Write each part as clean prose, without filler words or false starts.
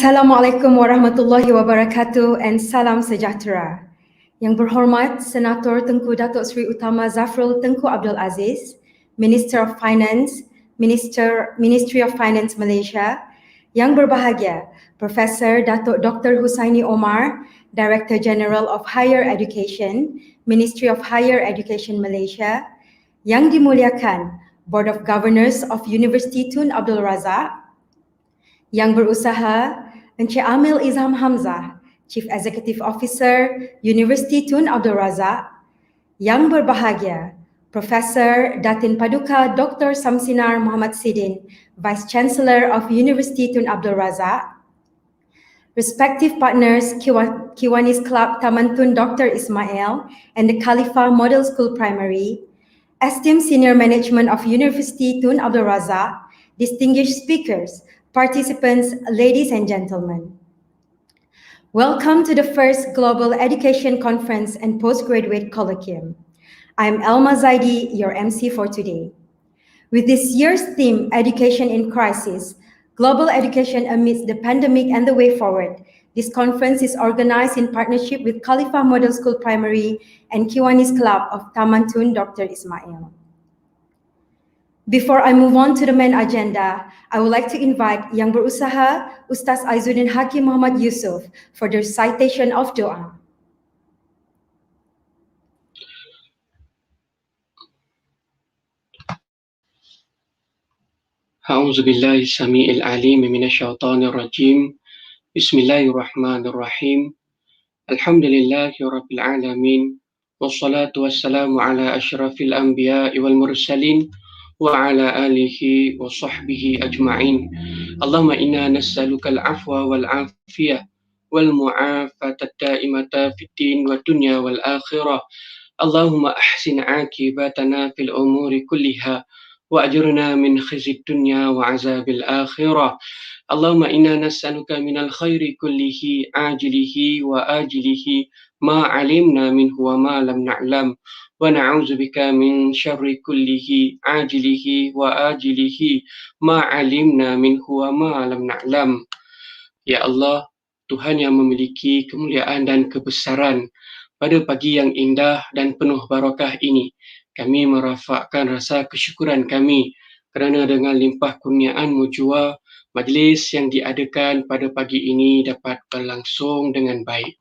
Assalamualaikum warahmatullahi wabarakatuh and salam sejahtera. Yang berhormat Senator Tengku Datuk Seri Utama Zafrul Tengku Abdul Aziz, Minister of Finance, Ministry of Finance Malaysia. Yang berbahagia Profesor Datuk Dr. Husaini Omar, Director General of Higher Education, Ministry of Higher Education Malaysia. Yang dimuliakan Board of Governors of University Tun Abdul Razak. Yang berusaha Encik Amil Izham Hamzah, Chief Executive Officer, University Tun Abdul Razak. Yang berbahagia Profesor Datin Paduka Dr. Samsinar Muhammad Sidin, Vice Chancellor of University Tun Abdul Razak. Respective partners Kiwanis Club Taman Tun Dr. Ismail and the Khalifa Model School Primary. Esteemed Senior Management of University Tun Abdul Razak, distinguished speakers, participants, ladies and gentlemen. Welcome to the first Global Education Conference and Postgraduate Colloquium. I'm Elma Zaidi, your MC for today. With this year's theme, Education in Crisis, Global Education Amidst the Pandemic and the Way Forward, this conference is organized in partnership with Khalifa Model School Primary and Kiwanis Club of Taman Tun Dr. Ismail. Before I move on to the main agenda, I would like to invite Yang Berusaha, Ustaz Aizuddin Hakim Muhammad Yusuf for the recitation of doa. أعوذ بالله السميع العليم من الشيطان الرجيم بسم الله الرحمن الرحيم الحمد لله رب العالمين والصلاة والسلام على أشرف الأنبياء والمرسلين وعلى آله وصحبه أجمعين اللهم إنا نسألك العفو والعافية والمعافاة الدائمة في الدين والدنيا والآخرة اللهم أحسن عاقبتنا في الأمور كلها وأجرنا من خزي الدنيا وعذاب الآخرة اللهم إنا نسألك من الخير كله عاجله وآجله ما علمنا منه وما لم نعلم ونعوذ بك من شر كله عاجله وآجله ما علمنا منه وما لم نعلم. Ya Allah, Tuhan yang memiliki kemuliaan dan kebesaran, pada pagi yang indah dan penuh barakah ini, kami merafakkan rasa kesyukuran kami kerana dengan limpah kurniaan-Mu jua, majlis yang diadakan pada pagi ini dapat berlangsung dengan baik.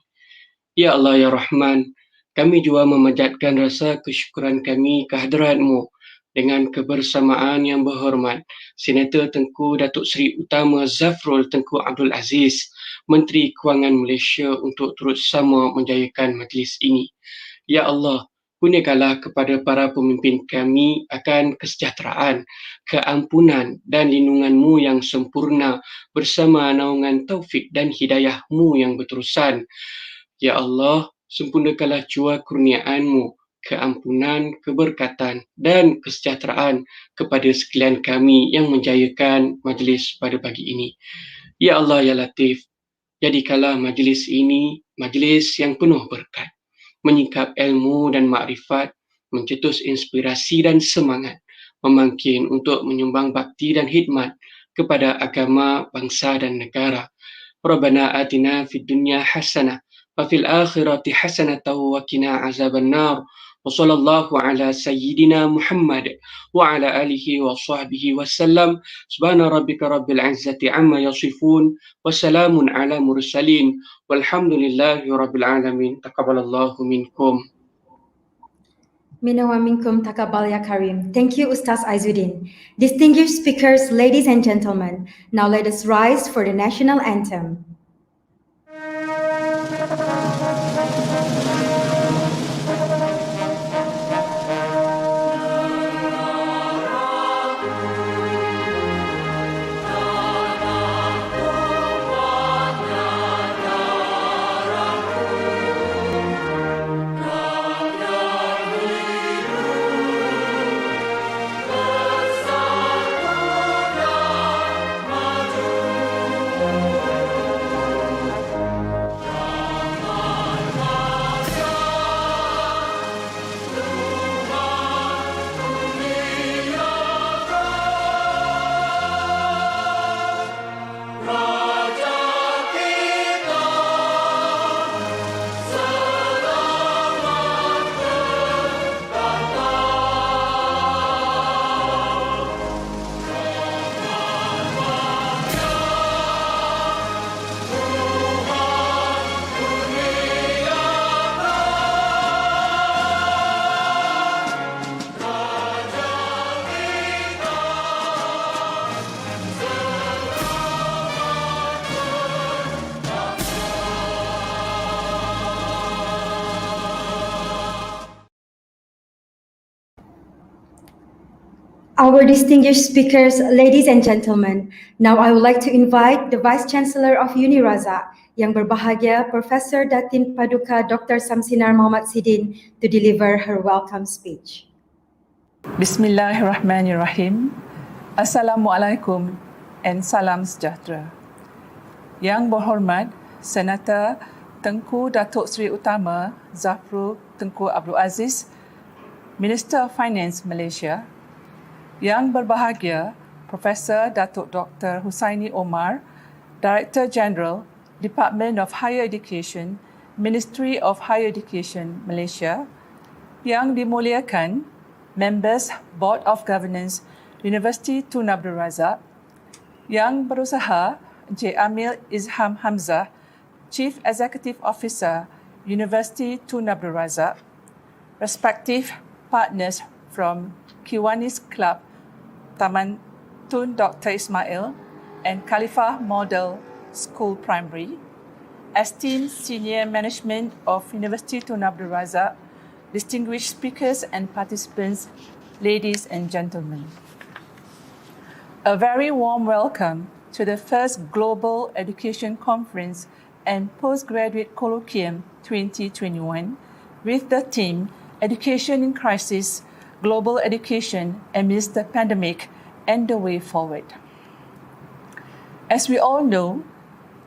Ya Allah, Ya Rahman, kami juga memanjatkan rasa kesyukuran kami kehadirat-Mu dengan kebersamaan yang berhormat Senator Tengku Datuk Seri Utama Zafrul Tengku Abdul Aziz, Menteri Kewangan Malaysia, untuk turut sama menjayakan majlis ini. Ya Allah, kurniakanlah kepada para pemimpin kami akan kesejahteraan, keampunan dan lindungan-Mu yang sempurna bersama naungan taufik dan hidayah-Mu yang berterusan. Ya Allah, sempurnakanlah jua kurniaan-Mu, keampunan, keberkatan dan kesejahteraan kepada sekalian kami yang menjayakan majlis pada pagi ini. Ya Allah, Ya Latif, jadikanlah majlis ini majlis yang penuh berkat, menyingkap ilmu dan makrifat, mencetus inspirasi dan semangat, memangkin untuk menyumbang bakti dan khidmat kepada agama, bangsa dan negara. Rabbana atina fid dunya hasanah wa fil akhirati hasanatan wa qina azaban nar. Wa sallallahu ala sayyidina Muhammad wa ala alihi wa sahbihi wasallam. Subhana rabbika rabbil izzati amma yasifun wa salamun ala mursalin walhamdulillahi rabbil alamin. Taqabbalallahu minkum. Minna wa minkum taqabbal ya Karim. Thank you, Ustaz Aizuddin. Distinguished speakers, ladies and gentlemen, now let us rise for the national anthem. Our distinguished speakers, ladies and gentlemen, now I would like to invite the Vice Chancellor of Uniraza, Yang Berbahagia Profesor Datin Paduka Dr. Samsinar Muhammad Sidin, to deliver her welcome speech. Bismillahirrahmanirrahim. Assalamualaikum and salam sejahtera. Yang berhormat Senator Tengku Datuk Seri Utama Zafrul Tengku Abdul Aziz, Minister of Finance Malaysia, Yang berbahagia Profesor Datuk Dr. Husaini Omar, Director General, Department of Higher Education, Ministry of Higher Education Malaysia, yang dimuliakan Members Board of Governance University Tun Abdul Razak, yang berusaha Encik Amil Izham Hamzah, Chief Executive Officer University Tun Abdul Razak, respective partners from Kiwanis Club Taman Tun Dr. Ismail and Khalifah Model School Primary, esteemed senior management of University Tun Abdul Razak, distinguished speakers and participants, ladies and gentlemen. A very warm welcome to the first Global Education Conference and Postgraduate Colloquium 2021 with the theme Education in Crisis, Global Education Amidst the Pandemic and the Way Forward. As we all know,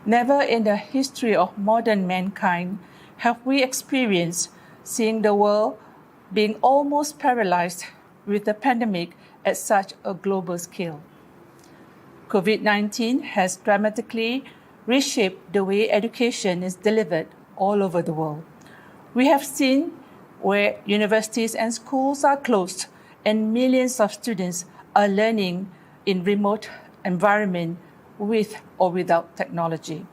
never in the history of modern mankind have we experienced seeing the world being almost paralyzed with the pandemic at such a global scale. COVID-19 has dramatically reshaped the way education is delivered all over the world. We have seen where universities and schools are closed and millions of students are learning in remote environment with or without technology.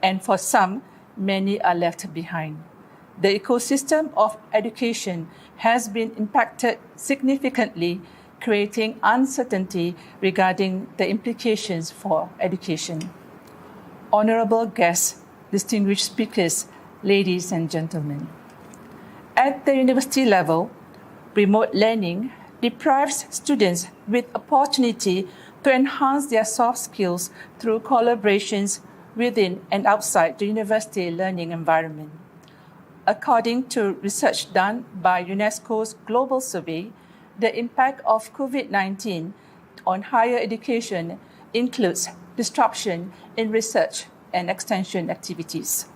And for some, many are left behind. The ecosystem of education has been impacted significantly, creating uncertainty regarding the implications for education. Honorable guests, distinguished speakers, ladies and gentlemen. At the university level, remote learning deprives students with opportunity to enhance their soft skills through collaborations within and outside the university learning environment. According to research done by UNESCO's Global Survey, the impact of COVID-19 on higher education includes disruption in research and extension activities.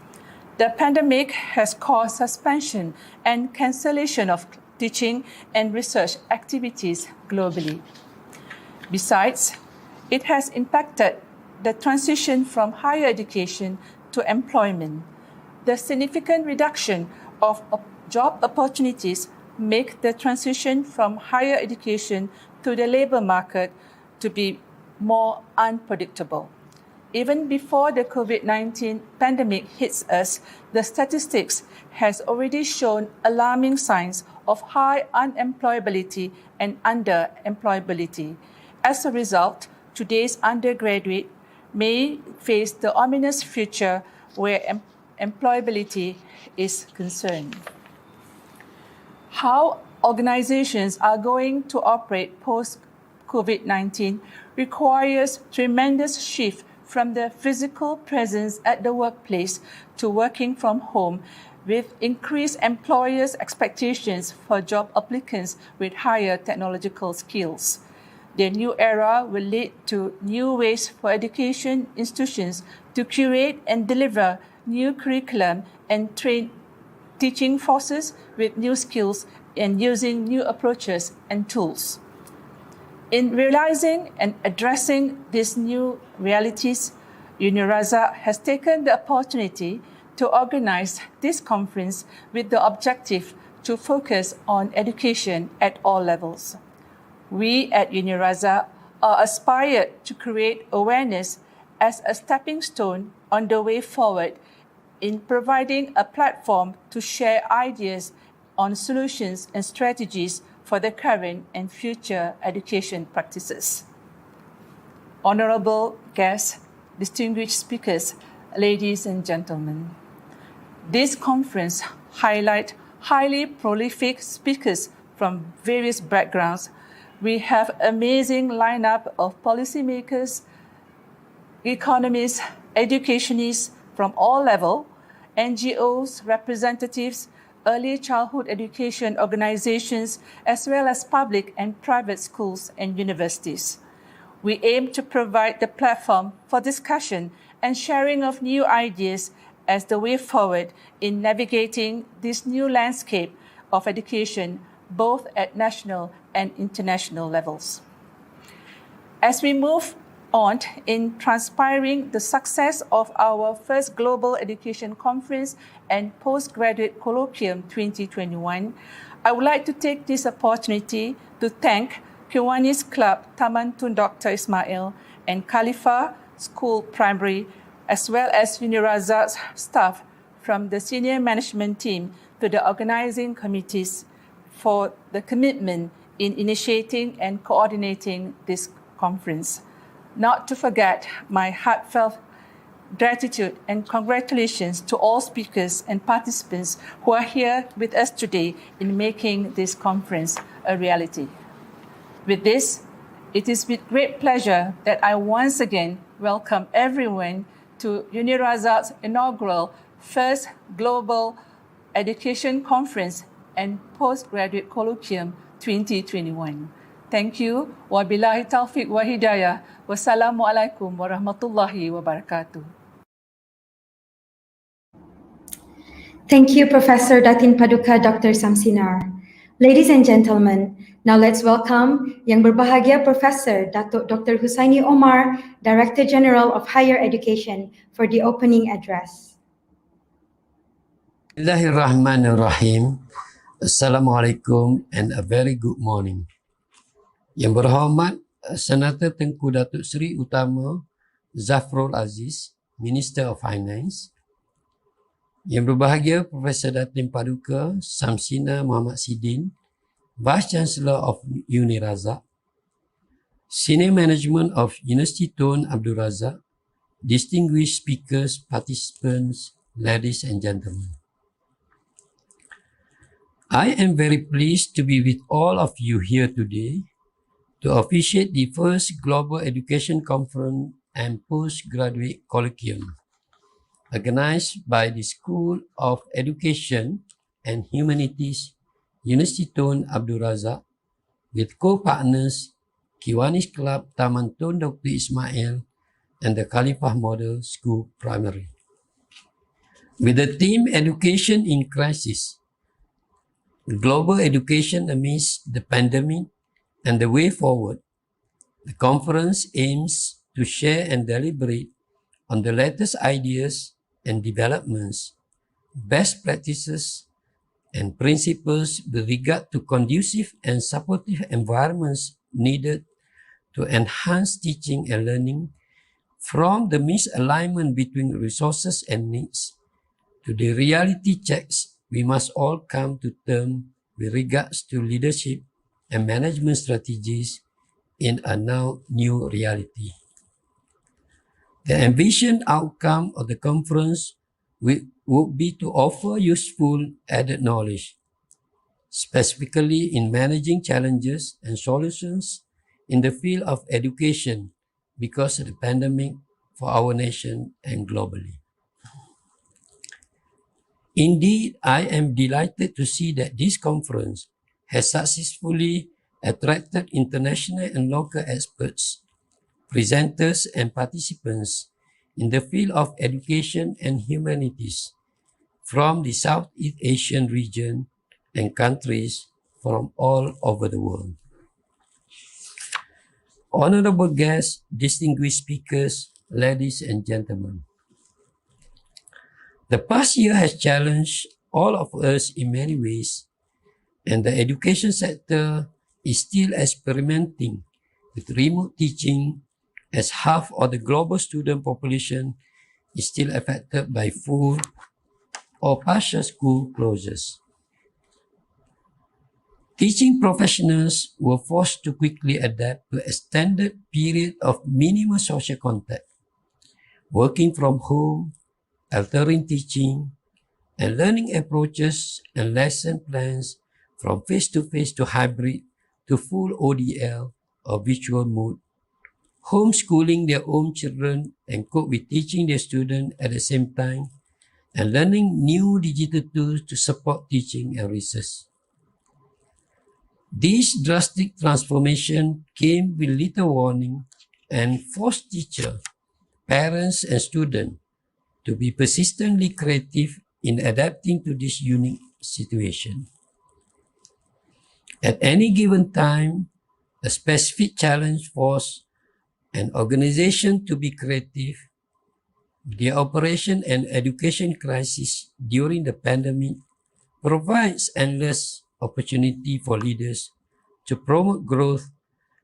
The pandemic has caused suspension and cancellation of teaching and research activities globally. Besides, it has impacted the transition from higher education to employment. The significant reduction of job opportunities make the transition from higher education to the labor market to be more unpredictable. Even before the COVID-19 pandemic hits us, the statistics has already shown alarming signs of high unemployability and underemployability. As a result, today's undergraduate may face the ominous future where employability is concerned. How organizations are going to operate post-COVID-19 requires tremendous shift from the physical presence at the workplace to working from home, with increased employers' expectations for job applicants with higher technological skills. The new era will lead to new ways for education institutions to curate and deliver new curriculum and train teaching forces with new skills and using new approaches and tools. In realizing and addressing these new realities, Uniraza has taken the opportunity to organize this conference with the objective to focus on education at all levels. We at Uniraza are aspired to create awareness as a stepping stone on the way forward in providing a platform to share ideas on solutions and strategies for the current and future education practices. Honorable guests, distinguished speakers, ladies and gentlemen, this conference highlights highly prolific speakers from various backgrounds We have amazing lineup of policymakers, economists, educationists from all levels, NGOs, representatives, early childhood education organizations, as well as public and private schools and universities. We aim to provide the platform for discussion and sharing of new ideas as the way forward in navigating this new landscape of education, both at national and international levels. As we move on in transpiring the success of our first Global Education Conference and Postgraduate Colloquium 2021, I would like to take this opportunity to thank Kiwanis Club Taman Tun Dr. Ismail and Khalifa School Primary, as well as Unirazak's staff from the senior management team to the organizing committees for the commitment in initiating and coordinating this conference. Not to forget my heartfelt gratitude and congratulations to all speakers and participants who are here with us today in making this conference a reality. With this, it is with great pleasure that I once again welcome everyone to Unirazak's inaugural first Global Education Conference and Postgraduate Colloquium 2021. Thank you. Wabillahi taufiq wa hidayah. Wassalamualaikum warahmatullahi wabarakatuh. Thank you, Professor Datin Paduka Dr. Samsinar. Ladies and gentlemen, now let's welcome Yang Berbahagia Professor Datuk Dr. Husaini Omar, Director General of Higher Education, for the opening address. Bismillahirrahmanirrahim. Assalamualaikum and a very good morning. Yang berhormat Senator Tengku Datuk Seri Utama Zafrul Aziz, Minister of Finance. Yang berbahagia Profesor Datin Paduka Samsina Muhammad Sidin, Vice Chancellor of Unirazak. Senior Management of University Tun Abdul Razak, distinguished speakers, participants, ladies and gentlemen. I am very pleased to be with all of you here today to officiate the first Global Education Conference and Postgraduate Colloquium, organized by the School of Education and Humanities, University Tun Abdul Razak, with co-partners Kiwanis Club Taman Tun Dr. Ismail and the Khalifah Model School Primary. With the theme Education in Crisis, Global Education Amidst the Pandemic and the Way Forward, the conference aims to share and deliberate on the latest ideas and developments, best practices, and principles with regard to conducive and supportive environments needed to enhance teaching and learning, from the misalignment between resources and needs to the reality checks we must all come to terms with regards to leadership and management strategies in a now new reality. The envisioned outcome of the conference would be to offer useful added knowledge, specifically in managing challenges and solutions in the field of education because of the pandemic for our nation and globally. Indeed, I am delighted to see that this conference has successfully attracted international and local experts, presenters, and participants in the field of education and humanities from the Southeast Asian region and countries from all over the world. Honorable guests, distinguished speakers, ladies and gentlemen, the past year has challenged all of us in many ways, and the education sector is still experimenting with remote teaching, as half of the global student population is still affected by full or partial school closures. Teaching professionals were forced to quickly adapt to extended period of minimal social contact, working from home, altering teaching and learning approaches and lesson plans from face-to-face to hybrid to full ODL or virtual mode, homeschooling their own children and cope with teaching their students at the same time, and learning new digital tools to support teaching and research. This drastic transformation came with little warning and forced teachers, parents, and students to be persistently creative in adapting to this unique situation. At any given time, a specific challenge forces an organization to be creative. The operation and education crisis during the pandemic provides endless opportunity for leaders to promote growth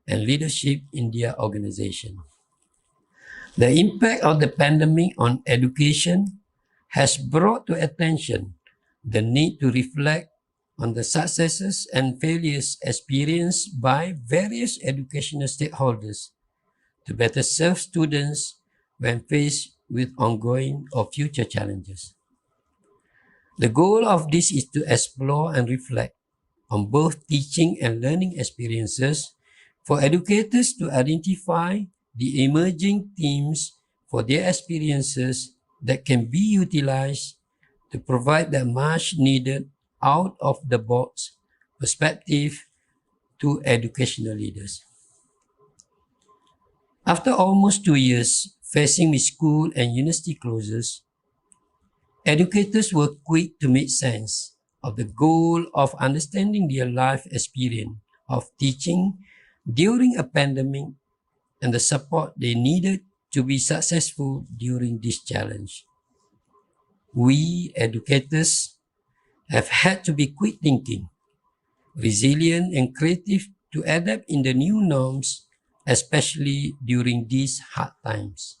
and leadership in their organization. The impact of the pandemic on education has brought to attention the need to reflect on the successes and failures experienced by various educational stakeholders to better serve students when faced with ongoing or future challenges. The goal of this is to explore and reflect on both teaching and learning experiences for educators to identify the emerging themes for their experiences that can be utilized to provide the much needed out-of-the-box perspective to educational leaders. After almost 2 years facing with school and university closures, educators were quick to make sense of the goal of understanding their life experience of teaching during a pandemic and the support they needed to be successful during this challenge. We educators have had to be quick thinking, resilient and creative to adapt in the new norms, especially during these hard times.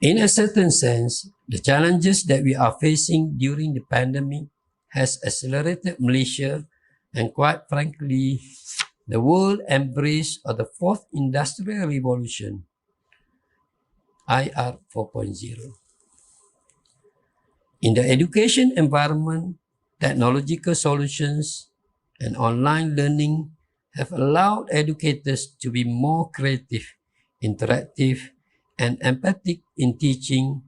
In a certain sense, the challenges that we are facing during the pandemic has accelerated Malaysia and quite frankly, the world embrace of the fourth industrial revolution, IR 4.0. In the education environment, technological solutions and online learning have allowed educators to be more creative, interactive, and empathic in teaching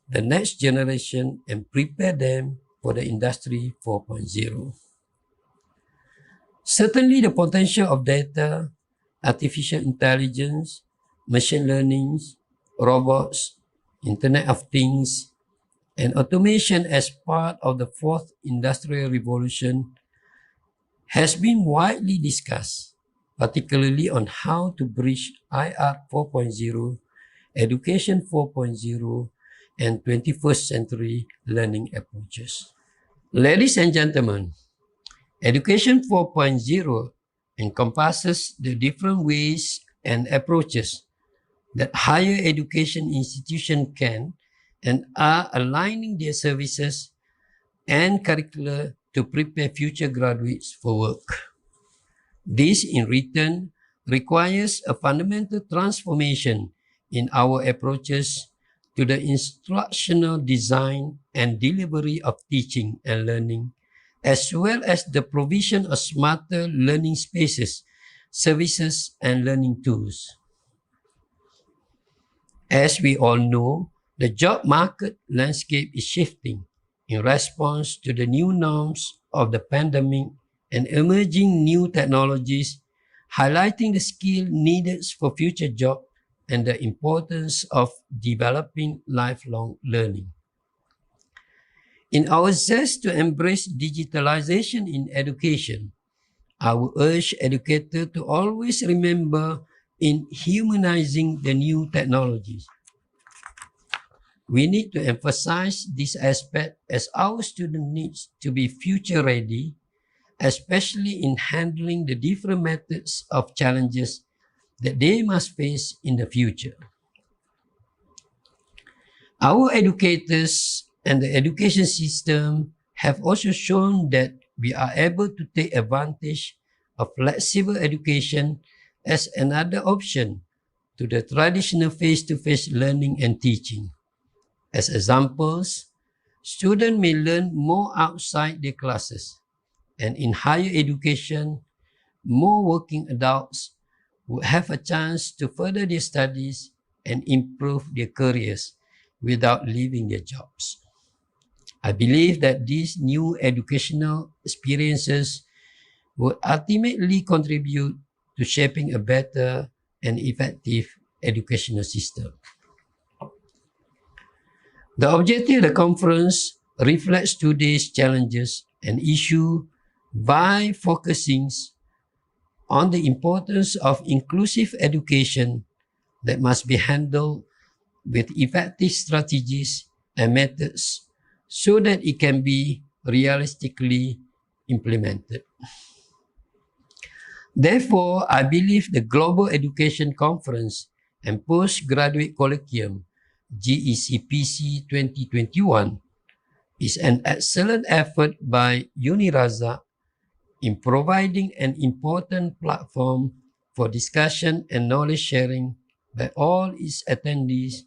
the next generation and prepare them for the Industry 4.0. Certainly, the potential of data, artificial intelligence, machine learning, robots, Internet of Things, and automation as part of the fourth industrial revolution has been widely discussed, particularly on how to bridge IR 4.0, Education 4.0, and 21st century learning approaches. Ladies and gentlemen, Education 4.0 encompasses the different ways and approaches that higher education institutions can and are aligning their services and curricula to prepare future graduates for work. This, in return, requires a fundamental transformation in our approaches to the instructional design and delivery of teaching and learning, as well as the provision of smarter learning spaces, services, and learning tools. As we all know, the job market landscape is shifting in response to the new norms of the pandemic and emerging new technologies, highlighting the skill needed for future jobs and the importance of developing lifelong learning. In our zest to embrace digitalization in education, I would urge educators to always remember in humanizing the new technologies. We need to emphasize this aspect as our students need to be future ready, especially in handling the different methods of challenges that they must face in the future. Our educators and the education system have also shown that we are able to take advantage of flexible education as another option to the traditional face-to-face learning and teaching. As examples, students may learn more outside their classes, and in higher education, more working adults would have a chance to further their studies and improve their careers without leaving their jobs. I believe that these new educational experiences would ultimately contribute to shaping a better and effective educational system. The objective of the conference reflects today's challenges and issues by focusing on the importance of inclusive education that must be handled with effective strategies and methods so that it can be realistically implemented. Therefore, I believe the Global Education Conference and Postgraduate Colloquium, GECPC 2021, is an excellent effort by UniRaza in providing an important platform for discussion and knowledge sharing by all its attendees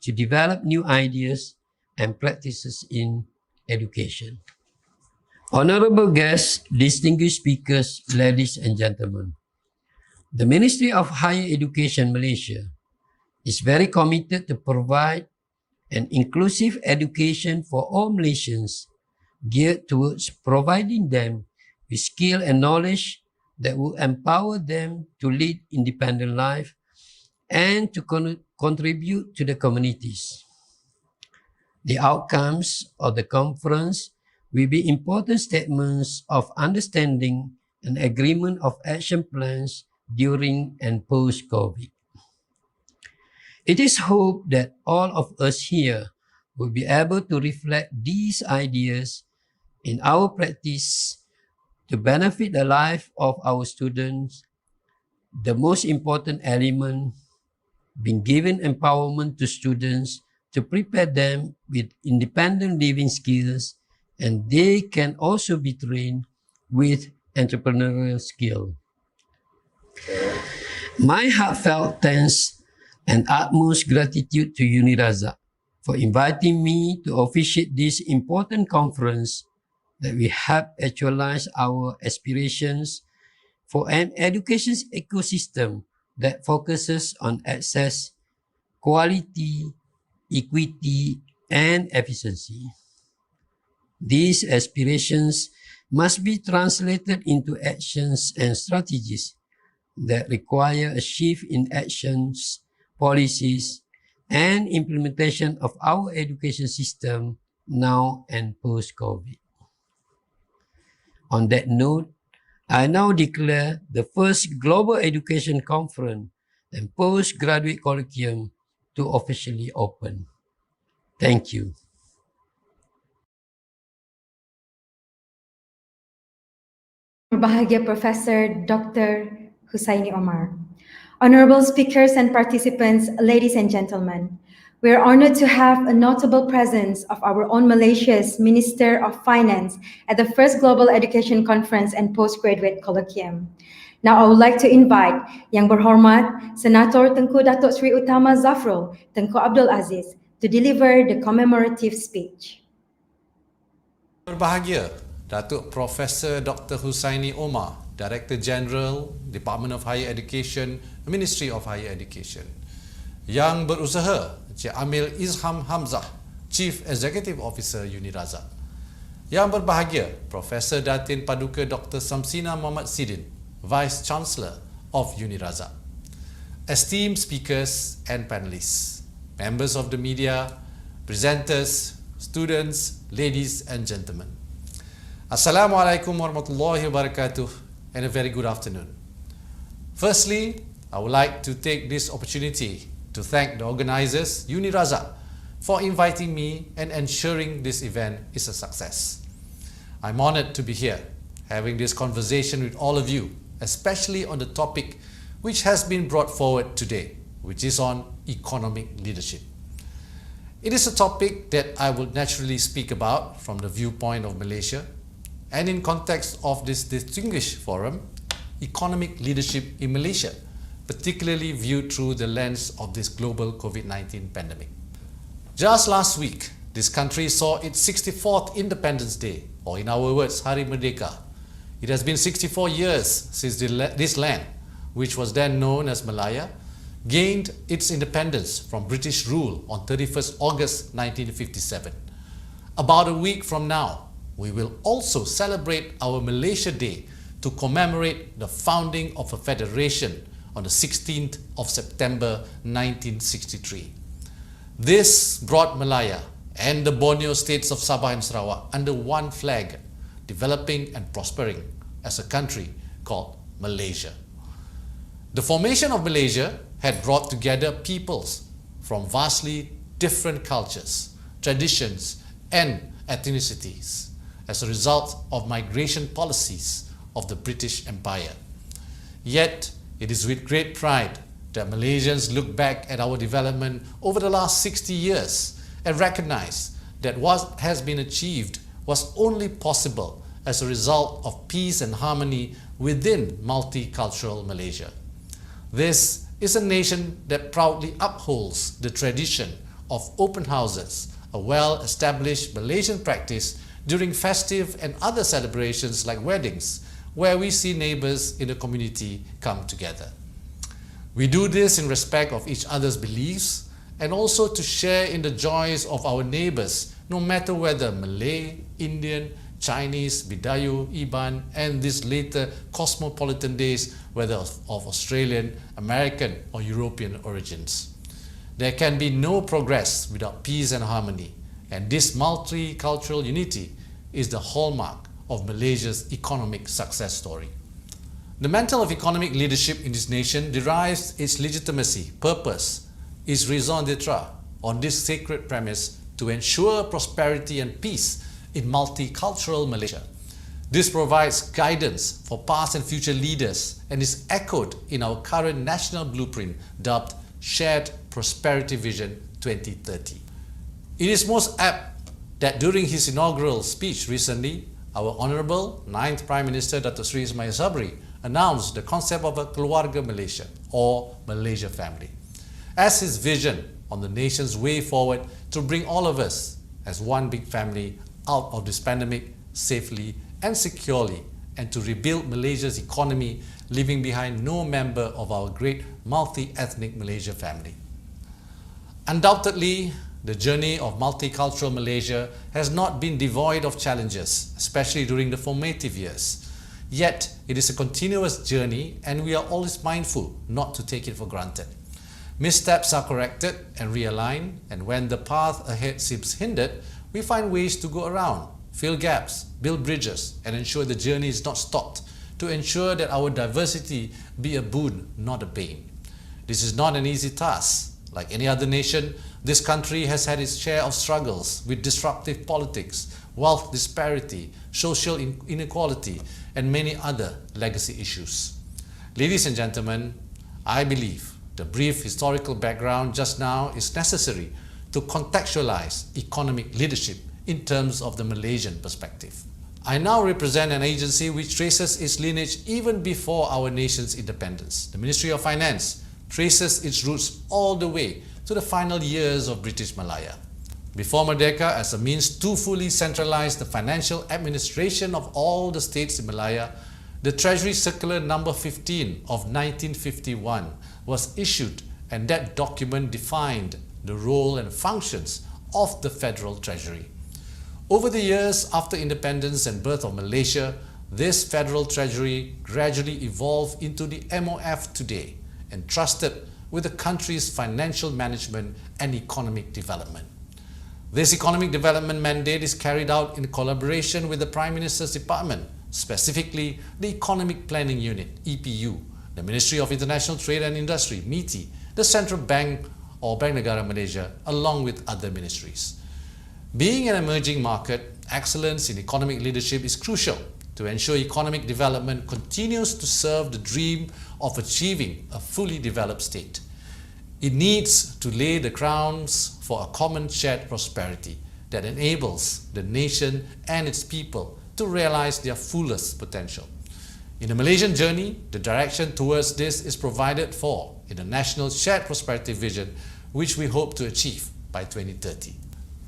to develop new ideas and practices in education. Honorable guests, distinguished speakers, ladies and gentlemen, the Ministry of Higher Education Malaysia is very committed to provide an inclusive education for all Malaysians geared towards providing them with skill and knowledge that will empower them to lead independent life and to contribute to the communities. The outcomes of the conference will be important statements of understanding and agreement of action plans during and post-COVID. It is hoped that all of us here will be able to reflect these ideas in our practice to benefit the life of our students. The most important element being given empowerment to students to prepare them with independent living skills, and they can also be trained with entrepreneurial skill. My heartfelt thanks and utmost gratitude to UniRaza for inviting me to officiate this important conference that will help actualize our aspirations for an education ecosystem that focuses on access, quality, equity, and efficiency. These aspirations must be translated into actions and strategies that require a shift in actions, policies, and implementation of our education system now and post-COVID. On that note, I now declare the first Global Education Conference and Postgraduate Colloquium to officially open. Thank you. Berbahagia Professor Dr. Husaini Omar. Honorable speakers and participants, ladies and gentlemen, we are honored to have a notable presence of our own Malaysia's Minister of Finance at the first Global Education Conference and Postgraduate Colloquium. Now, I would like to invite Yang Berhormat Senator Tengku Datuk Seri Utama Zafrul Tengku Abdul Aziz to deliver the commemorative speech. Berbahagia Datuk Profesor Dr. Husaini Omar, Director General, Department of Higher Education, Ministry of Higher Education. Yang berusaha, Encik Amil Izham Hamzah, Chief Executive Officer UniRaza. Yang berbahagia, Profesor Datin Paduka Dr. Samsina Muhammad Sidin, Vice Chancellor of UniRaza. Esteemed speakers and panelists, members of the media, presenters, students, ladies and gentlemen. Assalamualaikum warahmatullahi wabarakatuh and a very good afternoon. Firstly, I would like to take this opportunity to thank the organizers, UniRaza, for inviting me and ensuring this event is a success. I'm honored to be here, having this conversation with all of you, especially on the topic which has been brought forward today, which is on economic leadership. It is a topic that I will naturally speak about from the viewpoint of Malaysia, and in context of this distinguished forum, economic leadership in Malaysia, particularly viewed through the lens of this global COVID-19 pandemic. Just last week, this country saw its 64th Independence Day, or in our words, Hari Merdeka, It has been 64 years since this land, which was then known as Malaya, gained its independence from British rule on 31st August 1957. About a week from now, we will also celebrate our Malaysia Day to commemorate the founding of a federation on the 16th of September 1963. This brought Malaya and the Borneo states of Sabah and Sarawak under one flag, developing and prospering as a country called Malaysia. The formation of Malaysia had brought together peoples from vastly different cultures, traditions, and ethnicities as a result of migration policies of the British Empire. Yet, it is with great pride that Malaysians look back at our development over the last 60 years and recognize that what has been achieved was only possible as a result of peace and harmony within multicultural Malaysia. This is a nation that proudly upholds the tradition of open houses, a well-established Malaysian practice during festive and other celebrations like weddings, where we see neighbors in the community come together. We do this in respect of each other's beliefs and also to share in the joys of our neighbors, no matter whether Malay, Indian, Chinese, Bidayu, Iban, and these later cosmopolitan days, whether of Australian, American, or European origins. There can be no progress without peace and harmony, and this multicultural unity is the hallmark of Malaysia's economic success story. The mantle of economic leadership in this nation derives its legitimacy, purpose, its raison d'etre on this sacred premise to ensure prosperity and peace in multicultural Malaysia. This provides guidance for past and future leaders and is echoed in our current national blueprint dubbed Shared Prosperity Vision 2030. It is most apt that during his inaugural speech recently, our Honourable 9th Prime Minister Datuk Seri Ismail Sabri announced the concept of a Keluarga Malaysia or Malaysia family as his vision on the nation's way forward to bring all of us as one big family out of this pandemic safely and securely, and to rebuild Malaysia's economy, leaving behind no member of our great multi-ethnic Malaysia family. Undoubtedly, the journey of multicultural Malaysia has not been devoid of challenges, especially during the formative years. Yet, it is a continuous journey and we are always mindful not to take it for granted. Missteps are corrected and realigned, and when the path ahead seems hindered, we find ways to go around, fill gaps, build bridges, and ensure the journey is not stopped, to ensure that our diversity be a boon, not a bane. This is not an easy task. Like any other nation, this country has had its share of struggles with disruptive politics, wealth disparity, social inequality, and many other legacy issues. Ladies and gentlemen, I believe the brief historical background just now is necessary to contextualize economic leadership in terms of the Malaysian perspective. I now represent an agency which traces its lineage even before our nation's independence. The Ministry of Finance traces its roots all the way to the final years of British Malaya. Before Merdeka, as a means to fully centralize the financial administration of all the states in Malaya, the Treasury Circular No. 15 of 1951 was issued, and that document defined the role and functions of the Federal Treasury. Over the years after independence and birth of Malaysia, this Federal Treasury gradually evolved into the MOF today, entrusted with the country's financial management and economic development. This economic development mandate is carried out in collaboration with the Prime Minister's Department, specifically the Economic Planning Unit, EPU, the Ministry of International Trade and Industry, MITI, the Central Bank or Bank Negara Malaysia, along with other ministries. Being an emerging market, excellence in economic leadership is crucial to ensure economic development continues to serve the dream of achieving a fully developed state. It needs to lay the grounds for a common shared prosperity that enables the nation and its people to realize their fullest potential. In the Malaysian journey, the direction towards this is provided for in the National Shared Prosperity Vision, which we hope to achieve by 2030.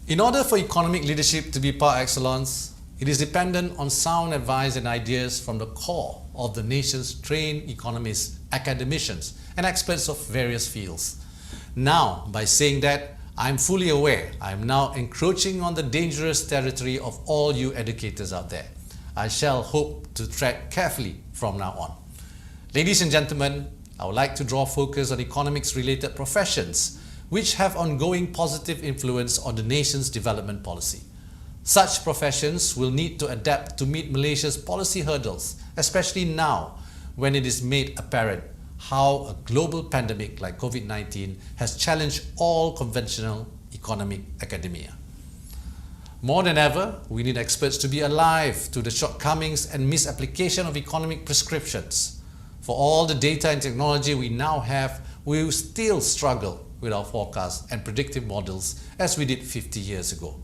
In order for economic leadership to be par excellence, It is dependent on sound advice and ideas from the core of the nation's trained economists, academicians, and experts of various fields. Now, by saying that, I'm fully aware I am now encroaching on the dangerous territory of all you educators out there. I shall hope to tread carefully from now on. Ladies and gentlemen, I would like to draw focus on economics-related professions which have ongoing positive influence on the nation's development policy. Such professions will need to adapt to meet Malaysia's policy hurdles, especially now when it is made apparent how a global pandemic like COVID-19 has challenged all conventional economic academia. More than ever, we need experts to be alive to the shortcomings and misapplication of economic prescriptions. For all the data and technology we now have, we will still struggle with our forecasts and predictive models as we did 50 years ago.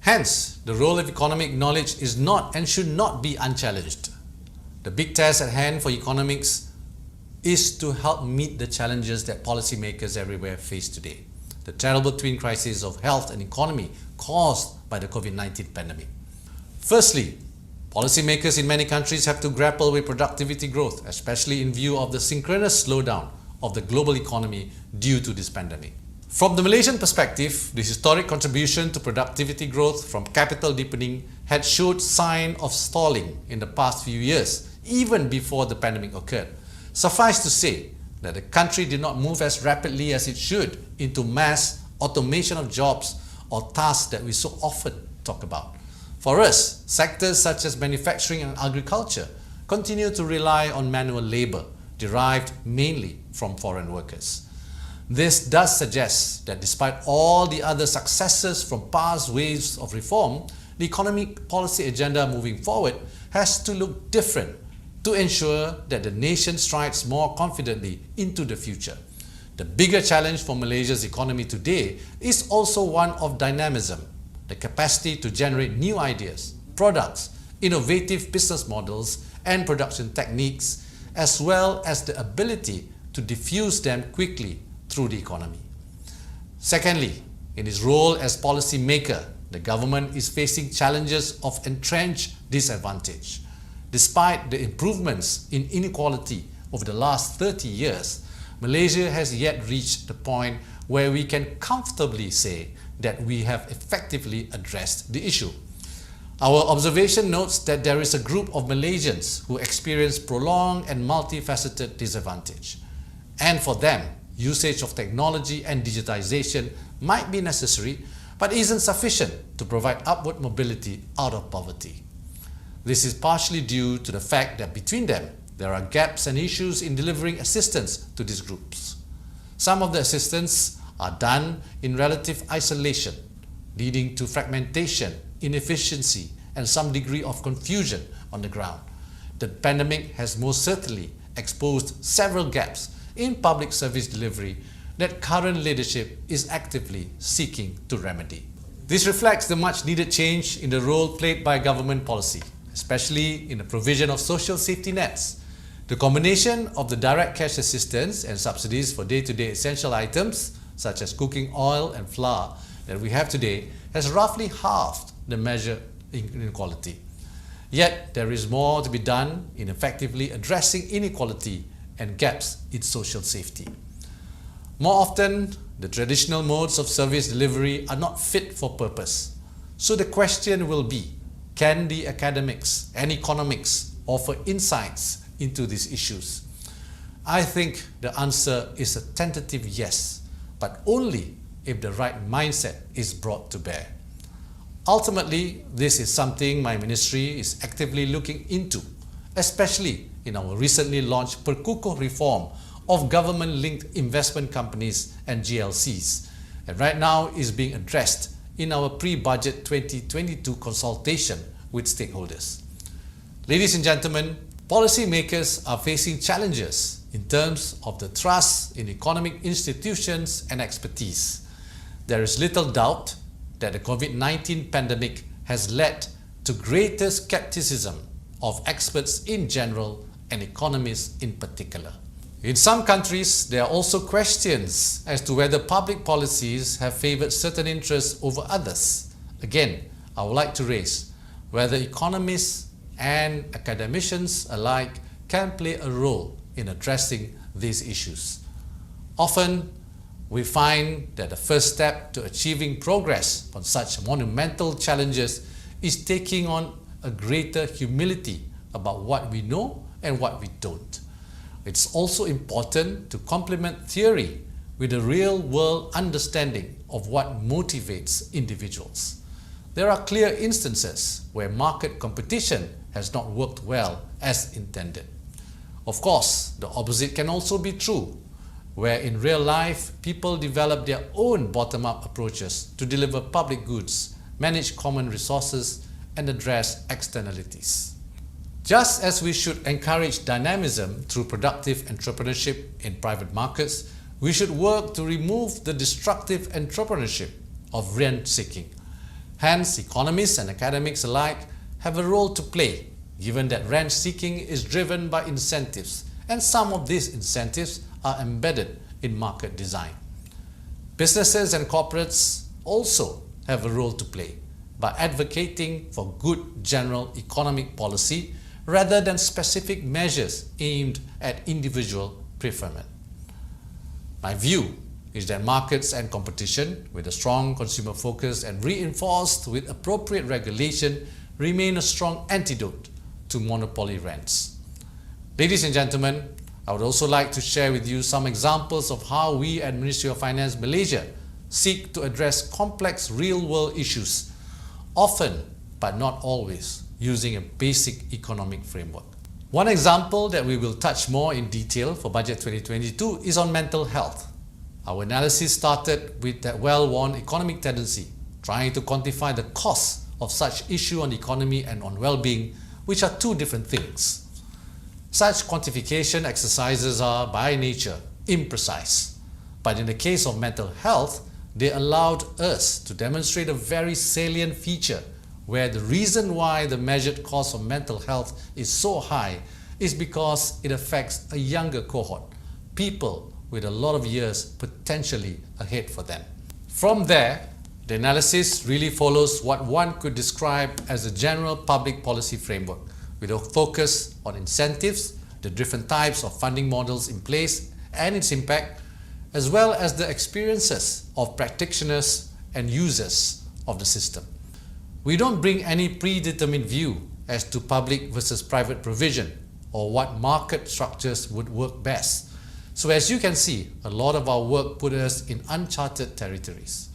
Hence, the role of economic knowledge is not and should not be unchallenged. The big task at hand for economics is to help meet the challenges that policymakers everywhere face today. The terrible twin crises of health and economy caused by the COVID-19 pandemic. Firstly, policymakers in many countries have to grapple with productivity growth, especially in view of the synchronous slowdown of the global economy due to this pandemic. From the Malaysian perspective, the historic contribution to productivity growth from capital deepening had showed sign of stalling in the past few years, even before the pandemic occurred. Suffice to say that the country did not move as rapidly as it should into mass automation of jobs or tasks that we so often talk about. For us, sectors such as manufacturing and agriculture continue to rely on manual labor derived mainly from foreign workers. This does suggest that despite all the other successes from past waves of reform, the economic policy agenda moving forward has to look different to ensure that the nation strides more confidently into the future. The bigger challenge for Malaysia's economy today is also one of dynamism, the capacity to generate new ideas, products, innovative business models, and production techniques, as well as the ability to diffuse them quickly through the economy. Secondly, in its role as policy maker, the government is facing challenges of entrenched disadvantage. Despite the improvements in inequality over the last 30 years, Malaysia has yet reached the point where we can comfortably say that we have effectively addressed the issue. Our observation notes that there is a group of Malaysians who experience prolonged and multifaceted disadvantage. And for them, usage of technology and digitization might be necessary, but isn't sufficient to provide upward mobility out of poverty. This is partially due to the fact that between them, there are gaps and issues in delivering assistance to these groups. Some of the assistance are done in relative isolation, leading to fragmentation, inefficiency, and some degree of confusion on the ground. The pandemic has most certainly exposed several gaps in public service delivery that current leadership is actively seeking to remedy. This reflects the much needed change in the role played by government policy, especially in the provision of social safety nets. The combination of the direct cash assistance and subsidies for day-to-day essential items, such as cooking oil and flour, that we have today has roughly halved the measure in inequality. Yet, there is more to be done in effectively addressing inequality and gaps in social safety. More often, the traditional modes of service delivery are not fit for purpose. So the question will be, can the academics and economics offer insights into these issues? I think the answer is a tentative yes, but only if the right mindset is brought to bear. Ultimately, this is something my ministry is actively looking into, especially in our recently launched Perkukuh reform of government-linked investment companies and GLCs, and right now is being addressed in our pre-budget 2022 consultation with stakeholders. Ladies and gentlemen, policymakers are facing challenges in terms of the trust in economic institutions and expertise. There is little doubt that the COVID-19 pandemic has led to greater skepticism of experts in general and economists in particular. In some countries, there are also questions as to whether public policies have favoured certain interests over others. Again, I would like to raise, whether economists and academicians alike can play a role in addressing these issues. Often, we find that the first step to achieving progress on such monumental challenges is taking on a greater humility about what we know and what we don't. It's also important to complement theory with a real-world understanding of what motivates individuals. There are clear instances where market competition has not worked well as intended. Of course, the opposite can also be true, where in real life, people develop their own bottom-up approaches to deliver public goods, manage common resources, and address externalities. Just as we should encourage dynamism through productive entrepreneurship in private markets, we should work to remove the destructive entrepreneurship of rent-seeking. Hence, economists and academics alike have a role to play, given that rent-seeking is driven by incentives, and some of these incentives are embedded in market design. Businesses and corporates also have a role to play by advocating for good general economic policy rather than specific measures aimed at individual preferment. My view is that markets and competition, with a strong consumer focus and reinforced with appropriate regulation, remain a strong antidote to monopoly rents. Ladies and gentlemen, I would also like to share with you some examples of how we at Ministry of Finance Malaysia seek to address complex real-world issues, often but not always using a basic economic framework. One example that we will touch more in detail for Budget 2022 is on mental health. Our analysis started with that well-worn economic tendency, trying to quantify the costs of such issue on the economy and on well-being, which are two different things. Such quantification exercises are, by nature, imprecise. But in the case of mental health, they allowed us to demonstrate a very salient feature where the reason why the measured cost of mental health is so high is because it affects a younger cohort, people with a lot of years potentially ahead for them. From there, the analysis really follows what one could describe as a general public policy framework, with a focus on incentives, the different types of funding models in place and its impact, as well as the experiences of practitioners and users of the system. We don't bring any predetermined view as to public versus private provision or what market structures would work best. So as you can see, a lot of our work put us in uncharted territories.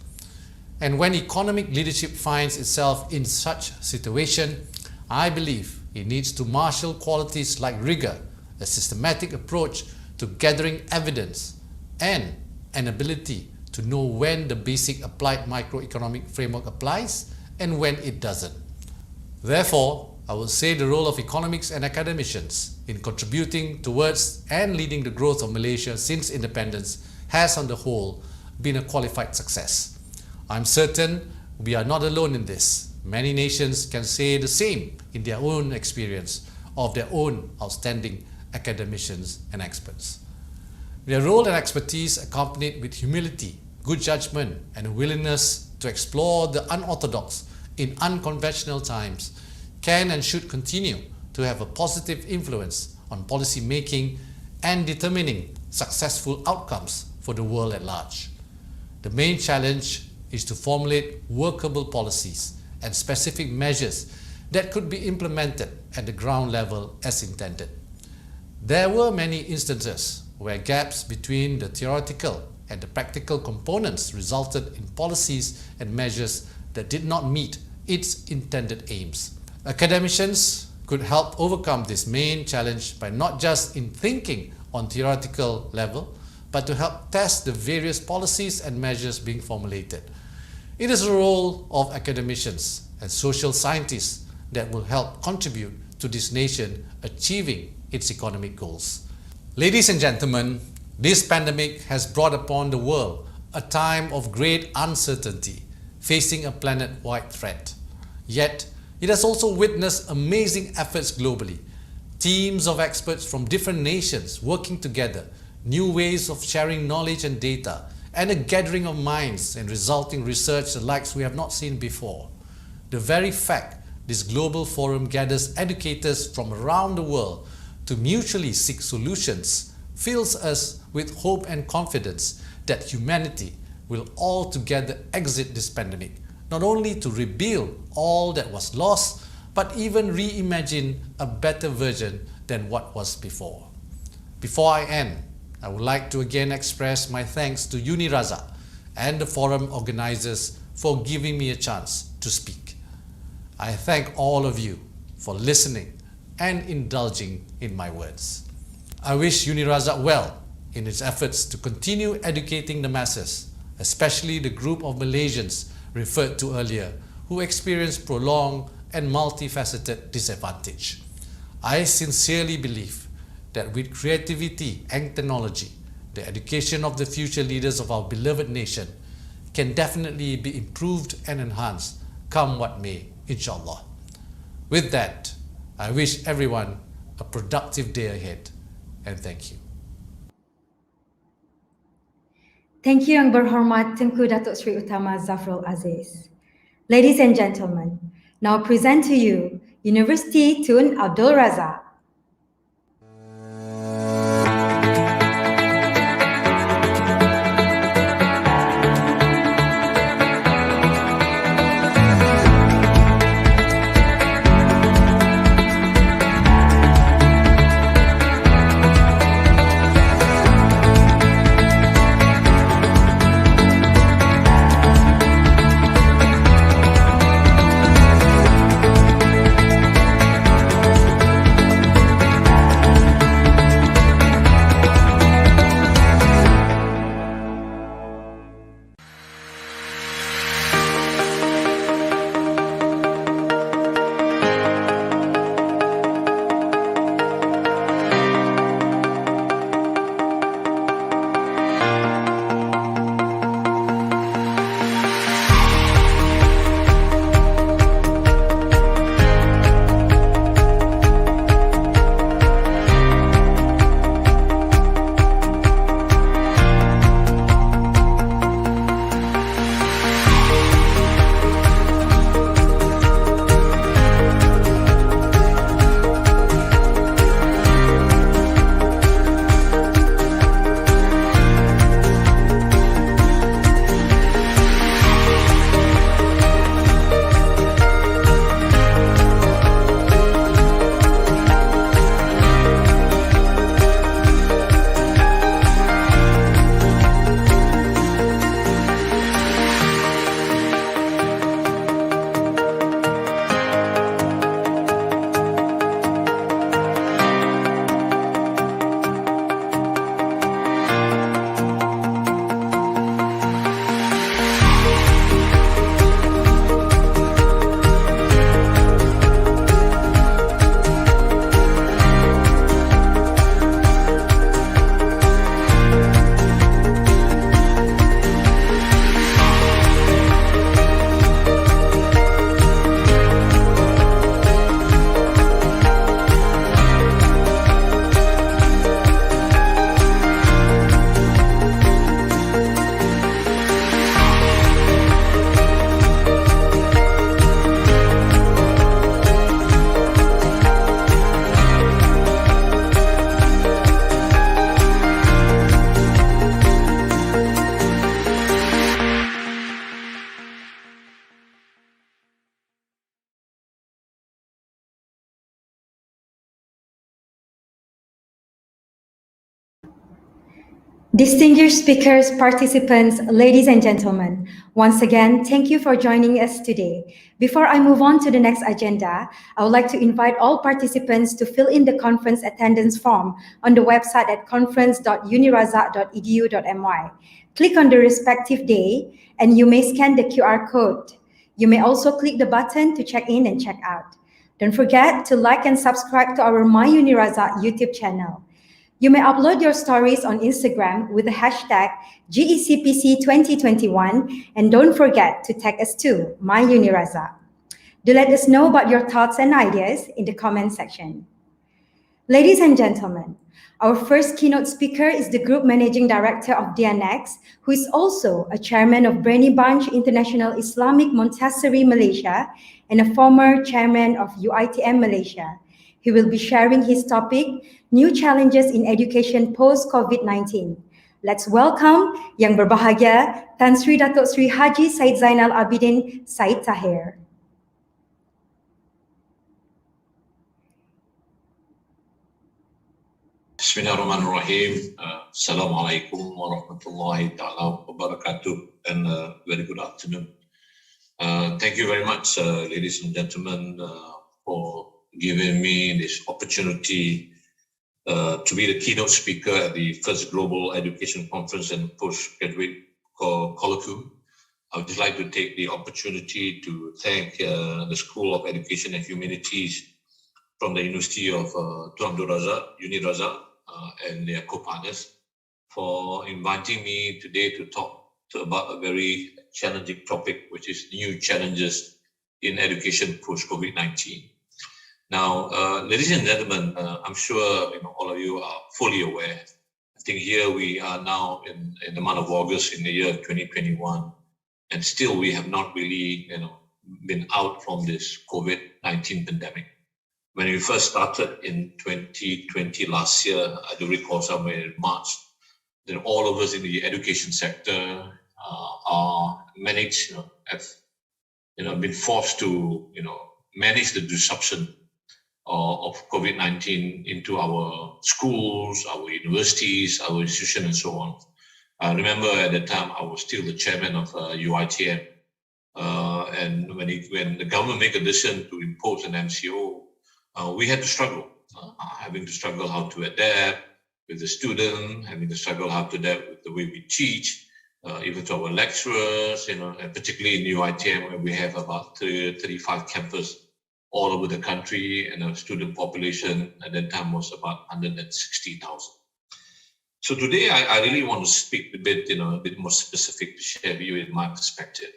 And when economic leadership finds itself in such situation, I believe it needs to marshal qualities like rigor, a systematic approach to gathering evidence, and an ability to know when the basic applied microeconomic framework applies and when it doesn't. Therefore, I will say the role of economics and academicians in contributing towards and leading the growth of Malaysia since independence has on the whole been a qualified success. I'm certain we are not alone in this. Many nations can say the same in their own experience of their own outstanding academicians and experts. Their role and expertise, accompanied with humility, good judgment, and a willingness to explore the unorthodox in unconventional times, can and should continue to have a positive influence on policy making and determining successful outcomes for the world at large. The main challenge is to formulate workable policies and specific measures that could be implemented at the ground level as intended. There were many instances where gaps between the theoretical and the practical components resulted in policies and measures that did not meet its intended aims. Academicians could help overcome this main challenge by not just in thinking on theoretical level, but to help test the various policies and measures being formulated. It is the role of academicians and social scientists that will help contribute to this nation achieving its economic goals. Ladies and gentlemen, this pandemic has brought upon the world a time of great uncertainty, facing a planet-wide threat. Yet, it has also witnessed amazing efforts globally, teams of experts from different nations working together, new ways of sharing knowledge and data, and a gathering of minds and resulting research the likes we have not seen before. The very fact this global forum gathers educators from around the world to mutually seek solutions, fills us with hope and confidence that humanity will all together exit this pandemic, not only to rebuild all that was lost, but even reimagine a better version than what was before. Before I end, I would like to again express my thanks to UniRaza and the forum organizers for giving me a chance to speak. I thank all of you for listening and indulging in my words. I wish UniRaza well in its efforts to continue educating the masses, especially the group of Malaysians referred to earlier who experience prolonged and multifaceted disadvantage. I sincerely believe that with creativity and technology, the education of the future leaders of our beloved nation can definitely be improved and enhanced, come what may, inshallah. With that, I wish everyone a productive day ahead, and thank you. Thank you Yang Berhormat Tengku Datuk Seri Utama Zafrul Aziz. Ladies and gentlemen, now present to you University Tun Abdul Razak. Distinguished speakers, participants, ladies and gentlemen, once again, thank you for joining us today. Before I move on to the next agenda, I would like to invite all participants to fill in the conference attendance form on the website at conference.unirazak.edu.my. Click on the respective day and you may scan the QR code. You may also click the button to check in and check out. Don't forget to like and subscribe to our My UniRaza YouTube channel. You may upload your stories on Instagram with the hashtag GECPC2021 and don't forget to tag us too, My UniRaza. Do let us know about your thoughts and ideas in the comment section. Ladies and gentlemen, our first keynote speaker is the Group Managing Director of DNX, who is also a chairman of Brani Bunch International Islamic Montessori Malaysia and a former chairman of UITM Malaysia. He will be sharing his topic, New Challenges in Education Post-COVID-19. Let's welcome Yang Berbahagia Tan Sri Datuk Sri Haji Said Zainal Abidin Said Tahir. Bismillahirrahmanirrahim. Assalamualaikum warahmatullahi ta'ala wabarakatuh, and very good afternoon. Thank you very much, ladies and gentlemen, for giving me this opportunity to be the keynote speaker at the first Global Education Conference and Postgraduate Colloquium. I would just like to take the opportunity to thank the School of Education and Humanities from the University of Tuan Abdul Razak, Uni Razak, and their co-partners for inviting me today to talk about a very challenging topic, which is new challenges in education post-COVID-19. Now, ladies and gentlemen, I'm sure all of you are fully aware. I think here we are now in the month of August in the year 2021, and still we have not really been out from this COVID-19 pandemic. When we first started in 2020 last year, I do recall somewhere in March, then all of us in the education sector are managed, have been forced to, manage the disruption of COVID-19 into our schools, our universities, our institutions, and so on. I remember at the time I was still the chairman of UITM, and when the government made a decision to impose an MCO, we had to struggle, having to struggle how to adapt with the student, having to struggle how to adapt with the way we teach, even to our lecturers, and particularly in UITM, where we have about 35 campuses all over the country, and our student population at that time was about 160,000. So today, I really want to speak a bit more specific to share with you in my perspective.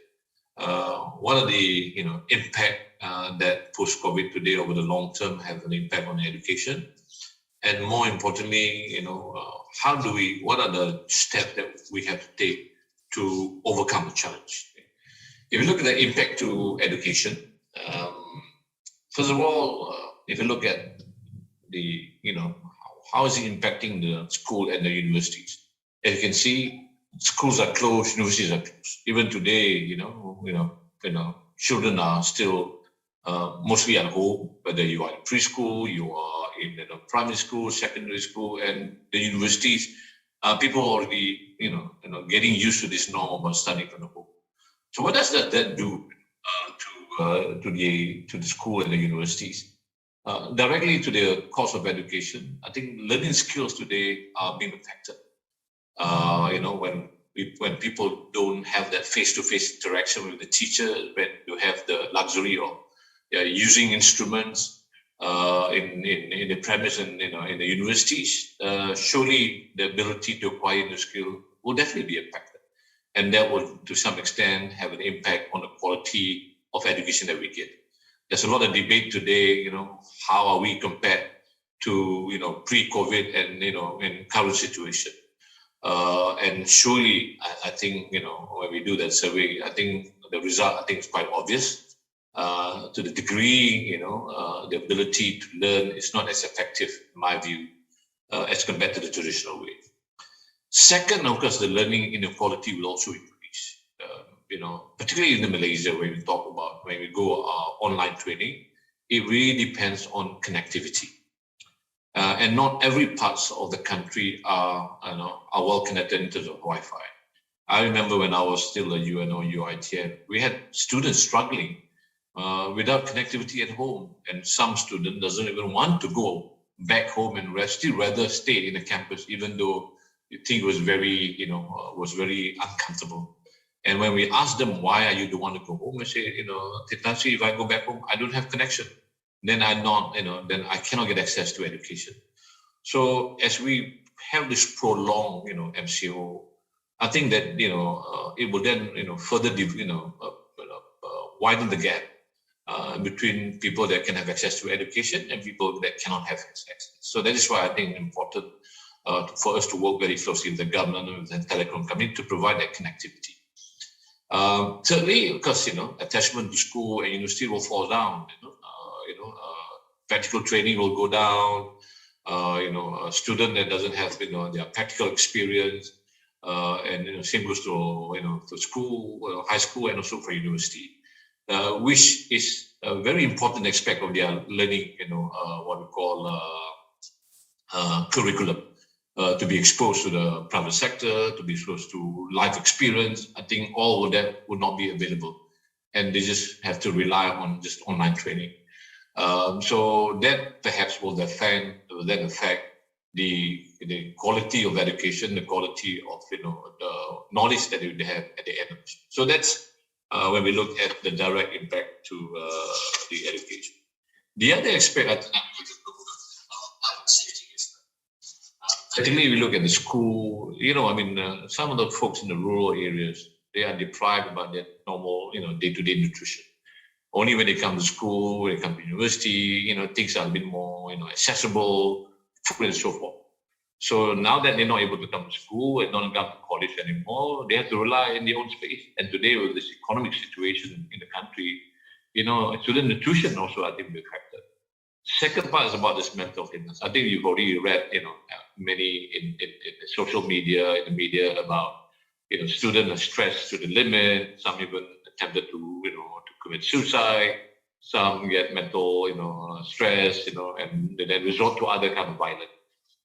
What are the impact that post-COVID today over the long term have an impact on education, and more importantly, what are the steps that we have to take to overcome the challenge? If you look at the impact to education, first of all, if you look at the how is it impacting the school and the universities? As you can see, schools are closed, universities are closed. Even today, children are still mostly at home, whether you are in preschool, you are in primary school, secondary school, and the universities. People are already, getting used to this norm of studying from home. So what does that do to the school and the universities? Directly to the course of education, I think learning skills today are being affected. When people don't have that face-to-face interaction with the teacher, when you have the luxury of using instruments in the premise and in the universities, surely the ability to acquire the skill will definitely be impacted, and that will, to some extent, have an impact on the quality of education that we get. There's a lot of debate today. How are we compared to pre-COVID and in current situation? And surely, I think when we do that survey, I think the result is quite obvious. To the degree the ability to learn is not as effective, in my view, as compared to the traditional way. Second, of course, the learning inequality will also increase. Particularly in Malaysia, when we go online training, it really depends on connectivity. And not every parts of the country are well connected in terms of Wi-Fi. I remember when I was still a UITM, we had students struggling without connectivity at home, and some student doesn't even want to go back home and still rather stay in the campus, even though you think it was very uncomfortable. And when we ask them, why are you don't want to go home, they say, if I go back home, I don't have connection. Then then I cannot get access to education. So as we have this prolonged, MCO, I think that, it will then, further, widen the gap between people that can have access to education and people that cannot have access. So that is why I think it's important for us to work very closely with the government and with the telecom company to provide that connectivity. Certainly, because attachment to school and university will fall down. Practical training will go down. A student that doesn't have their practical experience, and same goes to school, high school, and also for university, which is a very important aspect of their learning. What we call curriculum. To be exposed to the private sector, to be exposed to life experience. I think all of that would not be available, and they just have to rely on just online training. So that perhaps will then affect the quality of education, the quality of the knowledge that they have at the end of it. So that's when we look at the direct impact to the education. The other aspect I think certainly, we look at the school. Some of the folks in the rural areas, they are deprived about their normal, day-to-day nutrition. Only when they come to school, when they come to university, things are a bit more, accessible, food and so forth. So now that they're not able to come to school and not come to college anymore, they have to rely in their own space. And today, with this economic situation in the country, student nutrition also, I think, will be affected. Second part is about this mental illness. I think you've already read, many in the social media, in the media about, students are stressed to the limit. Some even attempted to commit suicide. Some get mental, stress, and then resort to other kind of violence.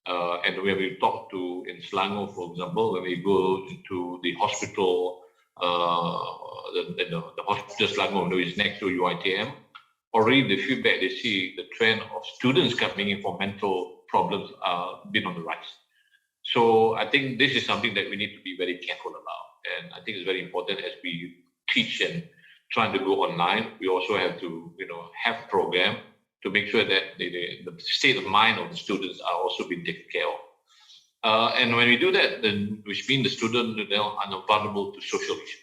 And when we talk to in Selangor, for example, when we go into the hospital, the hospital Selangor, which is next to UiTM. Already the feedback they see, the trend of students coming in for mental problems been on the rise. So I think this is something that we need to be very careful about. And I think it's very important as we teach and trying to go online, we also have to, have a program to make sure that the state of mind of the students are also being taken care of. And when we do that, then which means the student are vulnerable to social issues.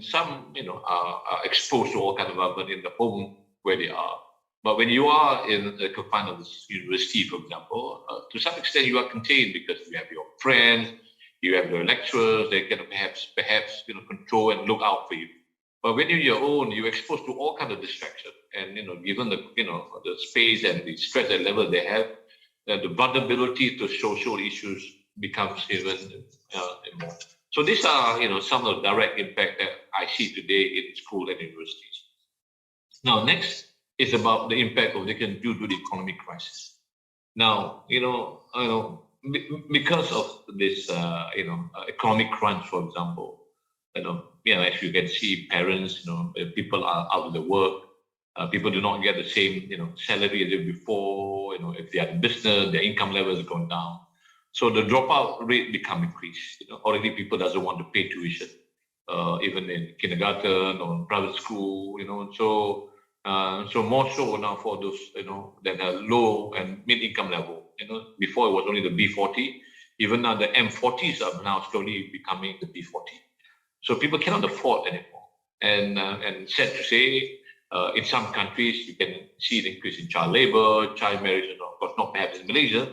Some, are exposed to all kinds of environment in the home where they are. But when you are in the confine of the university, for example, to some extent you are contained because you have your friends, you have your lecturers, they can perhaps control and look out for you. But when you're your own, you're exposed to all kinds of distraction. And, given the, the space and the stress level they have, the vulnerability to social issues becomes even more. So these are, some of the direct impact that I see today in school and universities. Now, next is about the impact of they can do to the economic crisis. Now, because of this, economic crunch, for example, as you can see, parents, people are out of the work. People do not get the same, salary as they did before. If they are in business, their income levels are going down. So the dropout rate become increased. Already people doesn't want to pay tuition, even in kindergarten or private school. So more so now for those that are low and mid-income level. Before it was only the B40. Even now the M40s are now slowly becoming the B40. So people cannot afford anymore. And sad to say, in some countries you can see the increase in child labor, child marriage, and of course not perhaps in Malaysia.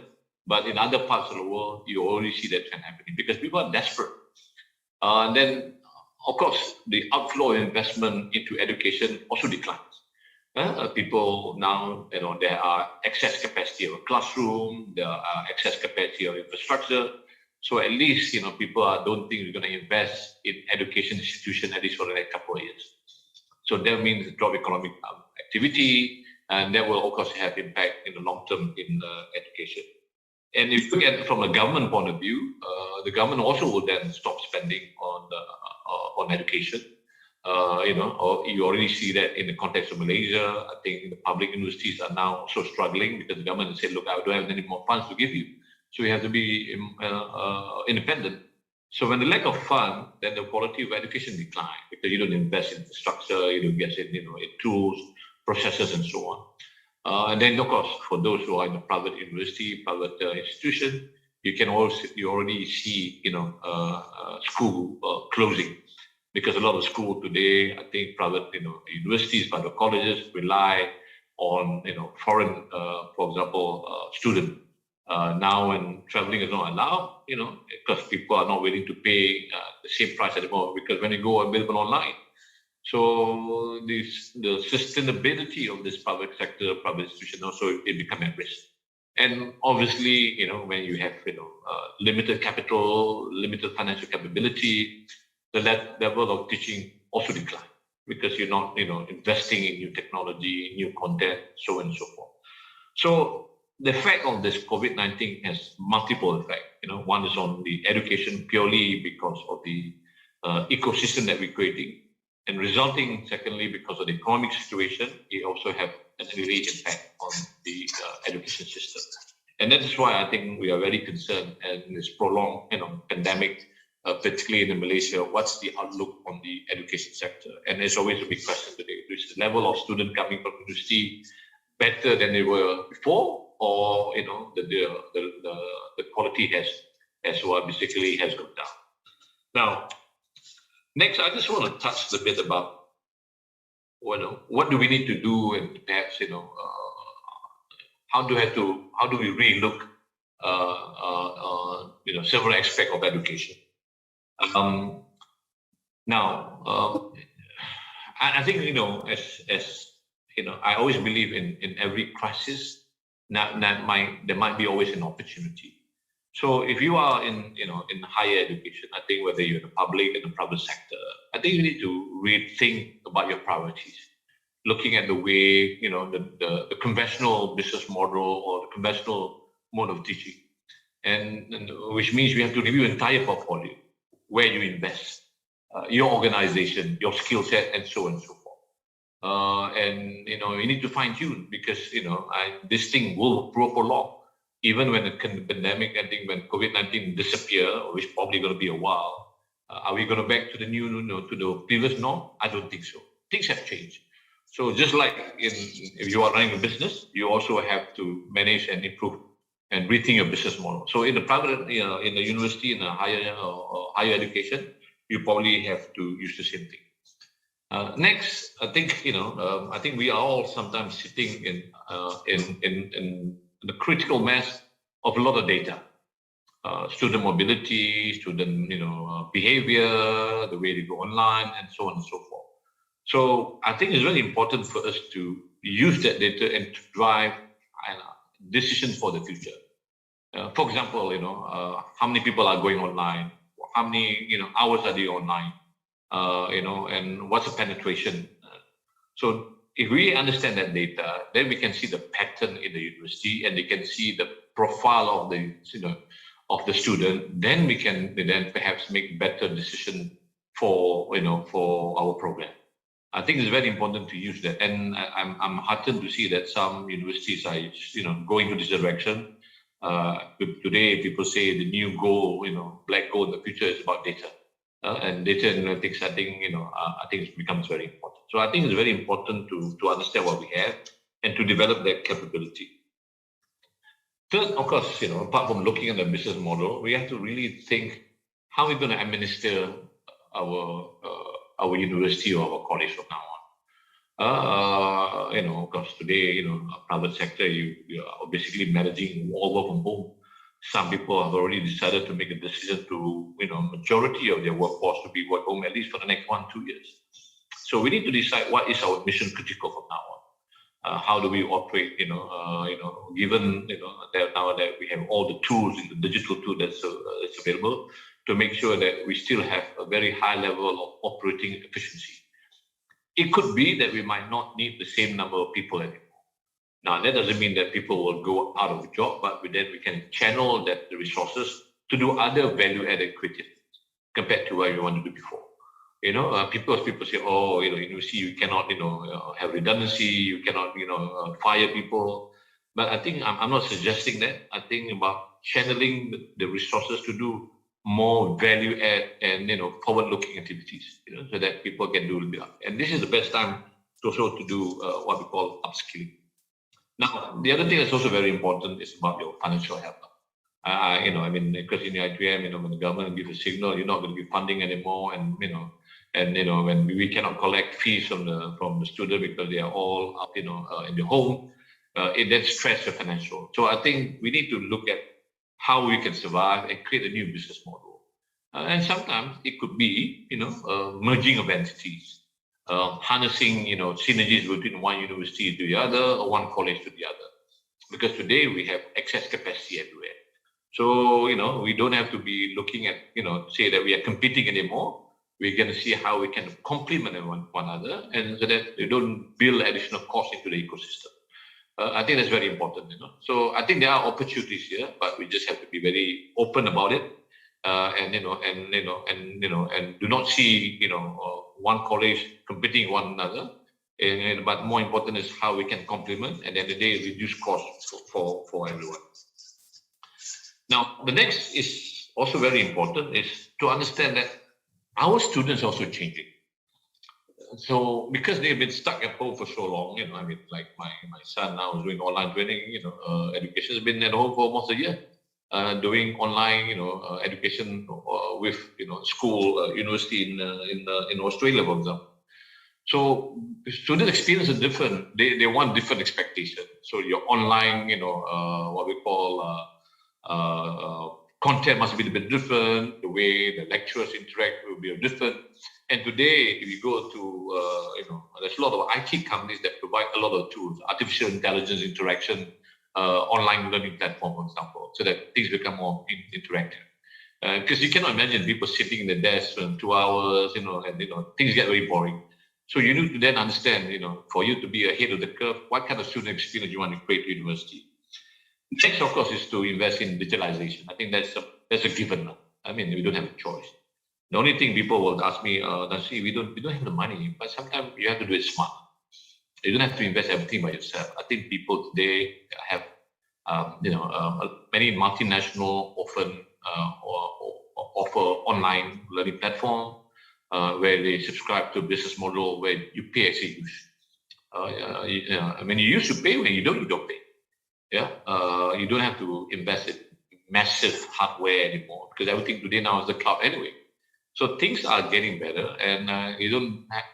But in other parts of the world, you already see that trend happening because people are desperate. And then, of course, the outflow of investment into education also declines. People now, there are excess capacity of a classroom, there are excess capacity of infrastructure. So at least, people don't think we're going to invest in education institution at least for the next couple of years. So that means drop economic activity, and that will, of course, have impact in the long term in education. And if you look at it from a government point of view, the government also will then stop spending on education. Or you already see that in the context of Malaysia. I think the public universities are now also struggling because the government has said, look, I don't have any more funds to give you. So you have to be independent. So when the lack of fund, then the quality of education decline because you don't invest in infrastructure, you don't get in tools, processes, and so on. And then, of course, for those who are in the private university, private institution, you already see, school closing. because a lot of schools today, I think private, universities, private colleges rely on, foreign, for example, student. Now when traveling is not allowed, because people are not willing to pay the same price anymore, because when you go available online, so the sustainability of this private sector, private institution also it become at risk. And obviously, when you have limited capital, limited financial capability, the level of teaching also decline because you're not investing in new technology, new content, so on and so forth. So the effect of this COVID-19 has multiple effects. One is on the education purely because of the ecosystem that we're creating. And resulting, secondly, because of the economic situation, it also have an immediate impact on the education system. And that is why I think we are very concerned in this prolonged, pandemic, particularly in Malaysia. What's the outlook on the education sector? And there's always a big question today: is the level of students coming from university better than they were before, or the quality has basically has gone down? Now, next, I just want to touch a bit about what do we need to do, and perhaps how do we relook several aspects of education. Now, I think as I always believe in every crisis there might be always an opportunity. So if you are in higher education, I think whether you're in the public and the private sector, I think you need to rethink about your priorities, looking at the way the conventional business model or the conventional mode of teaching, and which means we have to review entire portfolio, where you invest, your organization, your skill set, and so on and so forth. And you need to fine tune because this thing will prolong. Even when the pandemic, I think when COVID-19 disappear, which probably going to be a while, are we going to back to the to the previous norm? I don't think so. Things have changed. So just like if you are running a business, you also have to manage and improve and rethink your business model. So in the private, in the university, in the higher education, you probably have to use the same thing. Next, I think I think we are all sometimes sitting in the critical mass of a lot of data, student mobility, student behavior, the way they go online, and so on and so forth. So I think it's very important for us to use that data and to drive decisions for the future. For example, how many people are going online, how many hours are they online, and what's the penetration. So if we understand that data, then we can see the pattern in the university, and they can see the profile of the of the student. Then we can perhaps make better decision for for our program. I think it's very important to use that, and I'm heartened to see that some universities are going to this direction. Today, people say the new goal, black goal in the future is about data. And data analytics, I think it becomes very important. So I think it's very important to understand what we have and to develop that capability. Third, of course, apart from looking at the business model, we have to really think how we're going to administer our university or our college from now on. Because today, private sector, you are basically managing all work from home. Some people have already decided to make a decision to, majority of their workforce to be work home at least for the next 1-2 years. So we need to decide what is our mission critical from now on. How do we operate? Given that now that we have all the tools in the digital tool that's available, to make sure that we still have a very high level of operating efficiency. It could be that we might not need the same number of people anymore. Now, that doesn't mean that people will go out of the job, but then we can channel the resources to do other value-added creative things compared to what we wanted to do before. People say, oh, university, you cannot, have redundancy, you cannot, fire people. But I think I'm not suggesting that. I think about channeling the resources to do more value-add and, forward-looking activities, so that people can do a little bit. And this is the best time also to do what we call upskilling. Now, the other thing that's also very important is about your financial health. Because in the ITM, when the government gives a signal, you're not going to give funding anymore, and And when we cannot collect fees from the student because they are all up, in the home, it then stress the financial. So I think we need to look at how we can survive and create a new business model. And sometimes it could be, merging of entities, harnessing, synergies between one university to the other or one college to the other. Because today we have excess capacity everywhere. So, we don't have to be looking at, say that we are competing anymore. We're going to see how we can complement one another, and so that they don't build additional costs into the ecosystem. I think that's very important, So I think there are opportunities here, but we just have to be very open about it, and do not see, one college competing with one another. But more important is how we can complement, and at the end of the day, reduce costs for everyone. Now, the next is also very important, is to understand that our students are also changing. So because they've been stuck at home for so long, like my son now is doing online training, education has been at home for almost a year, doing online, education with, school, university in Australia, for example. So student experience is different. They want different expectations. So your online, what we call content must be a bit different. The way the lecturers interact will be different. And today, if you go to, there's a lot of IT companies that provide a lot of tools, artificial intelligence interaction, online learning platform, for example, so that things become more interactive. Because you cannot imagine people sitting in the desk for 2 hours, and things get very boring. So you need to then understand, for you to be ahead of the curve, what kind of student experience you want to create at university. Next, of course, is to invest in digitalization. I think that's a given. We don't have a choice. The only thing people will ask me, we don't have the money, but sometimes you have to do it smart. You don't have to invest everything by yourself. I think people today have, many multinational often offer online learning platform where they subscribe to a business model where you pay as you use. When you used to pay, when you don't pay. You don't have to invest in massive hardware anymore because everything today now is the cloud anyway. So things are getting better, and you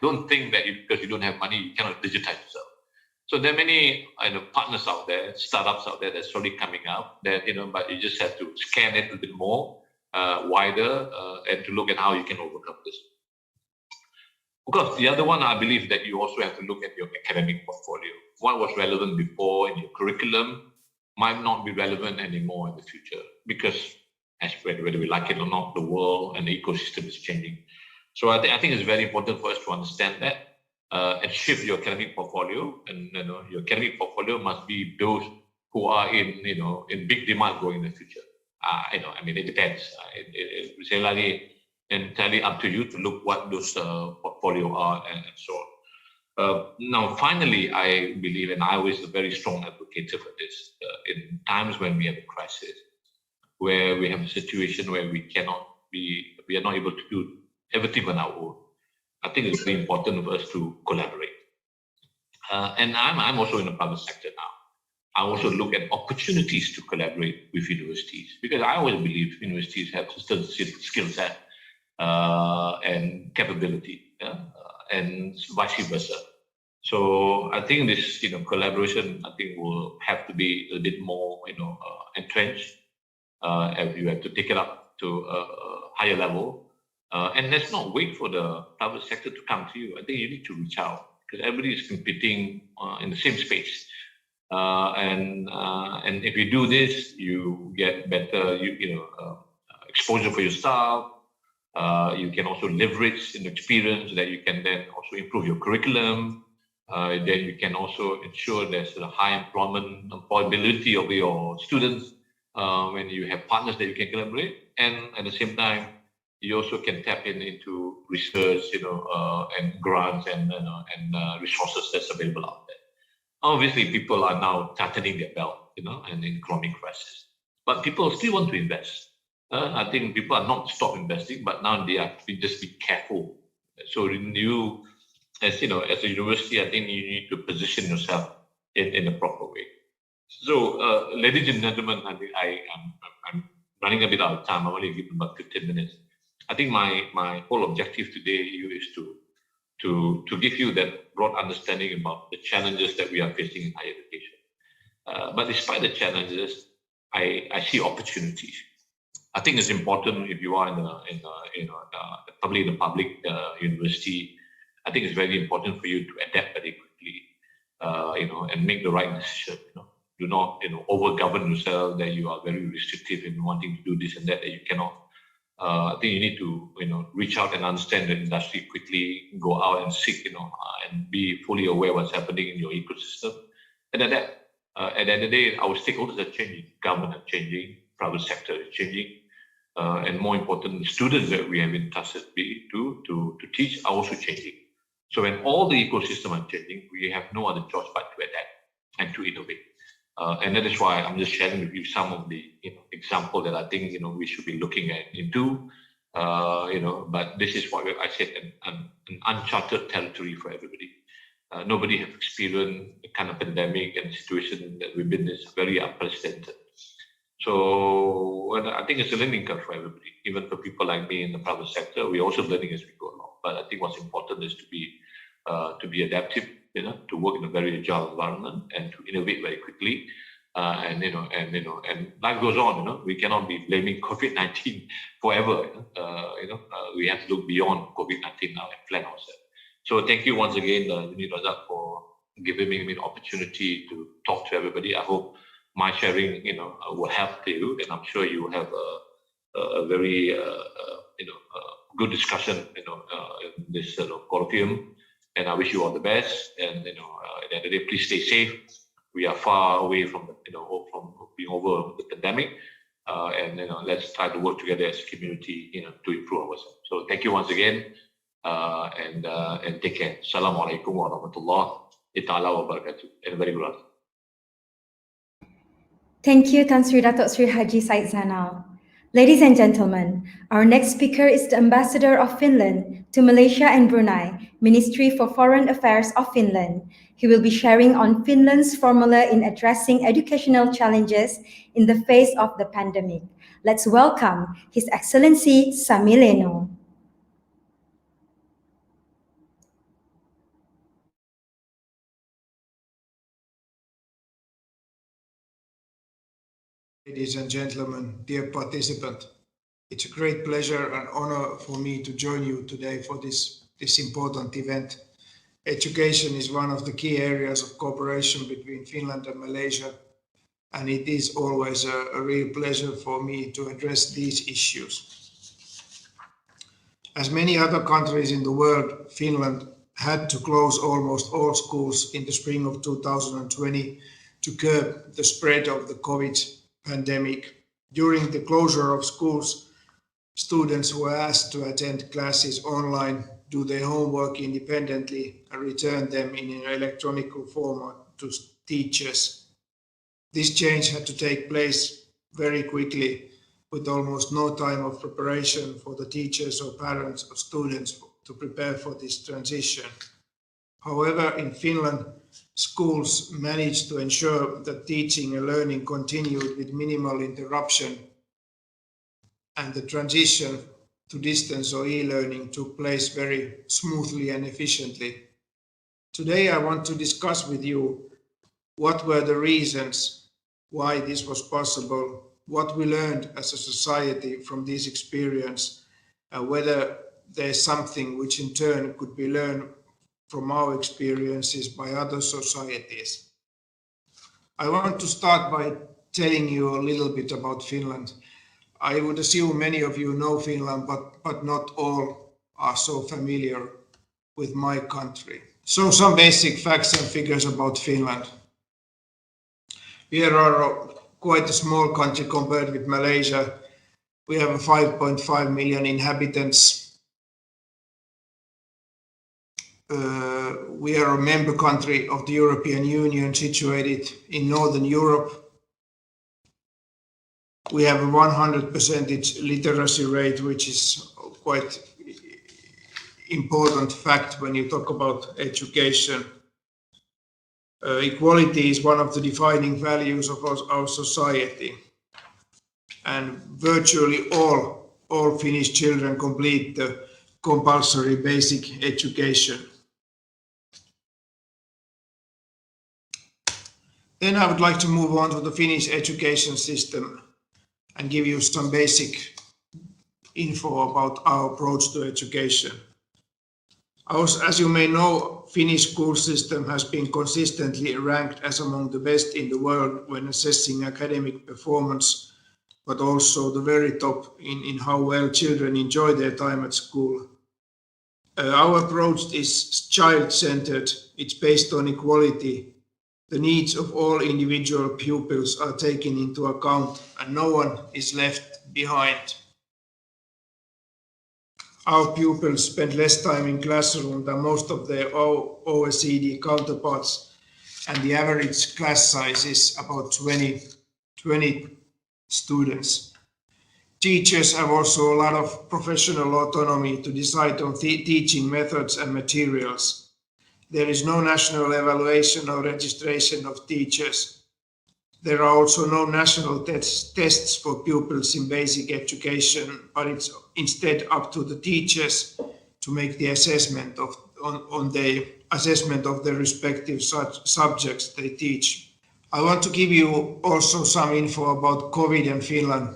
don't think that because you don't have money you cannot digitize yourself. So there are many partners out there, startups out there that's slowly coming up. That but you just have to scan it a bit more wider and to look at how you can overcome this. Of course, the other one I believe that you also have to look at your academic portfolio. What was relevant before in your curriculum might not be relevant anymore in the future because, whether we like it or not, the world and the ecosystem is changing. So I think it's very important for us to understand that and shift your academic portfolio. And your academic portfolio must be those who are in big demand going in the future. It depends. It's entirely up to you to look what those portfolio are and so on. Now, finally, I believe, and I was a very strong advocate for this, in times when we have a crisis, where we have a situation where we are not able to do everything on our own. I think it's very important for us to collaborate. And I'm also in the private sector now. I also look at opportunities to collaborate with universities because I always believe universities have certain skill set and capability, and vice versa. So I think this, collaboration, I think will have to be a bit more, entrenched. If you have to take it up to a higher level, and let's not wait for the private sector to come to you. I think you need to reach out because everybody is competing in the same space. And if you do this, you get better, exposure for your staff. You can also leverage an experience that you can then also improve your curriculum. Then you can also ensure there's a high employability of your students when you have partners that you can collaborate. And at the same time, you also can tap into research, and grants and resources that's available out there. Obviously, people are now tightening their belt, and in economic crisis. But people still want to invest. I think people are not stop investing, but now they are just be careful. So you, as a university, I think you need to position yourself in a proper way. So, ladies and gentlemen, I think I'm running a bit out of time. I'm only given about 15 minutes. I think my whole objective today is to give you that broad understanding about the challenges that we are facing in higher education. But despite the challenges, I see opportunities. I think it's important if you are probably in a public university. I think it's very important for you to adapt very quickly, and make the right decision. Do not over-govern yourself that you are very restrictive in wanting to do this and that you cannot. I think you need to reach out and understand the industry quickly, go out and seek, and be fully aware what's happening in your ecosystem. And at the end of the day, our stakeholders are changing, government are changing, private sector is changing, and more important, the students that we have entrusted to teach are also changing. So when all the ecosystem are changing, we have no other choice but to adapt and to innovate. And that is why I'm just sharing with you some of the example that I think we should be looking into. But this is what I said, an uncharted territory for everybody. Nobody has experienced the kind of pandemic and situation that we've been in. It's very unprecedented. So I think it's a learning curve for everybody, even for people like me in the private sector. We're also learning as we go along. But I think what's important is to be adaptive, to work in a very agile environment and to innovate very quickly. And life goes on. We cannot be blaming COVID-19 forever. We have to look beyond COVID-19 now and plan ourselves. So thank you once again, Uni Razak, for giving me the opportunity to talk to everybody. I hope my sharing, will help you, and I'm sure you will have a very, good discussion, in this colloquium. And I wish you all the best. And at the end of the day, please stay safe. We are far away from from being over the pandemic. And let's try to work together as a community, to improve ourselves. So thank you once again, and take care. Assalamualaikum warahmatullahi ta'ala wabarakatuh. And very good afternoon. Thank you, Tan Sri Datuk Sri Haji Said Zainal. Ladies and gentlemen, our next speaker is the Ambassador of Finland to Malaysia and Brunei, Ministry for Foreign Affairs of Finland. He will be sharing on Finland's formula in addressing educational challenges in the face of the pandemic. Let's welcome His Excellency Sami Leno. Ladies and gentlemen, dear participant, it's a great pleasure and honor for me to join you today for this important event. Education is one of the key areas of cooperation between Finland and Malaysia, and it is always a real pleasure for me to address these issues. As many other countries in the world, Finland had to close almost all schools in the spring of 2020 to curb the spread of the COVID pandemic. During the closure of schools, students were asked to attend classes online, do their homework independently, and return them in an electronic format to teachers. This change had to take place very quickly, with almost no time of preparation for the teachers or parents or students to prepare for this transition. However, in Finland, schools managed to ensure that teaching and learning continued with minimal interruption, and the transition to distance or e-learning took place very smoothly and efficiently. Today, I want to discuss with you what were the reasons why this was possible, what we learned as a society from this experience, and whether there's something which in turn could be learned from our experiences by other societies. I want to start by telling you a little bit about Finland. I would assume many of you know Finland, but not all are so familiar with my country. So some basic facts and figures about Finland. We are quite a small country compared with Malaysia. We have 5.5 million inhabitants. We are a member country of the European Union situated in Northern Europe. We have a 100% literacy rate, which is quite important fact when you talk about education. Equality is one of the defining values of our society. And virtually all all Finnish children complete the compulsory basic education. Then I would like to move on to the Finnish education system and give you some basic info about our approach to education. As you may know, Finnish school system has been consistently ranked as among the best in the world when assessing academic performance, but also the very top in how well children enjoy their time at school. Our approach is child-centered. It's based on equality. The needs of all individual pupils are taken into account and no one is left behind. Our pupils spend less time in classroom than most of their OECD counterparts, and the average class size is about 20 students. Teachers have also a lot of professional autonomy to decide on teaching methods and materials. There is no national evaluation or registration of teachers. There are also no national tests for pupils in basic education, but it's instead up to the teachers to make the assessment of the respective subjects they teach. I want to give you also some info about COVID and Finland,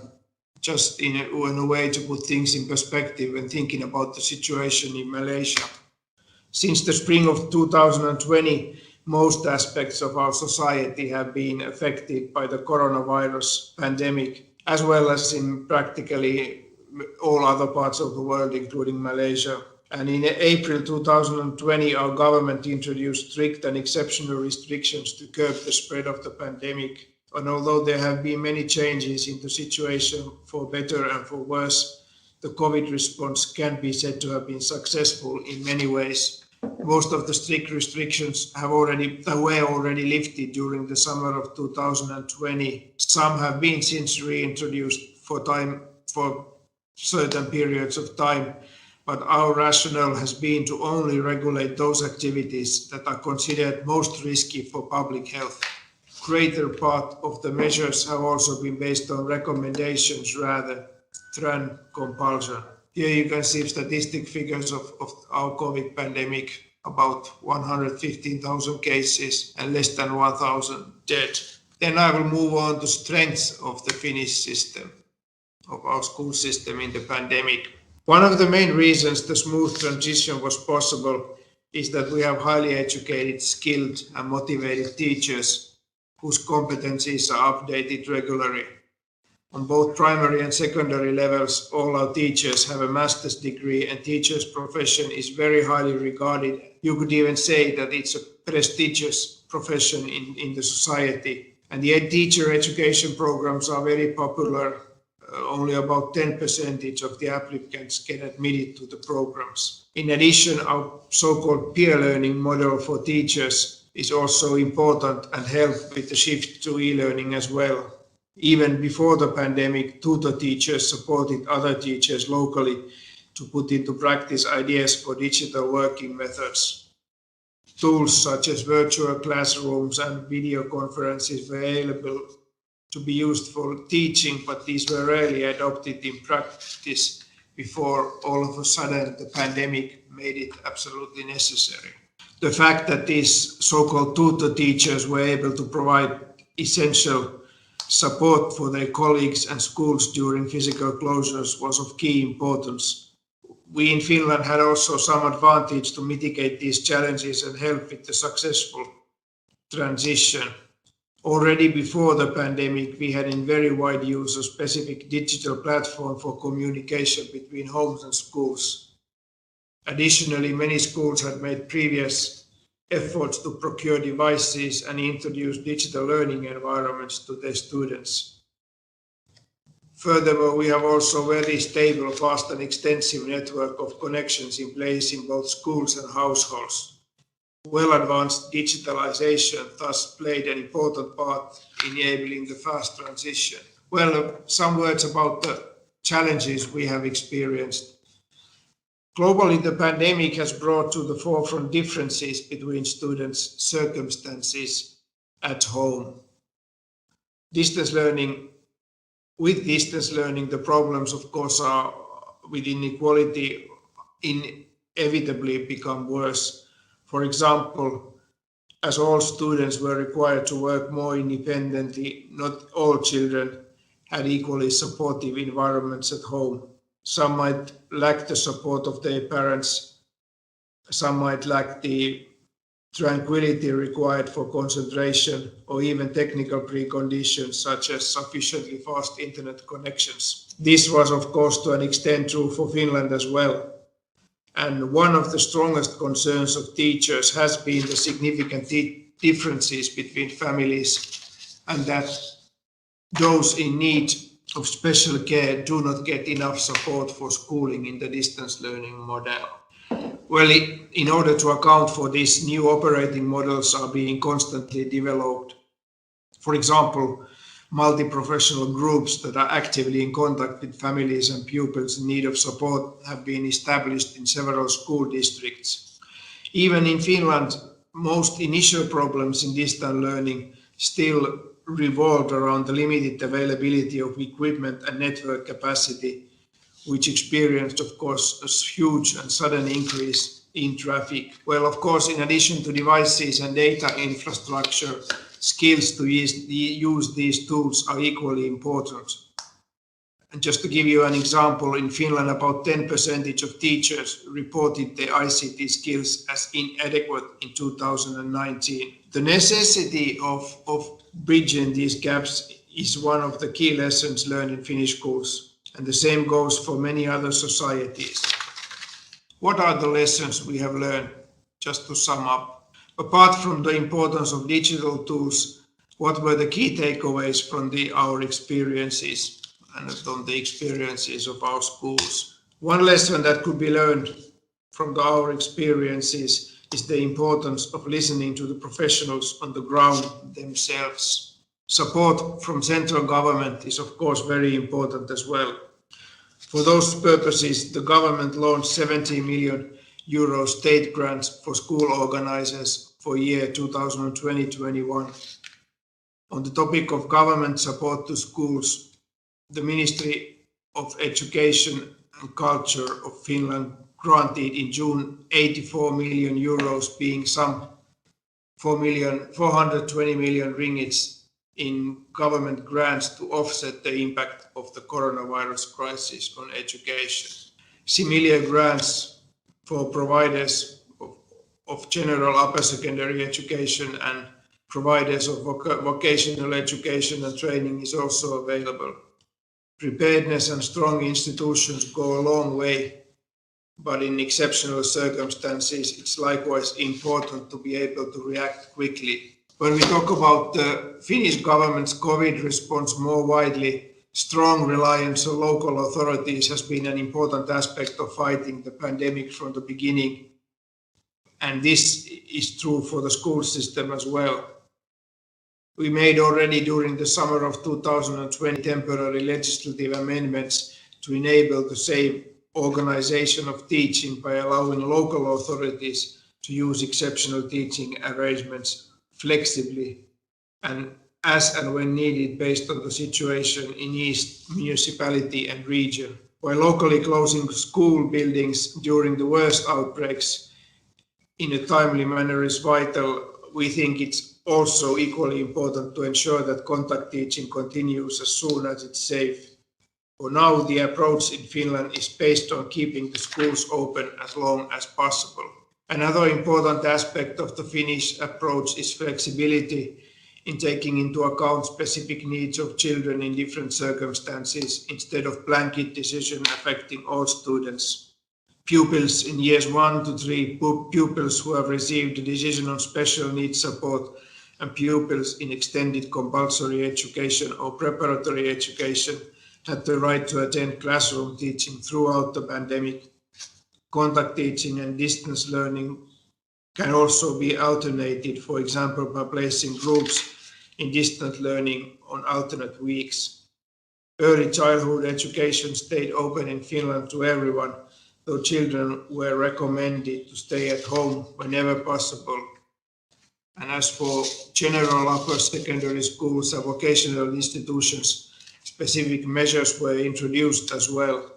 just in a way to put things in perspective when thinking about the situation in Malaysia. Since the spring of 2020, most aspects of our society have been affected by the coronavirus pandemic, as well as in practically all other parts of the world, including Malaysia. And in April 2020, our government introduced strict and exceptional restrictions to curb the spread of the pandemic. And although there have been many changes in the situation for better and for worse, the COVID response can be said to have been successful in many ways. Most of the strict restrictions were already lifted during the summer of 2020. Some have been since reintroduced for certain periods of time, but our rationale has been to only regulate those activities that are considered most risky for public health. Greater part of the measures have also been based on recommendations rather than compulsion. Here you can see statistic figures of our COVID pandemic, about 115,000 cases and less than 1,000 dead. Then I will move on to strengths of the Finnish system, of our school system in the pandemic. One of the main reasons the smooth transition was possible is that we have highly educated, skilled and motivated teachers whose competencies are updated regularly. On both primary and secondary levels, all our teachers have a master's degree and teachers' profession is very highly regarded. You could even say that it's a prestigious profession in the society. And the teacher education programs are very popular. Only about 10% of the applicants get admitted to the programs. In addition, our so-called peer learning model for teachers is also important and helped with the shift to e-learning as well. Even before the pandemic, tutor teachers supported other teachers locally to put into practice ideas for digital working methods. Tools such as virtual classrooms and video conferences were available to be used for teaching, but these were rarely adopted in practice before all of a sudden the pandemic made it absolutely necessary. The fact that these so-called tutor teachers were able to provide essential support for their colleagues and schools during physical closures was of key importance. We in Finland had also some advantage to mitigate these challenges and help with the successful transition. Already before the pandemic, we had in very wide use a specific digital platform for communication between homes and schools. Additionally, many schools had made previous efforts to procure devices and introduce digital learning environments to their students. Furthermore, we have also very stable, fast and extensive network of connections in place in both schools and households. Well-advanced digitalization thus played an important part in enabling the fast transition. Well, some words about the challenges we have experienced. Globally, the pandemic has brought to the forefront differences between students' circumstances at home. Distance learning with distance learning, the problems, of course, are with inequality inevitably become worse. For example, as all students were required to work more independently, not all children had equally supportive environments at home. Some might lack the support of their parents, some might lack the tranquility required for concentration, or even technical preconditions such as sufficiently fast internet connections. This was, of course, to an extent true for Finland as well. And one of the strongest concerns of teachers has been the significant differences between families, and that those in need of special care do not get enough support for schooling in the distance learning model. Well, in order to account for this, new operating models are being constantly developed. For example, multi-professional groups that are actively in contact with families and pupils in need of support have been established in several school districts. Even in Finland, most initial problems in distance learning still revolved around the limited availability of equipment and network capacity, which experienced, of course, a huge and sudden increase in traffic. Well, of course, in addition to devices and data infrastructure, skills to use these tools are equally important. And just to give you an example, in Finland, about 10% of teachers reported their ICT skills as inadequate in 2019. The necessity of bridging these gaps is one of the key lessons learned in Finnish schools, and the same goes for many other societies. What are the lessons we have learned? Just to sum up. Apart from the importance of digital tools, what were the key takeaways from our experiences and from the experiences of our schools? One lesson that could be learned from our experiences is the importance of listening to the professionals on the ground themselves. Support from central government is, of course, very important as well. For those purposes, the government launched 70 million euro state grants for school organizers for year 2020-21. On the topic of government support to schools, the Ministry of Education and Culture of Finland granted in June 84 million euros, being some 420 million ringgits in government grants to offset the impact of the coronavirus crisis on education. Similar grants for providers of general upper secondary education and providers of vocational education and training is also available. Preparedness and strong institutions go a long way, but in exceptional circumstances, it's likewise important to be able to react quickly. When we talk about the Finnish government's COVID response more widely, strong reliance on local authorities has been an important aspect of fighting the pandemic from the beginning. And this is true for the school system as well. We made already during the summer of 2020 temporary legislative amendments to enable the same organization of teaching by allowing local authorities to use exceptional teaching arrangements flexibly and as and when needed based on the situation in each municipality and region. While locally closing school buildings during the worst outbreaks in a timely manner is vital, we think it's also equally important to ensure that contact teaching continues as soon as it's safe. For now, the approach in Finland is based on keeping the schools open as long as possible. Another important aspect of the Finnish approach is flexibility in taking into account specific needs of children in different circumstances instead of blanket decision affecting all students. Pupils in years 1 to 3, pupils who have received a decision on special needs support, and pupils in extended compulsory education or preparatory education had the right to attend classroom teaching throughout the pandemic. Contact teaching and distance learning can also be alternated, for example, by placing groups in distant learning on alternate weeks. Early childhood education stayed open in Finland to everyone, though children were recommended to stay at home whenever possible. And as for general upper secondary schools and vocational institutions, specific measures were introduced as well.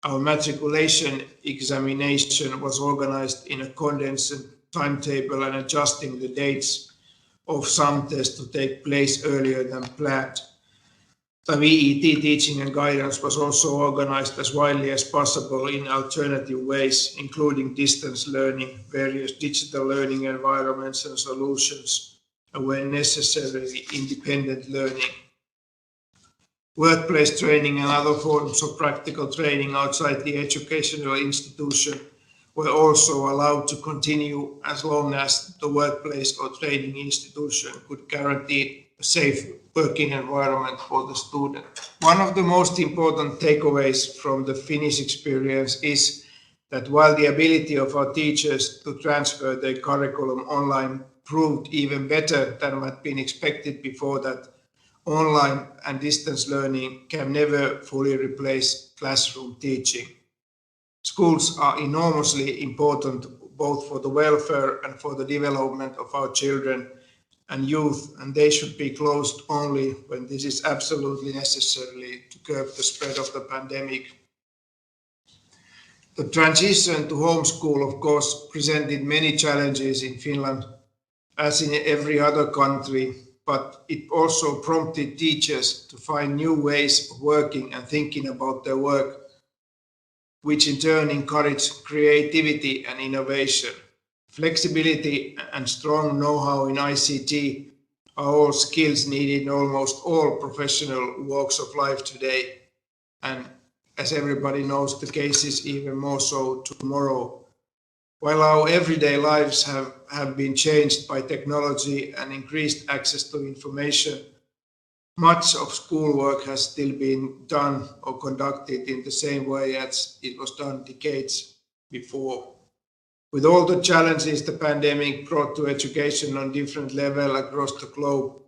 Our matriculation examination was organized in a condensed timetable and adjusting the dates of some tests to take place earlier than planned. The VET teaching and guidance was also organized as widely as possible in alternative ways, including distance learning, various digital learning environments and solutions, and when necessary, independent learning. Workplace training and other forms of practical training outside the educational institution were also allowed to continue as long as the workplace or training institution could guarantee a safe working environment for the student. One of the most important takeaways from the Finnish experience is that while the ability of our teachers to transfer their curriculum online proved even better than had been expected before that, online and distance learning can never fully replace classroom teaching. Schools are enormously important both for the welfare and for the development of our children and youth, and they should be closed only when this is absolutely necessary to curb the spread of the pandemic. The transition to homeschool, of course, presented many challenges in Finland, as in every other country, but it also prompted teachers to find new ways of working and thinking about their work, which in turn encouraged creativity and innovation. Flexibility and strong know-how in ICT are all skills needed in almost all professional walks of life today. And as everybody knows, the case is even more so tomorrow. While our everyday lives have been changed by technology and increased access to information, much of schoolwork has still been done or conducted in the same way as it was done decades before. With all the challenges the pandemic brought to education on different levels across the globe,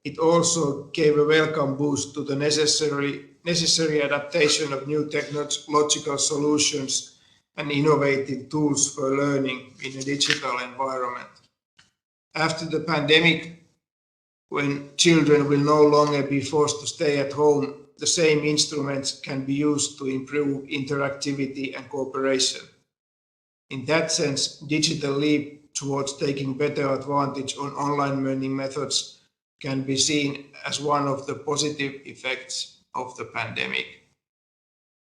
it also gave a welcome boost to the necessary adaptation of new technological solutions and innovative tools for learning in a digital environment. After the pandemic, when children will no longer be forced to stay at home, the same instruments can be used to improve interactivity and cooperation. In that sense, digital leap towards taking better advantage on online learning methods can be seen as one of the positive effects of the pandemic.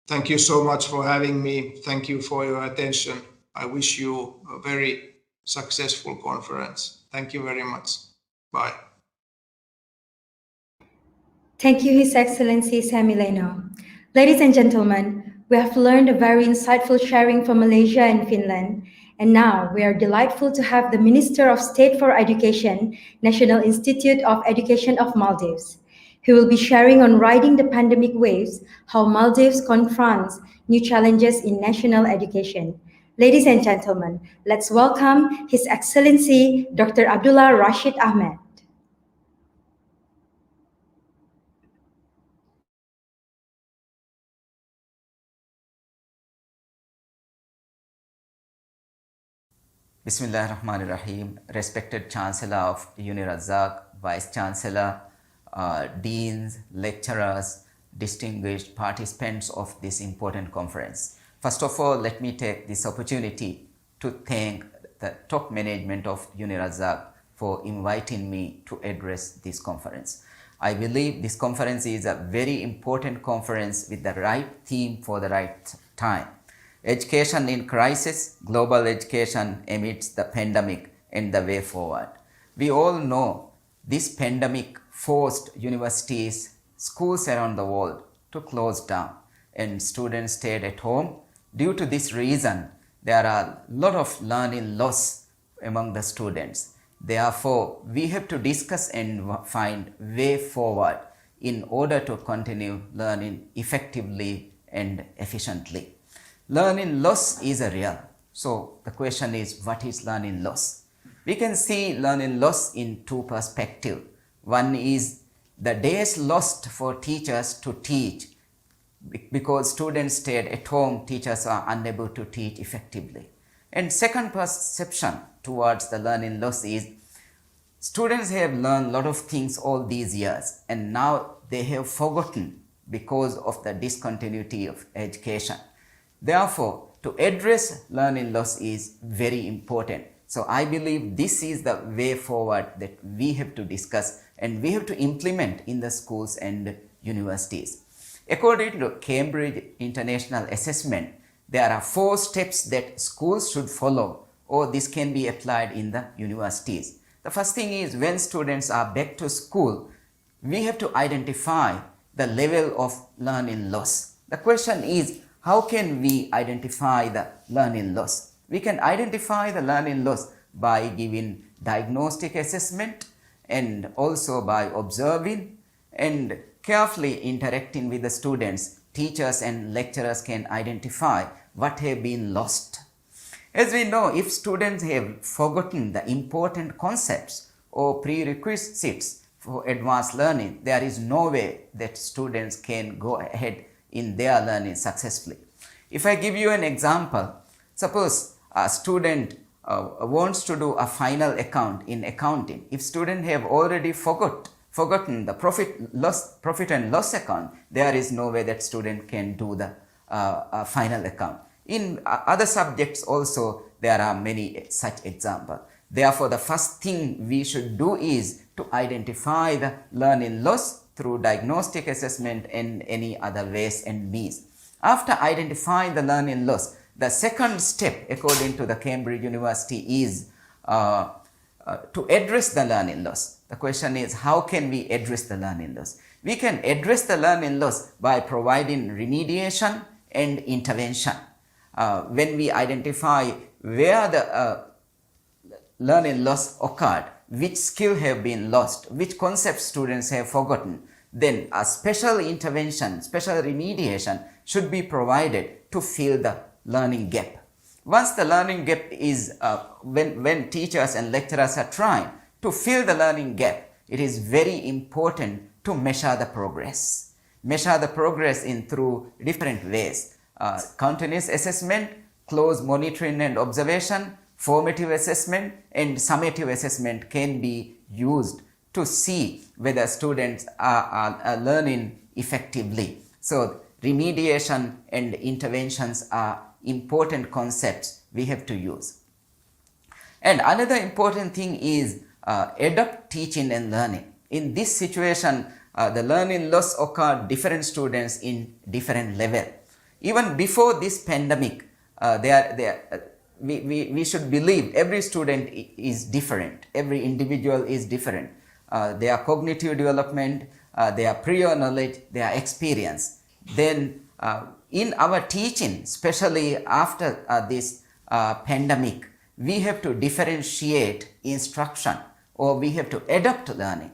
Thank you so much for having me. Thank you for your attention. I wish you a very successful conference. Thank you very much. Bye. Thank you, His Excellency Samileno. Ladies and gentlemen, we have learned a very insightful sharing from Malaysia and Finland, and now we are delightful to have the Minister of State for Education, National Institute of Education of Maldives. He will be sharing on riding the pandemic waves, how Maldives confronts new challenges in national education. Ladies and gentlemen, let's welcome His Excellency Dr. Abdullah Rashid Ahmed. Bismillahirrahmanirrahim. Respected Chancellor of UniRazak, Vice Chancellor, Deans, lecturers, distinguished participants of this important conference. First of all, let me take this opportunity to thank the top management of UniRazak for inviting me to address this conference. I believe this conference is a very important conference with the right theme for the right time. Education in crisis, global education amidst the pandemic and the way forward. We all know this pandemic forced universities, schools around the world to close down and students stayed at home. Due to this reason, there are a lot of learning loss among the students. Therefore, we have to discuss and find way forward in order to continue learning effectively and efficiently. Learning loss is a real. So the question is, what is learning loss? We can see learning loss in two perspectives. One is the days lost for teachers to teach. Because students stayed at home, teachers are unable to teach effectively. And second perception towards the learning loss is students have learned a lot of things all these years, and now they have forgotten because of the discontinuity of education. Therefore, to address learning loss is very important. So I believe this is the way forward that we have to discuss and we have to implement in the schools and universities. According to Cambridge International Assessment, there are 4 steps that schools should follow, or this can be applied in the universities. The first thing is, when students are back to school, we have to identify the level of learning loss. The question is, how can we identify the learning loss? We can identify the learning loss by giving diagnostic assessment and also by observing and carefully interacting with the students. Teachers and lecturers can identify what have been lost. As we know, if students have forgotten the important concepts or prerequisites for advanced learning, there is no way that students can go ahead in their learning successfully. If I give you an example, suppose a student wants to do a final account in accounting. If students have already forgotten the profit and loss account, there is no way that student can do the final account. In other subjects also, there are many such examples. Therefore, the first thing we should do is to identify the learning loss through diagnostic assessment and any other ways and means. After identifying the learning loss, the second step, according to the Cambridge University, is to address the learning loss. The question is, how can we address the learning loss? We can address the learning loss by providing remediation and intervention. When we identify where the learning loss occurred, which skill have been lost, which concepts students have forgotten, then a special intervention, special remediation should be provided to fill the learning gap. Once the learning gap is, when teachers and lecturers are trying to fill the learning gap, it is very important to measure the progress. Measure the progress in through different ways. Continuous assessment, close monitoring and observation, formative assessment and summative assessment can be used to see whether students are learning effectively. So remediation and interventions are important concepts we have to use. And another important thing is adapt teaching and learning. In this situation, the learning loss occurred different students in different level. Even before this pandemic, we should believe every student is different, every individual is different. Their cognitive development, their prior knowledge, their experience. Then in our teaching, especially after this pandemic, we have to differentiate instruction, or we have to adapt learning.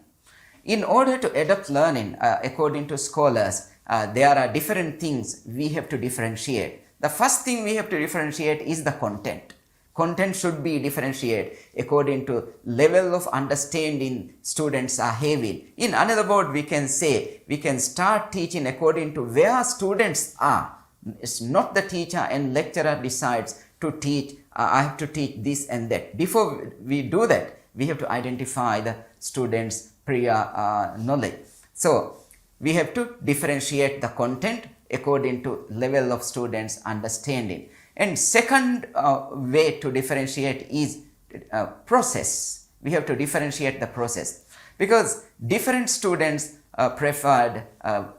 In order to adapt learning, according to scholars, there are different things we have to differentiate. The first thing we have to differentiate is the content. Content should be differentiated according to level of understanding students are having. In another word, we can say we can start teaching according to where students are. It's not the teacher and lecturer decides to teach, I have to teach this and that. Before we do that, we have to identify the students' prior knowledge. So we have to differentiate the content according to level of students' understanding. And second way to differentiate is process. We have to differentiate the process because different students preferred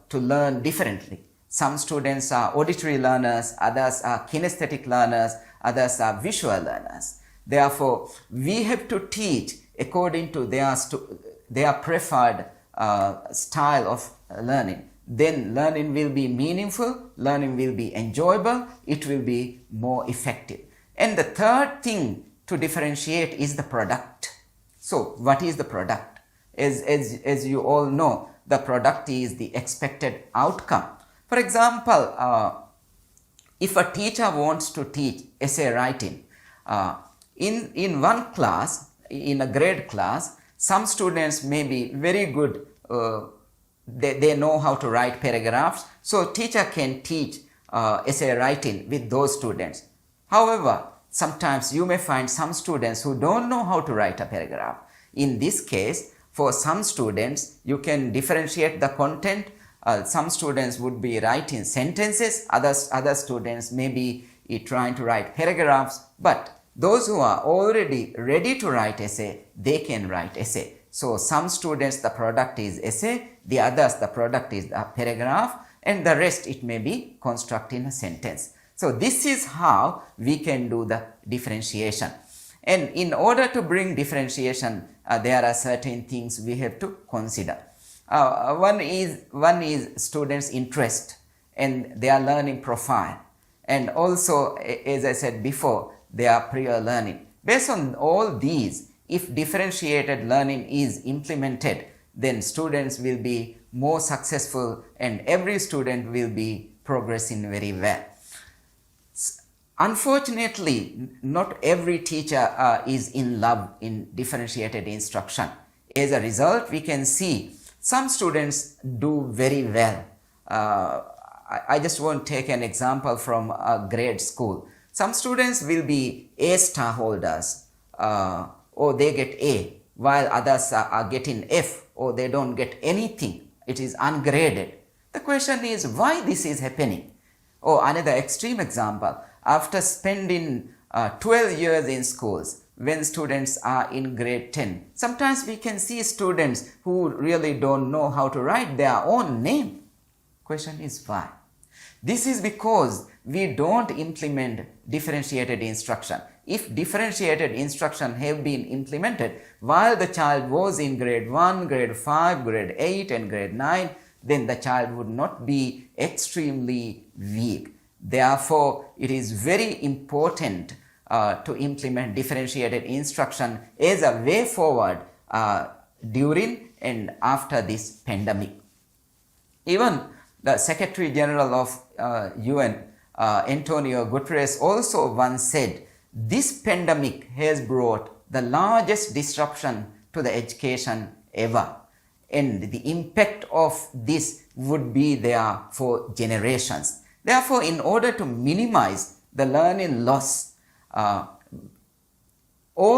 to learn differently. Some students are auditory learners, others are kinesthetic learners, others are visual learners. Therefore, we have to teach according to their preferred style of learning. Then learning will be meaningful, learning will be enjoyable, it will be more effective. And the third thing to differentiate is the product. So what is the product? As you all know, the product is the expected outcome. For example, if a teacher wants to teach essay writing, in one class, in a grade class, some students may be very good, they know how to write paragraphs, so teacher can teach essay writing with those students. However, sometimes you may find some students who don't know how to write a paragraph. In this case, For some students, you can differentiate the content. Some students would be writing sentences, other students may be trying to write paragraphs, but those who are already ready to write essay, they can write essay. So some students, the product is essay, the others, the product is a paragraph, and the rest it may be constructing a sentence. So this is how we can do the differentiation. And in order to bring differentiation, there are certain things we have to consider. One is students' interest and their learning profile, and also, as I said before, their prior learning. Based on all these, if differentiated learning is implemented, then students will be more successful and every student will be progressing very well. Unfortunately, not every teacher is in love in differentiated instruction. As a result, we can see some students do very well. I just want to take an example from a grade school. Some students will be A star holders, or they get A, while others are getting F, or they don't get anything. It is ungraded. The question is why this is happening. Or another extreme example, after spending 12 years in schools, when students are in grade 10, sometimes we can see students who really don't know how to write their own name. Question is why? This is because we don't implement differentiated instruction. If differentiated instruction have been implemented while the child was in grade 1, grade 5, grade 8 and grade 9, then the child would not be extremely weak. Therefore, it is very important to implement differentiated instruction as a way forward during and after this pandemic. Even the Secretary General of UN, Antonio Guterres, also once said, this pandemic has brought the largest disruption to the education ever, and the impact of this would be there for generations. Therefore, in order to minimize the learning loss, all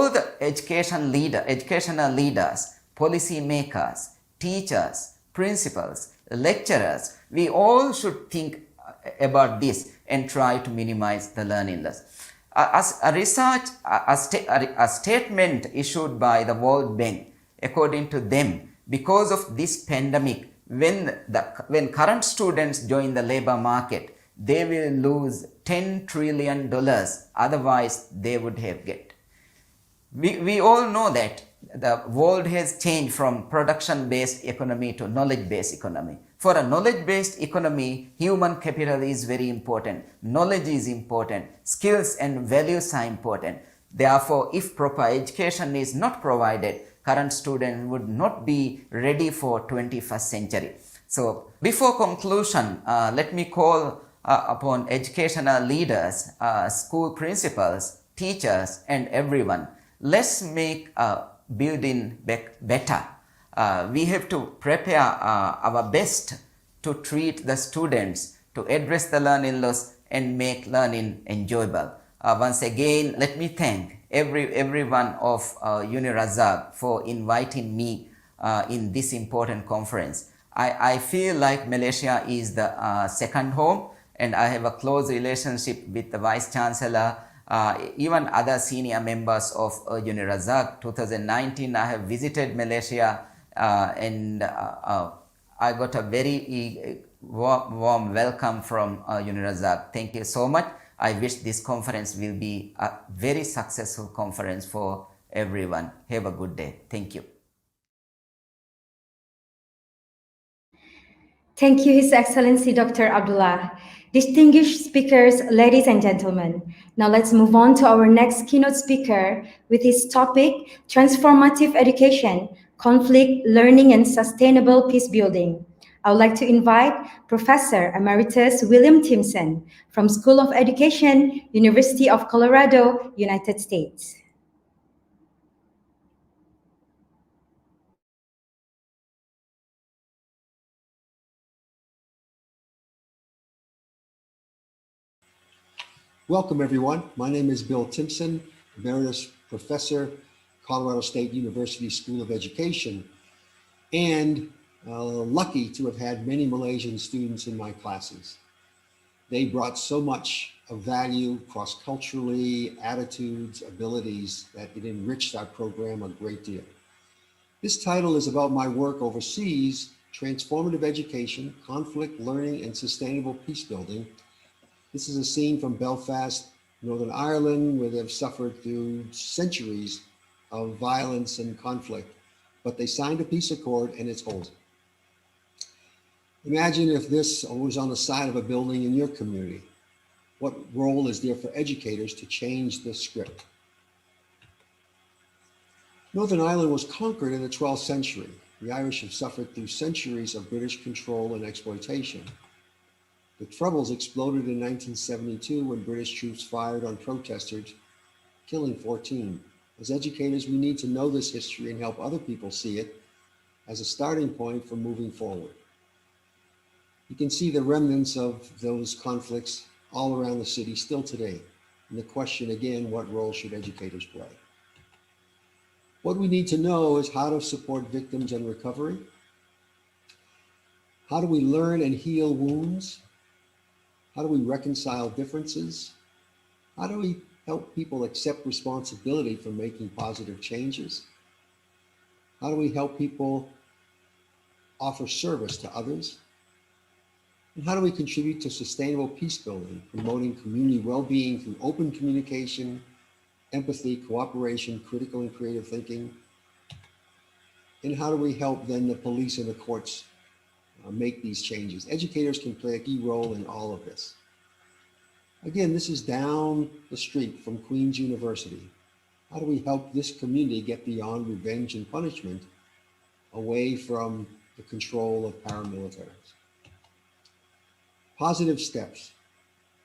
the educational leaders, policy makers, teachers, principals, lecturers, we all should think about this and try to minimize the learning loss. As a statement issued by the World Bank, according to them, because of this pandemic, when current students join the labor market, they will lose $10 trillion, otherwise they would have get. We all know that the world has changed from production-based economy to knowledge-based economy. For a knowledge-based economy, human capital is very important. Knowledge is important. Skills and values are important. Therefore, if proper education is not provided, current students would not be ready for 21st century. So, before conclusion, let me call upon educational leaders, school principals, teachers, and everyone. Let's make building back better. We have to prepare our best to treat the students, to address the learning loss and make learning enjoyable. Once again, let me thank everyone of UniRazak for inviting me in this important conference. I feel like Malaysia is the second home, and I have a close relationship with the Vice Chancellor, even other senior members of UniRazak. 2019, I have visited Malaysia and I got a very warm welcome from UniRazak. Thank you so much. I wish this conference will be a very successful conference for everyone. Have a good day. Thank you. Thank you, His Excellency Dr. Abdullah. Distinguished speakers, ladies and gentlemen, now let's move on to our next keynote speaker with his topic, Transformative Education, Conflict, Learning and Sustainable Peace Building. I would like to invite Professor Emeritus William Timpson from School of Education, University of Colorado, United States. Welcome, everyone. My name is Bill Timpson, Emeritus Professor, Colorado State University School of Education. and lucky to have had many Malaysian students in my classes. They brought so much of value cross-culturally, attitudes, abilities, that it enriched our program a great deal. This title is about my work overseas, transformative education, conflict learning, and sustainable peace building. This is a scene from Belfast, Northern Ireland, where they've suffered through centuries of violence and conflict, but they signed a peace accord and it's holding. Imagine if this was on the side of a building in your community. What role is there for educators to change this script? Northern Ireland was conquered in the 12th century. The Irish have suffered through centuries of British control and exploitation. The Troubles exploded in 1972 when British troops fired on protesters, killing 14. As educators, we need to know this history and help other people see it as a starting point for moving forward. You can see the remnants of those conflicts all around the city still today. And the question again, what role should educators play? What we need to know is how to support victims in recovery. How do we learn and heal wounds? How do we reconcile differences? How do we help people accept responsibility for making positive changes? How do we help people offer service to others? And how do we contribute to sustainable peace building, promoting community well-being through open communication, empathy, cooperation, critical and creative thinking? And how do we help then the police and the courts make these changes? Educators can play a key role in all of this. Again, this is down the street from Queen's University. How do we help this community get beyond revenge and punishment, away from the control of paramilitaries? Positive steps.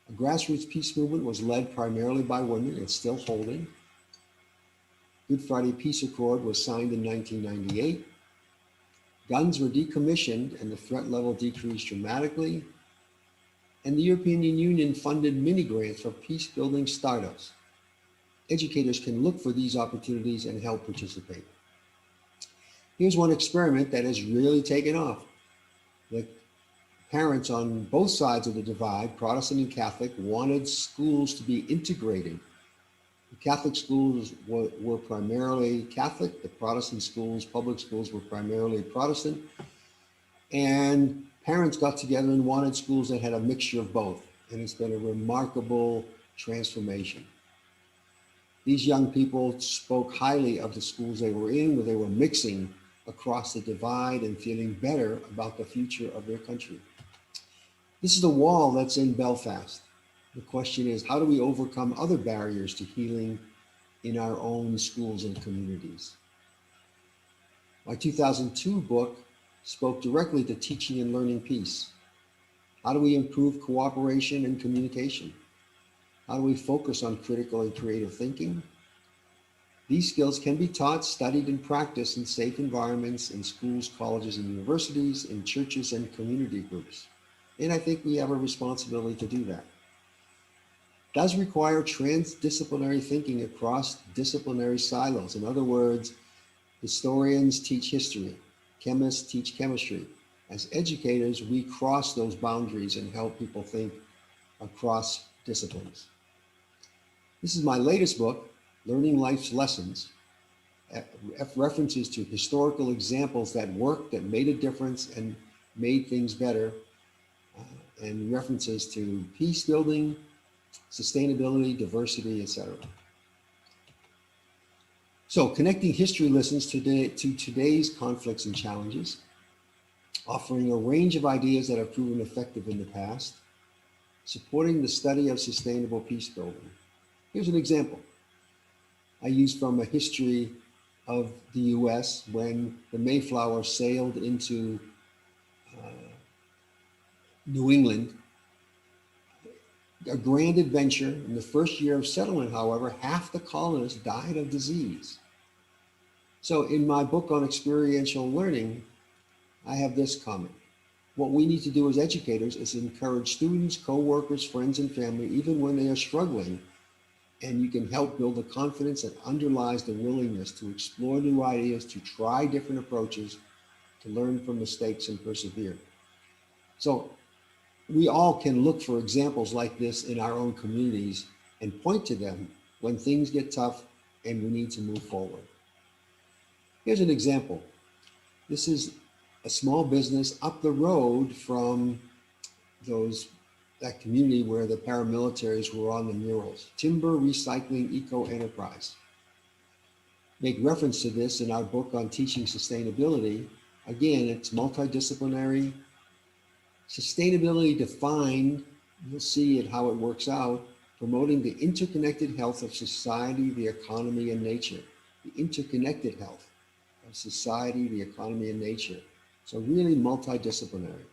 A grassroots peace movement was led primarily by women. It's still holding. Good Friday Peace Accord was signed in 1998. Guns were decommissioned and the threat level decreased dramatically. And the European Union funded mini grants for peace building startups. Educators can look for these opportunities and help participate. Here's one experiment that has really taken off. The parents on both sides of the divide, Protestant and Catholic, wanted schools to be integrated. The Catholic schools were primarily Catholic. The Protestant schools, public schools, were primarily Protestant. And parents got together and wanted schools that had a mixture of both. And it's been a remarkable transformation. These young people spoke highly of the schools they were in, where they were mixing across the divide and feeling better about the future of their country. This is the wall that's in Belfast. The question is, how do we overcome other barriers to healing in our own schools and communities? My 2002 book spoke directly to teaching and learning peace. How do we improve cooperation and communication? How do we focus on critical and creative thinking? These skills can be taught, studied, and practiced in safe environments, in schools, colleges, and universities, in churches and community groups. And I think we have a responsibility to do that. It does require transdisciplinary thinking across disciplinary silos. In other words, historians teach history, chemists teach chemistry. As educators, we cross those boundaries and help people think across disciplines. This is my latest book, Learning Life's Lessons, references to historical examples that worked, that made a difference and made things better, and references to peace building, sustainability, diversity, etc. So connecting history lessons to today's conflicts and challenges, offering a range of ideas that have proven effective in the past, supporting the study of sustainable peace building. Here's an example I used from a history of the US when the Mayflower sailed into New England. A grand adventure. In the first year of settlement, however, half the colonists died of disease. So in my book on experiential learning, I have this comment. What we need to do as educators is encourage students, co-workers, friends, and family, even when they are struggling, and you can help build the confidence that underlies the willingness to explore new ideas, to try different approaches, to to learn from mistakes and persevere. So we all can look for examples like this in our own communities and point to them when things get tough and we need to move forward. Here's an example. This is a small business up the road from that community where the paramilitaries were on the murals. Timber Recycling Eco Enterprise. Make reference to this in our book on teaching sustainability. Again, it's multidisciplinary. Sustainability defined, you'll see it how it works out, promoting the interconnected health of society, the economy, and nature. The interconnected health of society, the economy, and nature. So really multidisciplinary.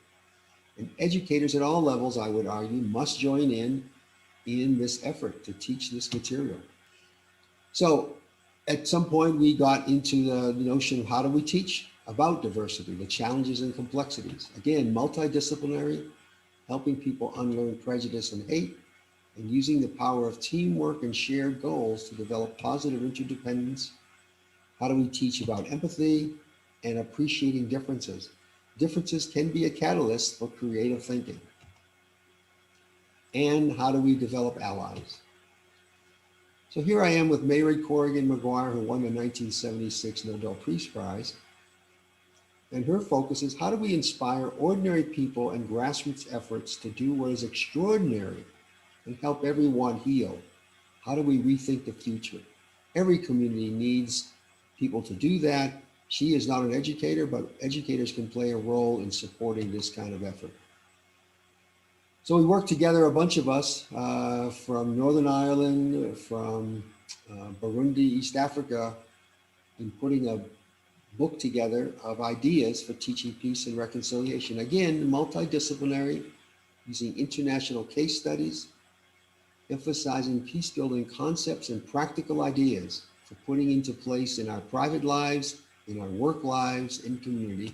And educators at all levels, I would argue, must join in this effort to teach this material. So at some point we got into the notion of how do we teach about diversity, the challenges and complexities. Again, multidisciplinary, helping people unlearn prejudice and hate, and using the power of teamwork and shared goals to develop positive interdependence. How do we teach about empathy and appreciating differences? Differences can be a catalyst for creative thinking. And how do we develop allies? So here I am with Mary Corrigan Maguire, who won the 1976 Nobel Peace Prize. And her focus is how do we inspire ordinary people and grassroots efforts to do what is extraordinary and help everyone heal? How do we rethink the future? Every community needs people to do that. She is not an educator, but educators can play a role in supporting this kind of effort. So we worked together, a bunch of us from Northern Ireland, from Burundi, East Africa, in putting a book together of ideas for teaching peace and reconciliation. Again, multidisciplinary, using international case studies, emphasizing peace-building concepts and practical ideas for putting into place in our private lives, in our work lives, in community.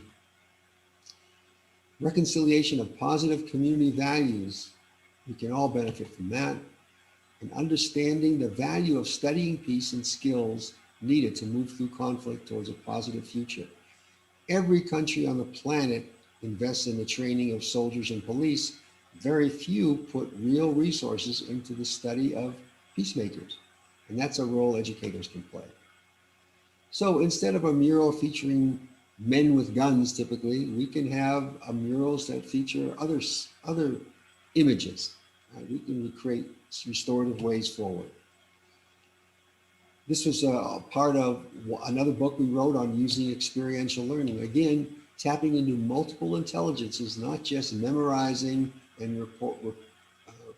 Reconciliation of positive community values. We can all benefit from that. And understanding the value of studying peace and skills needed to move through conflict towards a positive future. Every country on the planet invests in the training of soldiers and police. Very few put real resources into the study of peacemakers. And that's a role educators can play. So instead of a mural featuring men with guns, typically, we can have murals that feature other images. We can recreate restorative ways forward. This was a part of another book we wrote on using experiential learning. Again, tapping into multiple intelligences, not just memorizing and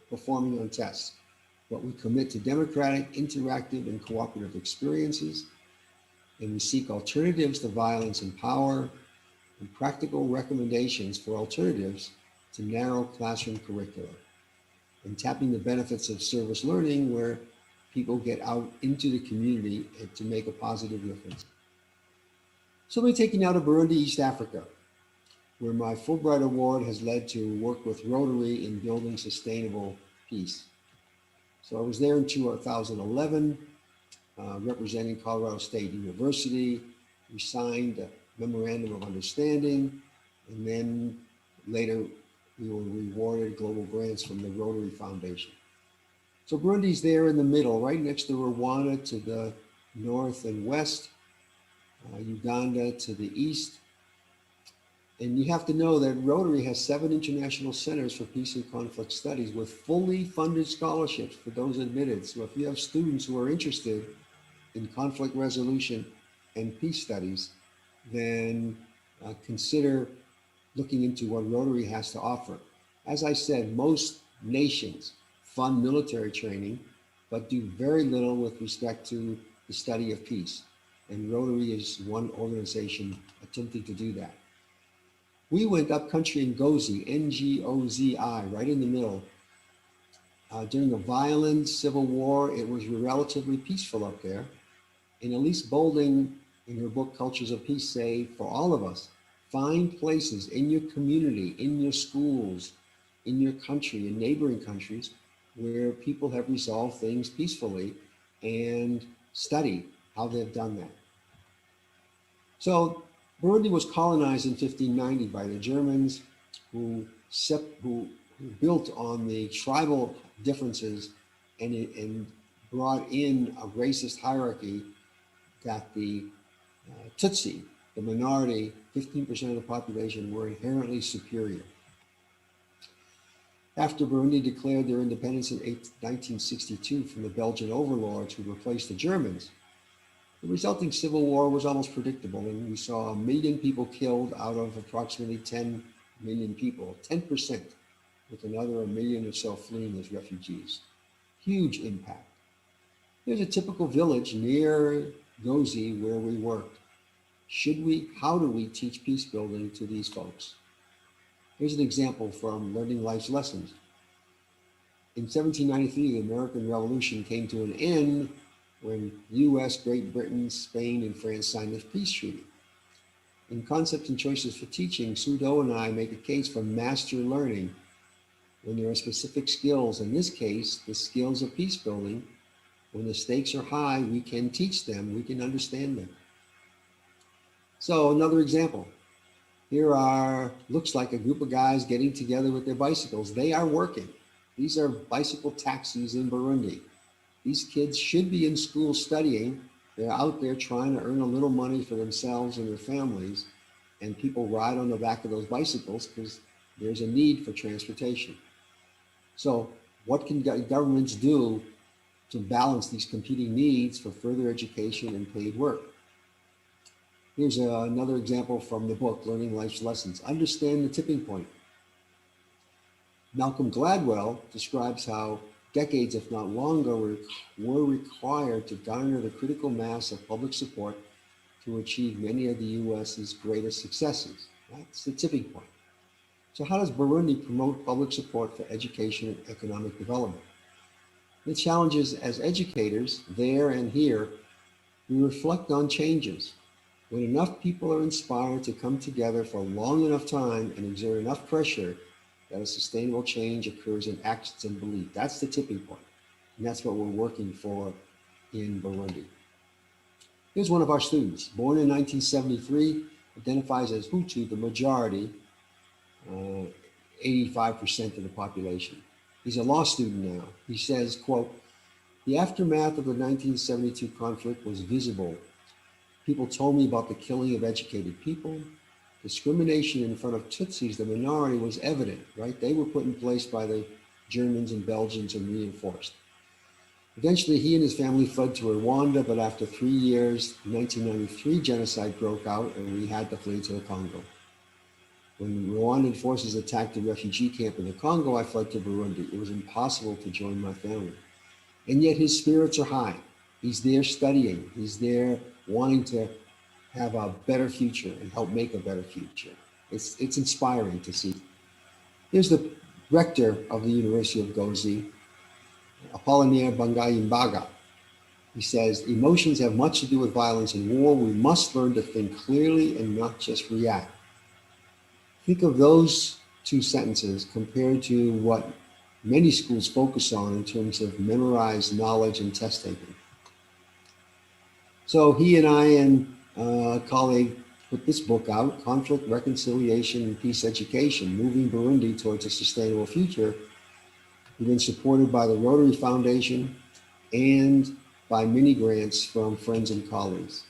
performing on tests, but we commit to democratic, interactive, and cooperative experiences. And we seek alternatives to violence and power, and practical recommendations for alternatives to narrow classroom curricula, and tapping the benefits of service learning where people get out into the community and to make a positive difference. So we're taking now to Burundi, East Africa, where my Fulbright Award has led to work with Rotary in building sustainable peace. So I was there in 2011, representing Colorado State University. We signed a memorandum of understanding, and then later we were rewarded global grants from the Rotary Foundation. So Burundi's there in the middle, right next to Rwanda to the north and west, Uganda to the east. And you have to know that Rotary has 7 international centers for peace and conflict studies with fully funded scholarships for those admitted. So if you have students who are interested in conflict resolution and peace studies, then consider looking into what Rotary has to offer. As I said, most nations fund military training, but do very little with respect to the study of peace. And Rotary is one organization attempting to do that. We went up country in Ngozi, N-G-O-Z-I, right in the middle. During the violent civil war, it was relatively peaceful up there. And Elise Boulding, in her book, Cultures of Peace, say, for all of us, find places in your community, in your schools, in your country, in neighboring countries, where people have resolved things peacefully, and study how they've done that. So Burundi was colonized in 1590 by the Germans who built on the tribal differences and brought in a racist hierarchy that the Tutsi, the minority, 15% of the population, were inherently superior. After Burundi declared their independence in 1962 from the Belgian overlords who replaced the Germans, the resulting civil war was almost predictable, and we saw 1 million people killed out of approximately 10 million people, 10%, with another 1 million or so fleeing as refugees. Huge impact. There's a typical village near Gozi where we worked. How do we teach peace building to these folks? Here's an example from Learning Life's Lessons. In 1793, the American Revolution came to an end when US, Great Britain, Spain, and France signed the peace treaty. In Concepts and Choices for Teaching, Sue Doe and I make a case for master learning when there are specific skills. In this case, the skills of peace building. When the stakes are high, we can teach them, we can understand them. So another example. Here looks like a group of guys getting together with their bicycles. They are working. These are bicycle taxis in Burundi. These kids should be in school studying. They're out there trying to earn a little money for themselves and their families. And people ride on the back of those bicycles because there's a need for transportation. So what can governments do to balance these competing needs for further education and paid work? Here's another example from the book, Learning Life's Lessons. Understand the tipping point. Malcolm Gladwell describes how decades, if not longer, were required to garner the critical mass of public support to achieve many of the US's greatest successes. That's the tipping point. So how does Burundi promote public support for education and economic development? The challenge is, as educators, there and here, we reflect on changes. When enough people are inspired to come together for a long enough time and exert enough pressure, that a sustainable change occurs in actions and belief. That's the tipping point. And that's what we're working for in Burundi. Here's one of our students, born in 1973, identifies as Hutu, the majority, 85% of the population. He's a law student now. He says, quote, "The aftermath of the 1972 conflict was visible. People told me about the killing of educated people. Discrimination in front of Tutsis, the minority, was evident, right? They were put in place by the Germans and Belgians and reinforced. Eventually, he and his family fled to Rwanda, but after 3 years, 1993 genocide broke out and we had to flee to the Congo. When Rwandan forces attacked the refugee camp in the Congo, I fled to Burundi. It was impossible to join my family. And yet his spirits are high. He's there studying. He's there wanting to have a better future and help make a better future. It's inspiring to see. Here's the rector of the University of Gozi, Apollinaire Bangayimbaga. He says, emotions have much to do with violence and war. We must learn to think clearly and not just react. Think of those two sentences compared to what many schools focus on in terms of memorized knowledge and test taking. So he and I and a colleague put this book out, Conflict, Reconciliation, and Peace Education, Moving Burundi Towards a Sustainable Future. We've been supported by the Rotary Foundation and by mini grants from friends and colleagues.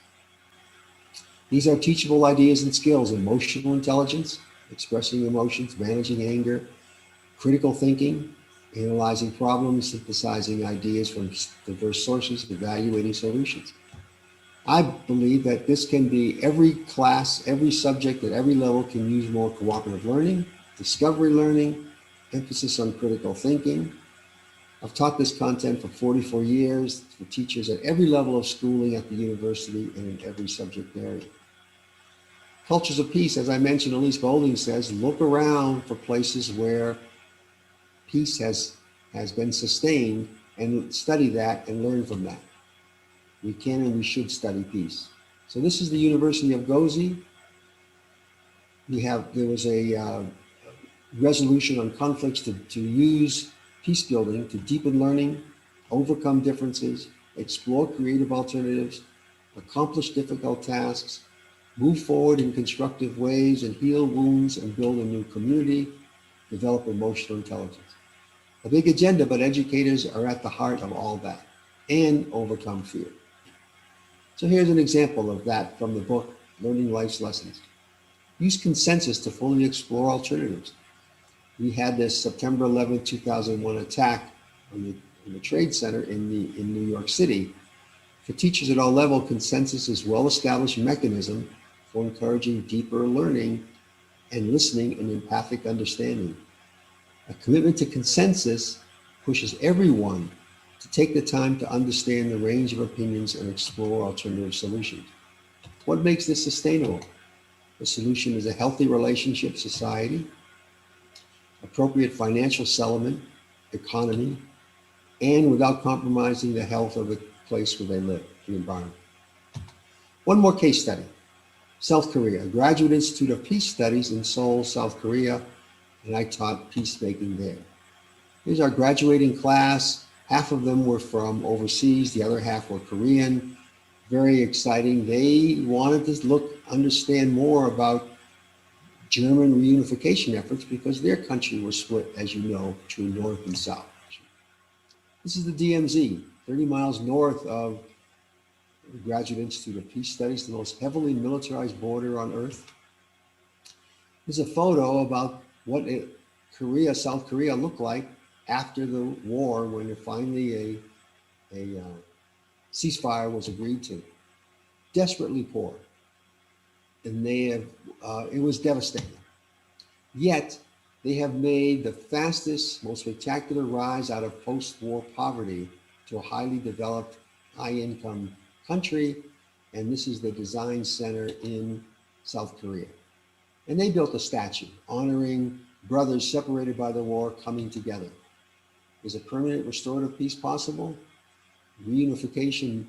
These are teachable ideas and skills: emotional intelligence, expressing emotions, managing anger, critical thinking, analyzing problems, synthesizing ideas from diverse sources, evaluating solutions. I believe that this can be every class, every subject at every level can use more cooperative learning, discovery learning, emphasis on critical thinking. I've taught this content for 44 years for teachers at every level of schooling at the university and in every subject area. Cultures of peace, as I mentioned, Elise Boulding says, look around for places where peace has been sustained and study that and learn from that. We can and we should study peace. So this is the University of Gozi. There was a resolution on conflicts to use peace building to deepen learning, overcome differences, explore creative alternatives, accomplish difficult tasks, move forward in constructive ways and heal wounds and build a new community, develop emotional intelligence. A big agenda, but educators are at the heart of all that and overcome fear. So here's an example of that from the book, Learning Life's Lessons. Use consensus to fully explore alternatives. We had this September 11, 2001 attack on the Trade Center in New York City. For teachers at all levels, consensus is a well-established mechanism for encouraging deeper learning and listening and empathic understanding. A commitment to consensus pushes everyone to take the time to understand the range of opinions and explore alternative solutions. What makes this sustainable? The solution is a healthy relationship society, appropriate financial settlement, economy, and without compromising the health of the place where they live, the environment. One more case study. South Korea, Graduate Institute of Peace Studies in Seoul, South Korea, and I taught peacemaking there. Here's our graduating class. Half of them were from overseas, the other half were Korean. Very exciting. They wanted to understand more about German reunification efforts because their country was split, as you know, between North and South. This is the DMZ, 30 miles north of the Graduate Institute of Peace Studies, the most heavily militarized border on Earth. Here's a photo about what South Korea looked like after the war, when finally a ceasefire was agreed to. Desperately poor, and it was devastating. Yet they have made the fastest, most spectacular rise out of post-war poverty to a highly developed, high-income country, and this is the design center in South Korea. And they built a statue honoring brothers separated by the war coming together. Is a permanent restorative peace possible? Reunification,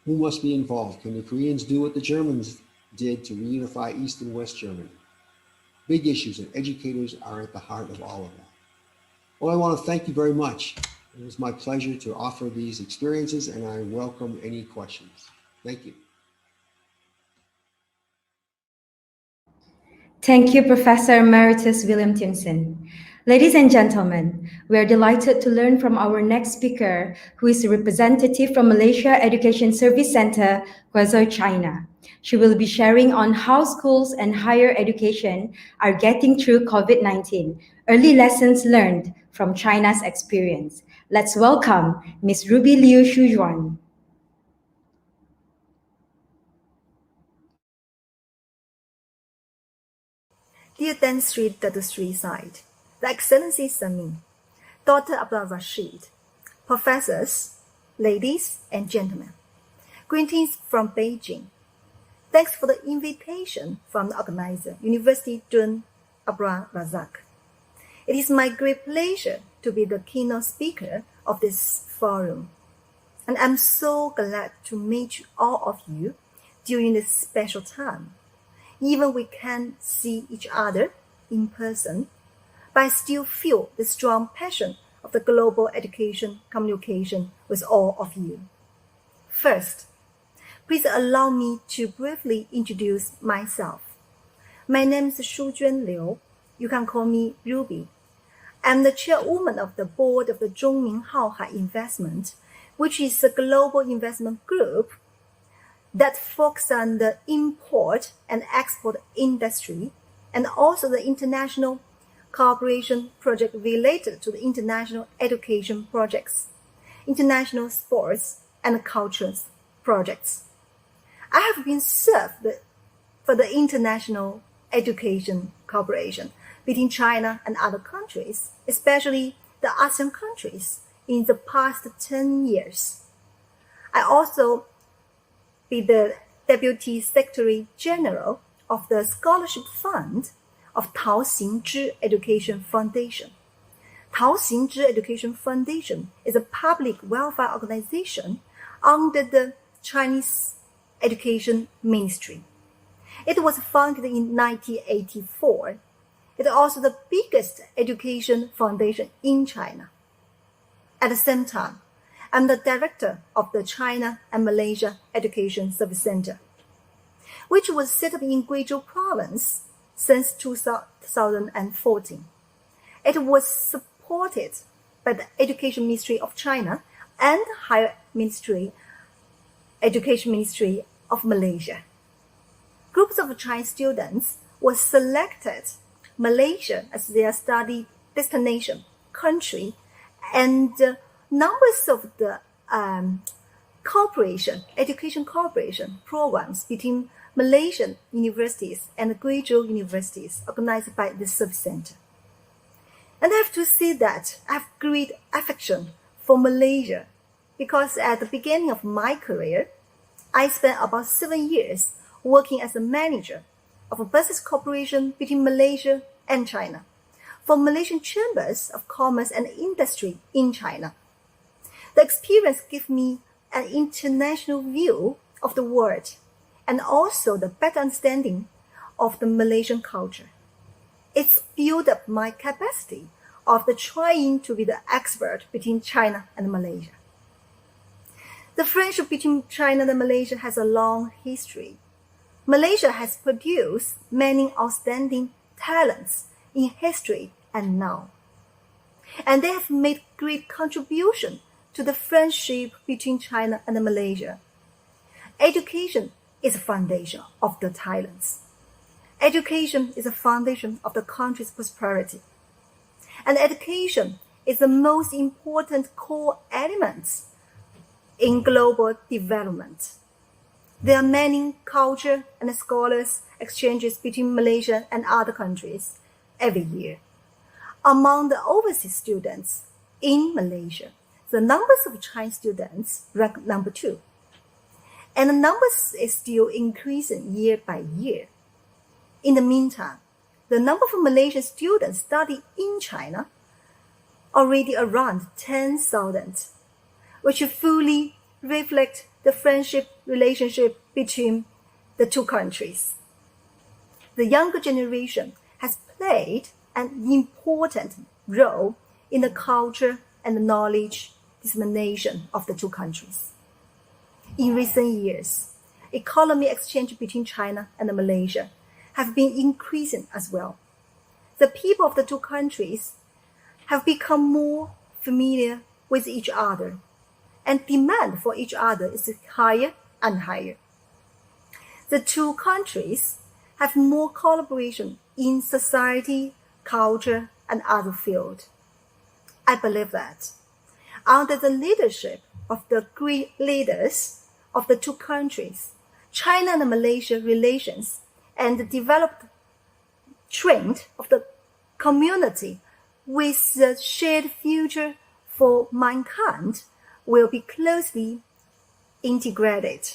who must be involved? Can the Koreans do what the Germans did to reunify East and West Germany? Big issues, and educators are at the heart of all of that. Well, I want to thank you very much. It was my pleasure to offer these experiences, and I welcome any questions. Thank you. Thank you, Professor Emeritus William Timpson. Ladies and gentlemen, we are delighted to learn from our next speaker, who is a representative from Malaysia Education Service Center, Guangzhou, China. She will be sharing on how schools and higher education are getting through COVID-19, early lessons learned from China's experience. Let's welcome Ms. Ruby Liu Shujuan. Dear Dan Sri Dr. Sri Said, The Excellency Samin, Dr. Abdul Rashid, professors, ladies and gentlemen, greetings from Beijing. Thanks for the invitation from the organizer, University Tun Abdul Razak. It is my great pleasure to be the keynote speaker of this forum, and I'm so glad to meet all of you during this special time. Even we can't see each other in person, but I still feel the strong passion of the global education communication with all of you. First, please allow me to briefly introduce myself. My name is Shujuan Liu. You can call me Ruby. I'm the chairwoman of the board of the Zhongming Haohai Investment, which is a global investment group that focuses on the import and export industry, and also the international cooperation project related to the international education projects, international sports and culture projects. I have been served for the international education cooperation between China and other countries, especially the ASEAN countries, in the past 10 years. I also be the Deputy Secretary General of the Scholarship Fund of Tao Xingzhi Education Foundation. Tao Xingzhi Education Foundation is a public welfare organization under the Chinese Education Ministry. It was founded in 1984. It is also the biggest education foundation in China. At the same time, I'm the director of the China and Malaysia Education Service Center. which was set up in Guizhou province since 2014. It was supported by the Education Ministry of China and Education Ministry of Malaysia. Groups of Chinese students were selected Malaysia as their study destination country, and numbers of the education cooperation programs between Malaysian universities and Guizhou universities organized by the Service Center. And I have to say that I have great affection for Malaysia because at the beginning of my career, I spent about 7 years working as a manager of a business cooperation between Malaysia and China for Malaysian Chambers of Commerce and Industry in China. The experience gave me an international view of the world and also the better understanding of the Malaysian culture. It's built up my capacity of the trying to be the expert between China and Malaysia. The friendship between China and Malaysia has a long history. Malaysia has produced many outstanding talents in history and now. And they have made great contribution to the friendship between China and Malaysia. Education is the foundation of the talents. Education is the foundation of the country's prosperity. And education is the most important core element in global development. There are many culture and scholars exchanges between Malaysia and other countries every year. Among the overseas students in Malaysia, the numbers of Chinese students rank number 2. And the numbers is still increasing year by year. In the meantime, the number of Malaysian students studying in China already around 10,000, which fully reflect the friendship relationship between the two countries. The younger generation has played an important role in the culture and the knowledge dissemination of the two countries. In recent years, economic exchange between China and Malaysia have been increasing as well. The people of the two countries have become more familiar with each other, and demand for each other is higher and higher. The two countries have more collaboration in society, culture, and other fields. I believe that under the leadership of the great leaders of the two countries, China and Malaysia relations and the developed trend of the community with the shared future for mankind will be closely integrated,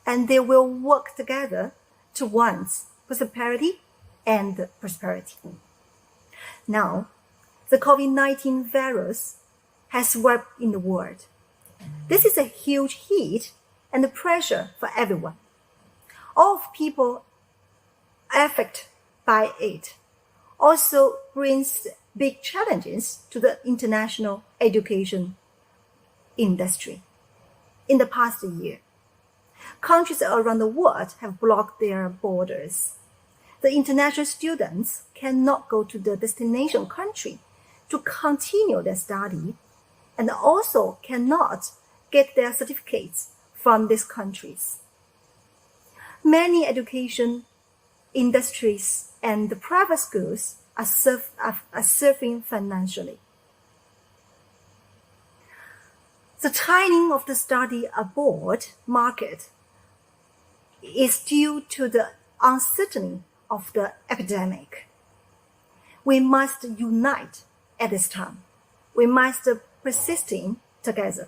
and they will work together towards prosperity and prosperity. Now, the COVID-19 virus has swept in the world. This is a huge heat and pressure for everyone. All of people affected by it also brings big challenges to the international education industry. In the past year, countries around the world have blocked their borders. The international students cannot go to the destination country to continue their study and also cannot get their certificates from these countries. Many education industries and the private schools are suffering financially. The tightening of the study abroad market is due to the uncertainty of the epidemic. We must unite at this time. We must persisting together.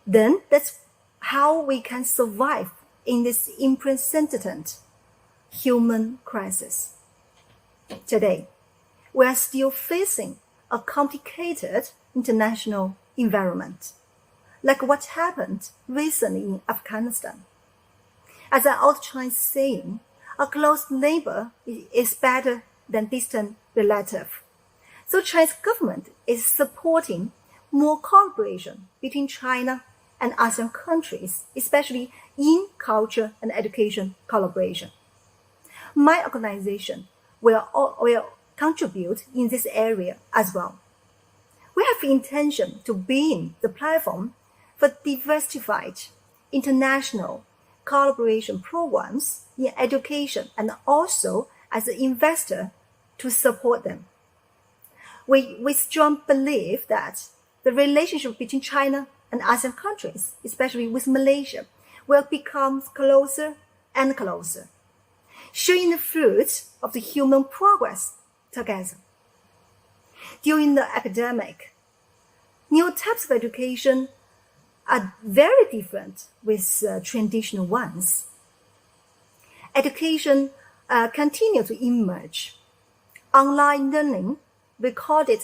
Then that's how we can survive in this unprecedented human crisis. Today, we are still facing a complicated international environment, like what happened recently in Afghanistan. As an old Chinese saying, a close neighbor is better than distant relative. So Chinese government is supporting more cooperation between China and ASEAN countries, especially in culture and education collaboration. My organization will contribute in this area as well. We have the intention to be the platform for diversified international collaboration programs in education and also as an investor to support them. We strongly believe that the relationship between China and ASEAN countries, especially with Malaysia, will become closer and closer, showing the fruits of the human progress together. During the academic, new types of education are very different with traditional ones. Education continue to emerge. Online learning, recorded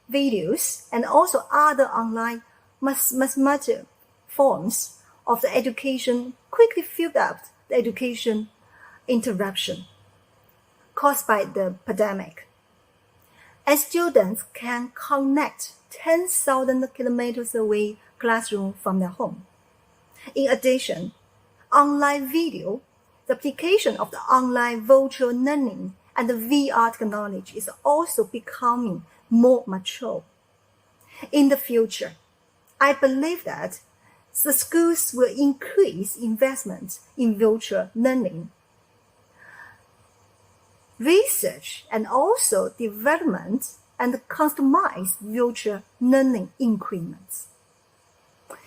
videos, and also other online mathematical forms of the education quickly filled up the education interruption caused by the pandemic. And students can connect 10,000 kilometers away classroom from their home. In addition, online video, the application of the online virtual learning and the VR technology is also becoming more mature. In the future, I believe that the schools will increase investment in virtual learning, research, and also development and customize virtual learning increments,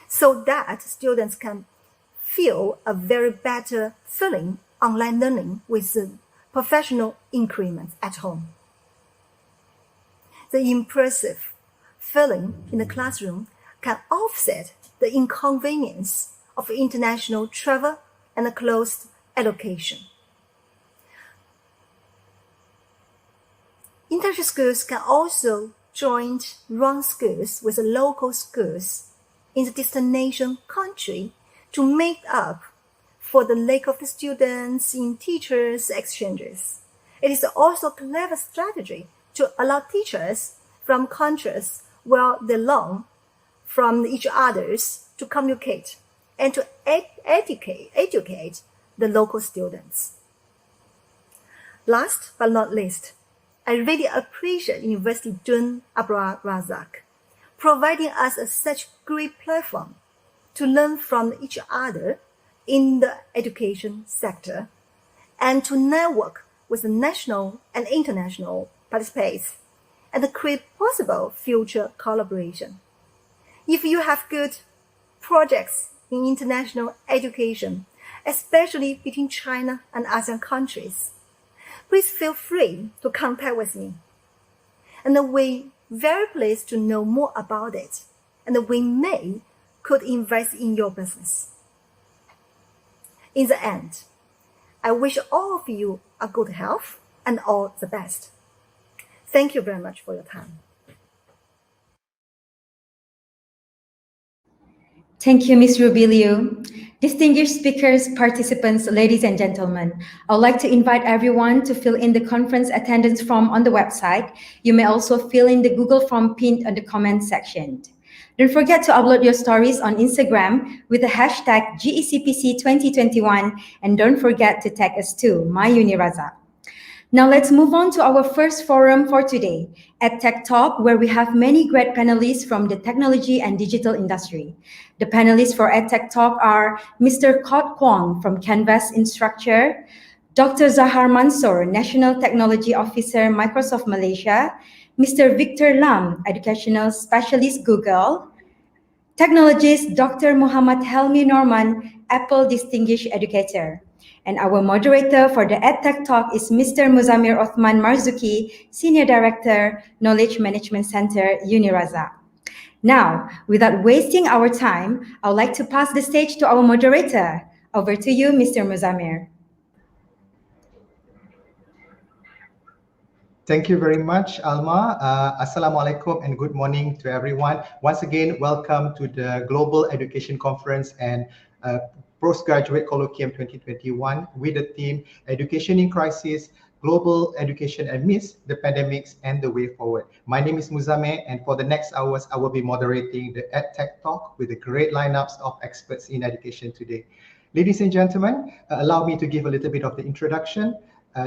so that students can feel a very better feeling online learning with the professional increments at home. The impressive feeling in the classroom can offset the inconvenience of international travel and a closed education. International schools can also join run schools with the local schools in the destination country to make up for the lack of the students in teachers' exchanges. It is also a clever strategy to allow teachers from countries where they learn from each others to communicate and to educate the local students. Last but not least, I really appreciate University Tun Abdul Razak providing us such great platform to learn from each other in the education sector and to network with the national and international participants and create possible future collaboration. If you have good projects in international education, especially between China and ASEAN countries, please feel free to contact with me. And we're very pleased to know more about it, and we could invest in your business. In the end, I wish all of you a good health and all the best. Thank you very much for your time. Thank you, Ms. Rubilio. Distinguished speakers, participants, ladies and gentlemen, I would like to invite everyone to fill in the conference attendance form on the website. You may also fill in the Google form pinned on the comment section. Don't forget to upload your stories on Instagram with the hashtag GECPC2021, and don't forget to tag us too, myUniRaza. Now let's move on to our first forum for today, EdTech Talk, where we have many great panelists from the technology and digital industry. The panelists for EdTech Talk are Mr. Kot Kwong from Canvas Instructure, Dr. Zahar Mansour, National Technology Officer, Microsoft Malaysia, Mr. Victor Lam, Educational Specialist, Google, Technologist Dr. Muhammad Helmi Norman, Apple Distinguished Educator. And our moderator for the EdTech Talk is Mr. Muzamir Othman Marzuki, Senior Director, Knowledge Management Center, UniRaza. Now, without wasting our time, I would like to pass the stage to our moderator. Over to you, Mr. Muzamir. Thank you very much, Alma. Assalamualaikum and good morning to everyone. Once again, welcome to the Global Education Conference and Postgraduate Colloquium 2021 with the theme Education in Crisis, Global Education Amidst the Pandemics and the Way Forward. My name is Muzamir, and for the next hours, I will be moderating the EdTech Talk with the great lineups of experts in education today. Ladies and gentlemen, allow me to give a little bit of the introduction.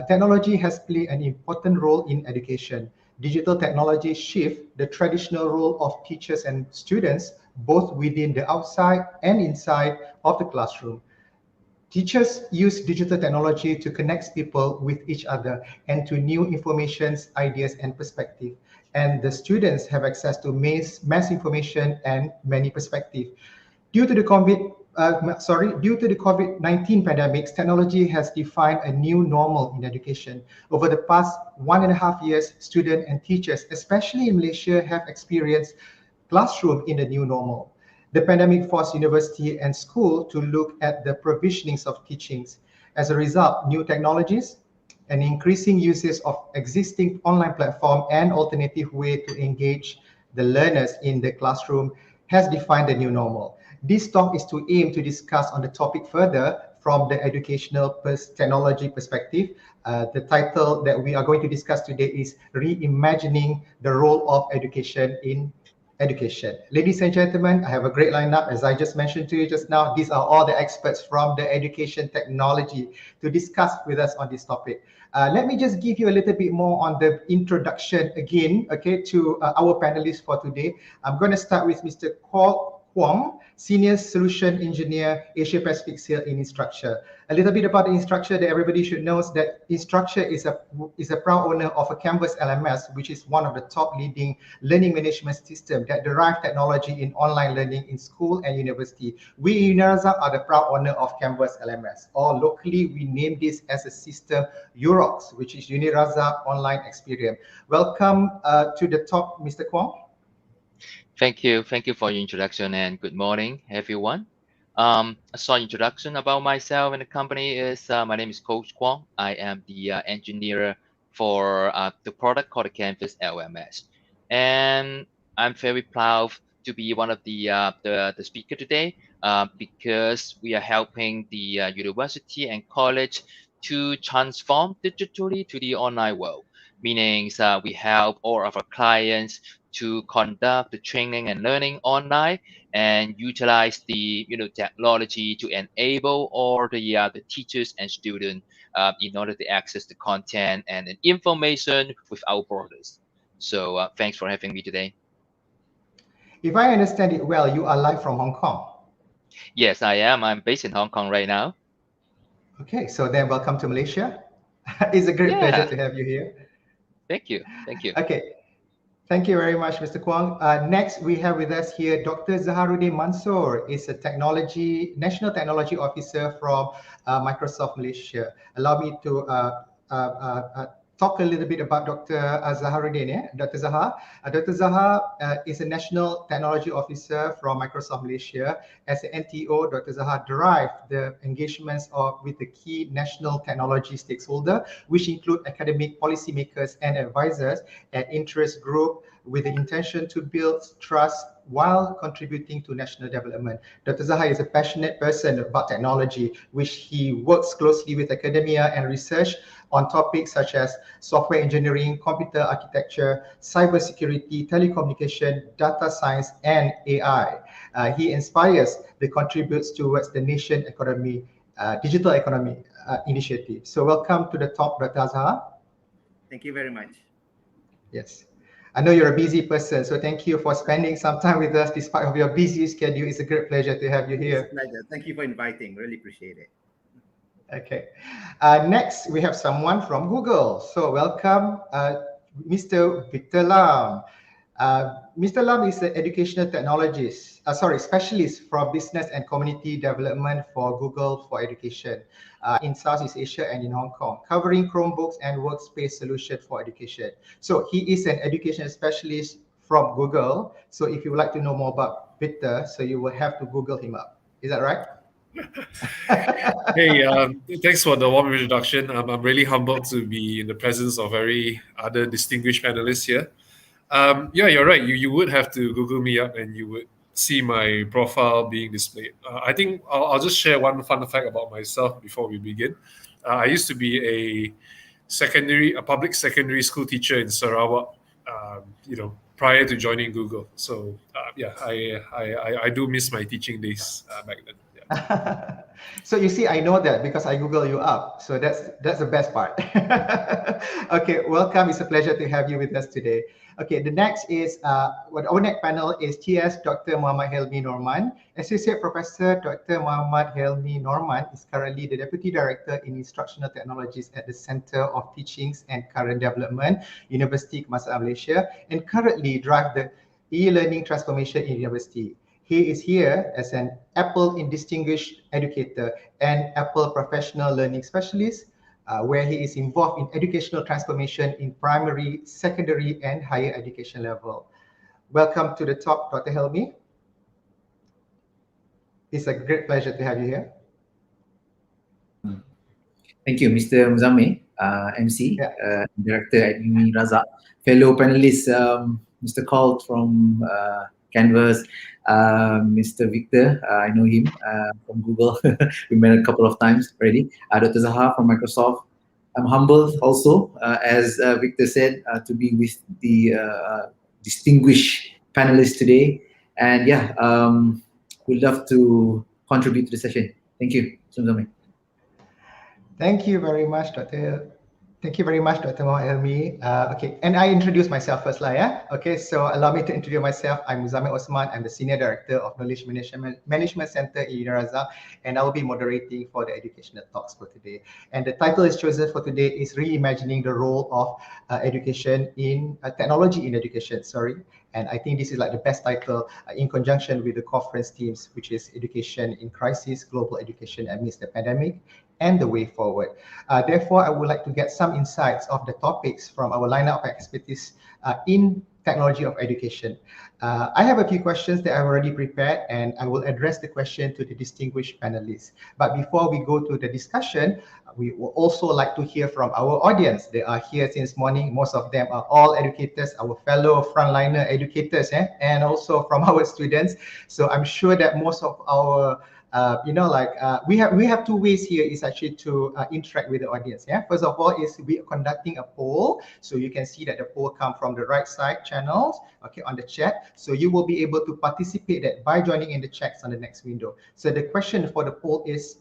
Technology has played an important role in education. Digital technology shift the traditional role of teachers and students, both within the outside and inside of the classroom. Teachers use digital technology to connect people with each other and to new informations, ideas, and perspective. And the students have access to mass information and many perspectives. Due to the COVID-19 pandemic, technology has defined a new normal in education. Over the past 1.5 years, students and teachers, especially in Malaysia, have experienced classroom in the new normal. The pandemic forced university and school to look at the provisionings of teachings. As a result, new technologies and increasing uses of existing online platform and alternative way to engage the learners in the classroom has defined the new normal. This talk is to aim to discuss on the topic further from the educational technology perspective. The title that we are going to discuss today is Reimagining the Role of Education in Education. Ladies and gentlemen, I have a great lineup. As I just mentioned to you just now, these are all the experts from the education technology to discuss with us on this topic. Let me just give you a little bit more on the introduction again, okay, to our panelists for today. I'm going to start with Mr. Colloquium, Senior Solution Engineer, Asia Pacific Sales in Instructure. A little bit about the Instructure that everybody should know is that Instructure is a proud owner of a Canvas LMS, which is one of the top leading learning management system that derive technology in online learning in school and university. We in Unirazak are the proud owner of Canvas LMS, or locally we name this as a system UROX, which is Unirazak Online Experience. Welcome to the top, Mr. Kwong. Thank you for your introduction, and good morning, everyone. A short introduction about myself and the company is my name is Coach Kwong. I am the engineer for the product called the Canvas LMS, and I'm very proud to be one of the speaker today because we are helping the university and college to transform digitally to the online world. Meaning we help all of our clients to conduct the training and learning online and utilize the technology to enable all the teachers and students in order to access the content and the information without borders. So thanks for having me today. If I understand it well, you are live from Hong Kong. Yes, I am. I'm based in Hong Kong right now. Okay, so then welcome to Malaysia. It's a great pleasure to have you here. Thank you. Okay, thank you very much, Mr. Kwong. Next, we have with us here Dr. Zaharuddin Mansoor, is a National Technology Officer from Microsoft Malaysia. Allow me to talk a little bit about Dr. Zaharuddin. Yeah? Dr. Zaha. Dr. Zaha is a National Technology Officer from Microsoft Malaysia. As an NTO, Dr. Zaha derived the engagements with the key national technology stakeholders, which include academic policymakers and advisors at interest group with the intention to build trust while contributing to national development. Dr. Zaha is a passionate person about technology, which he works closely with academia and research on topics such as software engineering, computer architecture, cybersecurity, telecommunication, data science, and AI. He inspires the contributes towards the nation economy, digital economy initiative. So welcome to the top, Dr. Zaha. Thank you very much. Yes. I know you're a busy person, so thank you for spending some time with us despite of your busy schedule. It's a great pleasure to have you here. It's a pleasure. Thank you for inviting. Really appreciate it. Okay. Next, we have someone from Google. So welcome, Mr. Victor Lam. Mr. Lam is an educational specialist for business and community development for Google for education in Southeast Asia and in Hong Kong, covering Chromebooks and workspace solutions for education. So he is an educational specialist from Google. So if you would like to know more about Victor, so you will have to Google him up. Is that right? Hey, thanks for the warm introduction. I'm really humbled to be in the presence of other distinguished panelists here. Yeah, you're right. You would have to Google me up and you would see my profile being displayed. I think I'll just share one fun fact about myself before we begin. I used to be a public secondary school teacher in Sarawak, prior to joining Google. So yeah, I do miss my teaching days back then. Yeah. So you see, I know that because I Google you up. So that's the best part. Okay, welcome. It's a pleasure to have you with us today. Okay, the next is our next panel is TS Dr. Muhammad Helmi Norman. Associate Professor Dr. Muhammad Helmi Norman is currently the Deputy Director in Instructional Technologies at the Center of Teachings and Current Development, University Kebangsaan Malaysia, and currently drive the e-learning transformation in university. He is here as an Apple in Distinguished Educator and Apple Professional Learning Specialist, where he is involved in educational transformation in primary, secondary, and higher education level. Welcome to the talk, Dr. Helmi. It's a great pleasure to have you here. Thank you, Mr. Muzammil, MC, Director at Uni Razak, fellow panelists, Mr. Colt from Canvas, Mr. Victor, I know him from Google. We met a couple of times already. Dr. Zaha from Microsoft. I'm humbled also, as Victor said, to be with the distinguished panelists today. And yeah, we'd love to contribute to the session. Thank you, Mr. Muzammil. Thank you very much, Dr. Thank you very much, Dr. Muhammad Helmi. Okay, and I introduce myself first, yeah? Okay, so allow me to introduce myself. I'm Muzammil Osman. I'm the Senior Director of Knowledge Management Center in Razak, and I will be moderating for the educational talks for today. And the title is chosen for today is Reimagining the Role of Education in Technology in Education, sorry. And I think this is like the best title in conjunction with the conference themes, which is Education in Crisis, Global Education Amidst the Pandemic, and the way forward. Therefore, I would like to get some insights of the topics from our lineup of expertise in technology of education. I have a few questions that I've already prepared, and I will address the question to the distinguished panelists. But before we go to the discussion, we would also like to hear from our audience. They are here since morning. Most of them are all educators, our fellow frontliner educators, and also from our students. So I'm sure that most of our we have two ways here is actually to interact with the audience. Yeah, first of all is we are conducting a poll, so you can see that the poll come from the right side channels, okay, on the chat. So you will be able to participate that by joining in the chats on the next window. So the question for the poll is,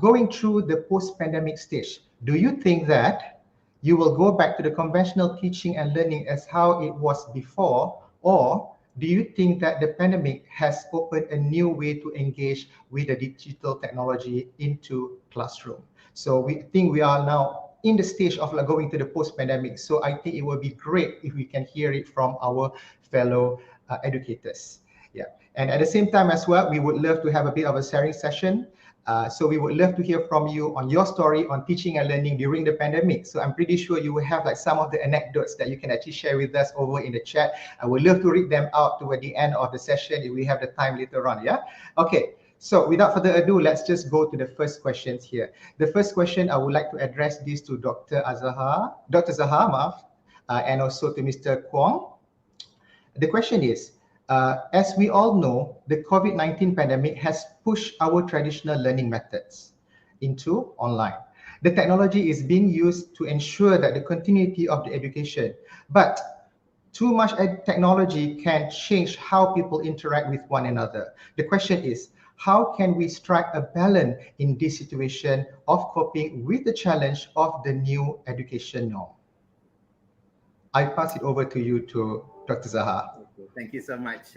going through the post-pandemic stage, do you think that you will go back to the conventional teaching and learning as how it was before, or do you think that the pandemic has opened a new way to engage with the digital technology into classroom? So we think we are now in the stage of going to the post-pandemic. So I think it would be great if we can hear it from our fellow educators. Yeah, and at the same time as well, we would love to have a bit of a sharing session. So we would love to hear from you on your story on teaching and learning during the pandemic. So I'm pretty sure you will have like some of the anecdotes that you can actually share with us over in the chat. I would love to read them out toward the end of the session if we have the time later on, yeah? Okay, so without further ado, let's just go to the first questions here. The first question, I would like to address this to Dr. Zaha, and also to Mr. Kwong. The question is, as we all know, the COVID-19 pandemic has pushed our traditional learning methods into online. The technology is being used to ensure that the continuity of the education, but too much technology can change how people interact with one another. The question is, how can we strike a balance in this situation of coping with the challenge of the new education norm? I pass it over to you, to Dr. Zaha. Thank you so much.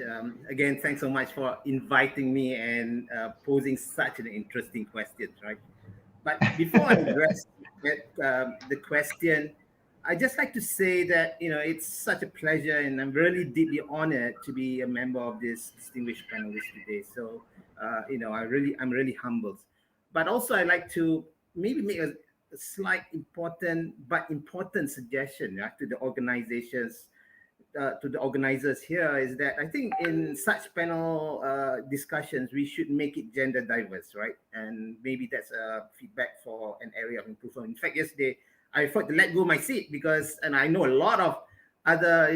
Again, thanks so much for inviting me and posing such an interesting question, right? But before I address the question, I just like to say that, you know, it's such a pleasure and I'm really deeply honored to be a member of this distinguished panelist today. So, I'm really humbled. But also I'd like to maybe make a slight important suggestion, right, to the organizations, to the organizers here, is that I think in such panel discussions, we should make it gender diverse, right? And maybe that's a feedback for an area of improvement. In fact, yesterday, I thought to let go my seat because, and I know a lot of other,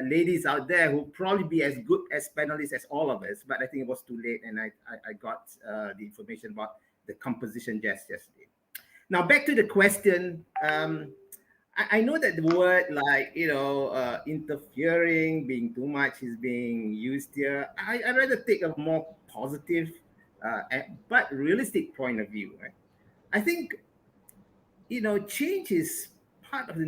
ladies out there who probably be as good as panelists as all of us, but I think it was too late and I got the information about the composition just yesterday. Now, back to the question, I know that the word like, interfering, being too much is being used here. I rather take a more positive but realistic point of view, right? I think, change is part of the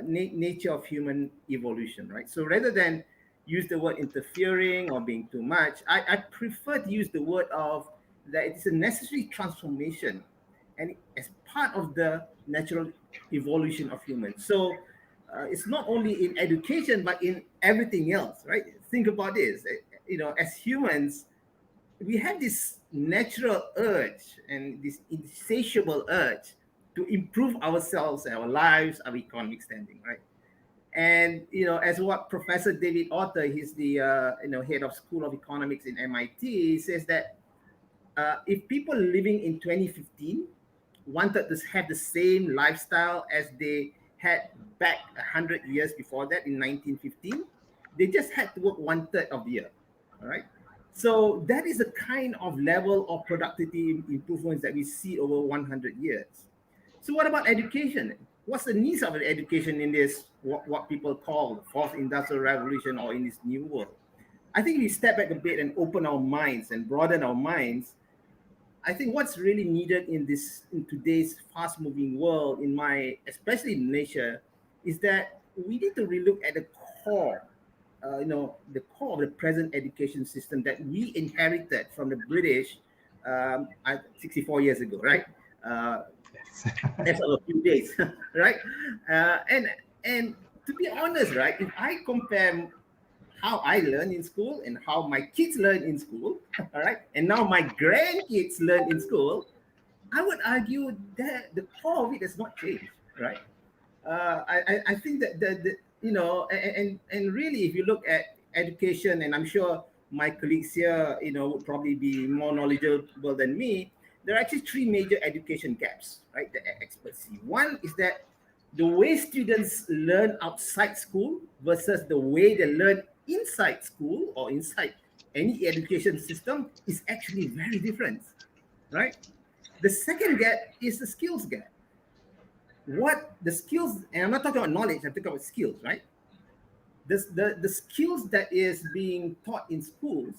nature of human evolution, right? So rather than use the word interfering or being too much, I prefer to use the word of that it's a necessary transformation and as part of the natural evolution of humans. So it's not only in education, but in everything else, right? Think about this, as humans, we have this natural urge and this insatiable urge to improve ourselves, our lives, our economic standing, right? And as what Professor David Author, he's the head of School of Economics in MIT, says that if people living in 2015 wanted to have the same lifestyle as they had back 100 years before that in 1915, they just had to work 1/3 of the year. All right. So that is the kind of level of productivity improvements that we see over 100 years. So what about education? What's the needs of education in this, what people call the fourth industrial revolution or in this new world? I think if we step back a bit and open our minds and broaden our minds, I think what's really needed in today's fast-moving world, especially in Malaysia, is that we need to relook at the core, the core of the present education system that we inherited from the British 64 years ago, right? As of a few days, right? And to be honest, right, if I compare how I learn in school and how my kids learn in school, all right, and now my grandkids learn in school, I would argue that the core of it has not changed, right? I think that and really, if you look at education, and I'm sure my colleagues here, would probably be more knowledgeable than me. There are actually three major education gaps, right? The experts see. One is that the way students learn outside school versus the way they learn inside school or inside any education system is actually very different, right? The second gap is the skills gap. What the skills, and I'm not talking about knowledge, I'm talking about skills, right? The skills that is being taught in schools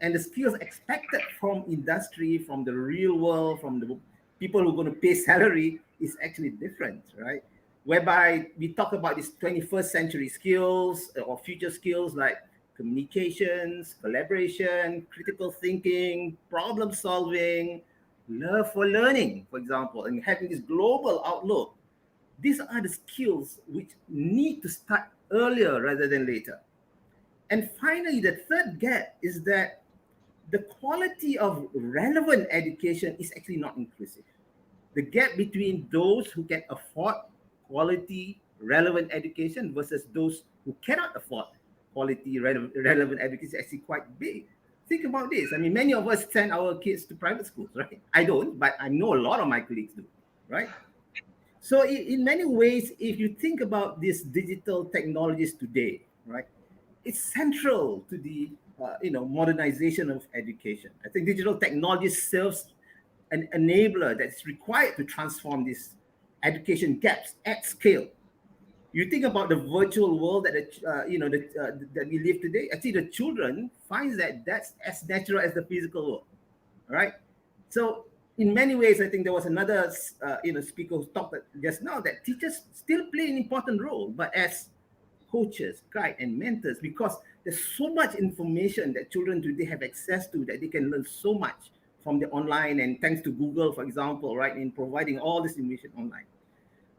and the skills expected from industry, from the real world, from the people who are going to pay salary is actually different, right? Whereby we talk about these 21st century skills or future skills like communications, collaboration, critical thinking, problem solving, love for learning, for example, and having this global outlook. These are the skills which need to start earlier rather than later. And finally, the third gap is that the quality of relevant education is actually not inclusive. The gap between those who can afford quality, relevant education versus those who cannot afford quality, relevant education is actually quite big. Think about this. I mean, many of us send our kids to private schools, right? I don't, but I know a lot of my colleagues do, right? So in many ways, if you think about these digital technologies today, right, it's central to the modernization of education. I think digital technology serves an enabler that's required to transform these education gaps at scale. You think about the virtual world that that we live today. Actually, the children find that's as natural as the physical world, right? So in many ways, I think there was another speaker who talked just now that teachers still play an important role, but as coaches, guide, and mentors, because there's so much information that children today have access to that they can learn so much from the online, and thanks to Google, for example, right, in providing all this information online.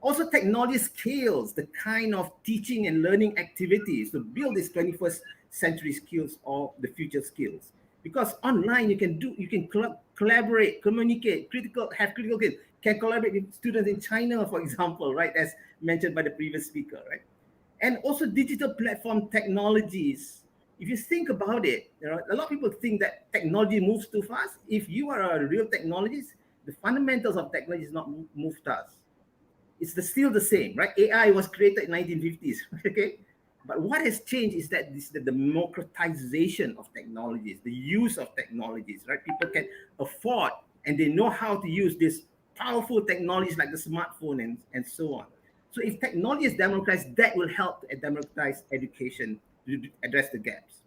Also, technology scales the kind of teaching and learning activities to build these 21st century skills or the future skills. Because online you can collaborate, communicate, have critical skills, can collaborate with students in China, for example, right, as mentioned by the previous speaker, right? And also digital platform technologies. If you think about it, a lot of people think that technology moves too fast. If you are a real technologist, the fundamentals of technology is not move fast. It's still the same, right? AI was created in 1950s, okay? But what has changed is that the democratization of technologies, the use of technologies, right? People can afford and they know how to use these powerful technologies like the smartphone and so on. So if technology is democratized, that will help to democratize education to address the gaps.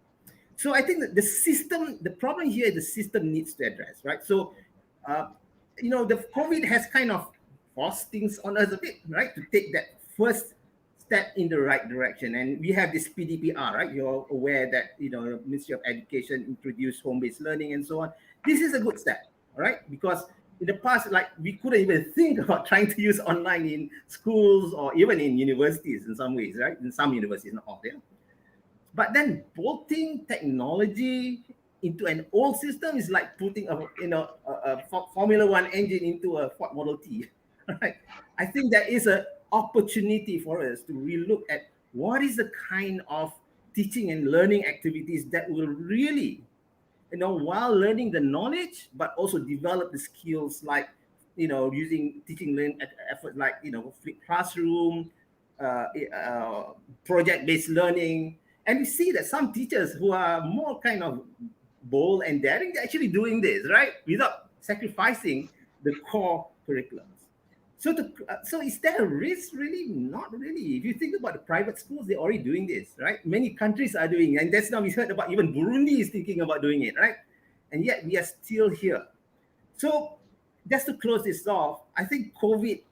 So I think that the system, the problem here is the system needs to address, right? So, the COVID has kind of forced things on us a bit, right? To take that first step in the right direction. And we have this PDPR, right? You're aware that, Ministry of Education introduced home-based learning and so on. This is a good step, all right? Because in the past, like, we couldn't even think about trying to use online in schools or even in universities in some ways, right? In some universities, not all there. But then bolting technology into an old system is like putting a Formula One engine into a Ford Model T. Right? I think there is an opportunity for us to relook at what is the kind of teaching and learning activities that will really, while learning the knowledge, but also develop the skills like, using teaching learning effort like, flipped classroom, project-based learning. And we see that some teachers who are more kind of bold and daring, they're actually doing this, right? Without sacrificing the core curriculums. So is there a risk? Really? Not really. If you think about the private schools, they're already doing this, right? Many countries are doing it. And that's now we heard about even Burundi is thinking about doing it, right? And yet we are still here. So just to close this off, I think COVID,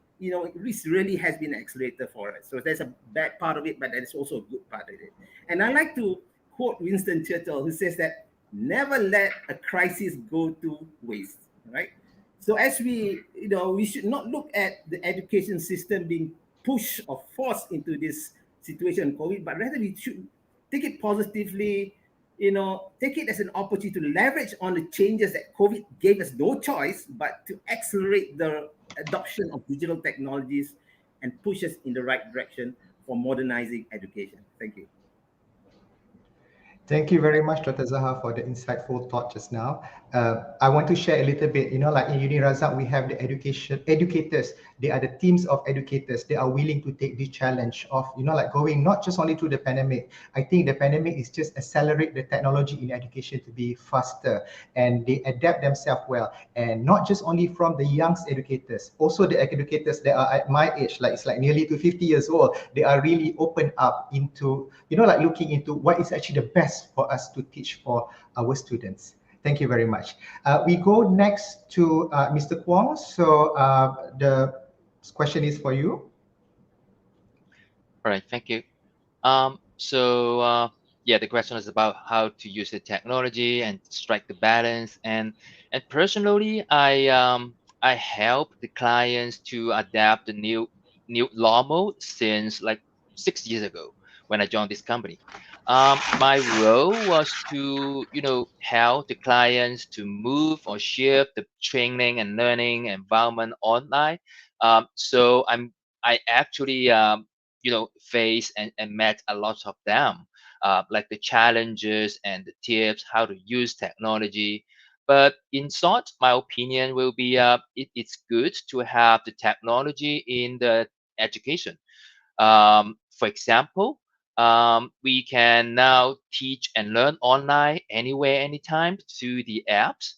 this really has been an accelerator for us. So there's a bad part of it, but there's also a good part of it. And I like to quote Winston Churchill, who says that never let a crisis go to waste, right? So as we should not look at the education system being pushed or forced into this situation, COVID, but rather we should take it positively, take it as an opportunity to leverage on the changes that COVID gave us no choice, but to accelerate the adoption of digital technologies and push us in the right direction for modernizing education. Thank you. Thank you very much, Dr. Zaha, for the insightful thought just now. I want to share a little bit, like in Uni Razak, we have the educators. They are the teams of educators. They are willing to take this challenge of, like going not just only through the pandemic. I think the pandemic is just accelerate the technology in education to be faster, and they adapt themselves well. And not just only from the young educators, also the educators that are at my age, like it's like nearly to 50 years old, they are really open up into, like looking into what is actually the best for us to teach for our students. Thank you very much. We go next to Mr. Kwong. So the question is for you. All right, thank you. Yeah, the question is about how to use the technology and strike the balance. And personally, I help the clients to adapt the new law mode since like 6 years ago when I joined this company. My role was to help the clients to move or shift the training and learning environment online. So I actually face and met a lot of them, like the challenges and the tips how to use technology. But in short, my opinion will be it's good to have the technology in the education. For example, we can now teach and learn online anywhere, anytime through the apps,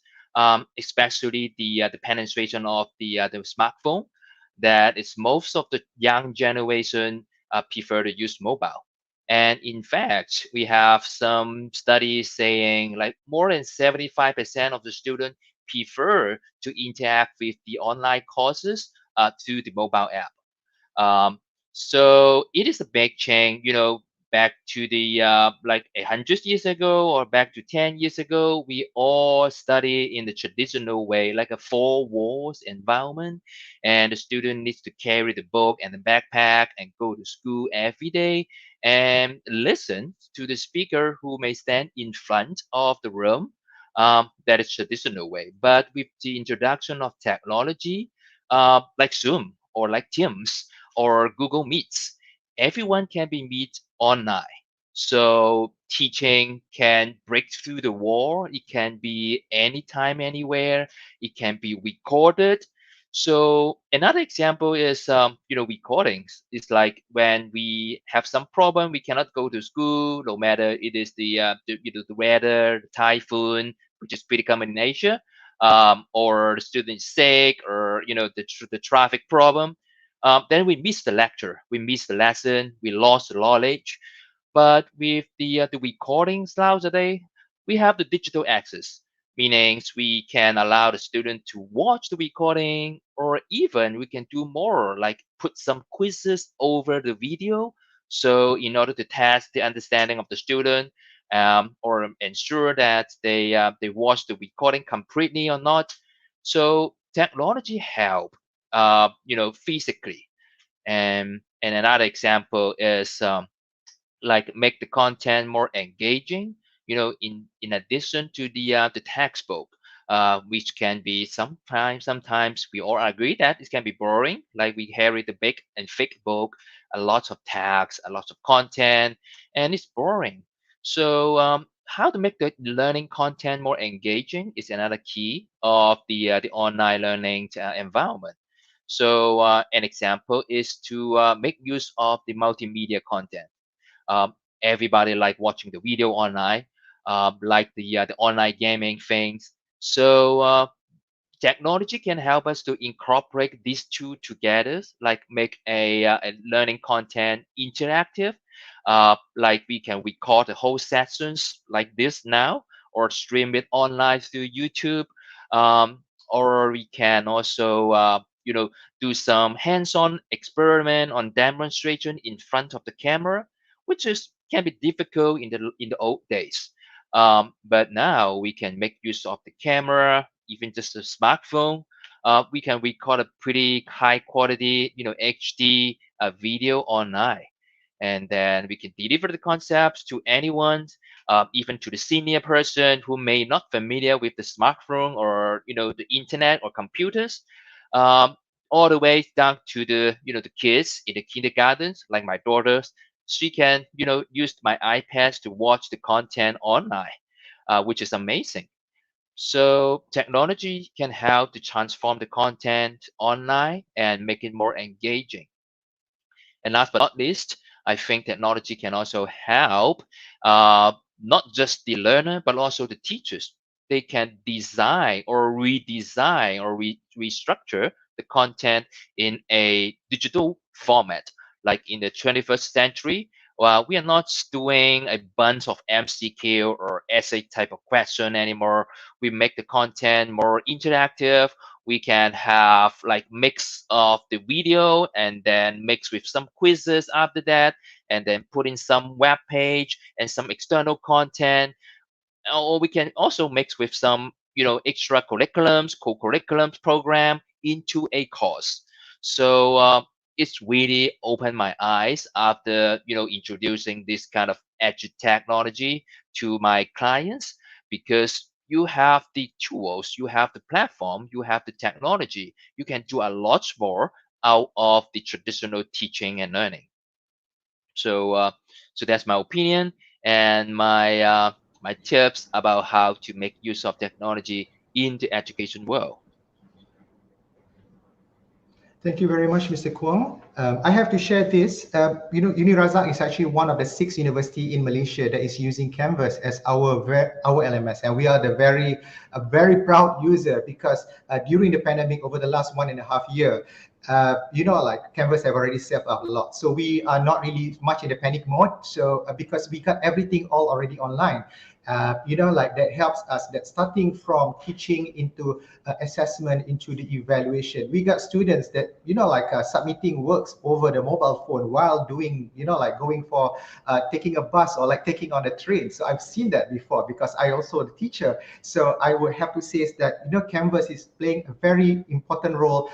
especially the penetration of the smartphone. That is most of the young generation prefer to use mobile. And in fact, we have some studies saying like more than 75% of the students prefer to interact with the online courses through the mobile app. So it is a big change, back to the like 100 years ago or back to 10 years ago, we all study in the traditional way, like a four walls environment, and the student needs to carry the book and the backpack and go to school every day and listen to the speaker who may stand in front of the room. That is traditional way. But with the introduction of technology, like Zoom or like Teams or Google Meets, everyone can be meet online. So teaching can break through the wall. It can be anytime, anywhere. It can be recorded. So another example is, recordings. It's like when we have some problem, we cannot go to school, no matter it is the weather, the typhoon, which is pretty common in Asia, or the student is sick, or the traffic problem. Then we miss the lecture, we miss the lesson, we lost the knowledge. But with the recordings nowadays, we have the digital access, meaning we can allow the student to watch the recording, or even we can do more like put some quizzes over the video. So in order to test the understanding of the student, or ensure that they watch the recording completely or not. So technology help, physically. And another example is like make the content more engaging, in addition to the textbook, which can be sometimes we all agree that it can be boring, like we carry the big and thick book, a lot of text, a lot of content, and it's boring. So how to make the learning content more engaging is another key of the online learning environment. So an example is to make use of the multimedia content. um, Everybody like watching the video online, like the online gaming things. So technology can help us to incorporate these two together, like make a learning content interactive. Like we can record the whole sessions like this now, or stream it online through YouTube. Or we can also, do some hands-on experiment on demonstration in front of the camera, which is can be difficult in the old days. But now we can make use of the camera, even just a smartphone. We can record a pretty high quality, HD video online, and then we can deliver the concepts to anyone, even to the senior person who may not familiar with the smartphone, or the internet or computers. Um, all the way down to the kids in the kindergartens, like my daughters. She can use my iPads to watch the content online, which is amazing. So technology can help to transform the content online and make it more engaging. And last but not least, I think technology can also help, not just the learner, but also the teachers. They can design or redesign or restructure the content in a digital format. Like in the 21st century, well, we are not doing a bunch of MCQ or essay type of question anymore. We make the content more interactive. We can have like mix of the video and then mix with some quizzes after that, and then put in some web page and some external content. Or we can also mix with some extra curriculums, co-curriculums program into a course. So it's really opened my eyes after introducing this kind of edge technology to my clients, because you have the tools, you have the platform, you have the technology, you can do a lot more out of the traditional teaching and learning. So that's my opinion and my tips about how to make use of technology in the education world. Thank you very much, Mr. Kwong. I have to share this. Uni Razak is actually one of the 6 universities in Malaysia that is using Canvas as our LMS, and we are a very proud user, because during the pandemic over the last 1.5 years, like Canvas have already saved a lot. So we are not really much in the panic mode. So because we got everything all already online. Like that helps us, that starting from teaching into assessment into the evaluation. We got students that, submitting works over the mobile phone while doing, like going for taking a bus or like taking on a train. So I've seen that before, because I also a teacher. So I would have to say is that, Canvas is playing a very important role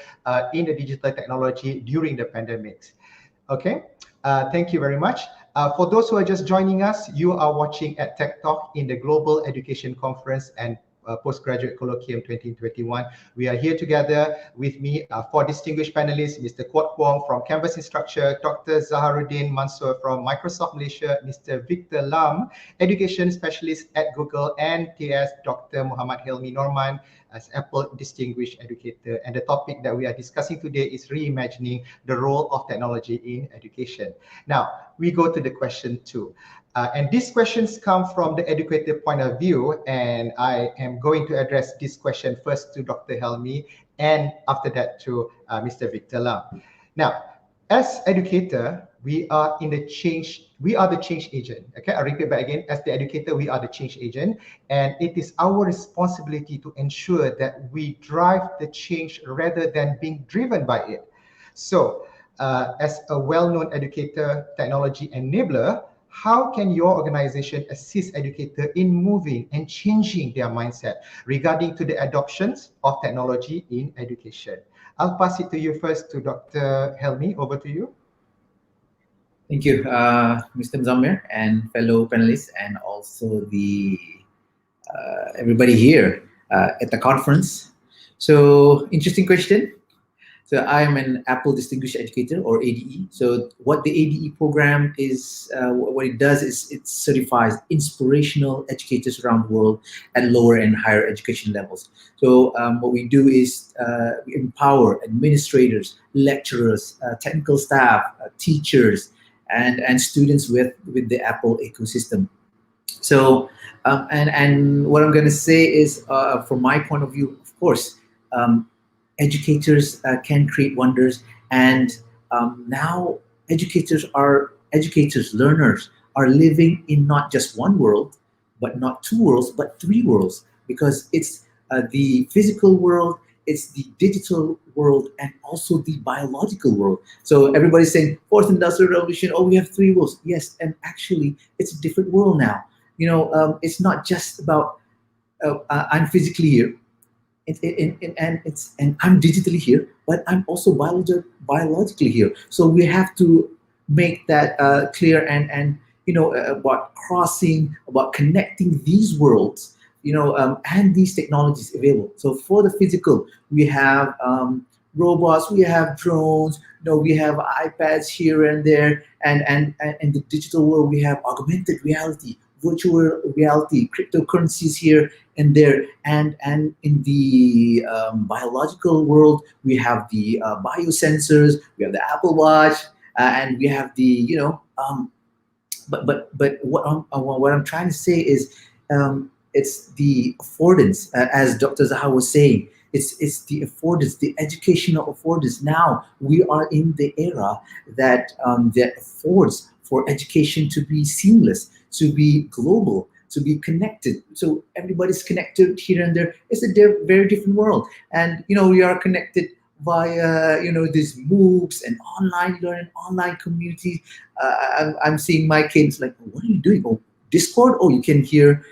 in the digital technology during the pandemics. Okay, thank you very much. For those who are just joining us, you are watching at Tech Talk in the Global Education Conference and Postgraduate Colloquium 2021. We are here together with me, 4 distinguished panelists, Mr. Kuat Kwong from Canvas Instructor, Dr. Zaharuddin Mansoor from Microsoft Malaysia, Mr. Victor Lam, Education Specialist at Google, and TS Dr. Muhammad Helmi Norman as Apple Distinguished Educator. And the topic that we are discussing today is reimagining the role of technology in education. Now, we go to the question 2. And these questions come from the educator point of view, and I am going to address this question first to Dr. Helmi, and after that to Mr. Victor Lam. Now, as educator, we are in the change We are the change agent. Okay, I repeat back again. As the educator, we are the change agent, and it is our responsibility to ensure that we drive the change rather than being driven by it. So, as a well-known educator, technology enabler, how can your organization assist educators in moving and changing their mindset regarding to the adoptions of technology in education? I'll pass it to you first, to Dr. Helmi. Over to you. Thank you, Mr. Mzammir and fellow panelists, and also the everybody here at the conference. So, interesting question. So I am an Apple Distinguished Educator, or ADE. So what the ADE program is, what it does is it certifies inspirational educators around the world at lower and higher education levels. So what we do is we empower administrators, lecturers, technical staff, teachers, and students with the Apple ecosystem. So and what I'm going to say is, from my point of view, of course, educators can create wonders, and now learners are living in not just one world, but not two worlds, but three worlds, because it's the physical world, it's the digital world, and also the biological world. So everybody's saying fourth industrial revolution, oh, we have three worlds. Yes, and actually it's a different world now. It's not just about I'm physically here, and I'm digitally here, but I'm also biologically here. So we have to make that clear, and about crossing, about connecting these worlds, and these technologies available. So for the physical, we have robots, we have drones, we have iPads here and there, and in the digital world, we have augmented reality, virtual reality, cryptocurrencies here and there, and in the biological world, we have the biosensors, we have the Apple Watch, and we have the but what I'm trying to say is, it's the affordance, as Dr. Zaha was saying. It's the affordance, the educational affordance. Now we are in the era that affords for education to be seamless, to be global, to be connected. So everybody's connected here and there. It's a very different world. And, we are connected via, these MOOCs and online learning, online community. I'm seeing my kids like, what are you doing? Oh, Discord? Oh, you can hear,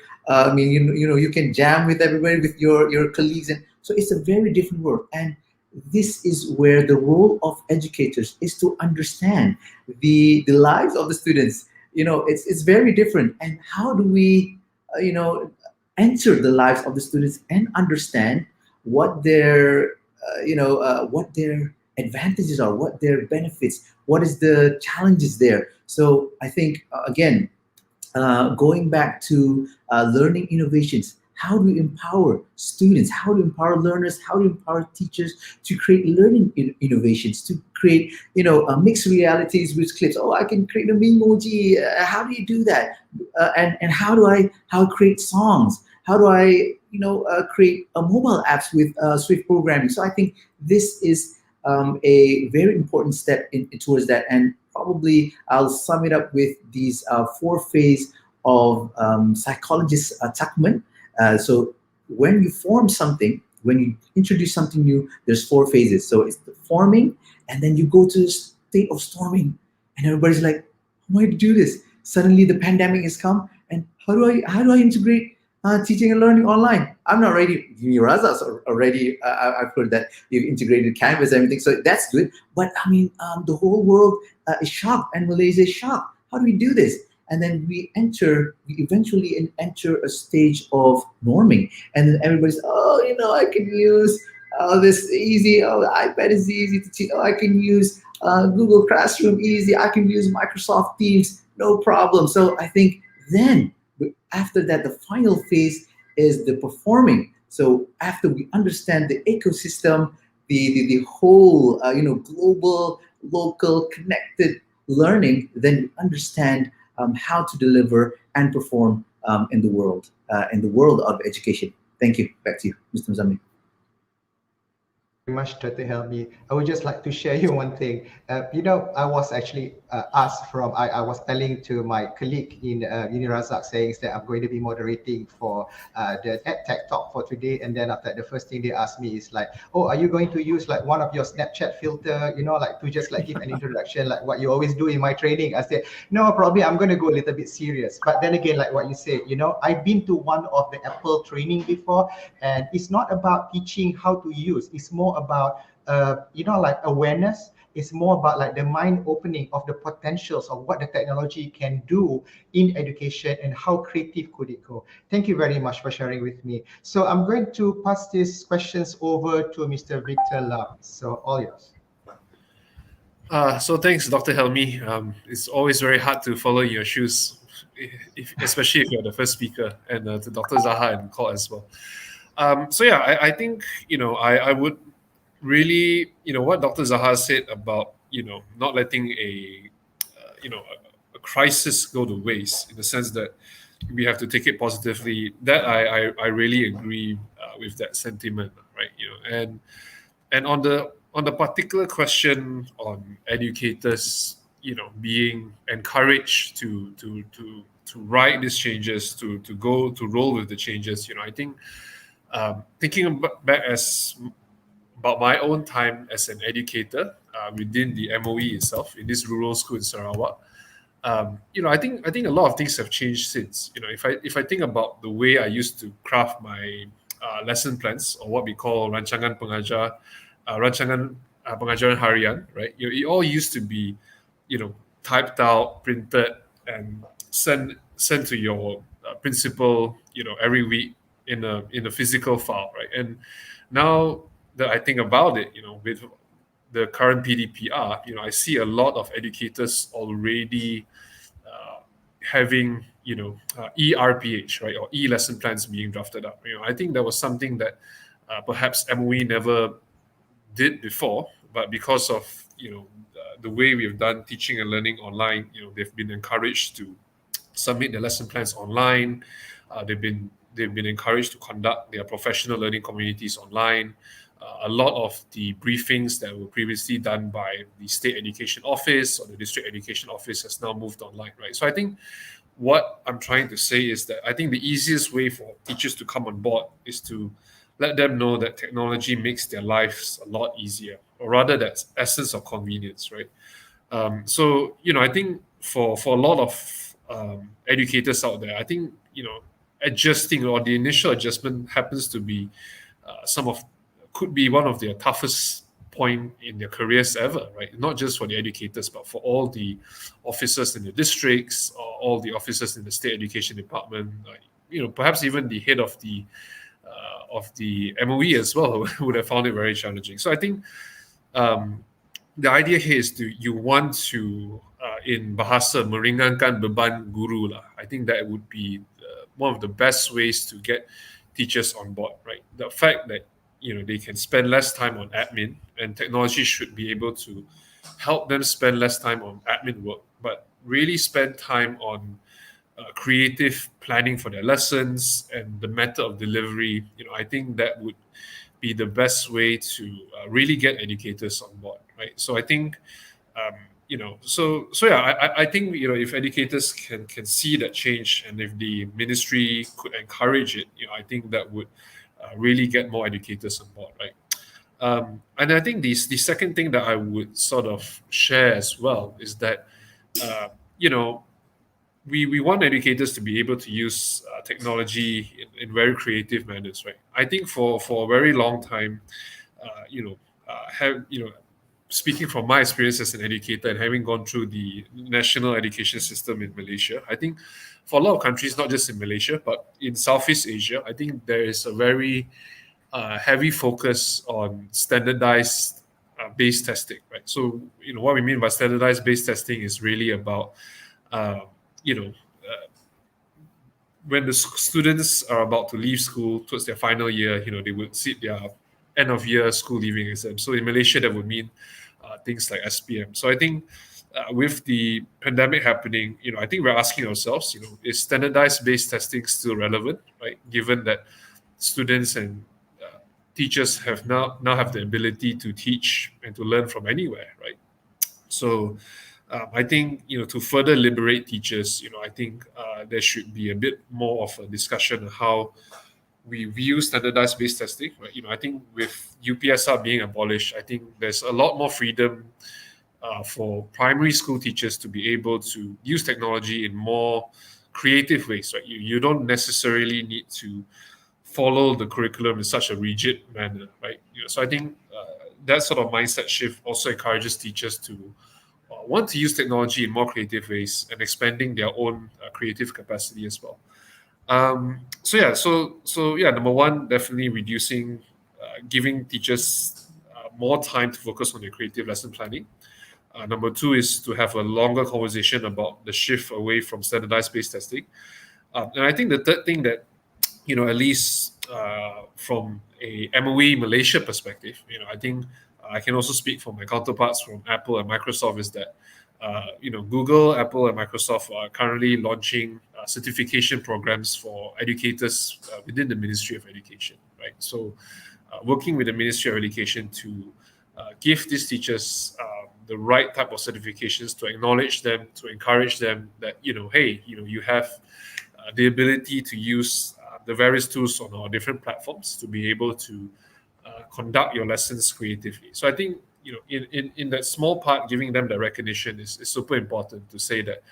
you can jam with everybody, with your colleagues. And so it's a very different world. And this is where the role of educators is to understand the lives of the students. It's very different. And how do we, enter the lives of the students and understand what their, what their advantages are, what their benefits, what is the challenges there. So I think, again, going back to learning innovations, how do we empower students, how to empower learners, how to empower teachers to create learning innovations, to create, mixed realities with clips. Oh, I can create a memoji. How do you do that? And how do I create songs? How do I, create mobile apps with Swift programming? So I think this is a very important step towards that. And probably I'll sum it up with these 4 phases of psychologist Tuckman. So when you form something, when you introduce something new, there's 4 phases. So it's the forming, and then you go to the state of storming, and everybody's like, how am I to do this? Suddenly the pandemic has come, and how do I integrate teaching and learning online? I'm not ready. Raza's already, I've heard that you've integrated Canvas and everything, so that's good. But I mean, the whole world is shocked, and Malaysia is shocked. How do we do this? And then we eventually enter a stage of norming. And then everybody's, I can use this easy. Oh, the iPad is easy to teach. Oh, I can use Google Classroom easy. I can use Microsoft Teams, no problem. So I think then after that, the final phase is the performing. So after we understand the ecosystem, the whole, global, local, connected learning, then we understand how to deliver and perform in the world of education. Thank you. Back to you, Mr. Mzammir. much, Dr. Helmi. I would just like to share you one thing. I was actually asked I was telling to my colleague in Unirazak saying that I'm going to be moderating for the EdTech talk for today. And then after that, the first thing they asked me is like, oh, are you going to use like one of your Snapchat filter, like to just like give an introduction, like what you always do in my training? I said, no, probably I'm going to go a little bit serious. But then again, like what you said, I've been to one of the Apple training before, and it's not about teaching how to use. It's more about like awareness. It's more about like the mind opening of the potentials of what the technology can do in education and how creative could it go. Thank you very much for sharing with me. So I'm going to pass these questions over to Mr. Victor Lam. So all yours. So thanks, Dr. Helmi. It's always very hard to follow in your shoes, especially if you're the first speaker, and to Dr. Zaha and Call as well. I think I would really what Dr. Zaha said about not letting a crisis go to waste, in the sense that we have to take it positively. That I really agree with that sentiment, right? And on the particular question on educators, being encouraged to write these changes, to roll with the changes. I think thinking back about my own time as an educator within the MOE itself in this rural school in Sarawak, I think a lot of things have changed since. If I think about the way I used to craft my lesson plans, or what we call rancangan pengajaran harian, right? It all used to be, typed out, printed, and sent to your principal, every week in a physical file, right? And now that I think about it, with the current PDPR, I see a lot of educators already having ERPH, right, or e-lesson plans being drafted up. I think that was something that perhaps MOE never did before, but because of the way we've done teaching and learning online, they've been encouraged to submit their lesson plans online. They've been encouraged to conduct their professional learning communities online. A lot of the briefings that were previously done by the state education office or the district education office has now moved online, right? So I think what I'm trying to say is that I think the easiest way for teachers to come on board is to let them know that technology makes their lives a lot easier, or rather that's essence of convenience, right? I think for a lot of educators out there, I think adjusting, or the initial adjustment happens to be could be one of their toughest point in their careers ever, right? Not just for the educators, but for all the officers in the districts, or all the officers in the state education department, perhaps even the head of the MOE as well would have found it very challenging. So I think the idea here is you want to in bahasa meringankan beban guru lah. I think that would be one of the best ways to get teachers on board, right? The fact that they can spend less time on admin, and technology should be able to help them spend less time on admin work, but really spend time on creative planning for their lessons and the method of delivery. I think that would be the best way to really get educators on board, right? So I think I think if educators can see that change, and if the ministry could encourage it, I think that would really get more educators on board, right? And I think the second thing that I would sort of share as well is that we want educators to be able to use technology in very creative manners, right? I think for a very long time, speaking from my experience as an educator and having gone through the national education system in Malaysia, I think for a lot of countries, not just in Malaysia, but in Southeast Asia, I think there is a very heavy focus on standardized base testing, right? So, what we mean by standardized base testing is really about, when the students are about to leave school towards their final year, they would sit their end of year school leaving exam. So in Malaysia, that would mean things like SPM. So I think with the pandemic happening, I think we're asking ourselves, is standardized based testing still relevant, right? Given that students and teachers have now have the ability to teach and to learn from anywhere, right? So I think, to further liberate teachers, I think there should be a bit more of a discussion on how we view standardized based testing, right? I think with UPSR being abolished, I think there's a lot more freedom for primary school teachers to be able to use technology in more creative ways, right? You don't necessarily need to follow the curriculum in such a rigid manner, right? So I think that sort of mindset shift also encourages teachers to want to use technology in more creative ways and expanding their own creative capacity as well. So number one, definitely reducing, giving teachers more time to focus on their creative lesson planning. Number two is to have a longer conversation about the shift away from standardized based testing. And I think the third thing that, at least from a MOE Malaysia perspective, I think I can also speak for my counterparts from Apple and Microsoft, is that Google, Apple, and Microsoft are currently launching certification programs for educators within the Ministry of Education, right? So working with the Ministry of Education to give these teachers the right type of certifications, to acknowledge them, to encourage them that, hey, you have the ability to use the various tools on our different platforms to be able to conduct your lessons creatively. So I think, in that small part, giving them the recognition is super important, to say that,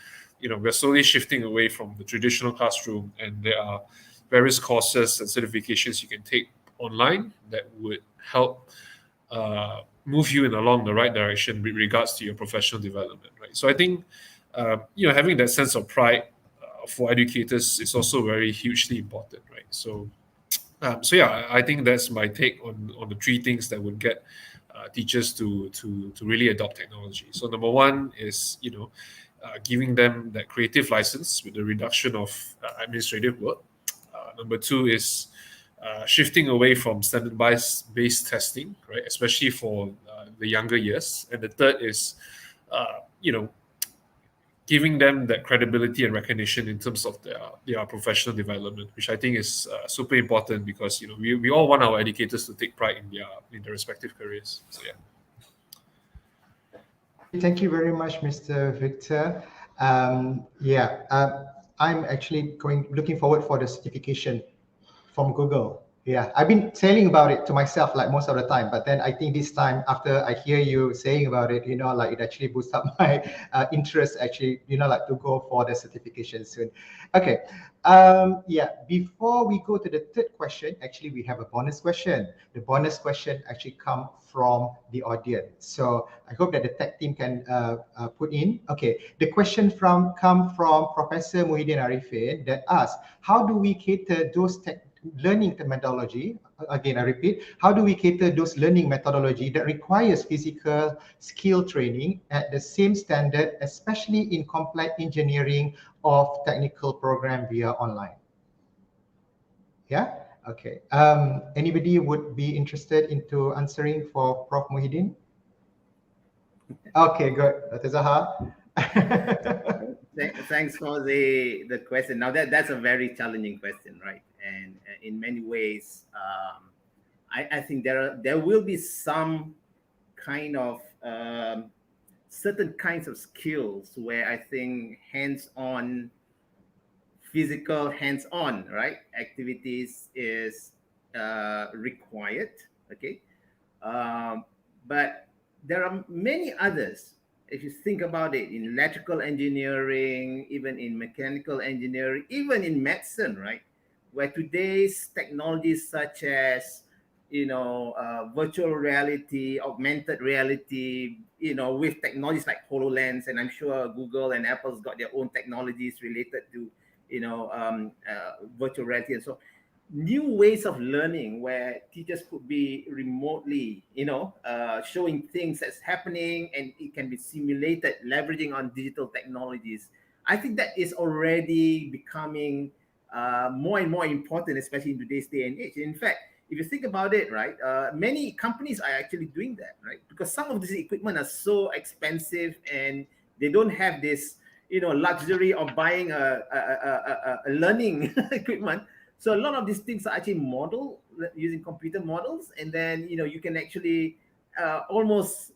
we're slowly shifting away from the traditional classroom, and there are various courses and certifications you can take online that would help move you along the right direction with regards to your professional development, right? So I think, having that sense of pride for educators is also very hugely important, right? So yeah, I think that's my take on the three things that would get teachers to really adopt technology. So number one is, giving them that creative license with the reduction of administrative work. Number two is shifting away from standardized based testing, right, especially for the younger years. And the third is, giving them that credibility and recognition in terms of their professional development, which I think is super important, because we all want our educators to take pride in their respective careers. So yeah. Thank you very much, Mr. Victor. I'm actually looking forward for the certification from Google. Yeah, I've been telling about it to myself like most of the time, but then I think this time, after I hear you saying about it, it actually boosts up my interest, actually, to go for the certification soon. Okay, before we go to the third question, actually we have a bonus question. The bonus question actually comes from the audience. So I hope that the tech team can put in. Okay, the question come from Professor Muhyiddin Arifin that asks, how do we cater those learning methodology? Again, I repeat, how do we cater those learning methodology that requires physical skill training at the same standard, especially in complex engineering of technical program via online? Yeah, okay. Anybody would be interested into answering for Prof. Muhyiddin? Okay, good. Dr. Zahar. Thanks for the question. Now that's a very challenging question, right? And in many ways, I think there will be some kind of certain kinds of skills where I think hands-on, physical hands-on, right, activities is required. Okay, but there are many others. If you think about it, in electrical engineering, even in mechanical engineering, even in medicine, right, where today's technologies such as, virtual reality, augmented reality, with technologies like HoloLens, and I'm sure Google and Apple's got their own technologies related to, virtual reality. And so new ways of learning where teachers could be remotely, showing things that's happening, and it can be simulated, leveraging on digital technologies. I think that is already becoming more and more important, especially in today's day and age. In fact, if you think about it, right, many companies are actually doing that, right? Because some of this equipment are so expensive, and they don't have this, luxury of buying a learning equipment. So a lot of these things are actually modeled using computer models, and then you can actually almost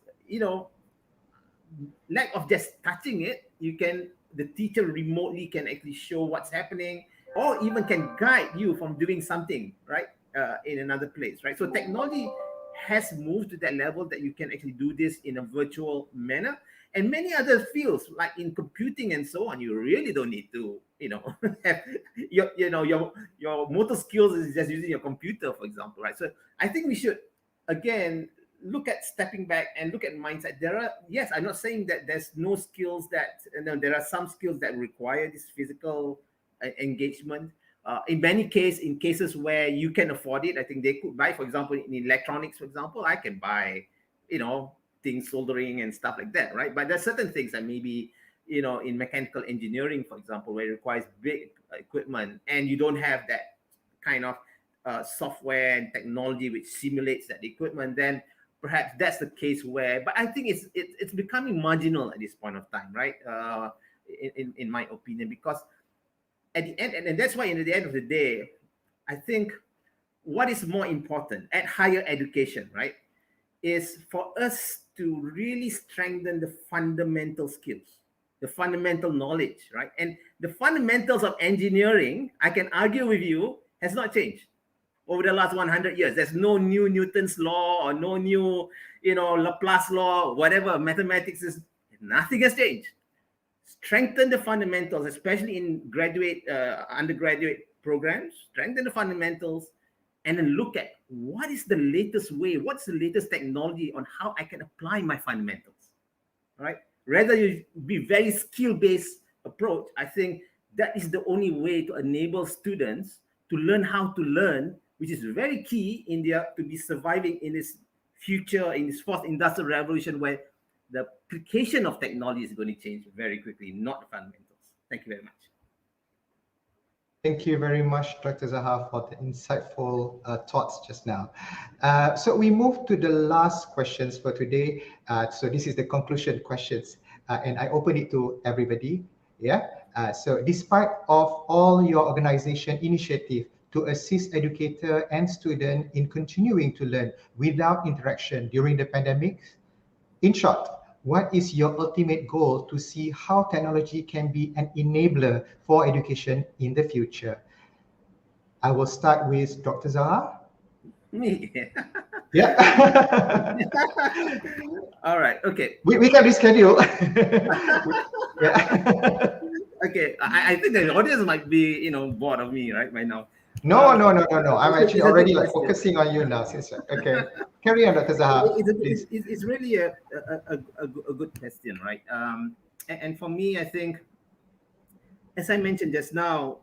lack of just touching it, the teacher remotely can actually show what's happening, or even can guide you from doing something right in another place, right? So technology has moved to that level that you can actually do this in a virtual manner. And many other fields, like in computing and so on, you really don't need to have your motor skills is just using your computer, for example, right? So I think we should again look at stepping back and look at mindset. Yes, I'm not saying that there's no skills that, there are some skills that require this physical engagement. In cases where you can afford it, I think they could buy, for example, in electronics, for example, I can buy, things, soldering and stuff like that, right? But there's certain things that maybe, in mechanical engineering, for example, where it requires big equipment and you don't have that kind of software and technology which simulates that equipment, then perhaps that's the case where, but I think it's becoming marginal at this point of time, right? In my opinion, because at the end, and that's why at the end of the day, I think what is more important at higher education, right, is for us to really strengthen the fundamental skills, the fundamental knowledge, right? And the fundamentals of engineering, I can argue with you, has not changed over the last 100 years. There's no new Newton's law or no new, Laplace law, whatever mathematics is. Nothing has changed. Strengthen the fundamentals, especially in undergraduate programs. Strengthen the fundamentals, and then look at what is the latest way, what's the latest technology on how I can apply my fundamentals, right? Rather you be very skill-based approach, I think that is the only way to enable students to learn how to learn, which is very key to be surviving in this future, in this fourth industrial revolution, where the application of technology is going to change very quickly, not the fundamentals. Thank you very much. Thank you very much, Dr. Zahar, for the insightful thoughts just now. So we move to the last questions for today. So this is the conclusion questions, and I open it to everybody. Yeah. So despite of all your organization initiative to assist educator and student in continuing to learn without interaction during the pandemic, in short, what is your ultimate goal to see how technology can be an enabler for education in the future? I will start with Dr. Zahar. Me? Yeah. All right. Okay. We can reschedule. Yeah. Okay. I think the audience might be, bored of me right by now. No. I'm actually already focusing on you now. Okay. Carry on, Dr. Zahar. It's really a good question, right? And for me, I think, as I mentioned just now,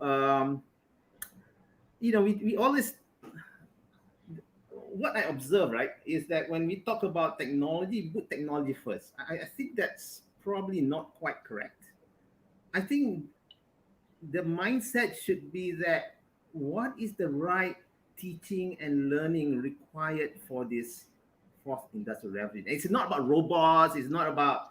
we always, what I observe, right, is that when we talk about technology, we put technology first. I think that's probably not quite correct. I think the mindset should be that what is the right teaching and learning required for this fourth industrial revolution? It's not about robots. It's not about,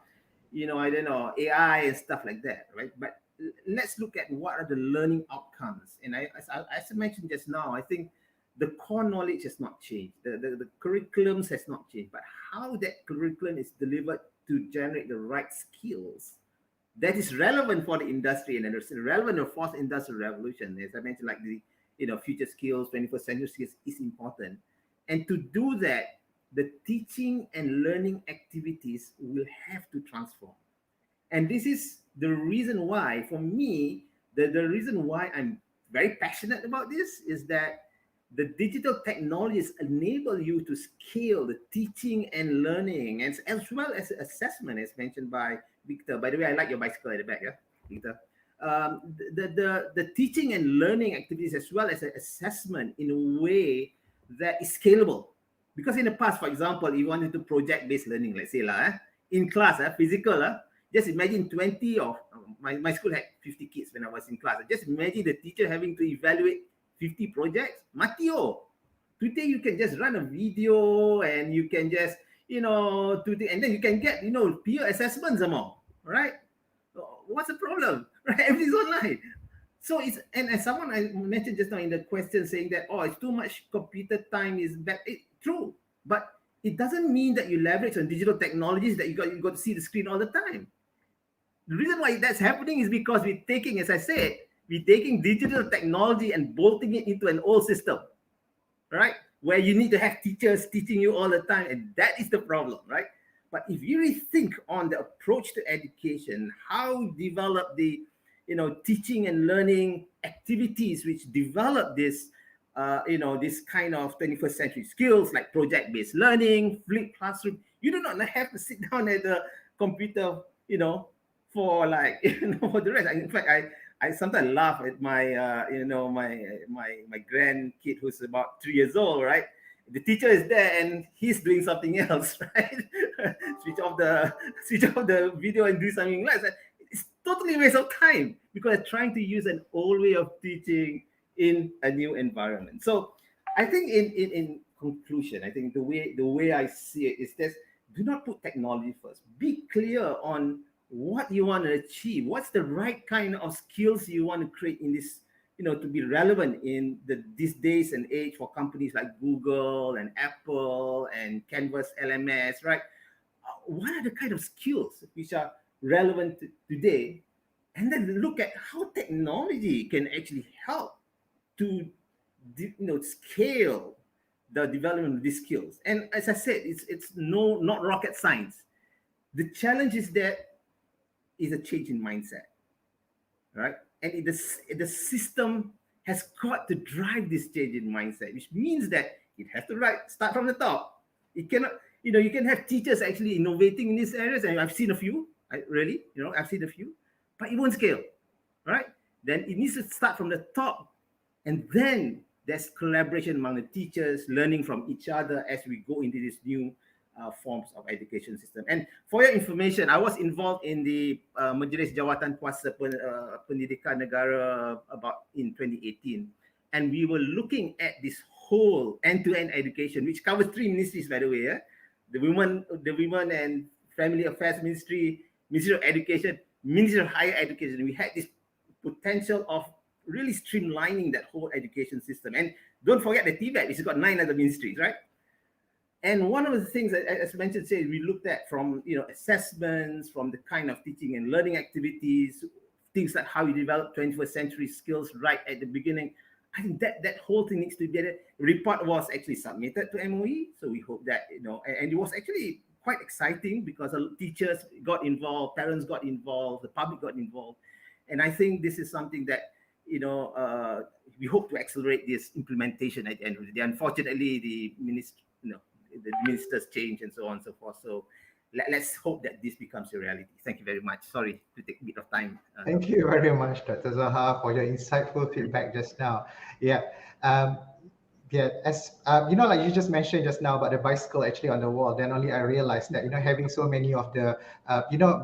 AI and stuff like that, right? But let's look at what are the learning outcomes. And as I mentioned just now, I think the core knowledge has not changed. The curriculums has not changed. But how that curriculum is delivered to generate the right skills that is relevant for the industry and it's relevant to the fourth industrial revolution. As I mentioned, like the future skills, 21st century skills is important. And to do that, the teaching and learning activities will have to transform. And this is the reason why, for me, the reason why I'm very passionate about this is that the digital technologies enable you to scale the teaching and learning, and as well as assessment, as mentioned by Victor. By the way, I like your bicycle at the back, yeah, Victor. The teaching and learning activities as well as assessment in a way that is scalable. Because in the past, for example, if you wanted to project-based learning, let's say, in class, physical, just imagine 20 of, my school had 50 kids when I was in class. Just imagine the teacher having to evaluate 50 projects. Matio, today you can just run a video and you can just, and then you can get, peer assessments more, right? What's the problem? Right? Everything's online. So it's, and as someone I mentioned just now in the question saying that, oh, it's too much computer time is bad. True, but it doesn't mean that you leverage on digital technologies that you got to see the screen all the time. The reason why that's happening is because we're taking, as I said, we're taking digital technology and bolting it into an old system, right? Where you need to have teachers teaching you all the time, and that is the problem, right? But if you really think on the approach to education, how develop the, teaching and learning activities which develop this, this kind of 21st century skills like project-based learning, flipped classroom, you do not have to sit down at the computer, for like, for the rest. In fact, I sometimes laugh at my, my grandkid who's about 3 years old, right? The teacher is there and he's doing something else, right? switch off the video and do something else. It's totally a waste of time because they're trying to use an old way of teaching in a new environment. So I think in conclusion, I think the way I see it is this: do not put technology first. Be clear on what you want to achieve. What's the right kind of skills you want to create in this, to be relevant in these days and age for companies like Google and Apple and Canvas LMS, right? What are the kind of skills which are relevant today? And then look at how technology can actually help to, scale the development of these skills. And as I said, it's not rocket science. The challenge is that is a change in mindset, right? And the system has got to drive this change in mindset, which means that it has to start from the top. It cannot, you can have teachers actually innovating in these areas, and I've seen a few, I've seen a few, but it won't scale, right? Then it needs to start from the top, and then there's collaboration among the teachers, learning from each other as we go into this new forms of education system. And for your information, I was involved in the Majlis Jawatan Kuasa Pendidikan Negara about in 2018, and we were looking at this whole end-to-end education, which covers 3 ministries, by the way. The Women and Family Affairs Ministry, Ministry of Education, Ministry of Higher Education. We had this potential of really streamlining that whole education system. And don't forget the TVET, it's got 9 other ministries, right? And one of the things that, as mentioned, we looked at from assessments, from the kind of teaching and learning activities, things like how you develop 21st century skills right at the beginning. I think that whole thing needs to be there. The report was actually submitted to MOE, so we hope that and it was actually quite exciting because teachers got involved, parents got involved, the public got involved, and I think this is something that we hope to accelerate this implementation at the end of the day. Unfortunately, the ministers change and so on and so forth. So let's hope that this becomes a reality. Thank you very much. Sorry to take a bit of time. Thank you very much, Dr. Zaha, for your insightful feedback just now. Yeah. As like you just mentioned just now about the bicycle actually on the wall, then only I realized that, having so many of the,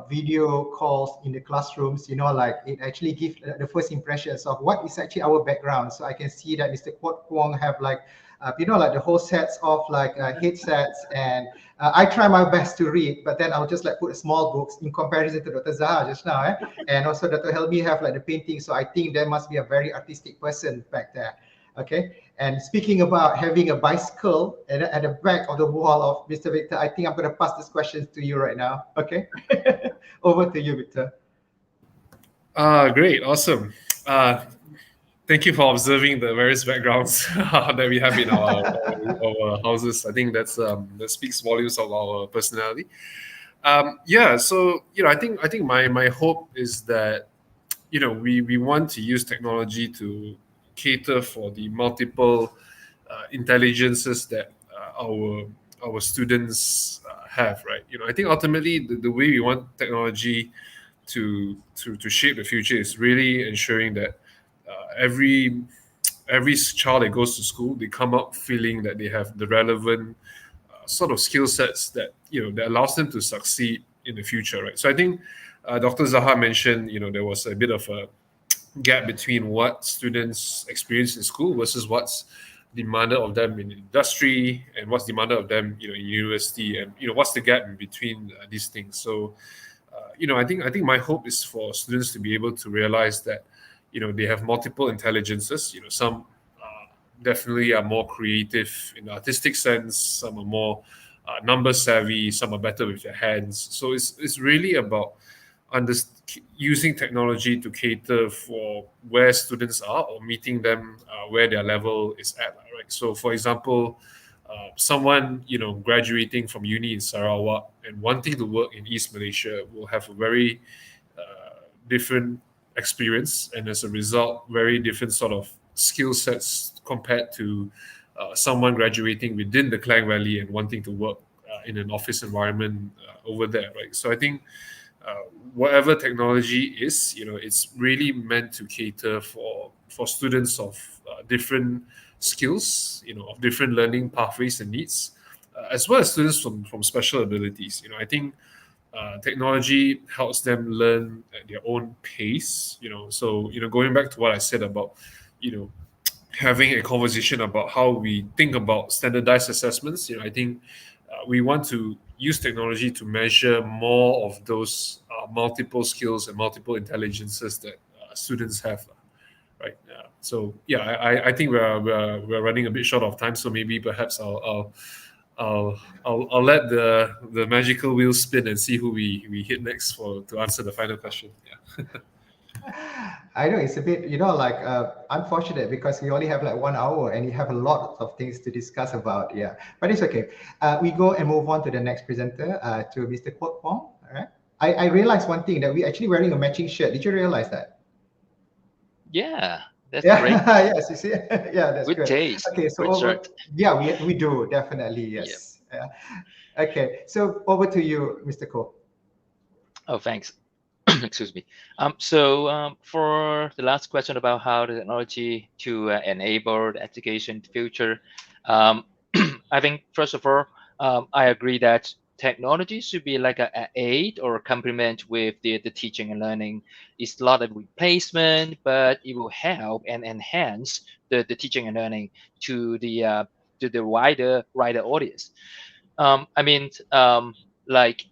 video calls in the classrooms, like it actually gives the first impressions of what is actually our background. So I can see that Mr. Kwok have like, like the whole sets of like headsets, and I try my best to read, but then I'll just like put small books in comparison to Dr. Zaha just now, and also Dr. Helmi have like the painting. So I think there must be a very artistic person back there. Okay, and speaking about having a bicycle at the back of the wall of Mr. Victor, I think I'm going to pass this question to you right now. Okay, over to you, Victor. Great, awesome. Thank you for observing the various backgrounds that we have in our houses. I think that speaks volumes of our personality. So I think my hope is that we want to use technology to cater for the multiple intelligences that our students have, right? I think ultimately the way we want technology to shape the future is really ensuring that every child that goes to school, they come out feeling that they have the relevant sort of skill sets that that allows them to succeed in the future, right? So I think Dr. Zaha mentioned there was a bit of a gap between what students experience in school versus what's demanded of them in industry and what's demanded of them in university, and what's the gap in between these things. So I think my hope is for students to be able to realize that they have multiple intelligences. Some definitely are more creative in the artistic sense. Some are more number savvy. Some are better with their hands. So it's really about using technology to cater for where students are, or meeting them where their level is at. Right. So, for example, someone graduating from uni in Sarawak and wanting to work in East Malaysia will have a very different experience, and as a result, very different sort of skill sets compared to someone graduating within the Klang Valley and wanting to work in an office environment over there, right? So I think whatever technology is, it's really meant to cater for students of different skills, of different learning pathways and needs, as well as students from special abilities. I think technology helps them learn at their own pace. So going back to what I said about having a conversation about how we think about standardized assessments. I think we want to use technology to measure more of those multiple skills and multiple intelligences that students have, right? So yeah, I think we're running a bit short of time, so maybe perhaps I'll let the magical wheel spin and see who we hit next to answer the final question. Yeah. I know it's a bit, unfortunate because we only have like 1 hour and you have a lot of things to discuss about. Yeah, but it's okay. We go and move on to the next presenter, to Mr. Kwok Wong. All right. I realized one thing, that we actually wearing a matching shirt. Did you realize that? Yeah, that's Yeah. great. Yes, you see. Yeah, that's Good good. taste. Okay, so Good over. shirt. Yeah, we do definitely. Yes. Yeah. Okay, so over to you, Mr. Kwok. Oh, thanks. Excuse me. For the last question about how the technology to enable the education in the future, I think first of all, I agree that technology should be like an aid or a complement with the teaching and learning. It's not a replacement, but it will help and enhance the teaching and learning to the wider audience. I mean, like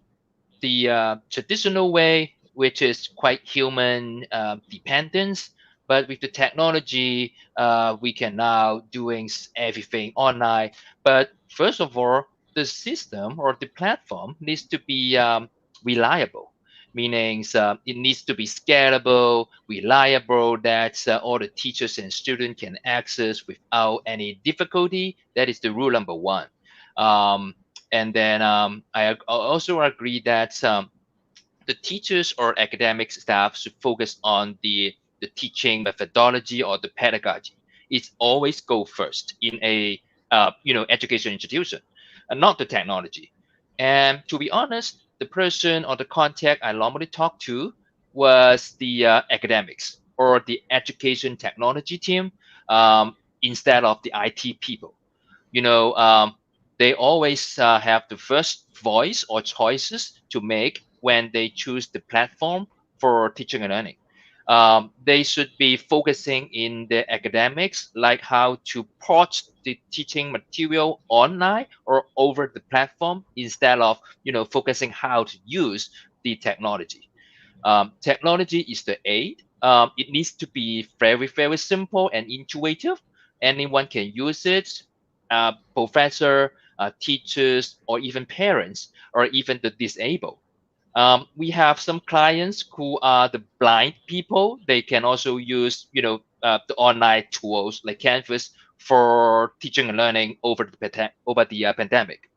the traditional way, which is quite human dependence. But with the technology, we can now doing everything online. But first of all, the system or the platform needs to be reliable, meaning it needs to be scalable, reliable, that all the teachers and students can access without any difficulty. That is the rule number one. And then I also agree that the teachers or academic staff should focus on the teaching methodology or the pedagogy. It's always go first in a education institution, and not the technology. And to be honest, the person or the contact I normally talk to was the academics or the education technology team, instead of the IT people. You know, they always have the first voice or choices to make when they choose the platform for teaching and learning. They should be focusing in the academics, like how to port the teaching material online or over the platform, instead of focusing how to use the technology. Technology is the aid. It needs to be very, very simple and intuitive. Anyone can use it. Professor, teachers, or even parents, or even the disabled. We have some clients who are the blind people. They can also use, the online tools like Canvas for teaching and learning over the pandemic.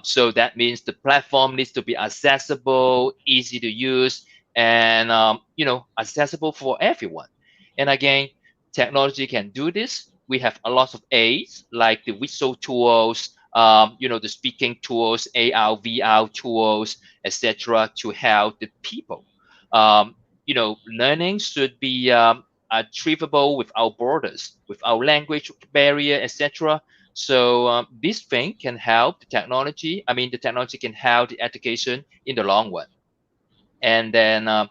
So that means the platform needs to be accessible, easy to use, and accessible for everyone. And again, technology can do this. We have a lot of aids like the visual tools, the speaking tools, AR, VR tools, etc., to help the people. Learning should be achievable without borders, without language barrier, etc. So this thing can help the technology. I mean, the technology can help the education in the long run. And then, not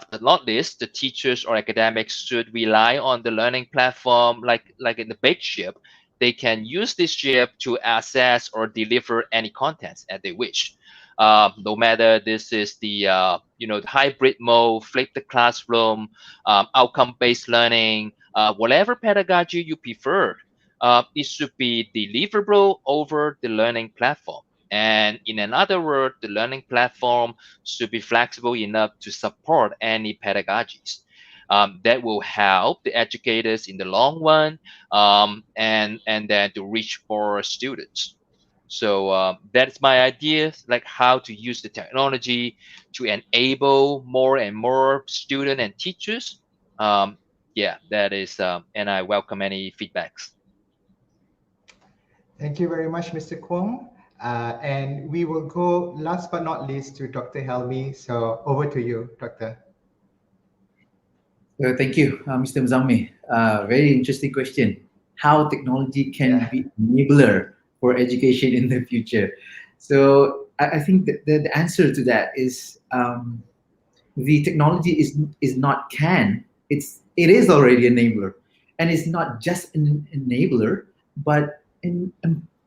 but not least, the teachers or academics should rely on the learning platform, like in the big ship. They can use this ship to access or deliver any contents as they wish. No matter this is the the hybrid mode, flip the classroom, outcome-based learning, whatever pedagogy you prefer, it should be deliverable over the learning platform. And in another word, the learning platform should be flexible enough to support any pedagogies. That will help the educators in the long run, and then to reach more students. So that's my idea, like how to use the technology to enable more and more students and teachers. Yeah, that is, and I welcome any feedbacks. Thank you very much, Mr. Kwong. And we will go last but not least to Dr. Helmi. So over to you, Doctor. Thank you, Mr. Mzami. Very interesting question. How technology can be enabler for education in the future. So I think that the answer to that is the technology is not can, it is already enabler. And it's not just an enabler, but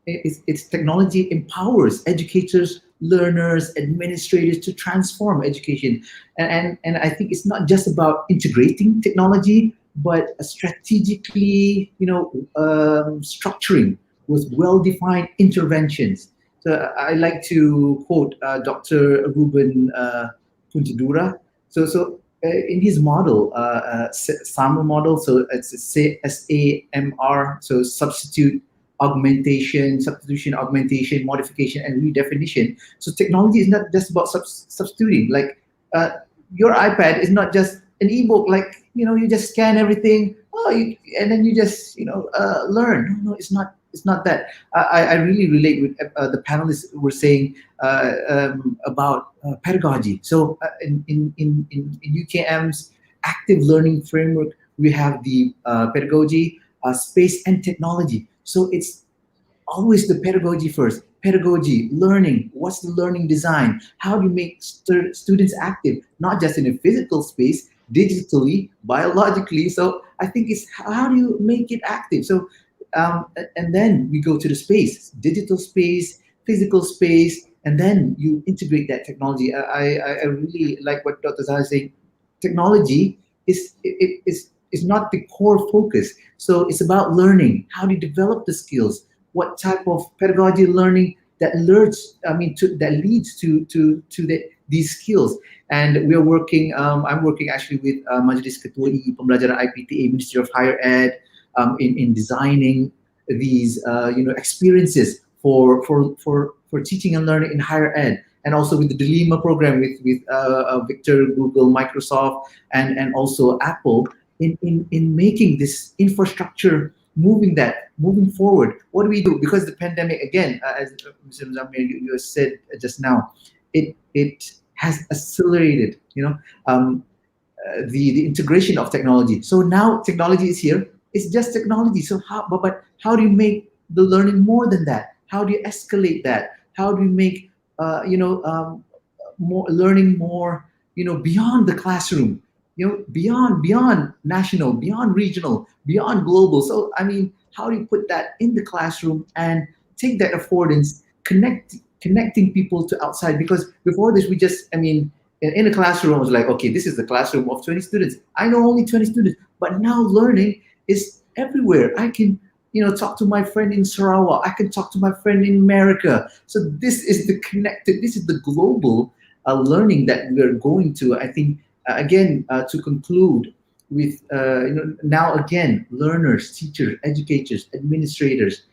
it's technology empowers educators, learners, administrators to transform education. And I think it's not just about integrating technology, but strategically, structuring with well-defined interventions. So I like to quote Dr. Ruben Puntadura. So in his model, SAMR model, so it's SAMR, so substitution, augmentation, modification, and redefinition. So technology is not just about substituting. Like your iPad is not just an ebook, like, you just scan everything, and then you just, learn. No, it's not. It's not that. I really relate with the panelists were saying about pedagogy. So in UKM's active learning framework, we have the pedagogy, space, and technology. So it's always the pedagogy first. Pedagogy, learning, what's the learning design? How do you make students active, not just in a physical space, digitally, biologically? So I think it's how do you make it active? So, and then we go to the space, digital space, physical space, and then you integrate that technology. I really like what Dr. Zahar is saying. Technology is not the core focus. So it's about learning. How do you develop the skills? What type of pedagogy learning that that leads to these skills? And we're working. I'm working actually with Majlis Ketua Pembelajaran IPTA, Ministry of Higher Ed, in designing these experiences for teaching and learning in higher ed, and also with the Delima program with Victor, Google, Microsoft, and also Apple in making this infrastructure moving forward. What do we do? Because the pandemic, again, as Mr. Mzami, you said just now, it has accelerated the integration of technology. So now technology is here. It's just technology. So but how do you make the learning more than that? How do you escalate that? How do you make more learning more beyond the classroom? Beyond national, beyond regional, beyond global. So I mean, how do you put that in the classroom and take that affordance, connecting people to outside? Because before this, we just, in a classroom, I was like, okay, this is the classroom of 20 students. I know only 20 students, but now learning is everywhere. I can, talk to my friend in Sarawak. I can talk to my friend in America. So this is the global learning that we're going to. I think, again, to conclude with, now again, learners, teachers, educators, administrators,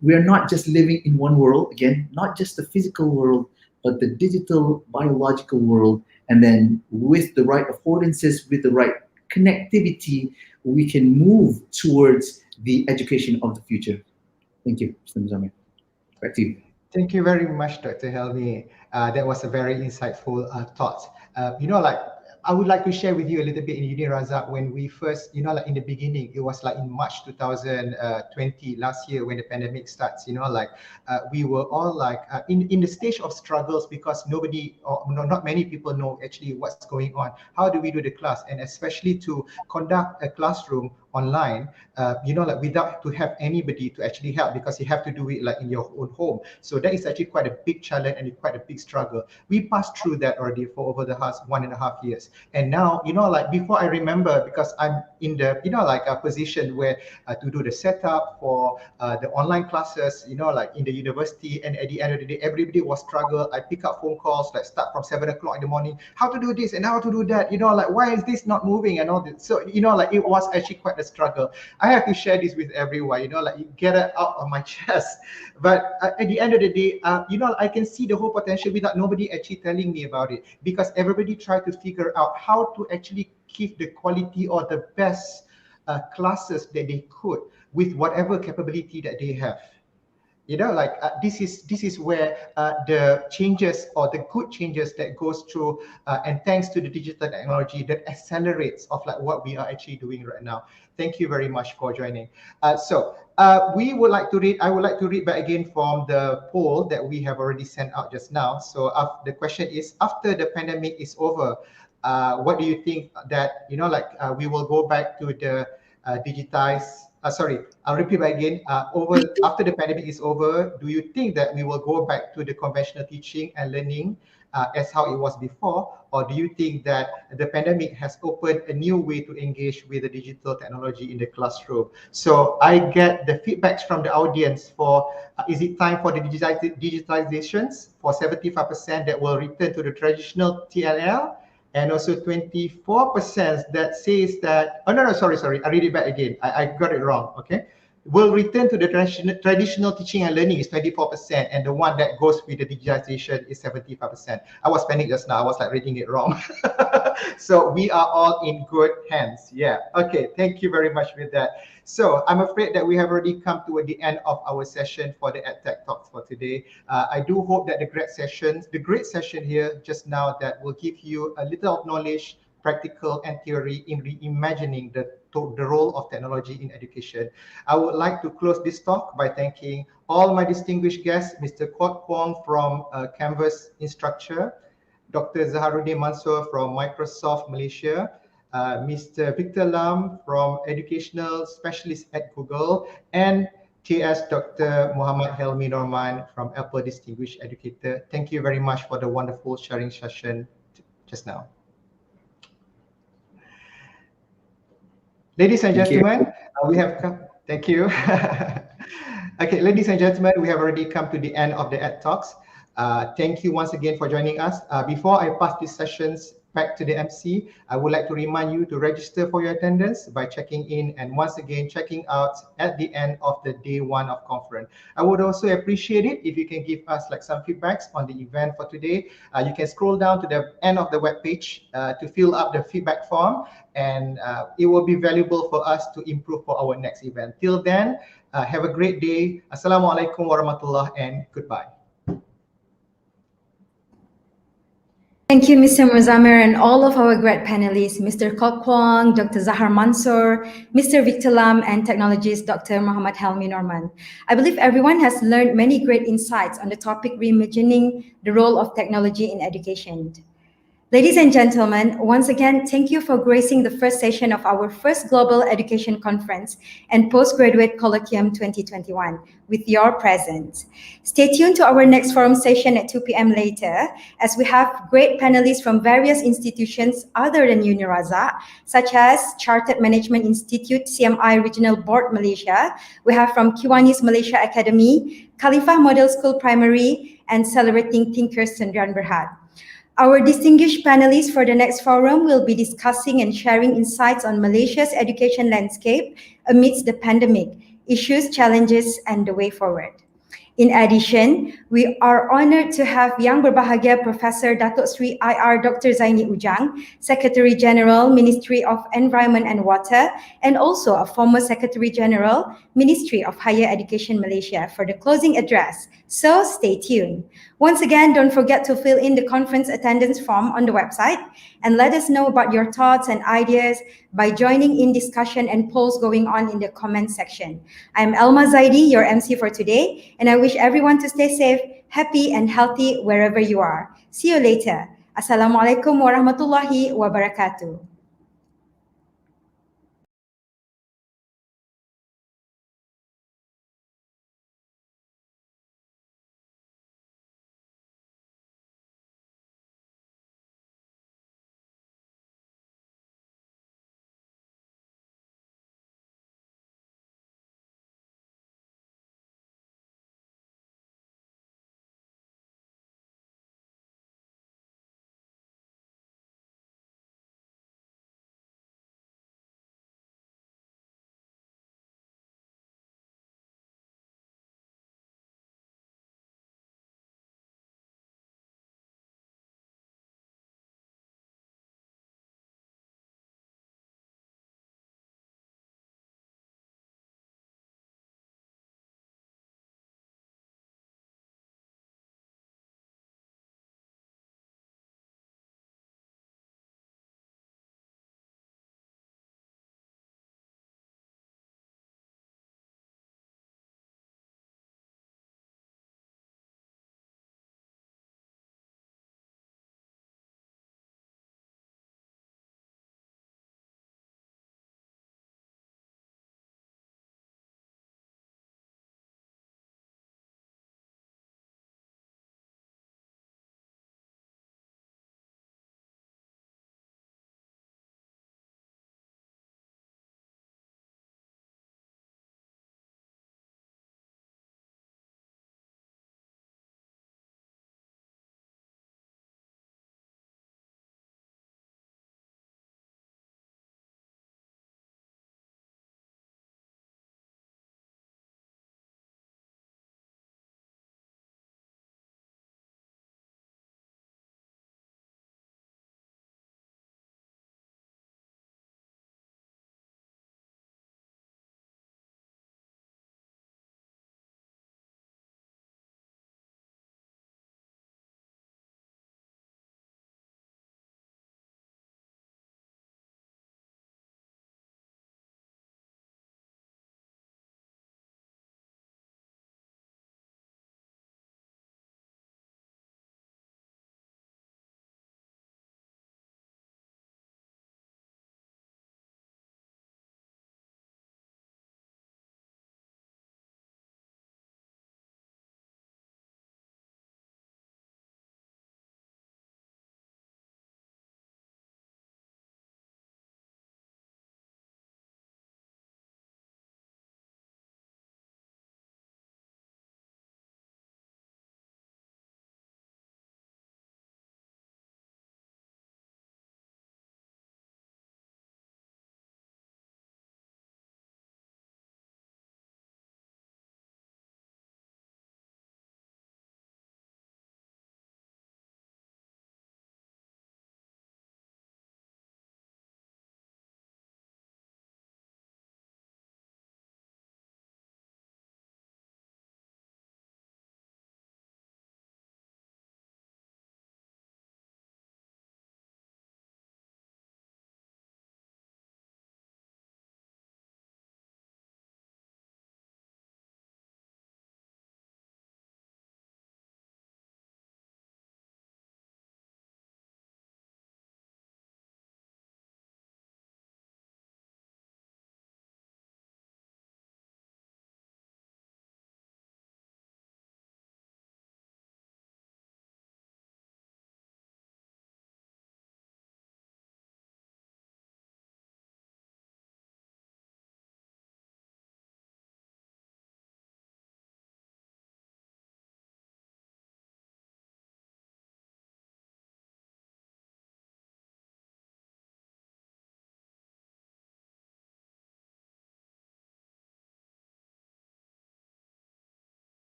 we are not just living in one world, again, not just the physical world, but the digital, biological world. And then with the right affordances, with the right connectivity, we can move towards the education of the future. Thank you, Mr. Mzami. Back to you. Thank you very much, Dr. Helmi. That was a very insightful thought. I would like to share with you a little bit in Uni Razak when we first, in the beginning, it was like in March 2020, last year when the pandemic starts, we were all like in the stage of struggles because nobody, or not many people know actually what's going on. How do we do the class? And especially to conduct a classroom online, like without to have anybody to actually help, because you have to do it like in your own home. So that is actually quite a big challenge and quite a big struggle. We passed through that already for over the past 1.5 years. And now, like before I remember, because I'm in the, like a position where to do the setup for the online classes, like in the university, and at the end of the day, everybody was struggle. I pick up phone calls, like start from 7 o'clock in the morning, how to do this and how to do that, like why is this not moving and all this. So, like it was actually quite a struggle. I have to share this with everyone, like get it out of my chest. But at the end of the day, I can see the whole potential without nobody actually telling me about it, because everybody tried to figure out how to actually keep the quality or the best classes that they could with whatever capability that they have. This is where the changes or the good changes that goes through, and thanks to the digital technology that accelerates of like what we are actually doing right now. Thank you very much for joining. I would like to read back again from the poll that we have already sent out just now. So the question is, after the pandemic is over, what do you think that, we will go back to the digitized, I'll repeat back again. After the pandemic is over, do you think that we will go back to the conventional teaching and learning as how it was before? Or do you think that the pandemic has opened a new way to engage with the digital technology in the classroom? So I get the feedbacks from the audience for, is it time for the digitizations? For 75% that will return to the traditional TLL, and also 24% that says that, sorry, I read it back again. I got it wrong, okay? Will return to the traditional teaching and learning is 24%, and the one that goes with the digitization is 75%. I was panicked just now, I was like reading it wrong. So we are all in good hands. Yeah, okay, thank you very much with that. So I'm afraid that we have already come to the end of our session for the EdTech Talks for today. I do hope that the great session here just now that will give you a little of knowledge, practical and theory in reimagining the role of technology in education. I would like to close this talk by thanking all my distinguished guests, Mr. Colloquium from Canvas Instructure, Dr. Zaharuddin Mansoor from Microsoft Malaysia, Mr. Victor Lam from Educational Specialist at Google, and TS Dr. Muhammad Helmi Norman from Apple Distinguished Educator. Thank you very much for the wonderful sharing session just now. Ladies and gentlemen, we have come. Thank you. Okay, ladies and gentlemen, we have already come to the end of the Ed Talks. Thank you once again for joining us. Before I pass these sessions back to the MC, I would like to remind you to register for your attendance by checking in and once again checking out at the end of the day one of conference. I would also appreciate it if you can give us like some feedbacks on the event for today. You can scroll down to the end of the web page to fill up the feedback form, and it will be valuable for us to improve for our next event. Till then, have a great day. Assalamualaikum warahmatullah and goodbye. Thank you, Mr. Muzamir, and all of our great panelists, Mr. Colloquium, Dr. Zahar Mansoor, Mr. Victor Lam, and technologist Dr. Muhammad Helmi Norman. I believe everyone has learned many great insights on the topic reimagining the role of technology in education. Ladies and gentlemen, once again, thank you for gracing the first session of our first Global Education Conference and Postgraduate Colloquium 2021 with your presence. Stay tuned to our next forum session at 2 p.m. later, as we have great panelists from various institutions other than UniRazak, such as Chartered Management Institute, CMI Regional Board Malaysia. We have from Kiwanis Malaysia Academy, Khalifah Model School Primary, and Celebrating Thinkers Sendirian Berhad. Our distinguished panelists for the next forum will be discussing and sharing insights on Malaysia's education landscape amidst the pandemic, issues, challenges, and the way forward. In addition, we are honored to have Yang Berbahagia Professor Datuk Sri IR Dr. Zaini Ujang, Secretary General, Ministry of Environment and Water, and also a former Secretary General, Ministry of Higher Education Malaysia, for the closing address. So stay tuned. Once again, don't forget to fill in the conference attendance form on the website and let us know about your thoughts and ideas by joining in discussion and polls going on in the comment section. I'm Elma Zaidi, your MC for today, and I wish everyone to stay safe, happy, and healthy wherever you are. See you later. Assalamualaikum warahmatullahi wabarakatuh.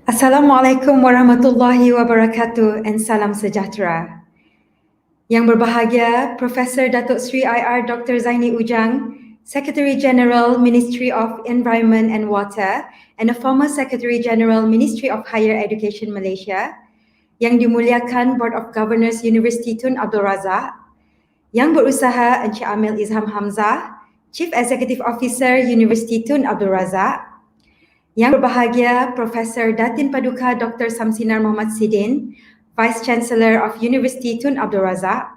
Assalamualaikum warahmatullahi wabarakatuh and salam sejahtera. Yang berbahagia Profesor Datuk Seri IR Dr. Zaini Ujang, Secretary General Ministry of Environment and Water and a former Secretary General Ministry of Higher Education Malaysia, Yang dimuliakan Board of Governors Universiti Tun Abdul Razak, Yang berusaha Encik Amil Izham Hamzah, Chief Executive Officer Universiti Tun Abdul Razak, Yang berbahagia Profesor Datin Paduka Dr. Samsinar Muhammad Sidin, Vice Chancellor of Universiti Tun Abdul Razak,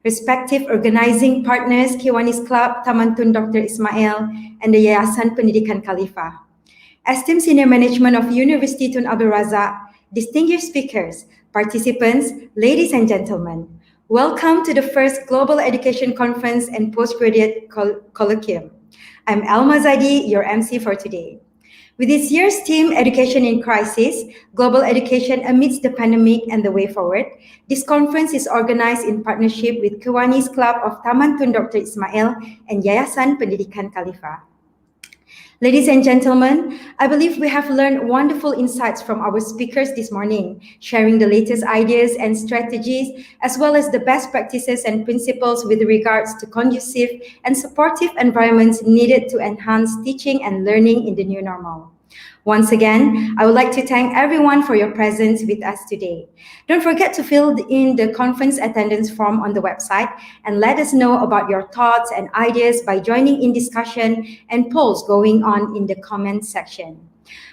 respective organizing partners Kiwanis Club Taman Tun Dr. Ismail and the Yayasan Pendidikan Khalifah, esteemed senior management of Universiti Tun Abdul Razak, distinguished speakers, participants, ladies and gentlemen, welcome to the first Global Education Conference and Postgraduate Colloquium. I'm Alma Zadi, your MC for today. With this year's theme, Education in Crisis, Global Education Amidst the Pandemic and the Way Forward, this conference is organized in partnership with Kiwanis Club of Taman Tun Dr. Ismail and Yayasan Pendidikan Khalifah. Ladies and gentlemen, I believe we have learned wonderful insights from our speakers this morning, sharing the latest ideas and strategies, as well as the best practices and principles with regards to conducive and supportive environments needed to enhance teaching and learning in the new normal. Once again, I would like to thank everyone for your presence with us today. Don't forget to fill in the conference attendance form on the website and let us know about your thoughts and ideas by joining in discussion and polls going on in the comment section.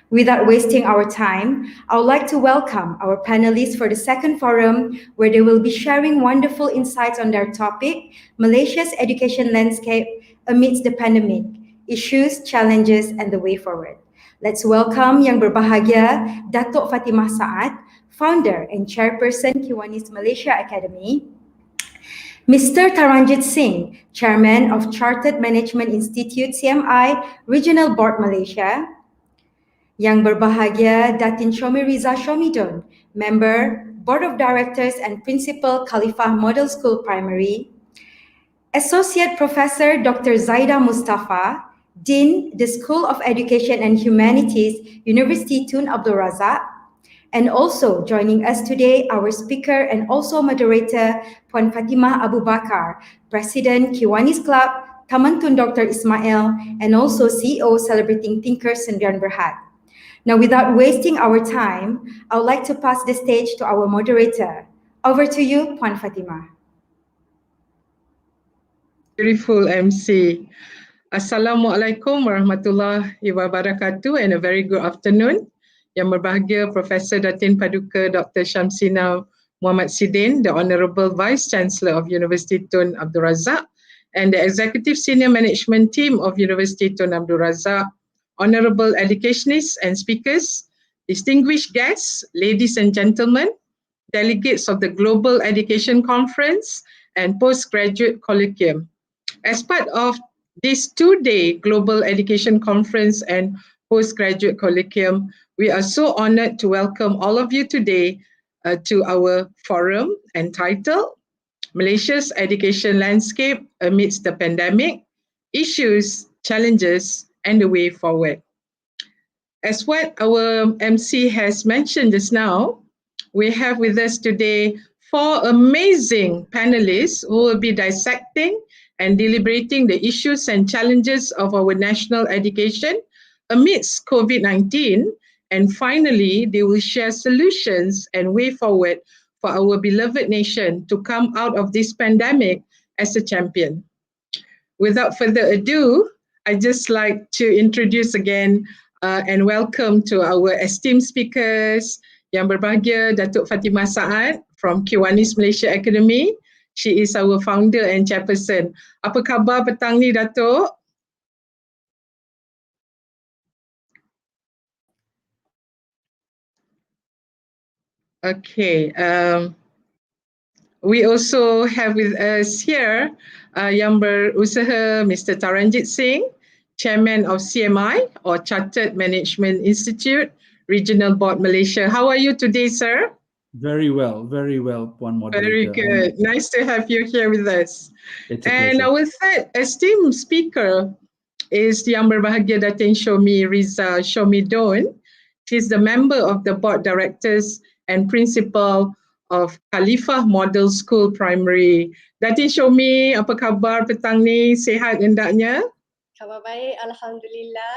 Without wasting our time, I would like to welcome our panelists for the second forum, where they will be sharing wonderful insights on their topic, Malaysia's education landscape amidst the pandemic, issues, challenges, and the way forward. Let's welcome Yang berbahagia Datuk Fatimah Saad, founder and chairperson Kiwanis Malaysia Academy, Mr. Taranjit Singh, chairman of Chartered Management Institute CMI Regional Board Malaysia, Yang berbahagia Datin Shomi Riza Shomidon, member, Board of Directors and Principal Khalifah Model School Primary, Associate Professor Dr. Zaida Mustafa, Dean, the School of Education and Humanities, Universiti Tun Abdul Razak, and also joining us today, our speaker and also moderator, Puan Fatimah Abu Bakar, President Kiwanis Club, Taman Tun Dr. Ismail, and also CEO Celebrating Thinkers Sendirian Berhad. Now, without wasting our time, I would like to pass the stage to our moderator. Over to you, Puan Fatimah. Beautiful MC. Assalamualaikum warahmatullahi wabarakatuh and a very good afternoon. Yang berbahagia Profesor Datin Paduka Dr. Shamsina Muhammad Sidin, the Honourable Vice Chancellor of Universiti Tun Abdul Razak and the Executive Senior Management Team of Universiti Tun Abdul Razak, Honourable educationists and speakers, distinguished guests, ladies and gentlemen, delegates of the Global Education Conference and Postgraduate Colloquium. As part of this two-day Global Education Conference and Postgraduate Colloquium, we are so honored to welcome all of you today to our forum entitled Malaysia's Education Landscape Amidst the Pandemic, Issues, Challenges, and the Way Forward. As what our MC has mentioned just now, we have with us today four amazing panelists who will be dissecting and deliberating the issues and challenges of our national education amidst COVID-19. And finally, they will share solutions and way forward for our beloved nation to come out of this pandemic as a champion. Without further ado, I'd just like to introduce again and welcome to our esteemed speakers, Yang berbahagia Datuk Fatimah Saad from Kiwanis Malaysia Academy. She is our founder and chairperson. Apa khabar petang ni, Datuk? Okay. We also have with us here yang berusaha Mr. Taranjit Singh, Chairman of CMI or Chartered Management Institute, Regional Board Malaysia. How are you today, sir? Very well, Puan Moderator. Very good. Nice to have you here with us. It's a and pleasure. our third esteemed speaker is Yang berbahagia Datin Shomi Riza Shomidon. She's the member of the board directors and principal of Khalifah Model School Primary. Datin Syomi, apa khabar petang ni? Sihat hendaknya? Khabar baik, Alhamdulillah.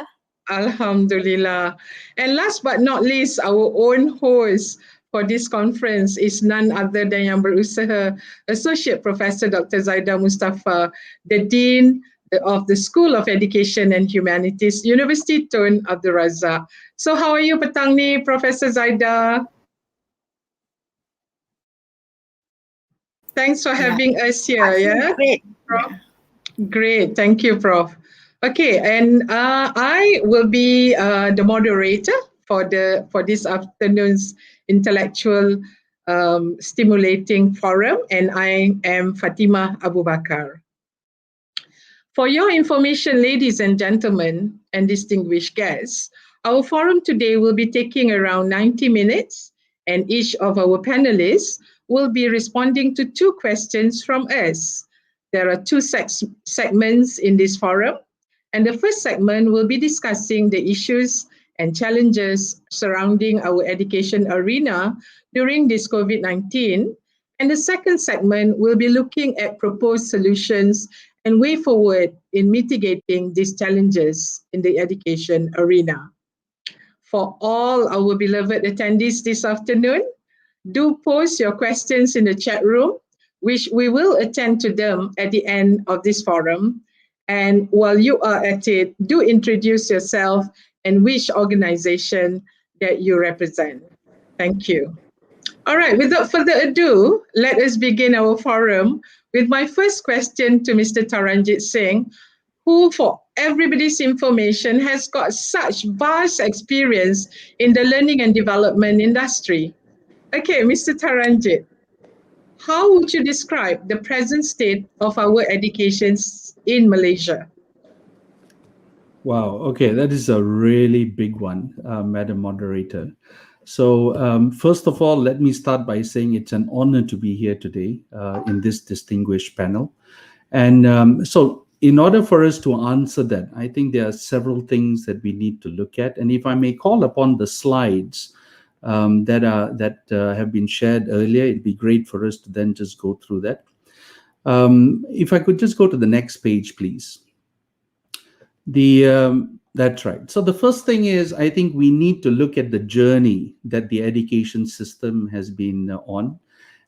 Alhamdulillah. And last but not least, our own host for this conference is none other than yang berusaha, Associate Professor Dr. Zaida Mustafa, the Dean of the School of Education and Humanities, University Tun Abdul Razak. So how are you petang ni, Professor Zaida? Thanks for having us here. Yeah, Great. Prof. Great, thank you, Prof. Okay, and I will be the moderator for this afternoon's intellectual stimulating forum, and I am Fatima Abu Bakar. For your information, ladies and gentlemen, and distinguished guests, our forum today will be taking around 90 minutes, and each of our panelists will be responding to 2 questions from us. There are 2 segments in this forum, and the first segment will be discussing the issues and challenges surrounding our education arena during this COVID-19, and the second segment will be looking at proposed solutions and way forward in mitigating these challenges in the education arena. For all our beloved attendees this afternoon, do post your questions in the chat room, which we will attend to them at the end of this forum. And while you are at it, do introduce yourself and which organization that you represent. Thank you. All right, without further ado, let us begin our forum with my first question to Mr. Taranjit Singh, who, for everybody's information, has got such vast experience in the learning and development industry. Okay, Mr. Taranjit, how would you describe the present state of our education in Malaysia? Wow, okay, that is a really big one, Madam Moderator. So first of all, let me start by saying it's an honor to be here today in this distinguished panel. And so in order for us to answer that, I think there are several things that we need to look at. And if I may call upon the slides that have been shared earlier, it'd be great for us to then just go through that. If I could just go to the next page, please. That's right. So the first thing is, I think we need to look at the journey that the education system has been on.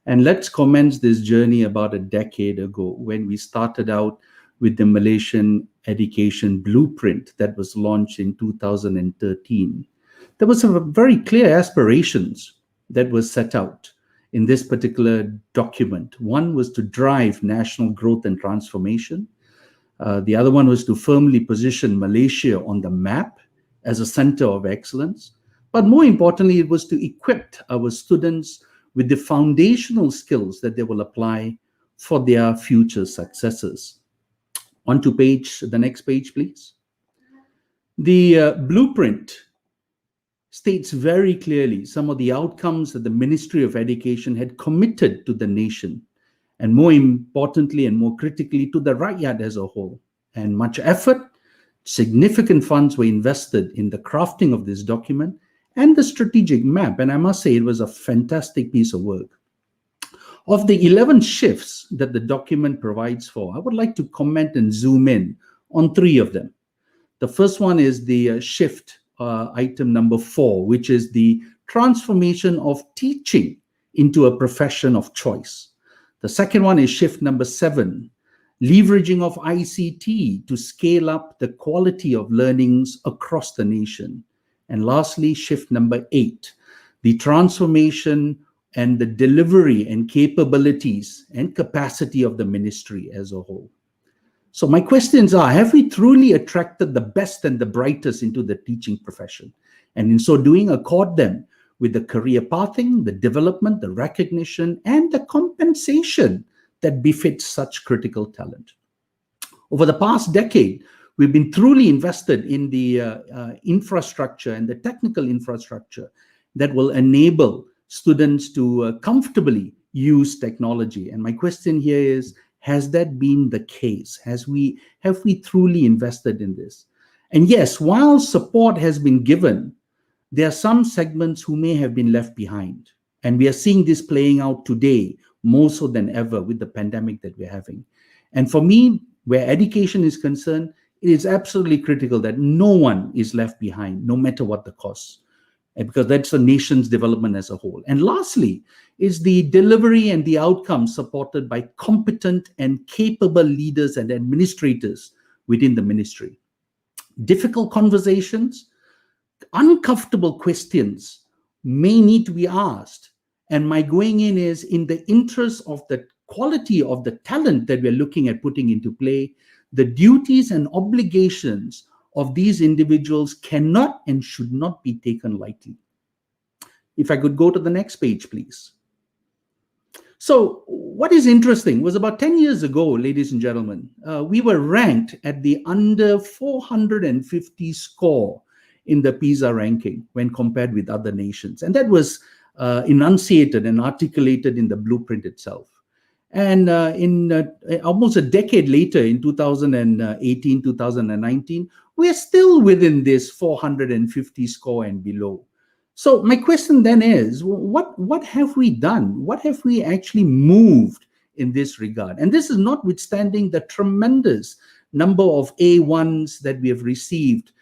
And let's commence this journey about a decade ago when we started out with the Malaysian Education Blueprint that was launched in 2013. There was some very clear aspirations that were set out in this particular document. One was to drive national growth and transformation. The other one was to firmly position Malaysia on the map as a center of excellence. But more importantly, it was to equip our students with the foundational skills that they will apply for their future successes. On to the next page, please. The blueprint states very clearly some of the outcomes that the Ministry of Education had committed to the nation, and more importantly and more critically to the rakyat as a whole. And much effort, significant funds were invested in the crafting of this document and the strategic map. And I must say it was a fantastic piece of work. Of the 11 shifts that the document provides for, I would like to comment and zoom in on 3 of them. The first one is the shift item number 4, which is the transformation of teaching into a profession of choice. The second one is shift number 7, leveraging of ICT to scale up the quality of learnings across the nation. And lastly, shift number 8, the transformation and the delivery and capabilities and capacity of the ministry as a whole. So my questions are, have we truly attracted the best and the brightest into the teaching profession? And in so doing, accord them with the career pathing, the development, the recognition, and the compensation that befits such critical talent. Over the past decade, we've been truly invested in the infrastructure and the technical infrastructure that will enable students to comfortably use technology. And my question here is, has that been the case? Have we truly invested in this? And yes, while support has been given, there are some segments who may have been left behind. And we are seeing this playing out today more so than ever with the pandemic that we're having. And for me, where education is concerned, it is absolutely critical that no one is left behind, no matter what the cost, because that's the nation's development as a whole. And lastly, is the delivery and the outcome supported by competent and capable leaders and administrators within the ministry. Difficult conversations, uncomfortable questions may need to be asked. And my going in is in the interest of the quality of the talent that we're looking at putting into play. The duties and obligations of these individuals cannot and should not be taken lightly. If I could go to the next page, please. So what is interesting was about 10 years ago, ladies and gentlemen, we were ranked at the under 450 score in the PISA ranking when compared with other nations. And that was enunciated and articulated in the blueprint itself. And almost a decade later, in 2018, 2019, we are still within this 450 score and below. So my question then is, what have we done? What have we actually moved in this regard? And this is notwithstanding the tremendous number of A1s that we have received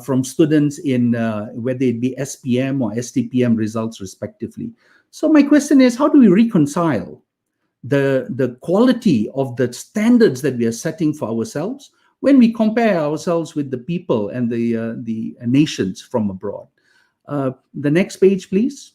from students in whether it be SPM or STPM results respectively. So my question is, how do we reconcile the quality of the standards that we are setting for ourselves when we compare ourselves with the people and the nations from abroad? The next page, please.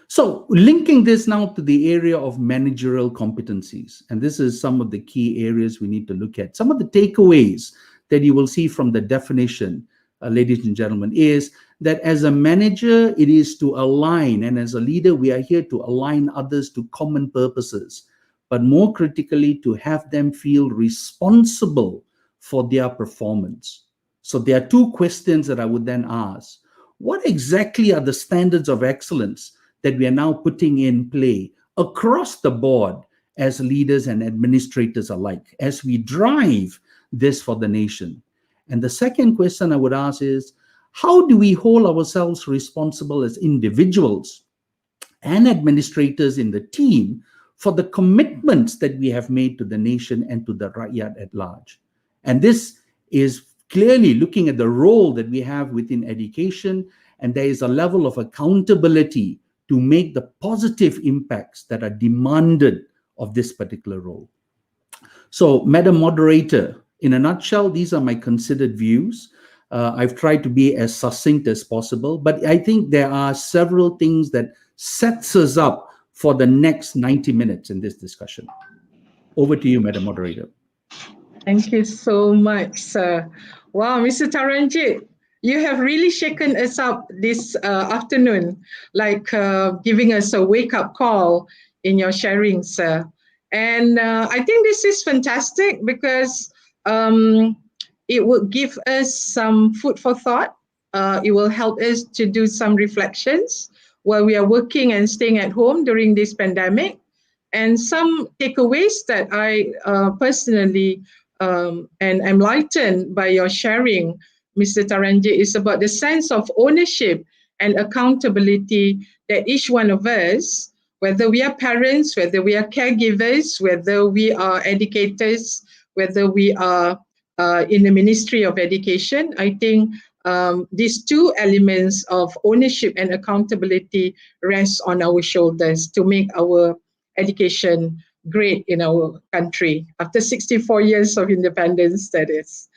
So linking this now to the area of managerial competencies, and this is some of the key areas we need to look at. Some of the takeaways that you will see from the definition, ladies and gentlemen, is that as a manager, it is to align, and as a leader, we are here to align others to common purposes, but more critically, to have them feel responsible for their performance. So there are two questions that I would then ask. What exactly are the standards of excellence that we are now putting in play across the board as leaders and administrators alike, as we drive this for the nation? And the second question I would ask is, how do we hold ourselves responsible as individuals and administrators in the team for the commitments that we have made to the nation and to the Rakyat at large? And this is clearly looking at the role that we have within education, and there is a level of accountability to make the positive impacts that are demanded of this particular role. So, Madam Moderator, in a nutshell, these are my considered views. I've tried to be as succinct as possible, but I think there are several things that sets us up for the next 90 minutes in this discussion. Over to you, Madam Moderator. Thank you so much, sir. Wow, Mr. Taranjit, you have really shaken us up this afternoon, like giving us a wake-up call in your sharing, sir. And I think this is fantastic because it will give us some food for thought. It will help us to do some reflections while we are working and staying at home during this pandemic. And some takeaways that I personally and I'm enlightened by your sharing, Mr. Taranjit, is about the sense of ownership and accountability that each one of us, whether we are parents, whether we are caregivers, whether we are educators, whether we are in the Ministry of Education, I think these two elements of ownership and accountability rest on our shoulders to make our education great in our country after 64 years of independence, that is.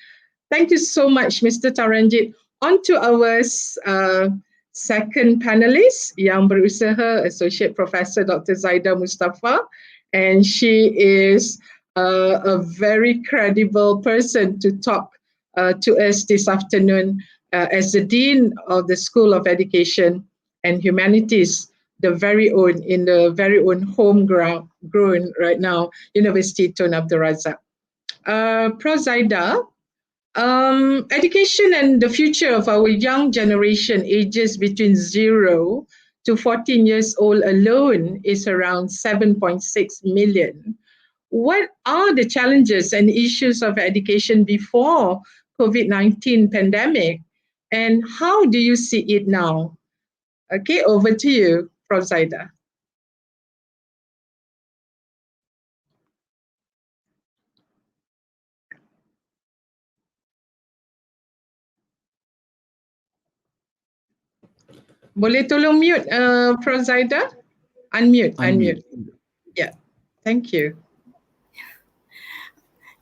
Thank you so much, Mr. Taranjit. On to our second panelist, yang berusaha, Associate Professor Dr. Zaida Mustafa, and she is a very credible person to talk to us this afternoon as the Dean of the School of Education and Humanities, the very own homegrown right now, University Tun Abdul Razak. Prof. Zaida, education and the future of our young generation ages between 0 to 14 years old alone is around 7.6 million. What are the challenges and issues of education before COVID-19 pandemic? And how do you see it now? Okay, over to you, Prof. Zaida. Boleh tolong mute, Prof. Zaida? Unmute. Yeah, thank you.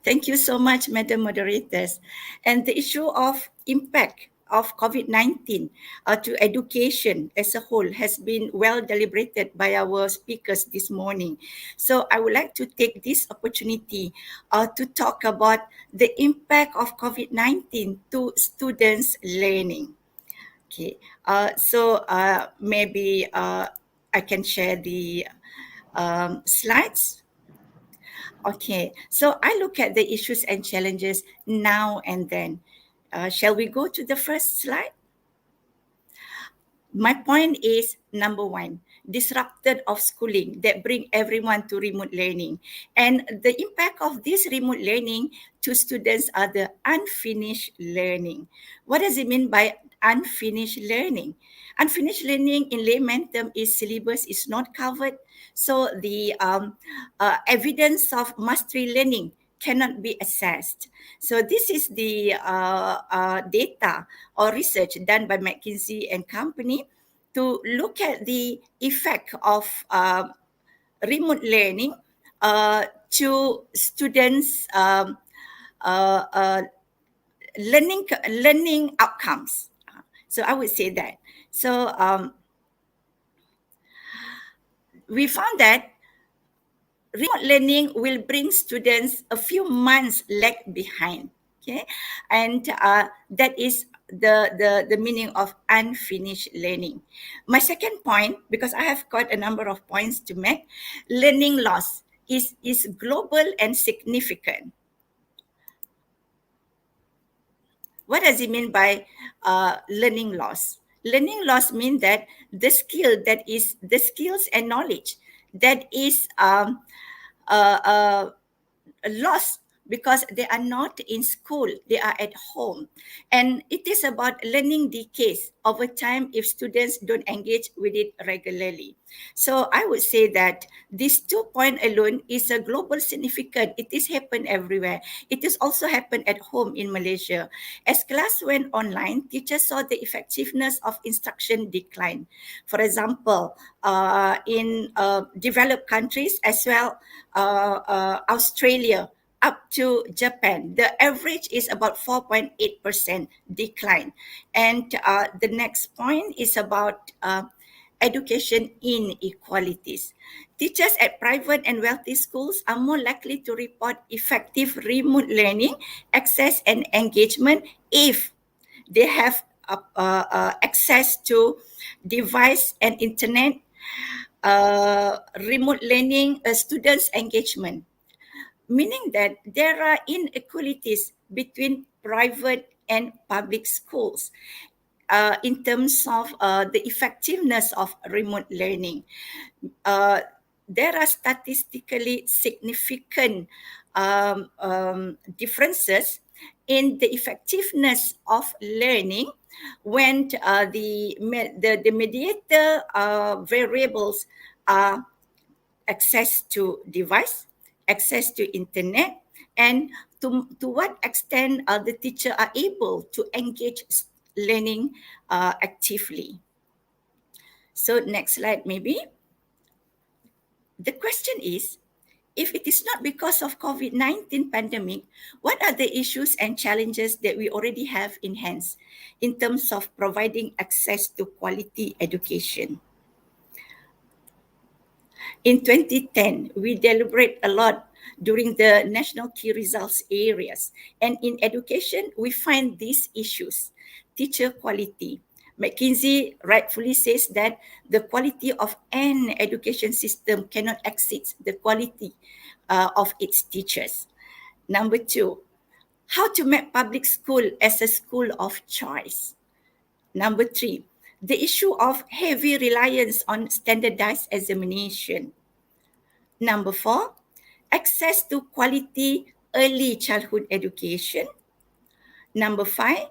Thank you so much, Madam Moderators. And the issue of impact of COVID-19 to education as a whole has been well deliberated by our speakers this morning. So I would like to take this opportunity to talk about the impact of COVID-19 to students' learning. Okay, so maybe I can share the slides. Okay, so I look at the issues and challenges now and then. Shall we go to the first slide? My point is, number one, disrupted of schooling that bring everyone to remote learning. And the impact of this remote learning to students are the unfinished learning. What does it mean by unfinished learning? Unfinished learning in layman term is syllabus is not covered. So the evidence of mastery learning cannot be assessed. So this is the data or research done by McKinsey and Company to look at the effect of remote learning to students' learning outcomes. So I would say that. So we found that remote learning will bring students a few months lag behind. Okay, and that is the meaning of unfinished learning. My second point, because I have got a number of points to make, learning loss is global and significant. What does it mean by learning loss? Learning loss means that the skills and knowledge that is lost because they are not in school, they are at home. And it is about learning decays over time if students don't engage with it regularly. So I would say that this 2 point alone is a global significant. It is happen everywhere. It is also happened at home in Malaysia. As class went online, teachers saw the effectiveness of instruction decline. For example, in developed countries as well, Australia, up to Japan, the average is about 4.8% decline. And the next point is about education inequalities. Teachers at private and wealthy schools are more likely to report effective remote learning, access and engagement if they have access to device and internet, remote learning, students' engagement. Meaning that there are inequalities between private and public schools in terms of the effectiveness of remote learning. There are statistically significant differences in the effectiveness of learning when the mediator variables are access to device, access to internet, and to what extent the teacher are able to engage learning actively. So next slide maybe. The question is, if it is not because of COVID-19 pandemic, what are the issues and challenges that we already have in hands in terms of providing access to quality education? In 2010, we deliberate a lot during the national key results areas. And in education, we find these issues. Teacher quality. McKinsey rightfully says that the quality of an education system cannot exceed the quality of its teachers. Number two, how to make public school as a school of choice. Number three, the issue of heavy reliance on standardized examination. Number four, access to quality early childhood education. Number five,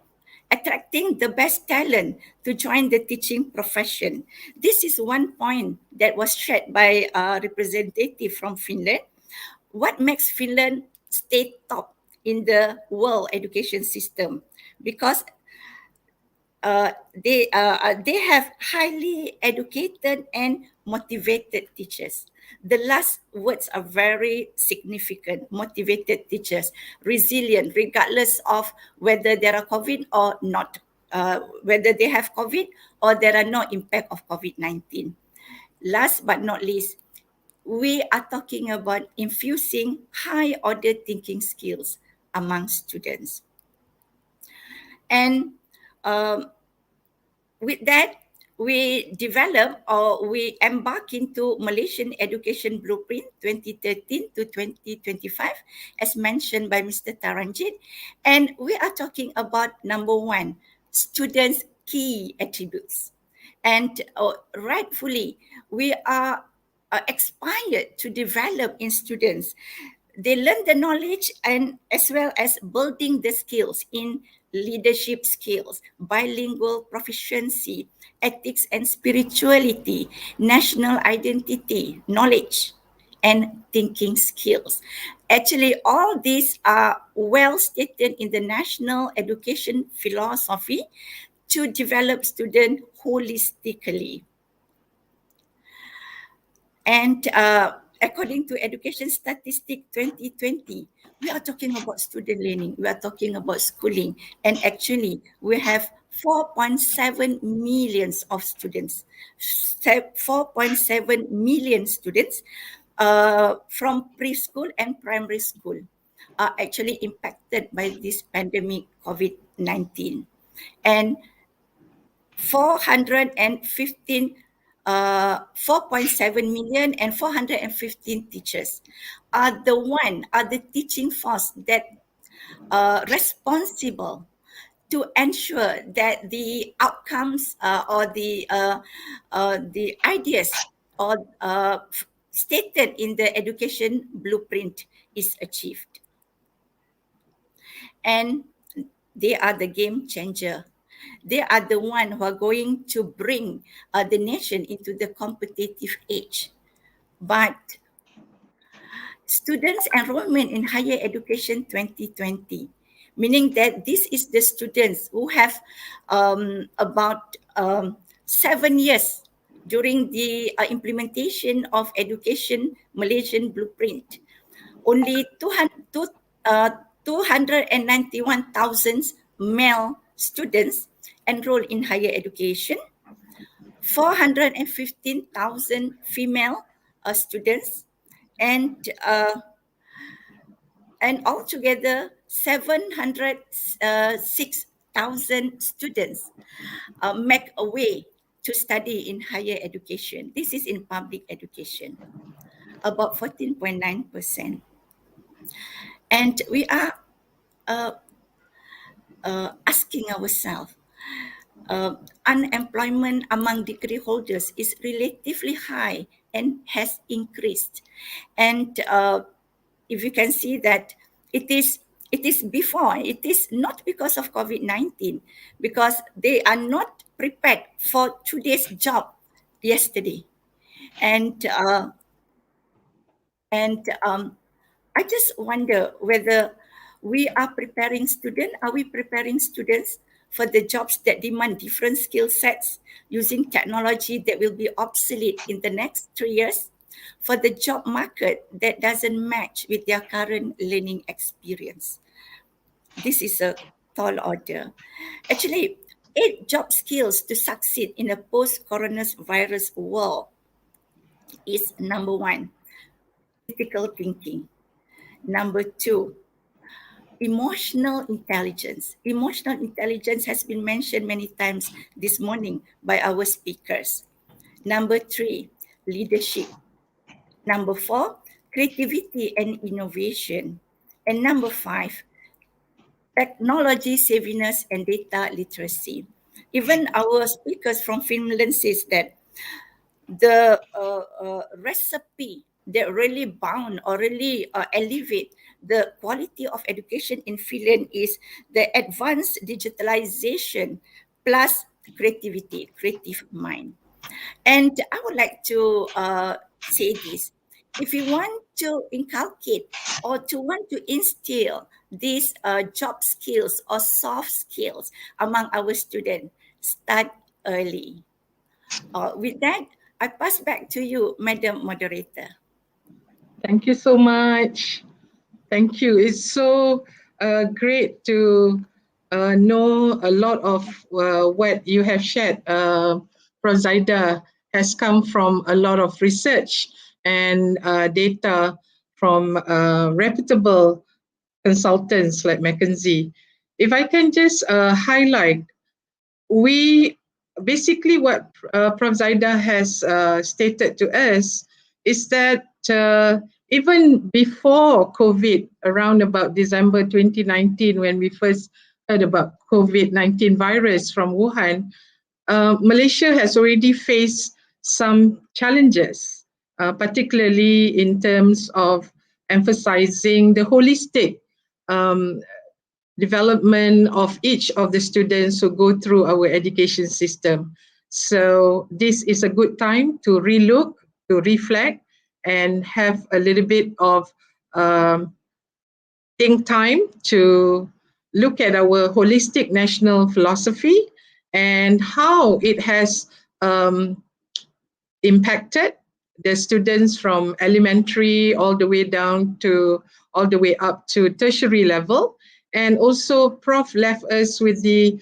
attracting the best talent to join the teaching profession. This is one point that was shared by a representative from Finland. What makes Finland stay top in the world education system? Because they have highly educated and motivated teachers. The last words are very significant. Motivated teachers, resilient, regardless of whether there are COVID or not, whether they have COVID or there are no impact of COVID-19. Last but not least, we are talking about infusing high order thinking skills among students. And with that, we develop or we embark into Malaysian Education Blueprint 2013 to 2025, as mentioned by Mr. Taranjit. And we are talking about number one, students' key attributes. And rightfully, we are aspired to develop in students. They learn the knowledge and as well as building the skills in leadership skills, bilingual proficiency, ethics and spirituality, national identity, knowledge, and thinking skills. Actually, all these are well stated in the national education philosophy to develop students holistically. And according to Education Statistic 2020, we are talking about student learning, we are talking about schooling, and actually we have 4.7 million of students, 4.7 million students from preschool and primary school are actually impacted by this pandemic COVID-19. And 4.7 million and 415 teachers are the teaching force that responsible to ensure that the outcomes or the ideas or stated in the education blueprint is achieved. And they are the game changer. They are the one who are going to bring the nation into the competitive age. But students' enrollment in higher education 2020, meaning that this is the students who have about 7 years during the implementation of Education Malaysian Blueprint. Only 291,000 male students enrolled in higher education, 415,000 female students, and altogether 706,000 students make a way to study in higher education. This is in public education, about 14.9%. And we are asking ourselves, unemployment among degree holders is relatively high and has increased. And if you can see that it is not because of COVID-19, because they are not prepared for today's job yesterday. And I just wonder whether we are preparing students. Are we preparing students for the jobs that demand different skill sets using technology that will be obsolete in the next 3 years? For the job market that doesn't match with their current learning experience? This is a tall order. Actually, 8 job skills to succeed in a post-coronavirus world is number 1, critical thinking. Number 2, emotional intelligence. Emotional intelligence has been mentioned many times this morning by our speakers. Number 3, leadership. Number 4, creativity and innovation. And number 5, technology savviness and data literacy. Even our speakers from Finland says that the recipe that really bound or really elevate the quality of education in Finland is the advanced digitalization plus creativity, creative mind. And I would like to say this. If you want to inculcate or to want to instill these job skills or soft skills among our students, start early. With that, I pass back to you, Madam Moderator. Thank you so much. Thank you. It's so great to know a lot of what you have shared. Prof. Zaida has come from a lot of research and data from reputable consultants like McKinsey. If I can just highlight, we basically what Prof. Zaida has stated to us is that even before COVID, around about December 2019, when we first heard about COVID-19 virus from Wuhan, Malaysia has already faced some challenges, particularly in terms of emphasizing the holistic development of each of the students who go through our education system. So this is a good time to relook, to reflect, and have a little bit of think time to look at our holistic national philosophy and how it has impacted the students from elementary all the way down to all the way up to tertiary level. And also Prof left us with the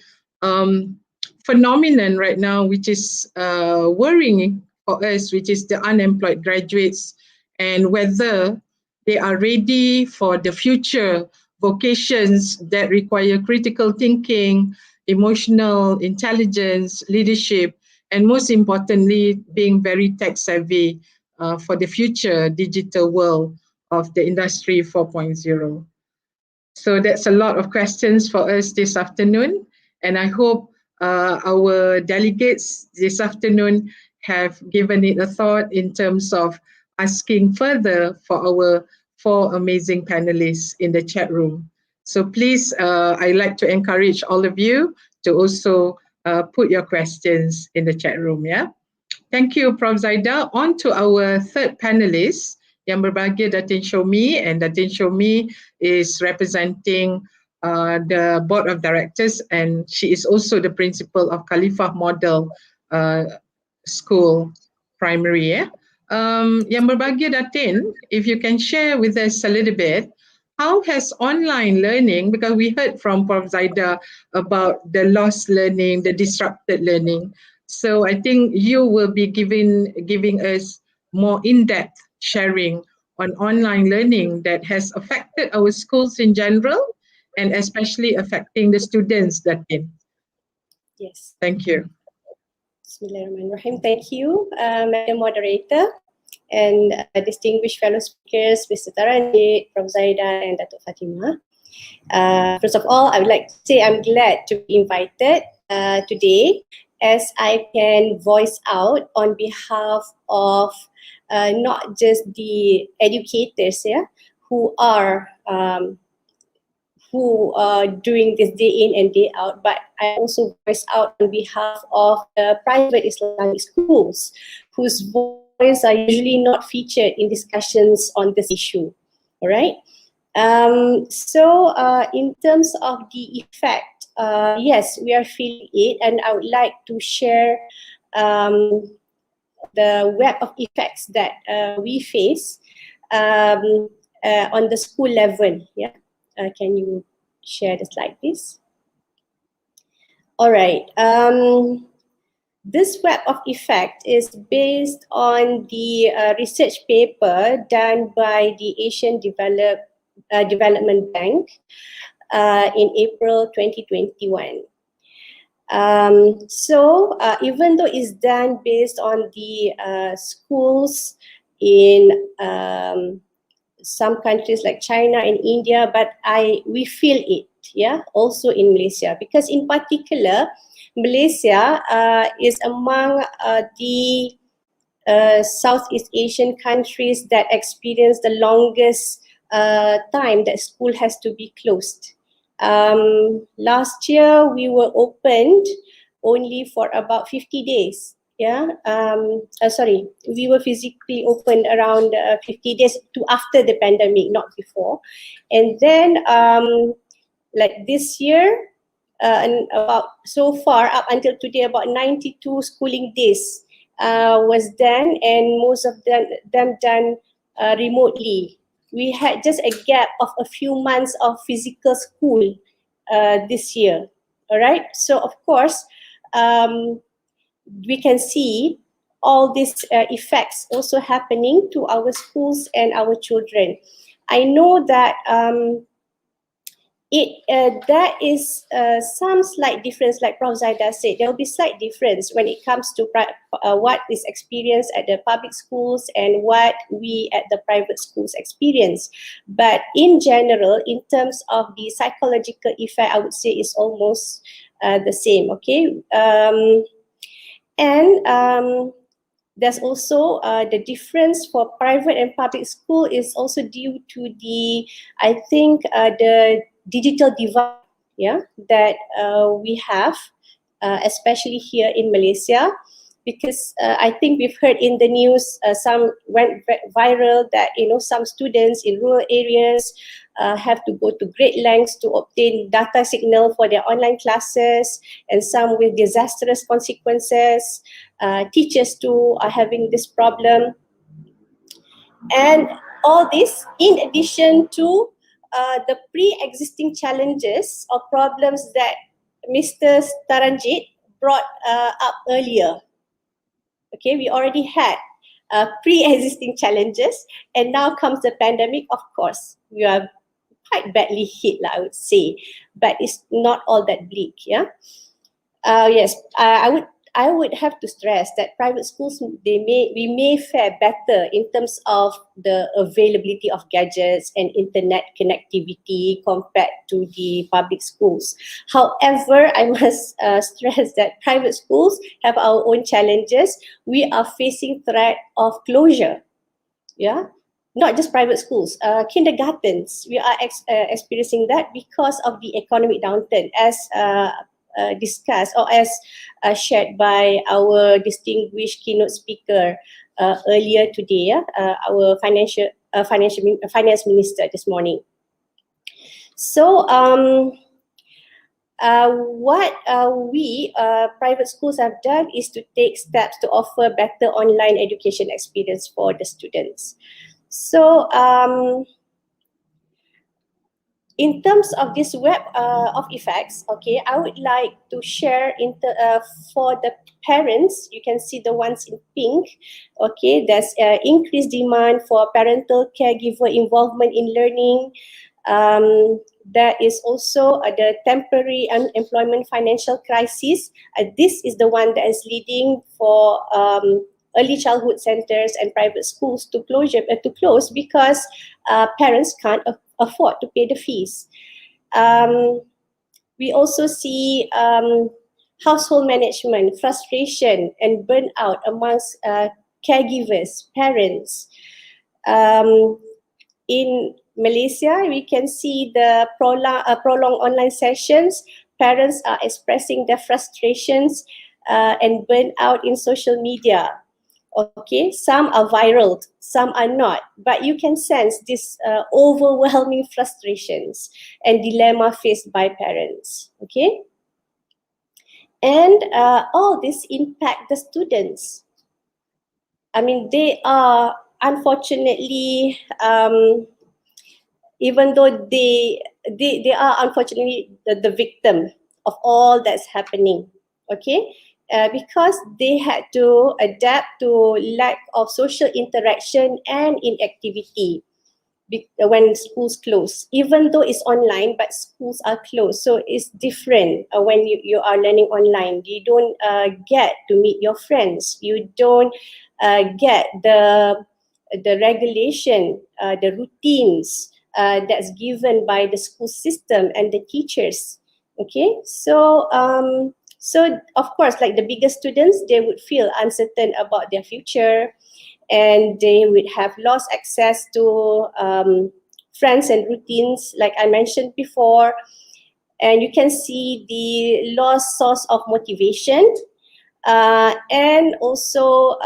phenomenon right now, which is worrying for us, which is the unemployed graduates and whether they are ready for the future vocations that require critical thinking, emotional intelligence, leadership, and most importantly, being very tech savvy for the future digital world of the Industry 4.0. So that's a lot of questions for us this afternoon. And I hope our delegates this afternoon have given it a thought in terms of asking further for our 4 amazing panelists in the chat room. So please, I'd like to encourage all of you to also put your questions in the chat room. Yeah. Thank you, Prof. Zaida. On to our third panelist, yang berbahagia Datin Shomi, and Datin Shomi is representing the board of directors, and she is also the principal of Khalifah Model School Primary. Yeah. Yang berbahagia Datin, if you can share with us a little bit, how has online learning, because we heard from Prof. Zaida about the lost learning, the disrupted learning. So I think you will be giving us more in-depth sharing on online learning that has affected our schools in general and especially affecting the students that in. Yes. Thank you. Bismillahirrahmanirrahim. Thank you, Madam Moderator, and distinguished fellow speakers, Mr. Taranjit, Prof. Zaida, and Datuk Fatimah. First of all, I would like to say I'm glad to be invited today, as I can voice out on behalf of not just the educators who are doing this day in and day out, but I also voice out on behalf of the private Islamic schools whose voice are usually not featured in discussions on this issue. All right. So in terms of the effect, yes, we are feeling it, and I would like to share the web of effects that we face on the school level. Yeah, can you share the slide, please? All right. This web of effect is based on the research paper done by the Asian Development Bank in April 2021. So even though it's done based on the schools in some countries like China and India, but we feel it, yeah, also in Malaysia, because in particular, Malaysia is among the Southeast Asian countries that experience the longest time that school has to be closed. Last year we were opened only for about 50 days. Yeah, sorry, we were physically opened around 50 days to after the pandemic, not before. And then like this year, and about so far up until today, about 92 schooling days was done, and most of them done remotely. We had just a gap of a few months of physical school this year. All right, so of course, we can see all these effects also happening to our schools and our children. I know that there is some slight difference, like Prof. Zaida said. There will be slight difference when it comes to what is experienced at the public schools and what we at the private schools experience. But in general, in terms of the psychological effect, I would say it's almost the same. Okay, and there's also the difference for private and public school is also due to the, I think, the digital divide, yeah, that we have, especially here in Malaysia, because I think we've heard in the news, some went viral that, you know, some students in rural areas have to go to great lengths to obtain data signal for their online classes, and some with disastrous consequences. Teachers too are having this problem. And all this in addition to the pre-existing challenges or problems that Mr. Taranjit brought up earlier. Okay, we already had pre-existing challenges, and now comes the pandemic. Of course, we are quite badly hit, I would say, but it's not all that bleak. Yeah. Yes, I would have to stress that private schools, we may fare better in terms of the availability of gadgets and internet connectivity compared to the public schools. However, I must stress that private schools have our own challenges. We are facing threat of closure. Yeah, not just private schools, kindergartens. We are experiencing that because of the economic downturn, as discussed or as shared by our distinguished keynote speaker earlier today, our finance minister this morning. So what we private schools have done is to take steps to offer better online education experience for the students. So in terms of this web of effects, okay, I would like to share for the parents. You can see the ones in pink. Okay, there's increased demand for parental caregiver involvement in learning. There is also the temporary unemployment financial crisis. This is the one that is leading for early childhood centers and private schools to close because parents can't afford to pay the fees. We also see household management, frustration and burnout amongst caregivers, parents. In Malaysia, we can see the prolonged online sessions. Parents are expressing their frustrations and burnout in social media. Okay, some are viral, some are not, but you can sense this overwhelming frustrations and dilemma faced by parents. Okay, and all this impact the students. I mean, they are unfortunately, even though they are unfortunately the victim of all that's happening. Okay. Because they had to adapt to lack of social interaction and inactivity when schools close. Even though it's online, but schools are closed, so it's different when you are learning online. You don't get to meet your friends. You don't get the regulation, the routines that's given by the school system and the teachers. Okay, so So of course, like the bigger students, they would feel uncertain about their future, and they would have lost access to friends and routines, like I mentioned before. And you can see the lost source of motivation, and also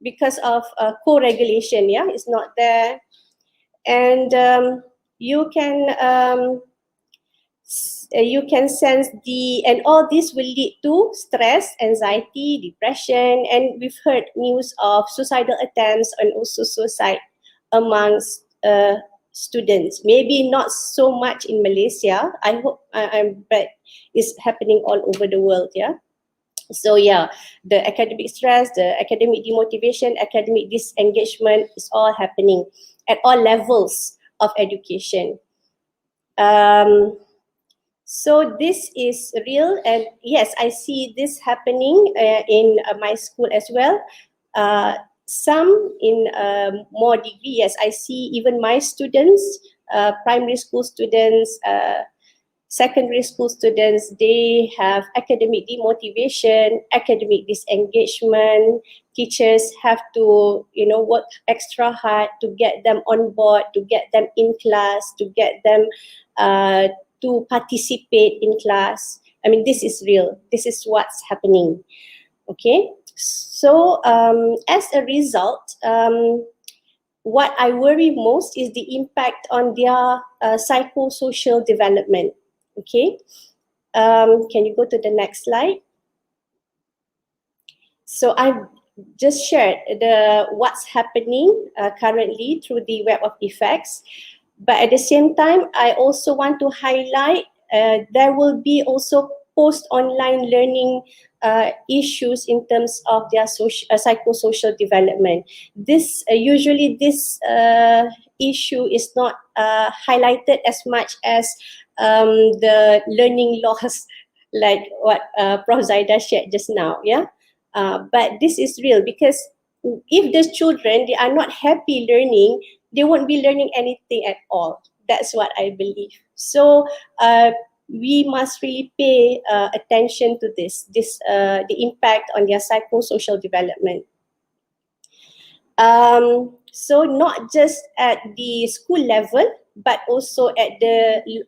because of co-regulation, yeah, it's not there. And you can sense and all this will lead to stress, anxiety, depression, and we've heard news of suicidal attempts and also suicide amongst students. Maybe not so much in Malaysia. I hope, but it's happening all over the world, yeah. So yeah, the academic stress, the academic demotivation, academic disengagement is all happening at all levels of education. So this is real, and yes, I see this happening in my school as well. Some in more degree, yes, I see even my students, primary school students, secondary school students, they have academic demotivation, academic disengagement. Teachers have to, work extra hard to get them on board, to get them in class, to get them to participate in class. I mean, this is real. This is what's happening. Okay. So as a result, what I worry most is the impact on their psychosocial development. Okay. Can you go to the next slide? So I've just shared what's happening currently through the web of effects. But at the same time, I also want to highlight there will be also post-online learning issues in terms of their psychosocial development. Usually this issue is not highlighted as much as the learning loss, like what Prof. Zaida shared just now, yeah. But this is real, because if the children, they are not happy learning, they won't be learning anything at all. That's what I believe. So we must really pay attention to the impact on their psychosocial development. So not just at the school level, but also at the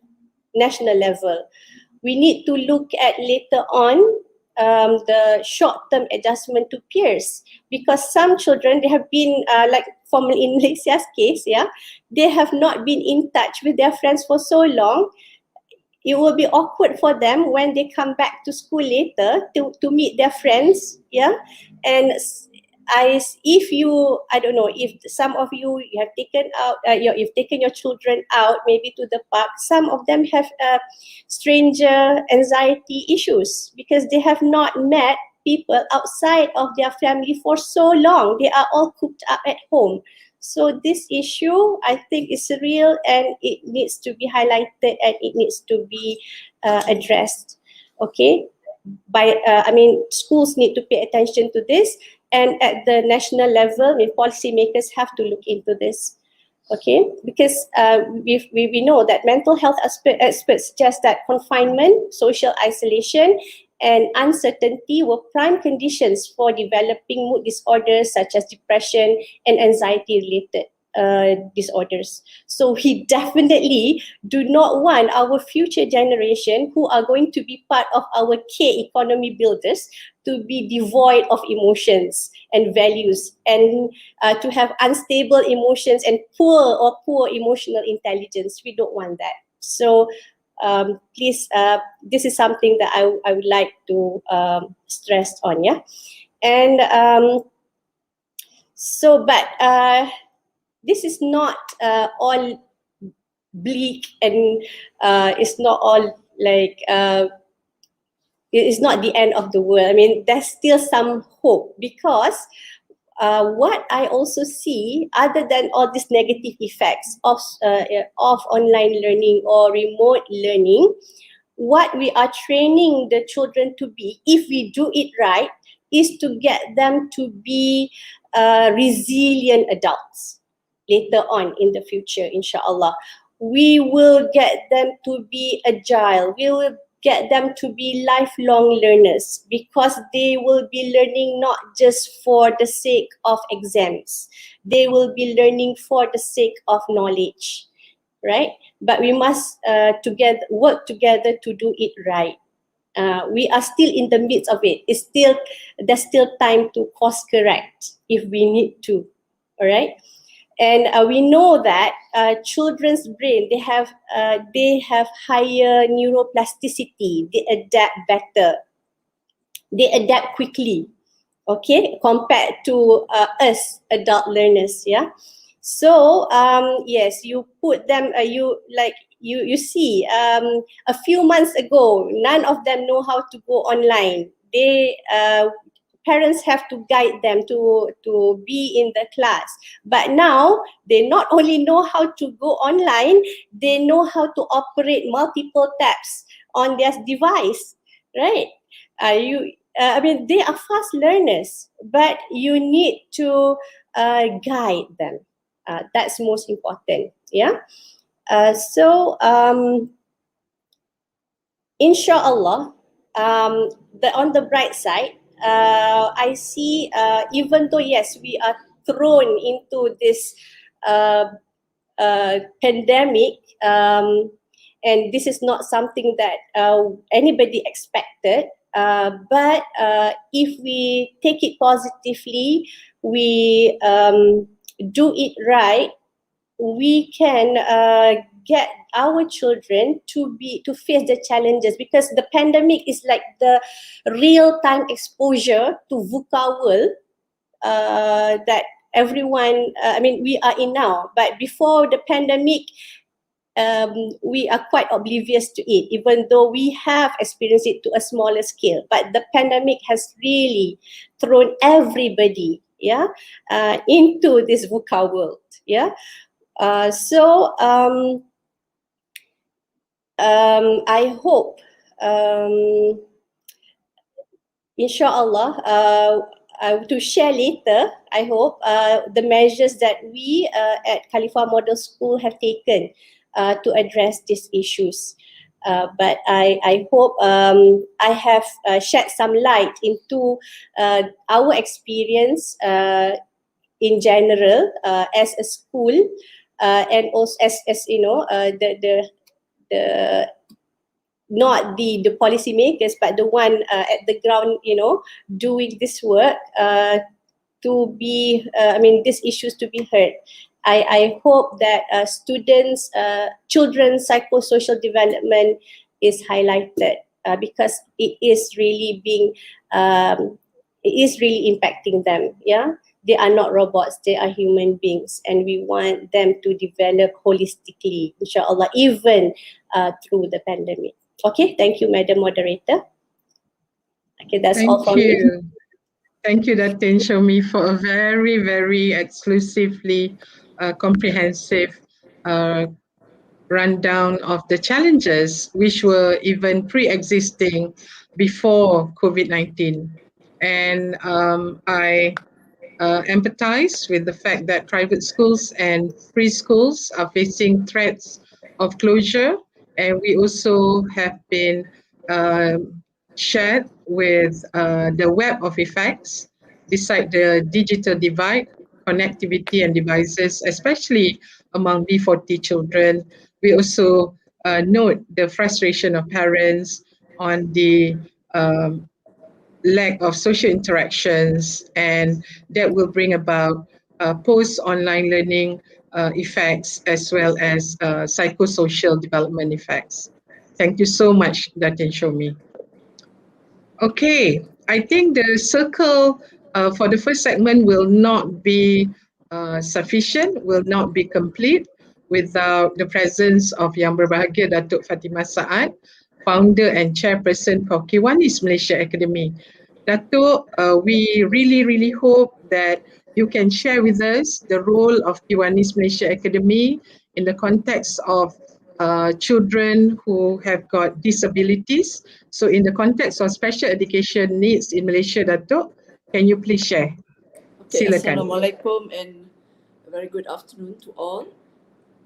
national level. We need to look at later on the short-term adjustment to peers, because some children, they have been like in Malaysia's case, yeah, they have not been in touch with their friends for so long. It will be awkward for them when they come back to school later to meet their friends, yeah. And I don't know if some of you have taken out, you've taken your children out maybe to the park. Some of them have stranger anxiety issues because they have not met people outside of their family for so long. They are all cooped up at home. So this issue, I think, is real, and it needs to be highlighted, and it needs to be addressed. Okay, schools need to pay attention to this. And at the national level, policymakers have to look into this, okay? Because we know that mental health experts suggest that confinement, social isolation, and uncertainty were prime conditions for developing mood disorders such as depression and anxiety-related disorders. So we definitely do not want our future generation, who are going to be part of our K economy builders, to be devoid of emotions and values, and to have unstable emotions and poor emotional intelligence. We don't want that. So please, this is something that I would like to stress on, yeah. And this is not all bleak, and it's not all like it's not the end of the world. I mean, there's still some hope, because what I also see, other than all these negative effects of online learning or remote learning, what we are training the children to be, if we do it right, is to get them to be resilient adults later on in the future, inshallah. We will get them to be agile. We will get them to be lifelong learners, because they will be learning not just for the sake of exams. They will be learning for the sake of knowledge, right? But we must work together to do it right. We are still in the midst of it. There's still time to course correct if we need to, all right? And we know that children's brain, they have higher neuroplasticity. They adapt better. They adapt quickly, okay, compared to us adult learners, yeah. So yes, you put them, you see, a few months ago, none of them know how to go online. Parents have to guide them to be in the class. But now, they not only know how to go online, they know how to operate multiple tabs on their device, right? They are fast learners, but you need to guide them. That's most important, yeah? Inshallah, on the bright side, I see, even though, yes, we are thrown into this pandemic, and this is not something that anybody expected, but if we take it positively, we do it right, we can get our children to face the challenges, because the pandemic is like the real-time exposure to VUCA world that everyone, we are in now. But before the pandemic, we are quite oblivious to it, even though we have experienced it to a smaller scale. But the pandemic has really thrown everybody, yeah, into this VUCA world, yeah. I hope, inshallah, to share later, I hope, the measures that we at Khalifa Model School have taken to address these issues. But I hope I have shed some light into our experience in general as a school, and also as you know, the not the policymakers, but the one at the ground, doing this work to be, these issues to be heard. I hope that children's psychosocial development is highlighted, because it is really impacting them, yeah. They are not robots, they are human beings, and we want them to develop holistically, inshallah, even through the pandemic. Okay, thank you, Madam Moderator. Okay, that's all from me. Thank you, Datin Shomi, for a very, very exclusively comprehensive rundown of the challenges which were even pre-existing before COVID-19. And I empathize with the fact that private schools and preschools are facing threats of closure, and we also have been shared with the web of effects beside the digital divide, connectivity and devices, especially among B40 children. We also note the frustration of parents on the lack of social interactions, and that will bring about post-online learning effects as well as psychosocial development effects. Thank you so much, Datin Shomi. Okay, I think the circle for the first segment will not be sufficient, will not be complete without the presence of Yang Berbahagia Datuk Fatimah Saad, founder and chairperson for Kiwanis Malaysia Academy. Datuk, we really hope that you can share with us the role of Kiwanis Malaysia Academy in the context of children who have got disabilities. So in the context of special education needs in Malaysia, Datuk, can you please share? Okay, Silakan. Assalamualaikum and a very good afternoon to all.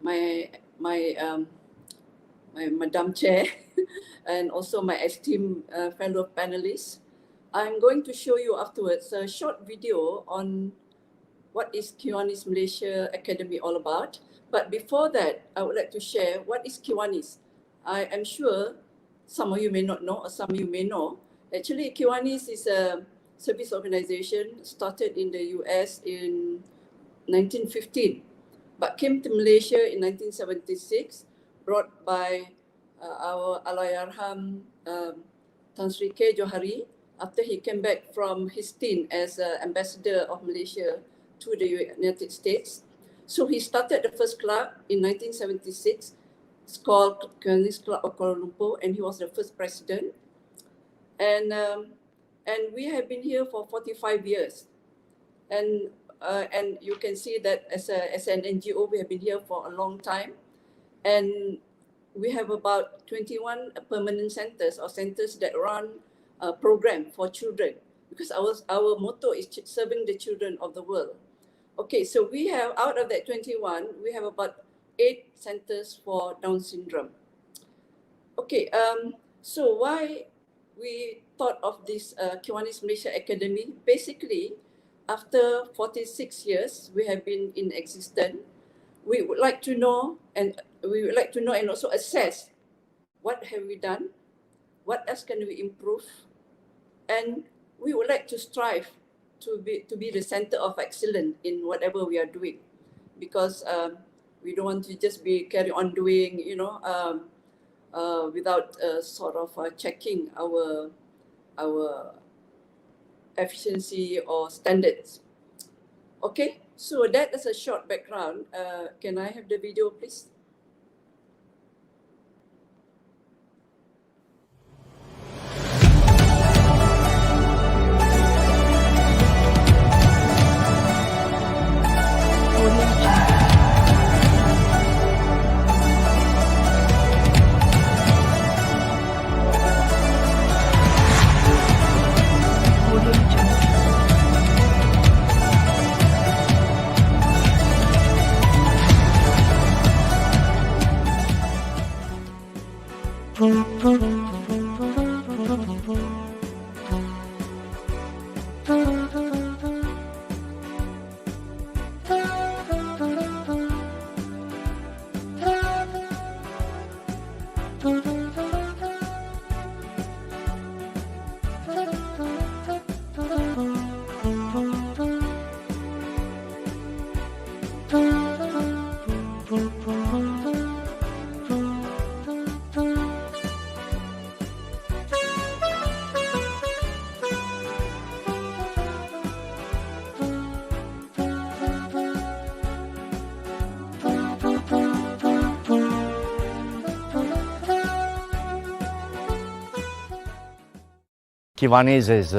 My my Madam Chair, and also my esteemed fellow panelists. I'm going to show you afterwards a short video on what is Kiwanis Malaysia Academy all about. But before that, I would like to share what is Kiwanis. I am sure some of you may not know, or some of you may know. Actually, Kiwanis is a service organization started in the US in 1915, but came to Malaysia in 1976, brought by our Allahyarham Tan Sri K. Johari after he came back from his stint as ambassador of Malaysia to the United States. So he started the first club in 1976. It's called Kiwanis Club of Kuala Lumpur, and he was the first president. And we have been here for 45 years. And you can see that as an NGO, we have been here for a long time. And we have about 21 permanent centers, or centers that run a program for children, because our motto is serving the children of the world. Okay, so we have, out of that 21, we have about 8 centers for Down syndrome. Okay, so why we thought of this Kiwanis Malaysia Academy? Basically, after 46 years we have been in existence, we would like to know, and also assess what have we done, what else can we improve, and we would like to strive to be the center of excellence in whatever we are doing, because we don't want to just carry on doing, without sort of checking our efficiency or standards. Okay, so that is a short background. Can I have the video, please? Kiwanis has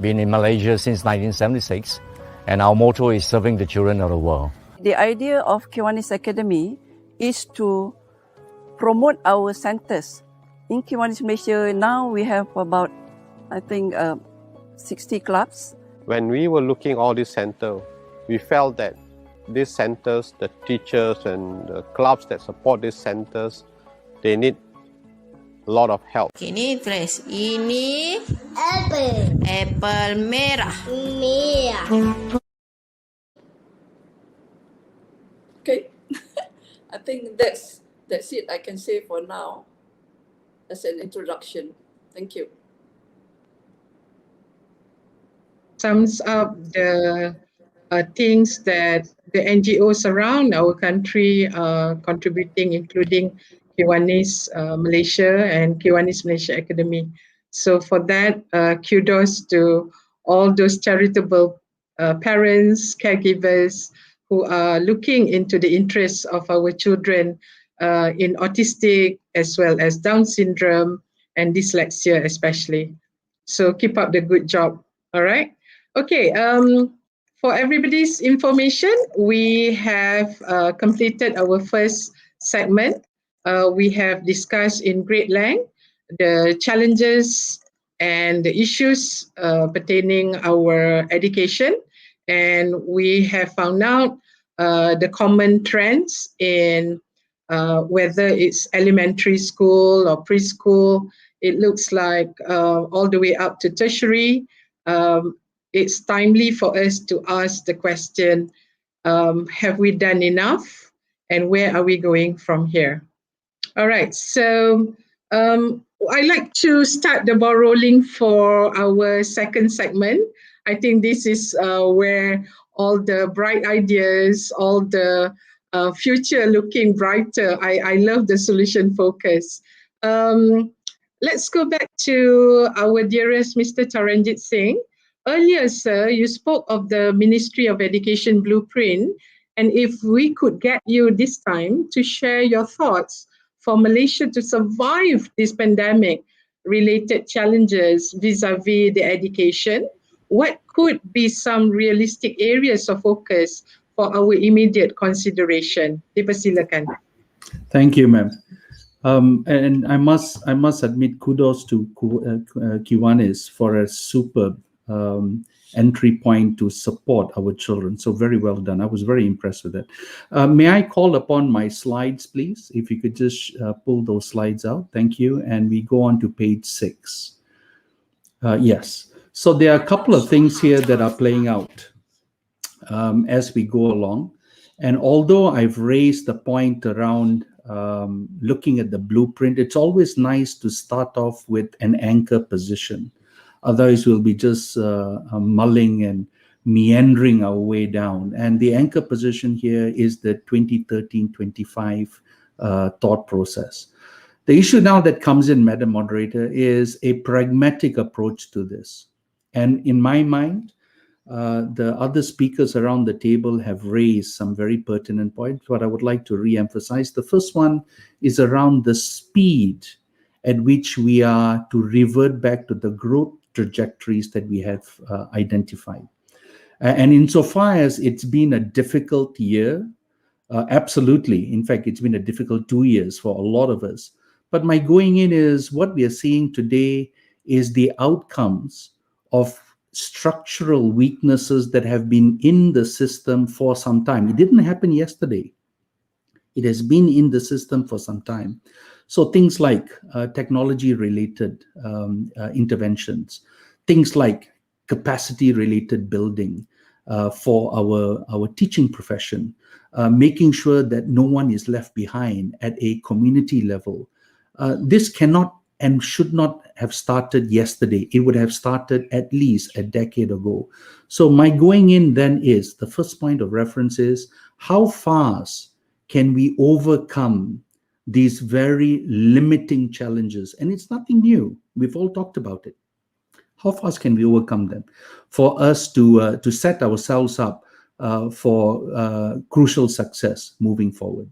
been in Malaysia since 1976, and our motto is serving the children of the world. The idea of Kiwanis Academy is to promote our centers. In Kiwanis Malaysia, now we have about, I think, 60 clubs. When we were looking at all these centers, we felt that these centers, the teachers and the clubs that support these centers, they need a lot of help. Ini fresh. Ini apple. Apple merah. Merah. Okay, I think that's it I can say for now as an introduction. Thank you. Sums up the things that the NGOs around our country are contributing, including Kiwanis Malaysia and Kiwanis Malaysia Academy. So for that, kudos to all those charitable parents, caregivers who are looking into the interests of our children in autistic as well as Down syndrome and dyslexia especially. So keep up the good job. All right. Okay. For everybody's information, we have completed our first segment. We have discussed in great length the challenges and the issues pertaining our education, and we have found out the common trends in whether it's elementary school or preschool. It looks like all the way up to tertiary. It's timely for us to ask the question, have we done enough? And where are we going from here? All right, so I'd like to start the ball rolling for our second segment. I think this is where all the bright ideas, all the future looking brighter. I love the solution focus. Let's go back to our dearest Mr. Taranjit Singh. Earlier, sir, you spoke of the Ministry of Education blueprint, and if we could get you this time to share your thoughts for Malaysia to survive this pandemic-related challenges vis-a-vis the education, what could be some realistic areas of focus for our immediate consideration? Dipersilakan. Thank you, ma'am. And I must admit kudos to Kiwanis for a superb entry point to support our children. So very well done. I was very impressed with that. May I call upon my slides, please? If you could just pull those slides out. Thank you. And we go on to page 6. Yes. So there are a couple of things here that are playing out as we go along. And although I've raised the point around looking at the blueprint, it's always nice to start off with an anchor position. Otherwise, we'll be just mulling and meandering our way down. And the anchor position here is the 2013-25 thought process. The issue now that comes in, Madam Moderator, is a pragmatic approach to this. And in my mind, the other speakers around the table have raised some very pertinent points, what I would like to re-emphasize. The first one is around the speed at which we are to revert back to the growth trajectories that we have identified. And insofar as it's been a difficult year, absolutely, in fact, it's been a difficult 2 years for a lot of us. But my going in is what we are seeing today is the outcomes of structural weaknesses that have been in the system for some time. It didn't happen yesterday. It has been in the system for some time. So things like technology-related interventions, things like capacity-related building for our teaching profession, making sure that no one is left behind at a community level. This cannot and should not have started yesterday. It would have started at least a decade ago. So my going in then is, the first point of reference is, how fast can we overcome these very limiting challenges? And it's nothing new. We've all talked about it. How fast can we overcome them for us to set ourselves up for crucial success moving forward?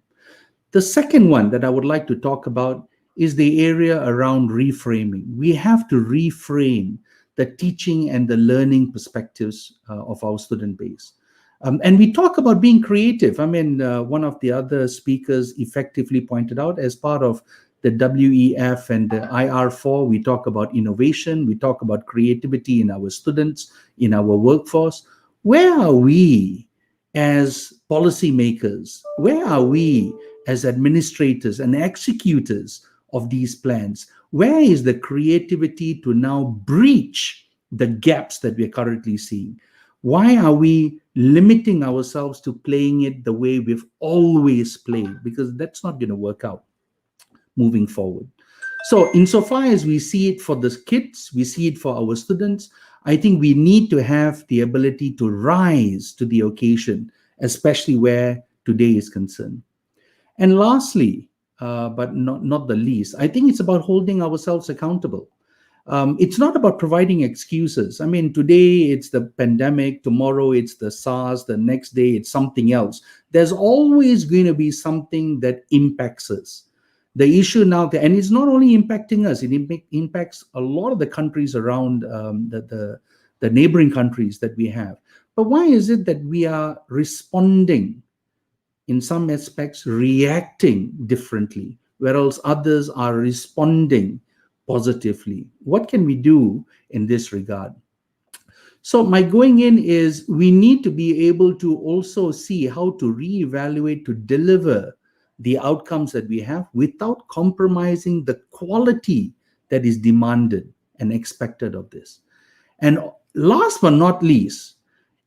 The second one that I would like to talk about is the area around reframing. We have to reframe the teaching and the learning perspectives of our student base. And we talk about being creative. I mean, one of the other speakers effectively pointed out, as part of the WEF and the IR4, we talk about innovation, we talk about creativity in our students, in our workforce. Where are we as policymakers? Where are we as administrators and executors of these plans? Where is the creativity to now breach the gaps that we're currently seeing? Why are we limiting ourselves to playing it the way we've always played? Because that's not going to work out moving forward. So insofar as we see it for the kids, we see it for our students, I think we need to have the ability to rise to the occasion, especially where today is concerned. And lastly, but not the least, I think it's about holding ourselves accountable. It's not about providing excuses. I mean, today it's the pandemic, tomorrow it's the SARS, the next day it's something else. There's always going to be something that impacts us. The issue now, and it's not only impacting us, it impacts a lot of the countries around the neighboring countries that we have. But why is it that we are responding, in some aspects, reacting differently, whereas others are responding positively? What can we do in this regard? So my going in is, we need to be able to also see how to reevaluate, to deliver the outcomes that we have without compromising the quality that is demanded and expected of this. And last but not least,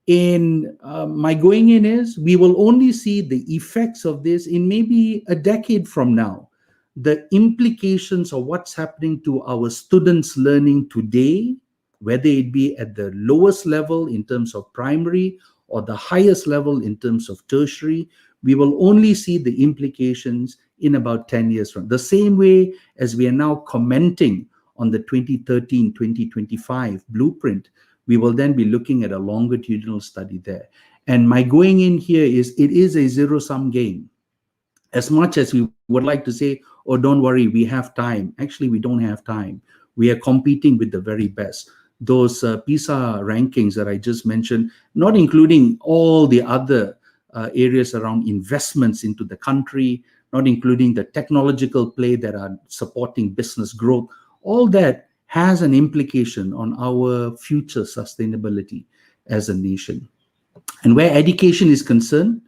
in my going in is we will only see the effects of this in maybe a decade from now. The implications of what's happening to our students' learning today, whether it be at the lowest level in terms of primary or the highest level in terms of tertiary, we will only see the implications in about 10 years from the same way as we are now commenting on the 2013-2025 blueprint. We will then be looking at a longitudinal study there. And my going in here is it is a zero-sum game. As much as we would like to say, oh, don't worry, we have time. Actually, we don't have time. We are competing with the very best. Those PISA rankings that I just mentioned, not including all the other areas around investments into the country, not including the technological play that are supporting business growth, all that has an implication on our future sustainability as a nation. And where education is concerned,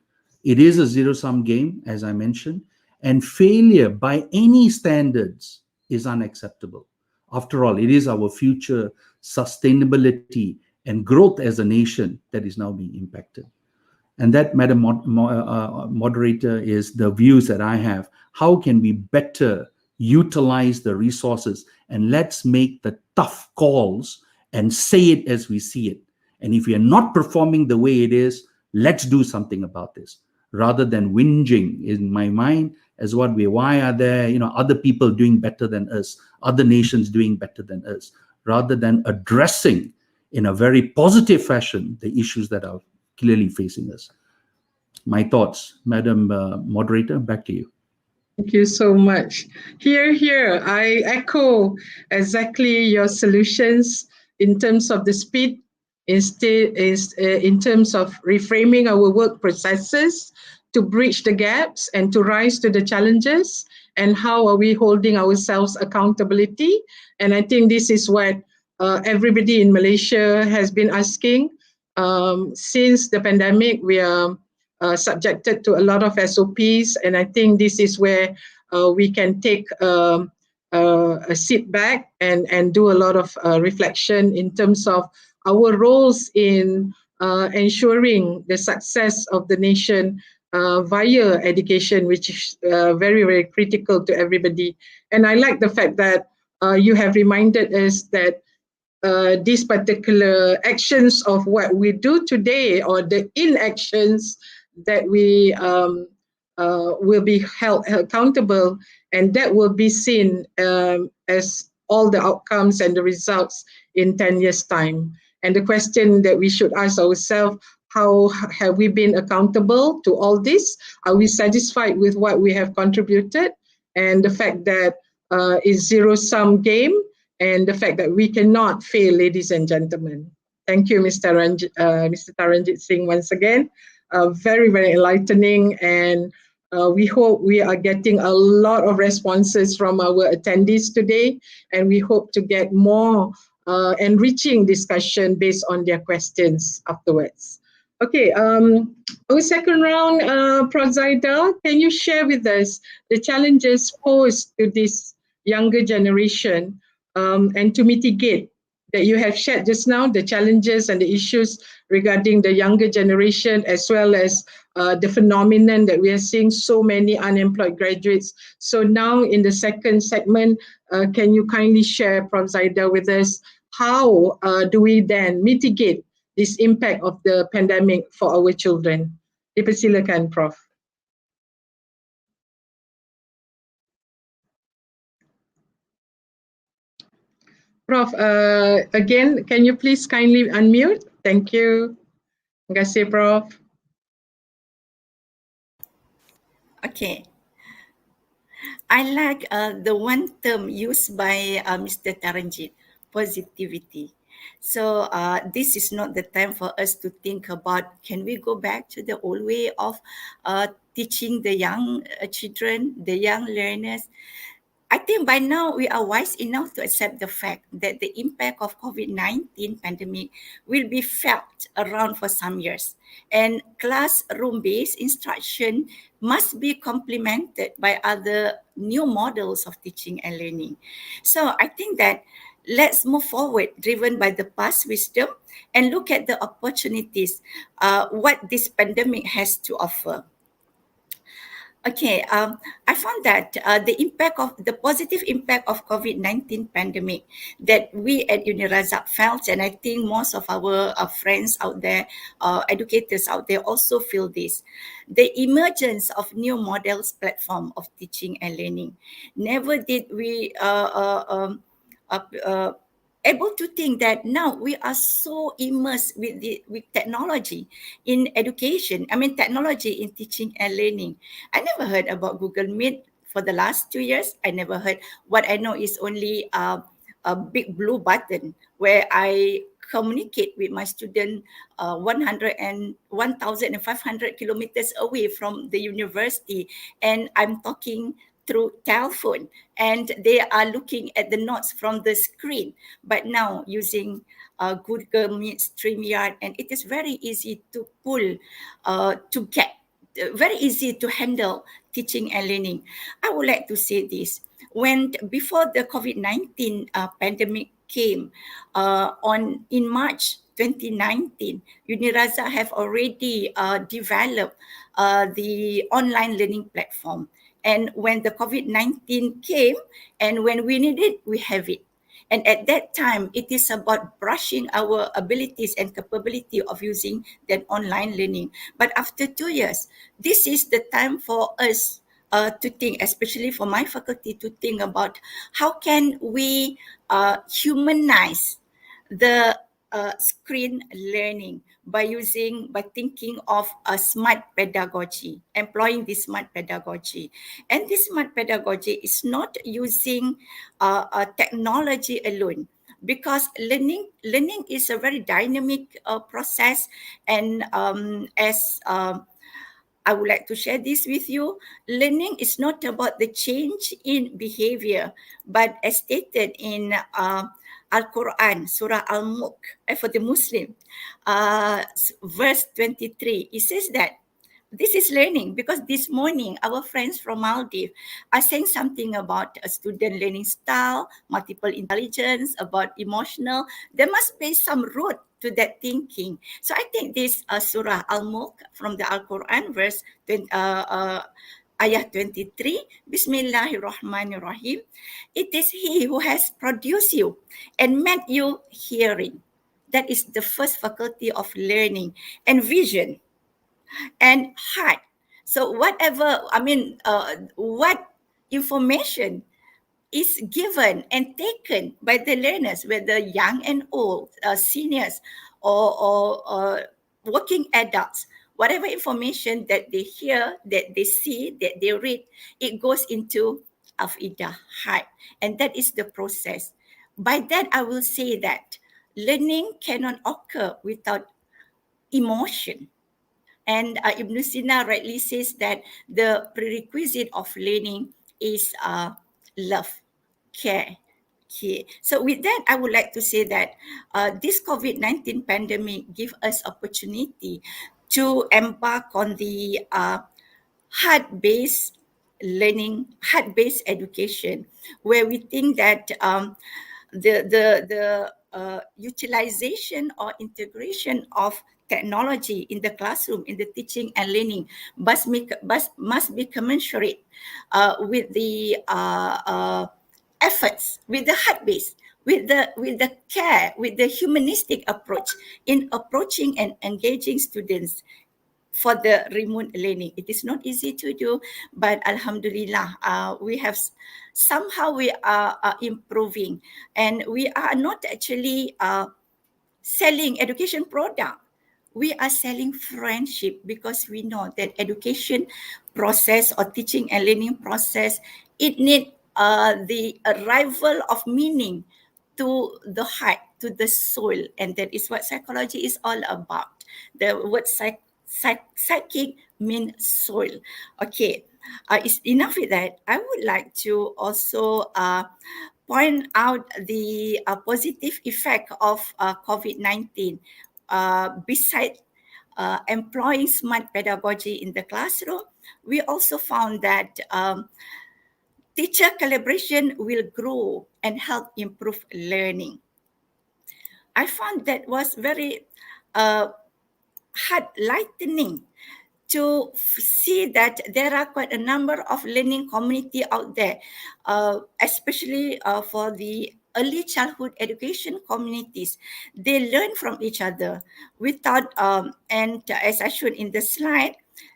it is a zero-sum game, as I mentioned, and failure by any standards is unacceptable. After all, it is our future sustainability and growth as a nation that is now being impacted. And that, Madam Moderator, is the views that I have. How can we better utilize the resources, and let's make the tough calls and say it as we see it. And if we are not performing the way it is, let's do something about this, rather than whinging in my mind as why are there other people doing better than us, other nations doing better than us, rather than addressing in a very positive fashion the issues that are clearly facing us. My thoughts, Madam Moderator, back to you. Thank you so much. Here, I echo exactly your solutions in terms of the speed, in terms of reframing our work processes to bridge the gaps and to rise to the challenges, and how are we holding ourselves accountability. And I think this is what everybody in Malaysia has been asking. Since the pandemic, we are subjected to a lot of SOPs, and I think this is where we can take a sit back and do a lot of reflection in terms of our roles in ensuring the success of the nation via education, which is very, very critical to everybody. And I like the fact that you have reminded us that these particular actions of what we do today, or the inactions that we will be held accountable, and that will be seen as all the outcomes and the results in 10 years' time. And the question that we should ask ourselves, how have we been accountable to all this? Are we satisfied with what we have contributed? And the fact that it's zero-sum game, and the fact that we cannot fail, ladies and gentlemen. Thank you, Mr. Taranjit Singh, once again. Very, very enlightening, and we hope we are getting a lot of responses from our attendees today, and we hope to get more enriching discussion based on their questions afterwards. Okay, our second round, Prof. Zaida, can you share with us the challenges posed to this younger generation and to mitigate that you have shared just now, the challenges and the issues regarding the younger generation, as well as the phenomenon that we are seeing so many unemployed graduates. So now in the second segment, can you kindly share, Prof. Zaida, with us, how do we then mitigate this impact of the pandemic for our children? Dipersilakan, Prof. Prof, again, can you please kindly unmute? Thank you. Terima kasih, Prof. Okay. I like the one term used by Mr. Taranjit, positivity. So this is not the time for us to think about, can we go back to the old way of teaching the young children, the young learners? I think by now we are wise enough to accept the fact that the impact of COVID-19 pandemic will be felt around for some years, and classroom-based instruction must be complemented by other new models of teaching and learning. So I think that let's move forward driven by the past wisdom and look at the opportunities what this pandemic has to offer. Okay, I found that the positive impact of COVID-19 pandemic that we at Unirazak felt, and I think most of our friends out there, educators out there also feel this, the emergence of new models platform of teaching and learning. Never did we able to think that now we are so immersed with technology in education. I mean, technology in teaching and learning. I never heard about Google Meet for the last 2 years. I never heard. What I know is only a big blue button where I communicate with my student 1,500 kilometers away from the university, and I'm talking through telephone, and they are looking at the notes from the screen. But now using Google Meet, StreamYard, and it is very easy to pull, very easy to handle teaching and learning. I would like to say this. Before the COVID-19 pandemic came in March 2019, Uniraza have already developed the online learning platform. And when the COVID-19 came, and when we need it, we have it. And at that time, it is about brushing our abilities and capability of using that online learning. But after 2 years, this is the time for us to think, especially for my faculty, to think about how can we humanize the screen learning by thinking of a smart pedagogy, employing this smart pedagogy. And this smart pedagogy is not using technology alone, because learning is a very dynamic process. And as I would like to share this with you, learning is not about the change in behavior, but as stated in Al-Quran, Surah Al-Mulk, for the Muslim, verse 23, it says that this is learning, because this morning our friends from Maldives are saying something about a student learning style, multiple intelligence, about emotional. There must be some root to that thinking. So I think this Surah Al-Mulk from the Al-Quran, verse ayah 23, Bismillahirrahmanirrahim. It is He who has produced you and made you hearing. That is the first faculty of learning, and vision and heart. So whatever, what information is given and taken by the learners, whether young and old, seniors or working adults, whatever information that they hear, that they see, that they read, it goes into Afidah, heart. And that is the process. By that, I will say that learning cannot occur without emotion. And Ibn Sina rightly says that the prerequisite of learning is love, care. Okay. So with that, I would like to say that this COVID-19 pandemic gives us opportunity to embark on the heart-based learning, heart-based education, where we think that the utilization or integration of technology in the classroom, in the teaching and learning, must be commensurate with the efforts, with the heart base, with the care, with the humanistic approach in approaching and engaging students for the remote learning. It is not easy to do, but Alhamdulillah, we are improving, and we are not actually selling education product. We are selling friendship, because we know that education process or teaching and learning process, it needs the arrival of meaning to the heart, to the soul, and that is what psychology is all about. The word Psychic means soil. Okay, it's enough with that. I would like to also point out the positive effect of COVID-19. Besides employing smart pedagogy in the classroom, we also found that teacher collaboration will grow and help improve learning. I found that was very heart lightening to see that there are quite a number of learning community out there, especially for the early childhood education communities. They learn from each other without, and as I showed in the slide,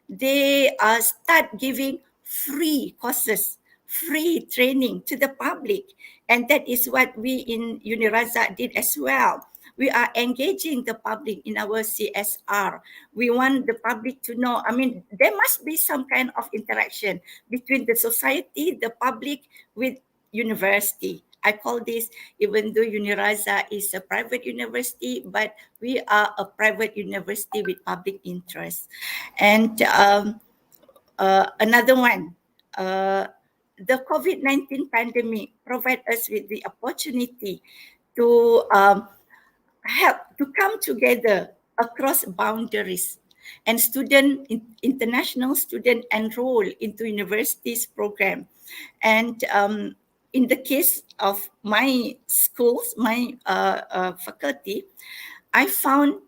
they start giving free courses, free training to the public. And that is what we in UniRazak did as well. We are engaging the public in our CSR. We want the public to know, I mean, there must be some kind of interaction between the society, the public with university. I call this, even though UniRazak is a private university, but we are a private university with public interest. And another one, the COVID-19 pandemic provide us with the opportunity to help to come together across boundaries, and international student enroll into universities program. And in the case of my schools, my faculty, I found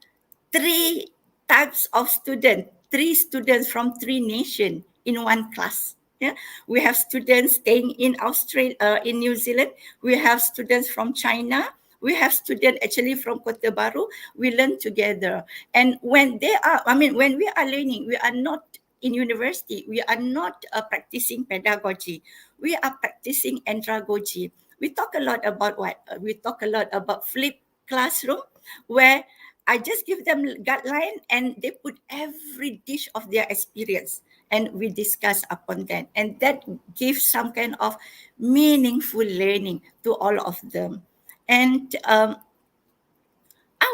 three types of students, three students from three nations in one class. Yeah, we have students staying in Australia, in New Zealand. We have students from China. We have students actually from Kota Baru. We learn together. And when they are, I mean, when we are learning, we are not in university. We are not practicing pedagogy. We are practicing andragogy. We talk a lot about what? We talk a lot about flipped classroom, where I just give them guideline and they put every dish of their experience and we discuss upon that. And that gives some kind of meaningful learning to all of them. And I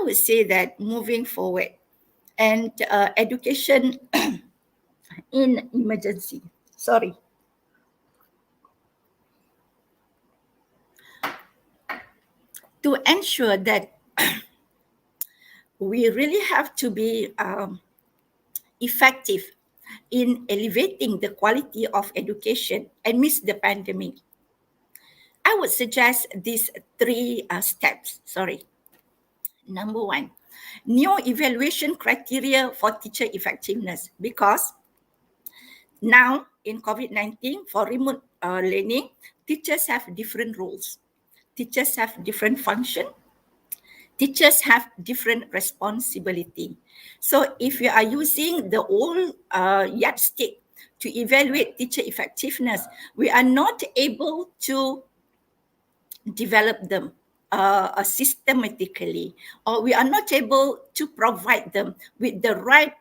would say that moving forward and education in emergency, to ensure that we really have to be effective in elevating the quality of education amidst the pandemic. I would suggest these three steps. Number one, new evaluation criteria for teacher effectiveness, because now in COVID-19 for remote learning, teachers have different roles. Teachers have different function. Teachers have different responsibility. So if you are using the old yardstick to evaluate teacher effectiveness, we are not able to develop them systematically, or we are not able to provide them with the right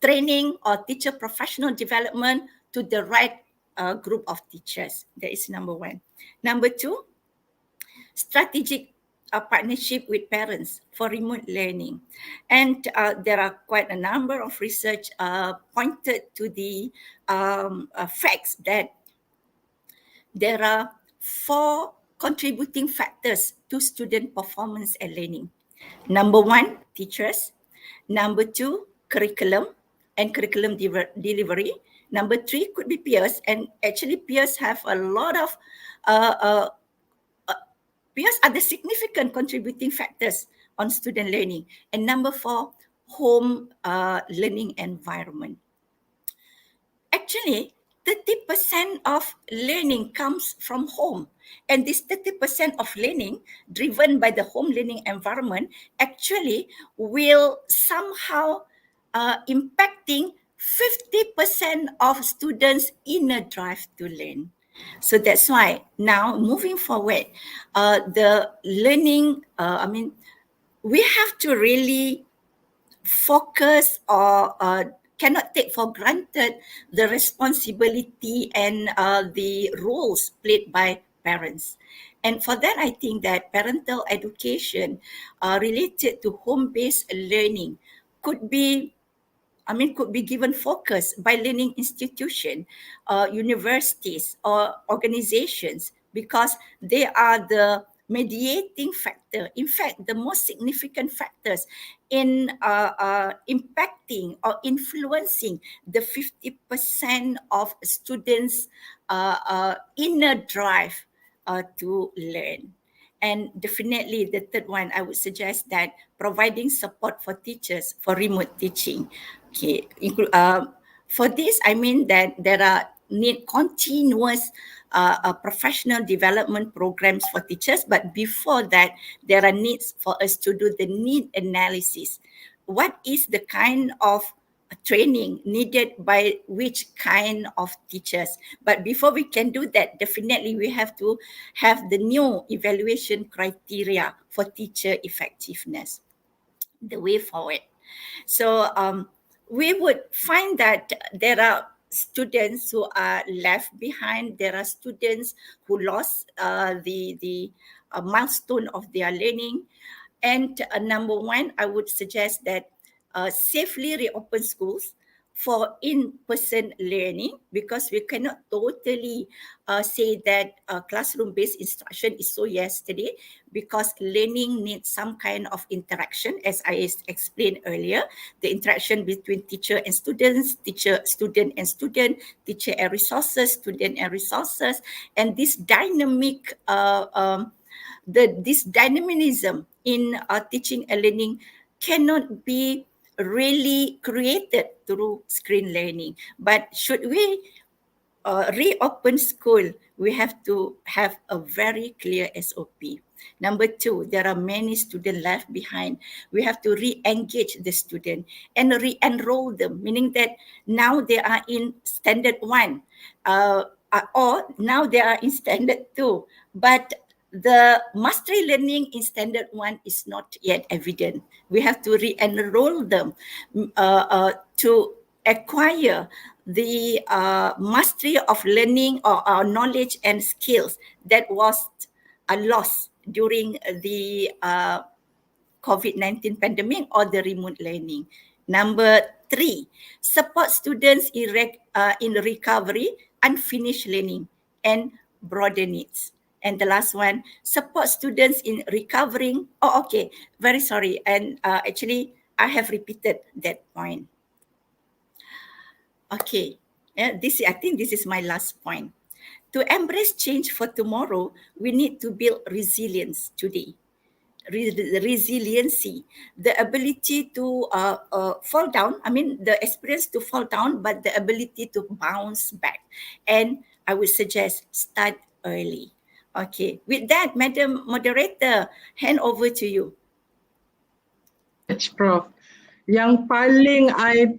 training or teacher professional development to the right group of teachers. That is number one. Number two, strategic partnership with parents for remote learning. And there are quite a number of research pointed to the facts that there are 4 contributing factors to student performance and learning. Number one, teachers. Number two, curriculum and curriculum delivery. Number 3 could be peers, and actually peers have a lot of peers are the significant contributing factors on student learning. And number 4, home learning environment. Actually, 30% of learning comes from home. And this 30% of learning driven by the home learning environment actually will somehow impacting 50% of students' inner drive to learn. So that's why now moving forward, the learning, we have to really focus or cannot take for granted the responsibility and the roles played by parents. And for that, I think that parental education related to home-based learning could be could be given focus by learning institution, universities or organizations, because they are the mediating factor. In fact, the most significant factors in impacting or influencing the 50% of students' inner drive to learn. And definitely the third one, I would suggest that providing support for teachers for remote teaching. Okay, for this, I mean that there are need continuous professional development programs for teachers, but before that, there are needs for us to do the need analysis. What is the kind of training needed by which kind of teachers? But before we can do that, definitely we have to have the new evaluation criteria for teacher effectiveness, the way forward. So we would find that there are students who are left behind. There are students who lost the milestone of their learning. And number one, I would suggest that safely reopen schools for in-person learning, because we cannot totally say that classroom-based instruction is so yesterday, because learning needs some kind of interaction, as I explained earlier, the interaction between teacher and students, teacher, student and student, teacher and resources, student and resources, and this dynamic, this dynamism in teaching and learning cannot be really created through screen learning. But should we reopen school, we have to have a very clear SOP. Number two, there are many students left behind. We have to re-engage the student and re-enroll them, meaning that now they are in standard 1 or now they are in standard 2. But the mastery learning in standard 1 is not yet evident. We have to re-enroll them to acquire the mastery of learning or knowledge and skills that was lost during the COVID-19 pandemic or the remote learning. Number 3, support students in recovery, unfinished learning, and broader needs. And the last one, support students in recovering. Oh, okay, very sorry. And actually, I have repeated that point. Okay, I think this is my last point. To embrace change for tomorrow, we need to build resilience today. Resiliency, the ability to fall down, the experience to fall down, but the ability to bounce back. And I would suggest start early. Okay, with that, Madam Moderator, hand over to you. Prof. Yang paling I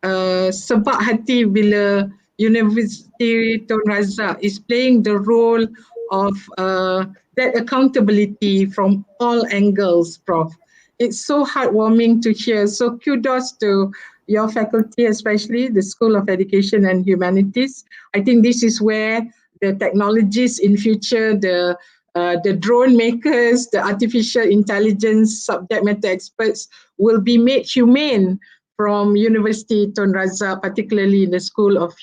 sebab hati bila Universiti Tun Razak is playing the role of that accountability from all angles, Prof. It's so heartwarming to hear. So kudos to your faculty, especially the School of Education and Humanities. I think this is where the technologies in future, the drone makers, the artificial intelligence subject matter experts will be made humane from University Tun Razak, particularly in the School of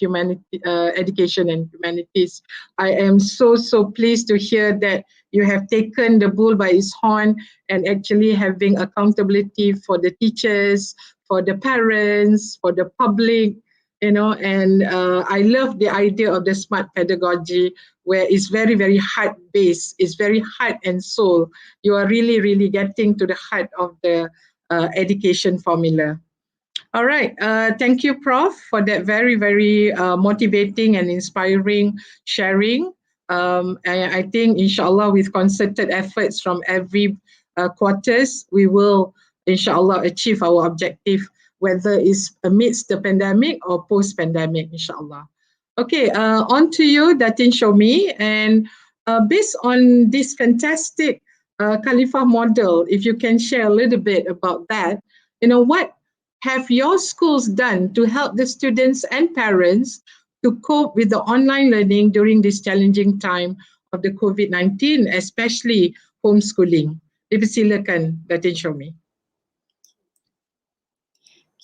Education and Humanities. I am so pleased to hear that you have taken the bull by its horn and actually having accountability for the teachers, for the parents, for the public, and I love the idea of the smart pedagogy, where it's very, very heart-based, it's very heart and soul. You are really, really getting to the heart of the education formula. All right, thank you, Prof, for that very, very motivating and inspiring sharing. I think, inshallah, with concerted efforts from every quarters, we will, inshallah, achieve our objective, whether it's amidst the pandemic or post-pandemic, inshallah. Okay, on to you, Datin Shomi. And based on this fantastic Khalifah model, if you can share a little bit about that, what have your schools done to help the students and parents to cope with the online learning during this challenging time of the COVID-19, especially homeschooling? Dipersilakan, Datin Shomi.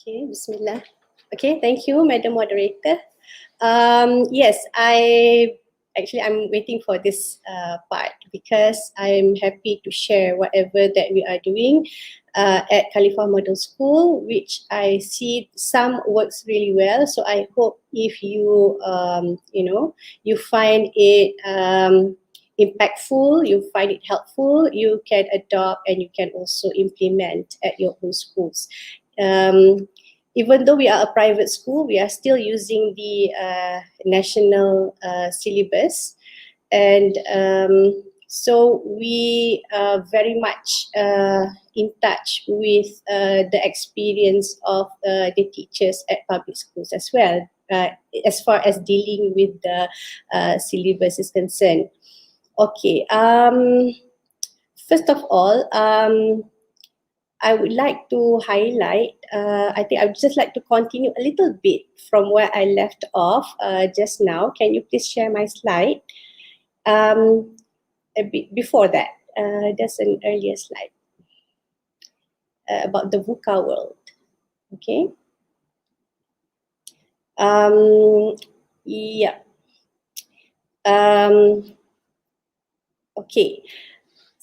Okay, Bismillah. Okay, thank you, Madam Moderator. Yes, I'm waiting for this part because I'm happy to share whatever that we are doing at Khalifah Model School, which I see some works really well. So I hope if you you find it impactful, you find it helpful, you can adopt and you can also implement at your own schools. Even though we are a private school, we are still using the national syllabus, and so we are very much in touch with the experience of the teachers at public schools as well, as far as dealing with the syllabus is concerned. Okay, first of all, I would like to highlight, I think I would just like to continue a little bit from where I left off just now. Can you please share my slide? A bit before that, there's an earlier slide about the VUCA world. Okay. Yeah. Okay.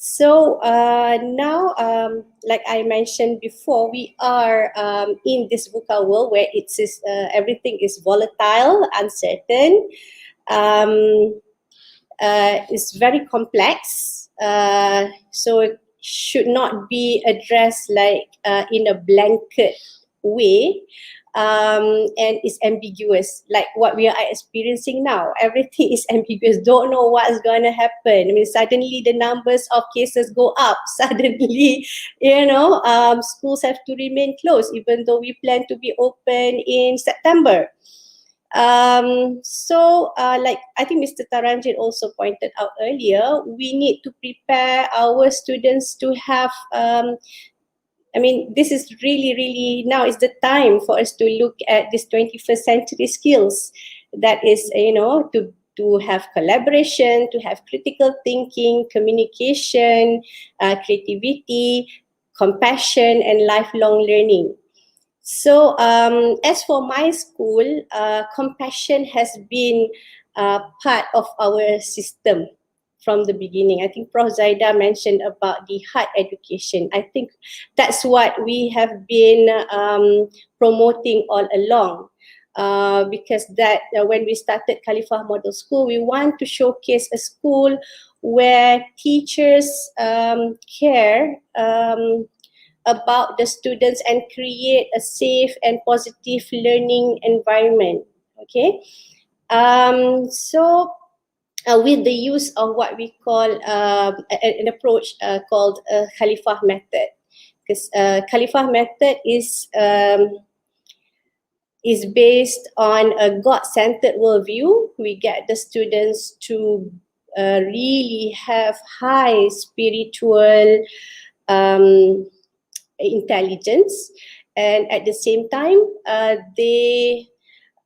So now, like I mentioned before, we are in this VUCA world where it is everything is volatile, uncertain. It's very complex, so it should not be addressed like in a blanket way. And it's ambiguous, like what we are experiencing now. Everything is ambiguous. Don't know what's going to happen. I mean, suddenly the numbers of cases go up. Suddenly, schools have to remain closed, even though we plan to be open in September. Like I think Mr. Taranjit also pointed out earlier, we need to prepare our students to have this is really now is the time for us to look at this 21st century skills. That is, to have collaboration, to have critical thinking, communication, creativity, compassion, and lifelong learning. So as for my school, compassion has been part of our system from the beginning. I think Prof. Zaida mentioned about the heart education. I think that's what we have been promoting all along. Because that when we started Khalifah Model School, we want to showcase a school where teachers care about the students and create a safe and positive learning environment. Okay, with the use of what we call an approach called Khalifah method, because Khalifah method is based on a God-centered worldview. We get the students to really have high spiritual intelligence, and at the same time they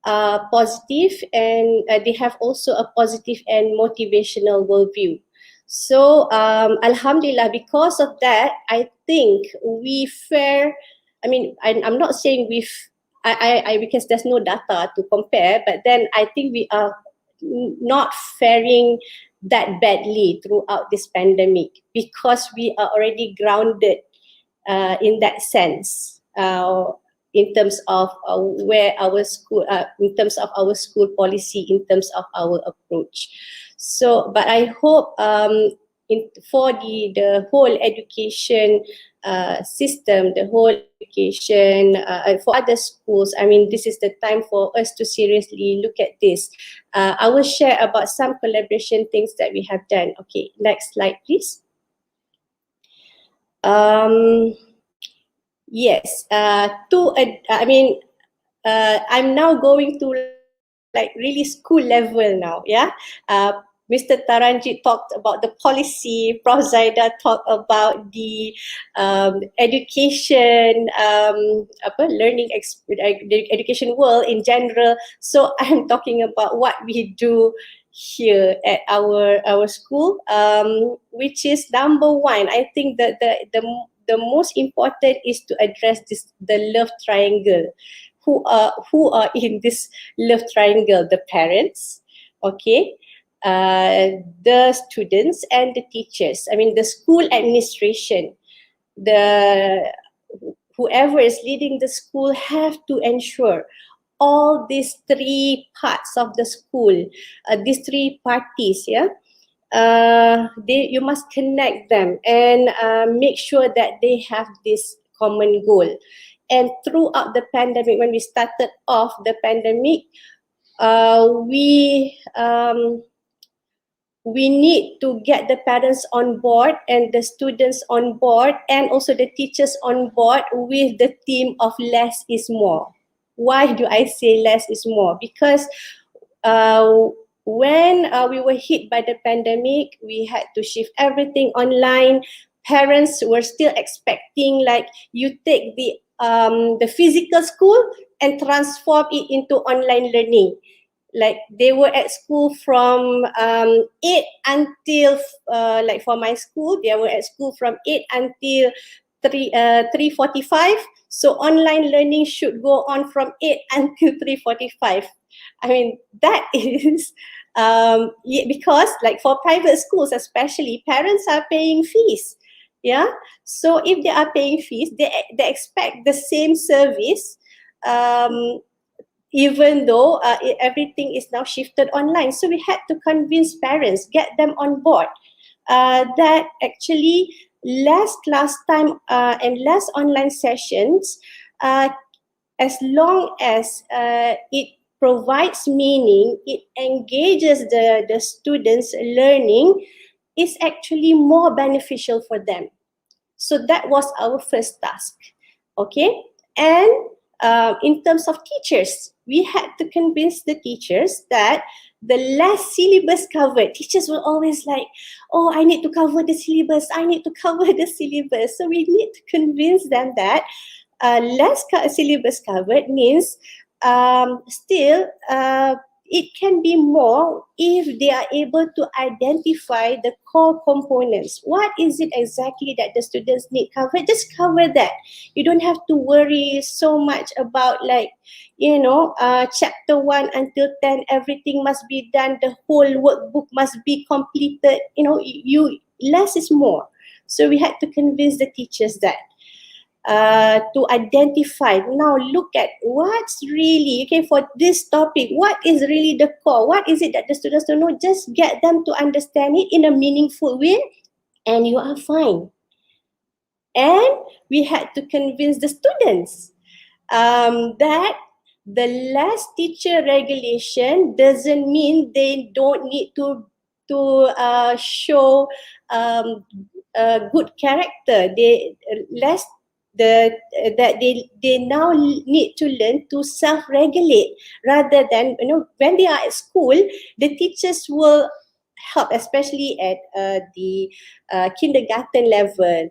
are positive, and they have also a positive and motivational worldview. So alhamdulillah, because of that, I think we fare, I'm not saying because there's no data to compare, but then I think we are not faring that badly throughout this pandemic, because we are already grounded in that sense, in terms of where our school, in terms of our school policy, in terms of our approach. So, but I hope for the whole education system, the whole education for other schools, this is the time for us to seriously look at this. I will share about some collaboration things that we have done. Okay, next slide, please. Yes, I'm now going to like really school level now. Yeah, Mr. Taranjit talked about the policy. Prof. Zaida talked about the education, learning, the education world in general. So I'm talking about what we do here at our school, which is number one. I think that the most important is to address the love triangle. Who are in this love triangle? The parents, okay, the students and the teachers. I mean, the school administration, whoever is leading the school have to ensure all these three parts of the school, these three parties, yeah, you must connect them and make sure that they have this common goal. And throughout the pandemic, when we started off the pandemic, we need to get the parents on board and the students on board and also the teachers on board with the theme of less is more. Why do I say less is more? Because when we were hit by the pandemic, we had to shift everything online. Parents were still expecting, like, you take the physical school and transform it into online learning. Like, they were at school from 8 until, like for my school, they were at school from 8 until 3:45. So online learning should go on from 8 until 3:45. I mean, that is because, like, for private schools especially, parents are paying fees. Yeah, so if they are paying fees, they expect the same service, even though everything is now shifted online. So we had to convince parents, get them on board, that actually less class time and less online sessions, as long as it provides meaning, it engages the students' learning, is actually more beneficial for them. So that was our first task, okay? And in terms of teachers, we had to convince the teachers that the less syllabus covered, teachers were always like, oh, I need to cover the syllabus, I need to cover the syllabus. So we need to convince them that less syllabus covered means still it can be more if they are able to identify the core components. What is it exactly that the students need covered? Just cover that. You don't have to worry so much about, like, you know, chapter 1 until 10, everything must be done, the whole workbook must be completed. You know, less is more. So we had to convince the teachers that. To identify, now look at what's really, okay, for this topic, what is really the core, what is it that the students don't know, just get them to understand it in a meaningful way and you are fine. And we had to convince the students that the less teacher regulation doesn't mean they don't need to show good character. That they now need to learn to self-regulate, rather than, you know, when they are at school, the teachers will help, especially at the kindergarten level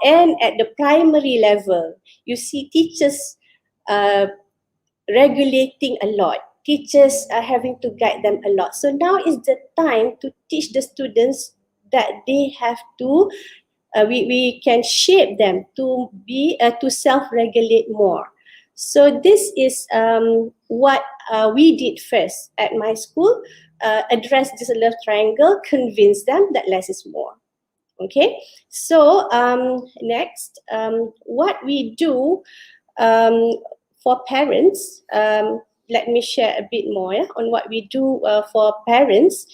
and at the primary level. You see teachers regulating a lot. Teachers are having to guide them a lot. So now is the time to teach the students that they have to we can shape them to be to self-regulate more. So this is what we did first at my school. Address this love triangle, convince them that less is more. Okay, so next, what we do for parents, let me share a bit more on what we do for parents.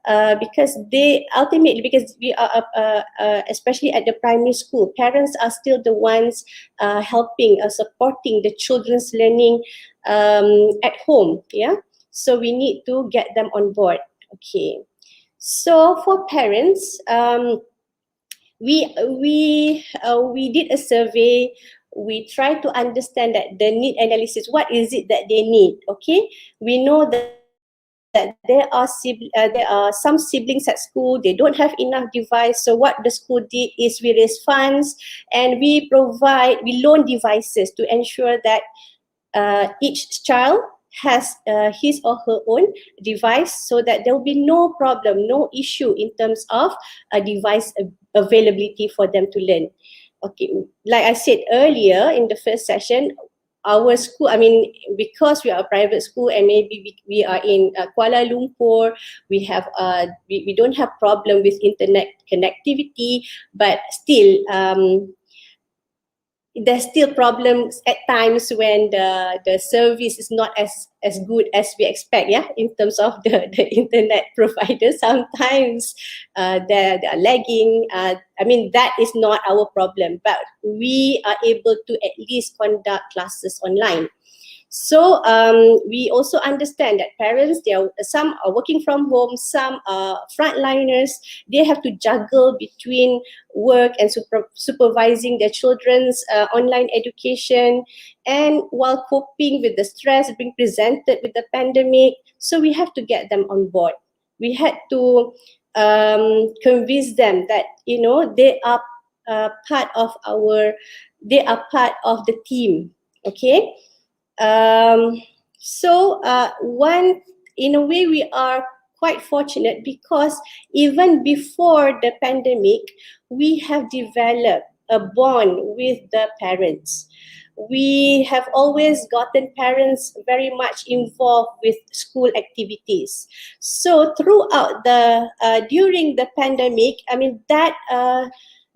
Because they ultimately, because we are especially at the primary school, parents are still the ones helping, supporting the children's learning at home. Yeah, so we need to get them on board. Okay, so for parents, we did a survey. We try to understand that the need analysis. What is it that they need? Okay, we know that there are some siblings at school, they don't have enough device. So what the school did is we raise funds and we loan devices to ensure that each child has his or her own device, so that there will be no problem, no issue in terms of device availability for them to learn. Okay, like I said earlier in the first session, our school, I mean, because we are a private school and maybe we are in Kuala Lumpur, we have we don't have problem with internet connectivity, but still there's still problems at times when the service is not as good as we expect, yeah, in terms of the internet provider. Sometimes they're lagging. I mean, that is not our problem, but we are able to at least conduct classes online. So we also understand that parents, some are working from home, some are frontliners. They have to juggle between work and supervising their children's online education, and while coping with the stress being presented with the pandemic. So we have to get them on board. We had to convince them that, you know, they are part of the team. Okay. In a way, we are quite fortunate because even before the pandemic, we have developed a bond with the parents. We have always gotten parents very much involved with school activities. So throughout during the pandemic, I mean, that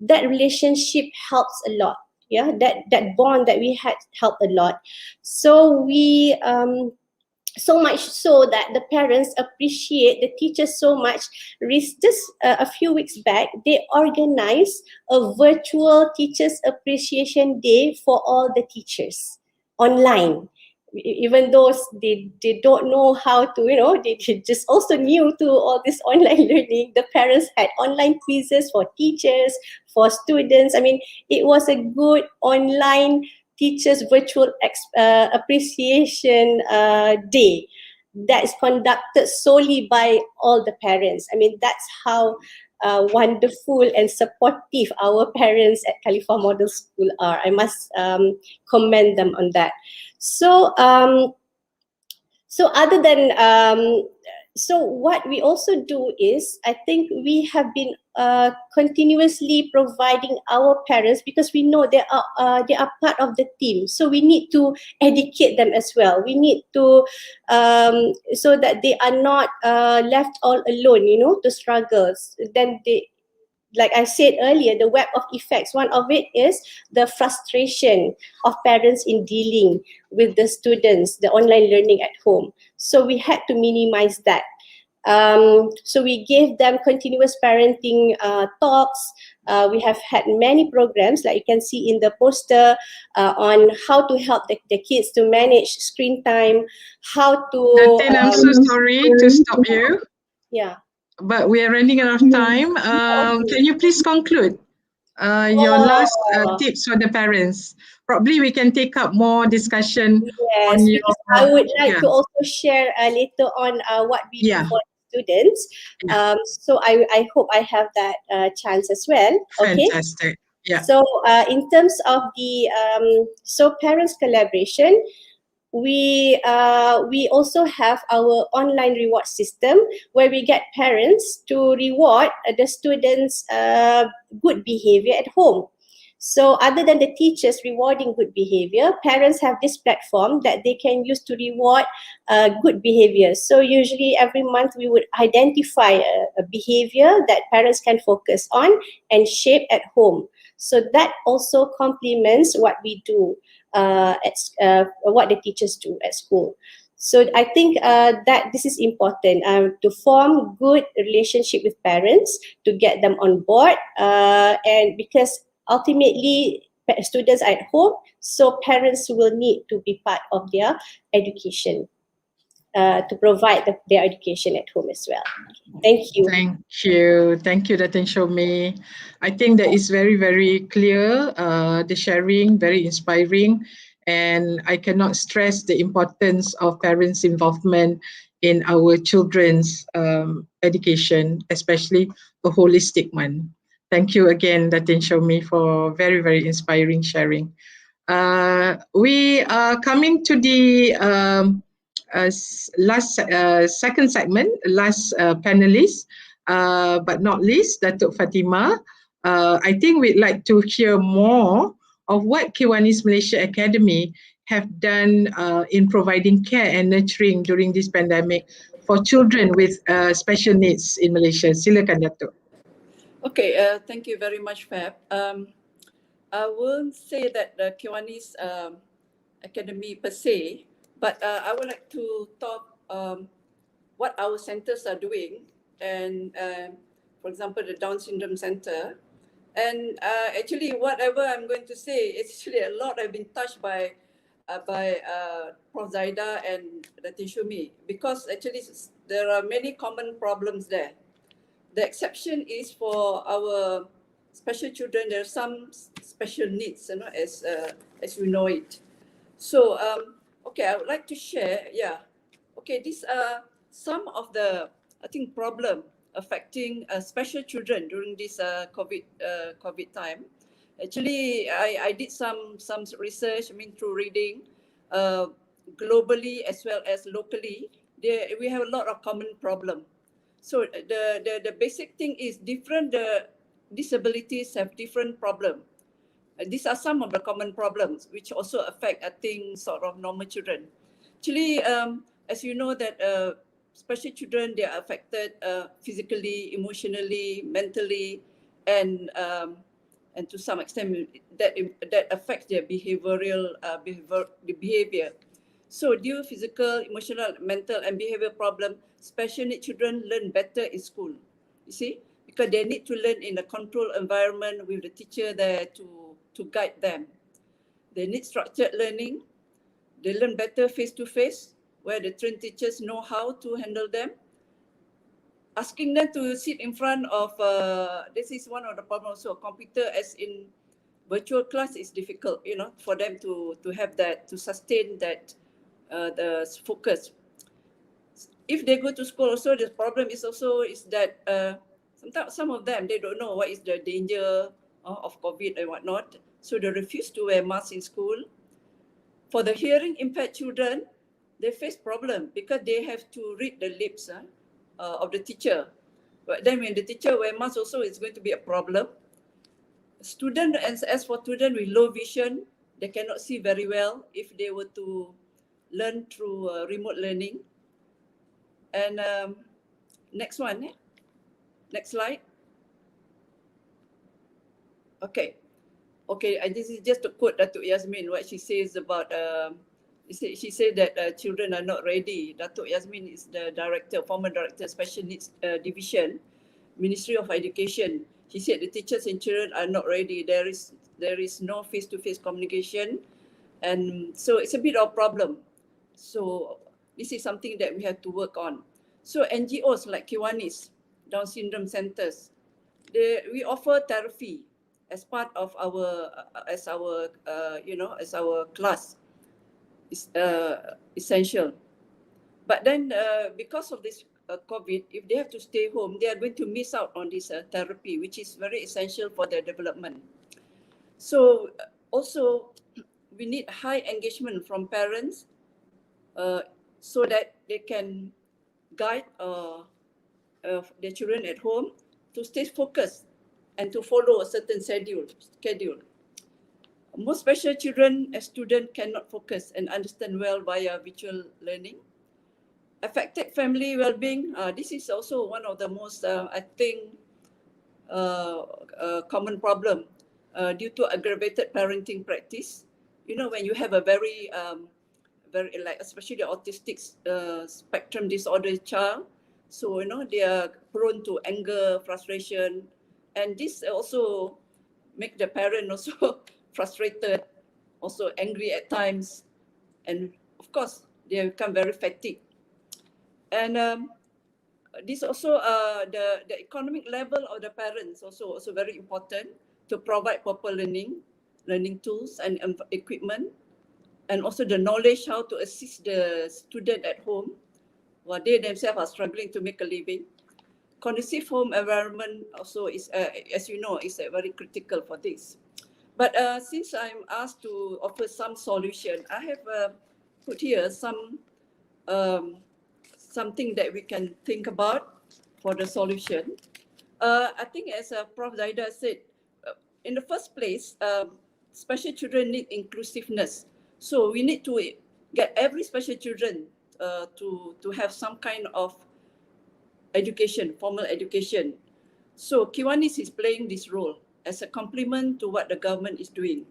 relationship helps a lot. Yeah, that bond that we had helped a lot. So we so much so that the parents appreciate the teachers so much. Just a few weeks back, they organized a virtual Teachers Appreciation Day for all the teachers online. Even though they don't know how to, you know, they just also new to all this online learning. The parents had online quizzes for teachers, for students. I mean, it was a good online teachers virtual appreciation day that is conducted solely by all the parents. I mean, that's how wonderful and supportive our parents at Khalifa Model School are. I must commend them on that. So other than so what we also do is, I think we have been continuously providing our parents, because we know they are part of the team. So we need to educate them as well. We need to so that they are not left all alone, you know, to struggle. Then like I said earlier, the web of effects, one of it is the frustration of parents in dealing with the students, the online learning at home. So we had to minimize that. So we gave them continuous parenting talks. We have had many programs, like you can see in the poster, on how to help the kids to manage screen time, how to... Datin, I'm so sorry to stop you. Yeah. But we are running out of time. Can you please conclude your last tips for the parents? Probably we can take up more discussion. Yes, on your, because I would like to also share later on what we do for students. So I hope I have that chance as well. Okay. Fantastic. Yeah. So in terms of the so parents collaboration, we also have our online reward system where we get parents to reward the students' good behavior at home. So other than the teachers rewarding good behavior, parents have this platform that they can use to reward good behavior. So usually every month we would identify a behavior that parents can focus on and shape at home. So that also complements what we do what the teachers do at school. So I think that this is important, to form good relationship with parents, to get them on board, and because ultimately students are at home, so parents will need to be part of their education, to provide their education at home as well. Thank you. Thank you. Thank you, Datin Shomi. I think that is very, very clear, the sharing, very inspiring. And I cannot stress the importance of parents' involvement in our children's education, especially a holistic one. Thank you again, Datin Shomi, for very, very inspiring sharing. We are coming to the second segment, last panelist, but not least, Datuk Fatimah. I think we'd like to hear more of what Kiwanis Malaysia Academy have done in providing care and nurturing during this pandemic for children with special needs in Malaysia. Silakan, Dato'. Okay, thank you very much, Fab. I won't say that the Kiwanis Academy per se, but I would like to talk what our centers are doing, and for example, the Down Syndrome Center. And actually, whatever I'm going to say, it's actually a lot I've been touched by Prof. Zaida and Datin Shumi, because actually there are many common problems there. The exception is for our special children. There are some special needs, as we know it. So, okay, I would like to share. Yeah, okay, these are some of the problem affecting special children during this COVID time. Actually, I did some research. Through reading, globally as well as locally, we have a lot of common problem. So the basic thing is different. The disabilities have different problem. These are some of the common problems which also affect, sort of normal children. Actually, as you know that special children, they are affected physically, emotionally, mentally, and to some extent that affects their behavior. So due physical, emotional, mental, and behavior problem, special need children learn better in school. You see, because they need to learn in a controlled environment with the teacher there to guide them. They need structured learning. They learn better face-to-face, where the trained teachers know how to handle them. Asking them to sit in front of, this is one of the problems also, computer as in virtual class is difficult, for them to have that, to sustain that, the focus. If they go to school also, the problem is that sometimes some of them, they don't know what is the danger of COVID and whatnot. So they refuse to wear masks in school. For the hearing impaired children, they face problem because they have to read the lips of the teacher. But then when the teacher wear mask also, it's going to be a problem. Student, as for student with low vision, they cannot see very well if they were to learn through remote learning. And next one, next slide. Okay, this is just a quote Datuk Yasmin, what she says about, she said that children are not ready. Datuk Yasmin is the director, former director, Special Needs Division, Ministry of Education. She said the teachers and children are not ready. There is no face-to-face communication, and so it's a bit of a problem. So this is something that we have to work on. So NGOs like Kiwanis, Down Syndrome Centers, we offer therapy as part of our class. Is essential. But then because of this COVID, if they have to stay home, they are going to miss out on this therapy, which is very essential for their development. So also we need high engagement from parents so that they can guide their children at home to stay focused and to follow a certain schedule. Most special children as students cannot focus and understand well via virtual learning. Affected family well-being, this is also one of the most, common problem due to aggravated parenting practice. When you have a very especially the autistic spectrum disorder child, so they are prone to anger, frustration, and this also make the parent also frustrated, also angry at times, and of course they become very fatigued. And this also the economic level of the parents also very important to provide proper learning tools and equipment, and also the knowledge how to assist the student at home while they themselves are struggling to make a living. Conducive home environment also is, as you know, is very critical for this. But since I'm asked to offer some solution, I have put here some something that we can think about for the solution. I think as Prof. Zaida said, in the first place, special children need inclusiveness. So we need to get every special children to have some kind of education, formal education. So Kiwanis is playing this role as a complement to what the government is doing.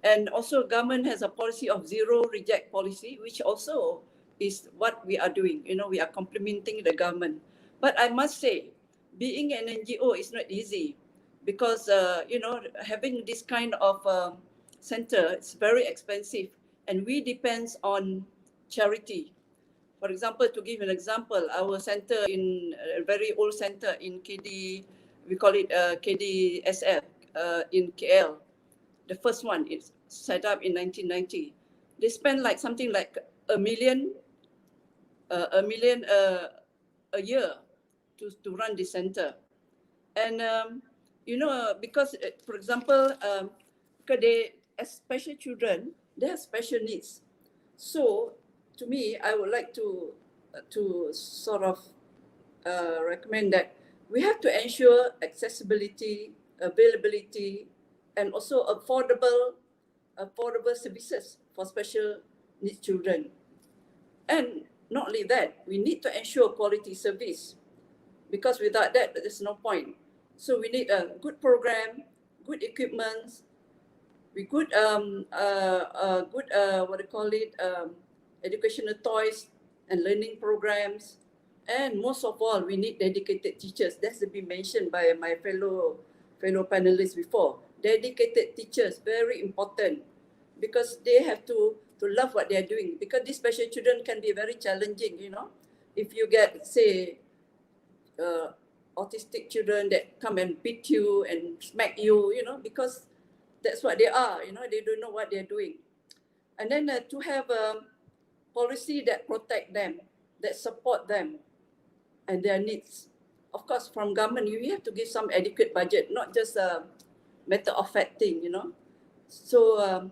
And also government has a policy of zero reject policy, which also is what we are doing. You know, we are complementing the government. But I must say, being an NGO is not easy because, you know, having this kind of center, it's very expensive and we depend on charity. For example, to give an example, our center in a very old center in KD, we call it KDSF in KL. The first one is set up in 1990. They spend like something like a million a year to run the center. And you know, because for example, because they, as special children, they have special needs. So to me, I would like to sort of recommend that we have to ensure accessibility, availability, and also affordable services for special needs children. And not only that, we need to ensure quality service, because without that, there's no point. So we need a good program, good equipment, we good educational toys and learning programs, and most of all, we need dedicated teachers. That's been mentioned by my fellow panelists before. Dedicated teachers, very important, because they have to love what they're doing, because these special children can be very challenging, you know. If you get, say, autistic children that come and beat you and smack you, you know, because that's what they are, you know, they don't know what they're doing. And then to have a policy that protect them, that support them and their needs. Of course, from government, you have to give some adequate budget, not just a matter of fact thing, you know. So,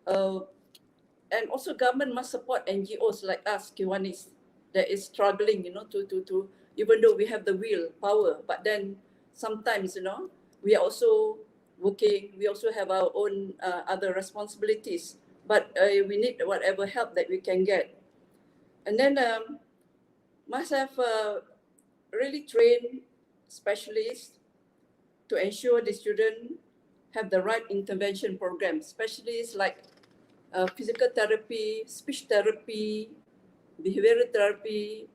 and also government must support NGOs like us, Kiwanis, that is struggling, you know, to even though we have the will, power, but then sometimes, you know, we are also working, we also have our own other responsibilities, but we need whatever help that we can get. And then must have really trained specialists to ensure the students have the right intervention program, specialists like physical therapy, speech therapy, behavioral therapy,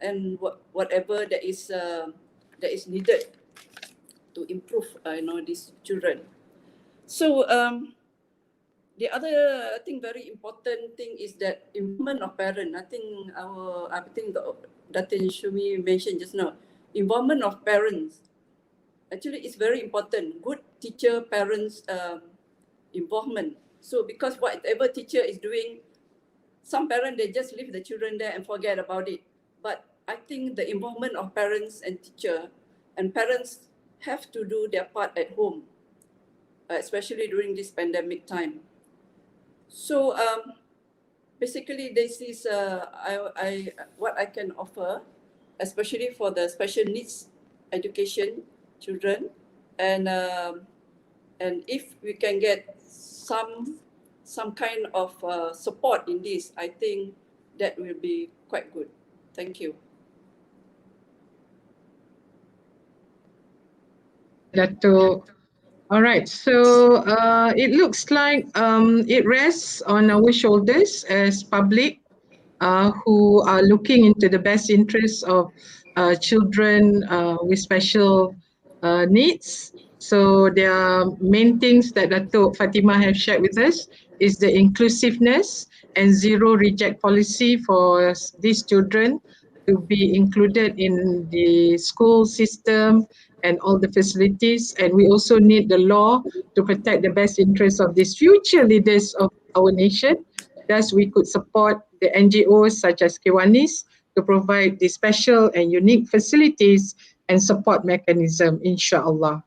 and whatever that is needed to improve, you know, these children. So the other, I think, very important thing is that involvement of parents. I think Datin Shumi mentioned just now, involvement of parents. Actually, it's very important. Good teacher, parents involvement. So because whatever teacher is doing, some parents, they just leave the children there and forget about it. But I think the involvement of parents and teacher, and parents have to do their part at home, especially during this pandemic time. So basically, this is what I can offer, especially for the special needs education children, and if we can get some kind of support in this, I think that will be quite good. Thank you. Dato'. All right, so it looks like it rests on our shoulders as public who are looking into the best interests of children with special needs. So the main things that Dato' Fatimah have shared with us is the inclusiveness and zero reject policy for these children to be included in the school system and all the facilities. And we also need the law to protect the best interests of these future leaders of our nation. Thus, we could support the NGOs such as Kiwanis to provide the special and unique facilities and support mechanism, inshallah.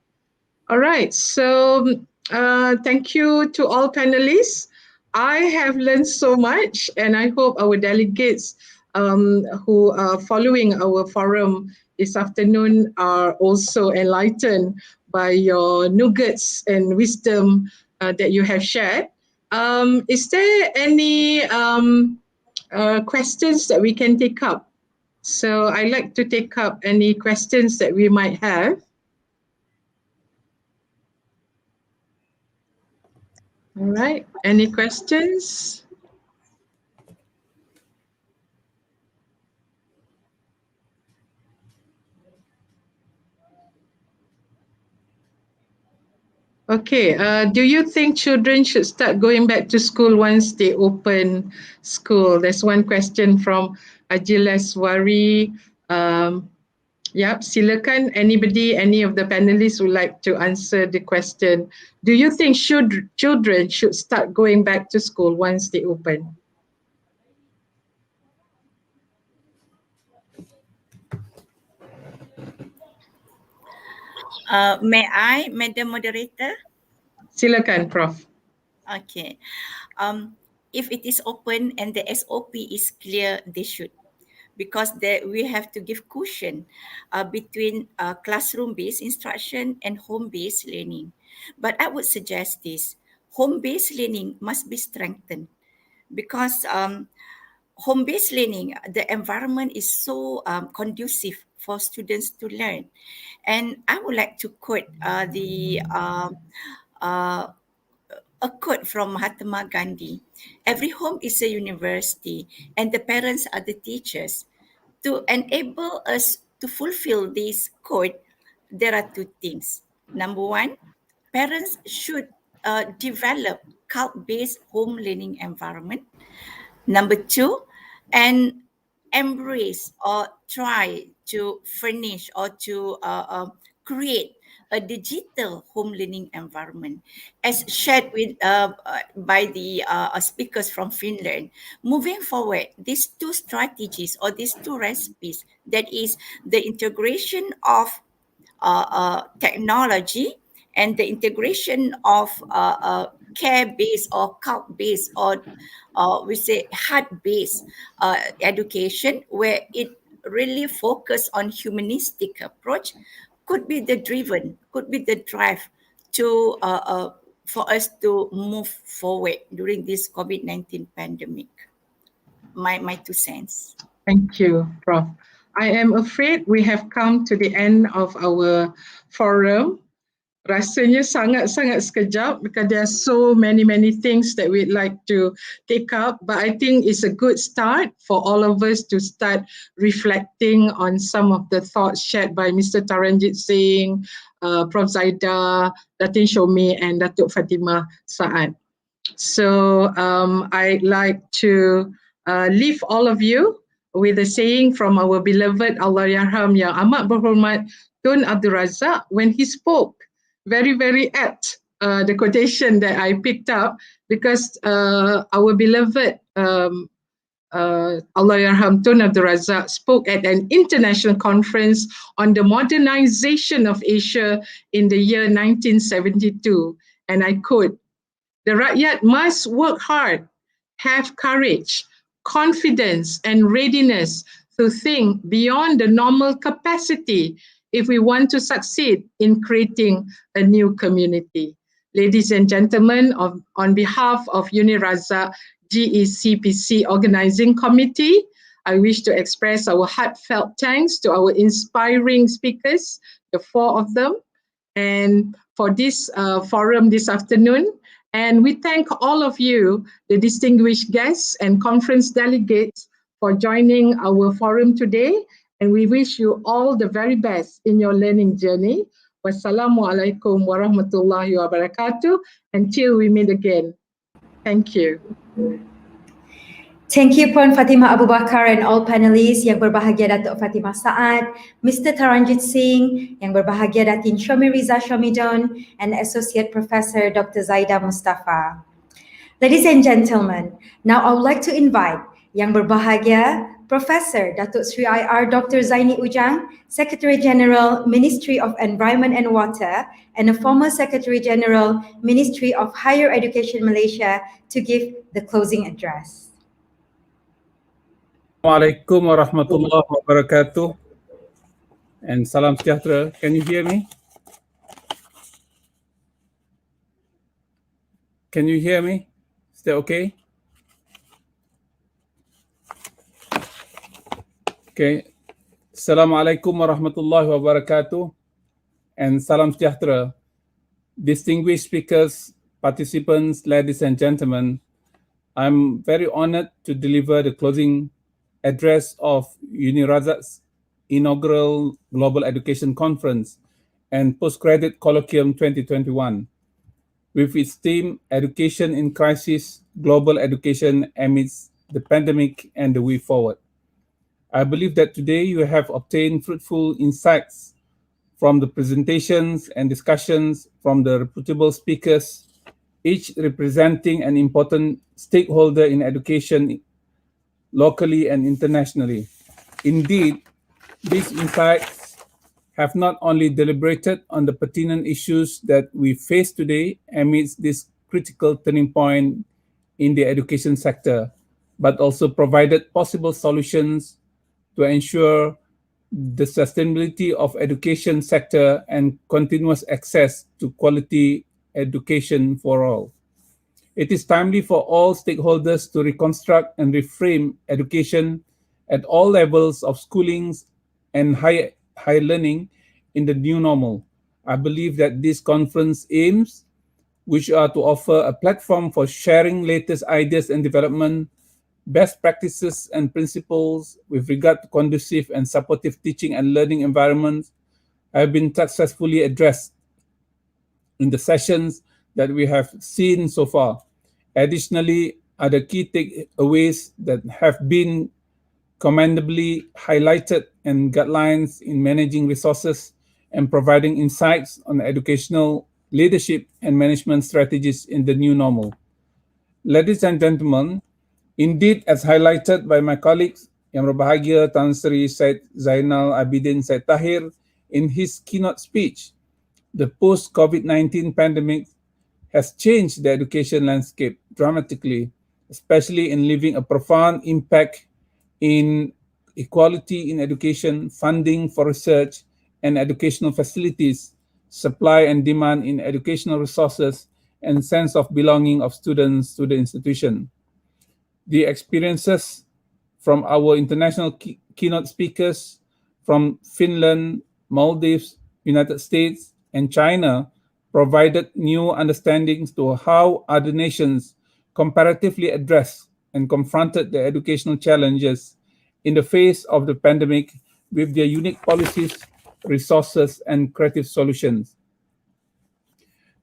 All right, so thank you to all panelists. I have learned so much, and I hope our delegates who are following our forum this afternoon are also enlightened by your nuggets and wisdom that you have shared. Is there any questions that we can take up? So I'd like to take up any questions that we might have. All right, any questions? Okay, do you think children should start going back to school once they open school? There's one question from Ajilaswari. Yep, silakan anybody, any of the panelists would like to answer the question. Do you think children should start going back to school once they open? May I, Madam Moderator? Silakan, Prof. Okay. If it is open and the SOP is clear, they should. Because we have to give cushion between classroom-based instruction and home-based learning. But I would suggest this, home-based learning must be strengthened because home-based learning, the environment is so conducive for students to learn. And I would like to quote a quote from Mahatma Gandhi. Every home is a university and the parents are the teachers. To enable us to fulfill this quote, there are two things. Number one, parents should develop cult-based home learning environment. Number two, and embrace or try to furnish or to create a digital home learning environment. As shared with by the speakers from Finland, moving forward, these two strategies or these two recipes, that is the integration of technology and the integration of care-based or cult-based or we say heart-based education, where it really focus on humanistic approach, could be the drive to for us to move forward during this COVID-19 pandemic. My 2 cents. Thank you, Prof. I am afraid we have come to the end of our forum. Rasanya sangat-sangat sekejap because there are so many things that we'd like to take up, but I think it's a good start for all of us to start reflecting on some of the thoughts shared by Mr. Taranjit Singh, Prof. Zaida, Datin Shomi and Datuk Fatimah Saad. So I'd like to leave all of you with a saying from our beloved Allahyarham Yang Amat Berhormat Tun Abdul Razak when he spoke. Very apt, the quotation that I picked up, because our beloved Allahyarham Tun Abdul Razak spoke at an international conference on the modernization of Asia in the year 1972. And I quote, "The Rakyat must work hard, have courage, confidence and readiness to think beyond the normal capacity if we want to succeed in creating a new community." Ladies and gentlemen, on behalf of UNIRAZA GECPC Organizing Committee, I wish to express our heartfelt thanks to our inspiring speakers, the 4 of them, and for this forum this afternoon. And we thank all of you, the distinguished guests and conference delegates, for joining our forum today. And we wish you all the very best in your learning journey. Wassalamualaikum warahmatullahi wabarakatuh. Until we meet again. Thank you. Thank you Puan Fatimah Abu Bakar and all panelists yang berbahagia Datuk Fatimah Saad, Mr. Taranjit Singh, yang berbahagia Datin Shomi Riza Shomidon, and Associate Professor Dr. Zaida Mustafa. Ladies and gentlemen, now I would like to invite yang berbahagia Professor Datuk Sri IR Dr. Zaini Ujang, Secretary General, Ministry of Environment and Water, and a former Secretary General, Ministry of Higher Education Malaysia, to give the closing address. Assalamualaikum warahmatullahi wabarakatuh and salam sejahtera. Can you hear me? Can you hear me? Is that okay? Okay. Assalamualaikum warahmatullahi wabarakatuh and salam sejahtera. Distinguished speakers, participants, ladies and gentlemen, I'm very honored to deliver the closing address of UniRazak's inaugural Global Education Conference and Postgraduate Colloquium 2021. With its theme, Education in Crisis, Global Education Amidst the Pandemic and the Way Forward. I believe that today you have obtained fruitful insights from the presentations and discussions from the reputable speakers, each representing an important stakeholder in education locally and internationally. Indeed, these insights have not only deliberated on the pertinent issues that we face today amidst this critical turning point in the education sector, but also provided possible solutions to ensure the sustainability of education sector and continuous access to quality education for all. It is timely for all stakeholders to reconstruct and reframe education at all levels of schoolings and higher learning in the new normal. I believe that this conference aims, which are to offer a platform for sharing latest ideas and development, best practices and principles with regard to conducive and supportive teaching and learning environments, have been successfully addressed in the sessions that we have seen so far. Additionally, other key takeaways that have been commendably highlighted and guidelines in managing resources and providing insights on educational leadership and management strategies in the new normal. Ladies and gentlemen, indeed, as highlighted by my colleagues, Yang Berbahagia Tan Sri Syed Zainal Abidin Syed Tahir in his keynote speech, the post-COVID-19 pandemic has changed the education landscape dramatically, especially in leaving a profound impact in equality in education, funding for research and educational facilities, supply and demand in educational resources, and sense of belonging of students to the institution. The experiences from our international keynote speakers from Finland, Maldives, United States, and China provided new understandings to how other nations comparatively addressed and confronted the educational challenges in the face of the pandemic with their unique policies, resources, and creative solutions.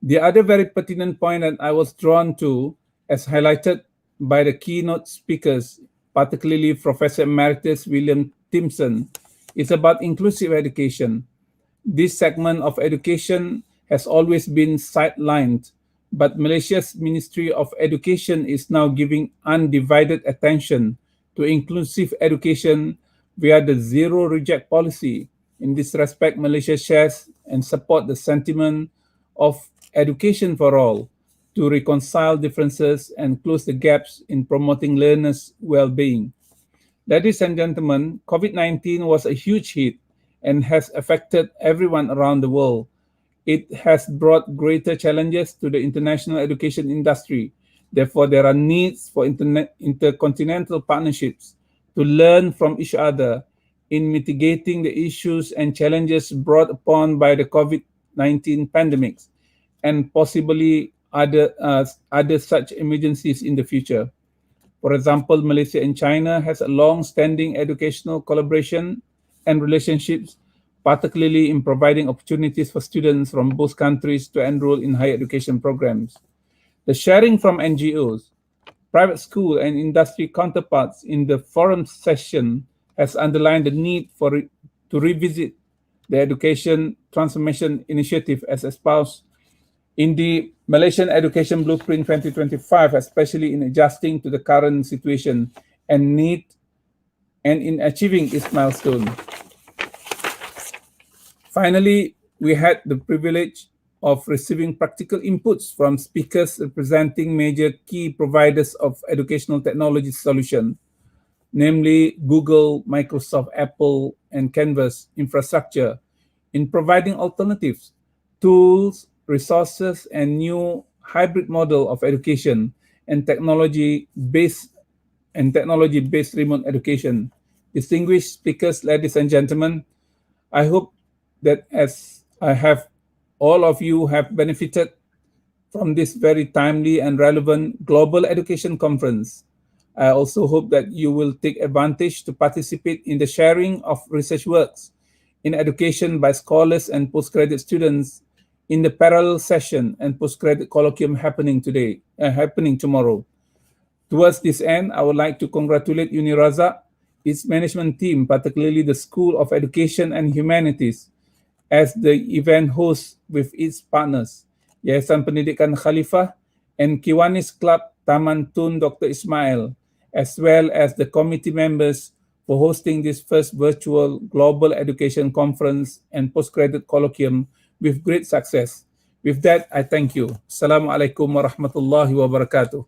The other very pertinent point that I was drawn to, as highlighted by the keynote speakers, particularly Professor Emeritus William Timpson, is about inclusive education. This segment of education has always been sidelined, but Malaysia's Ministry of Education is now giving undivided attention to inclusive education via the zero reject policy. In this respect, Malaysia shares and supports the sentiment of education for all to reconcile differences and close the gaps in promoting learners' well-being. Ladies and gentlemen, COVID-19 was a huge hit and has affected everyone around the world. It has brought greater challenges to the international education industry. Therefore, there are needs for intercontinental partnerships to learn from each other in mitigating the issues and challenges brought upon by the COVID-19 pandemics and possibly other such emergencies in the future. For example, Malaysia and China has a long-standing educational collaboration and relationships, particularly in providing opportunities for students from both countries to enroll in higher education programs. The sharing from NGOs, private school, and industry counterparts in the forum session has underlined the need to revisit the education transformation initiative as espoused in the Malaysian Education Blueprint 2025, especially in adjusting to the current situation and need and in achieving its milestone. Finally, we had the privilege of receiving practical inputs from speakers representing major key providers of educational technology solutions, namely Google, Microsoft, Apple, and Canvas infrastructure, in providing alternatives, tools, resources, and new hybrid model of education and technology-based remote education. Distinguished speakers, ladies and gentlemen, I hope that as I have, all of you have benefited from this very timely and relevant global education conference. I also hope that you will take advantage to participate in the sharing of research works in education by scholars and postgraduate students in the parallel session and postgraduate colloquium happening tomorrow. Towards this end, I would like to congratulate UniRazak, its management team, particularly the School of Education and Humanities, as the event host with its partners, Yayasan Pendidikan Khalifah and Kiwanis Club Taman Tun Dr. Ismail, as well as the committee members for hosting this first virtual global education conference and postgraduate colloquium with great success. With that, I thank you. Assalamualaikum warahmatullahi wabarakatuh.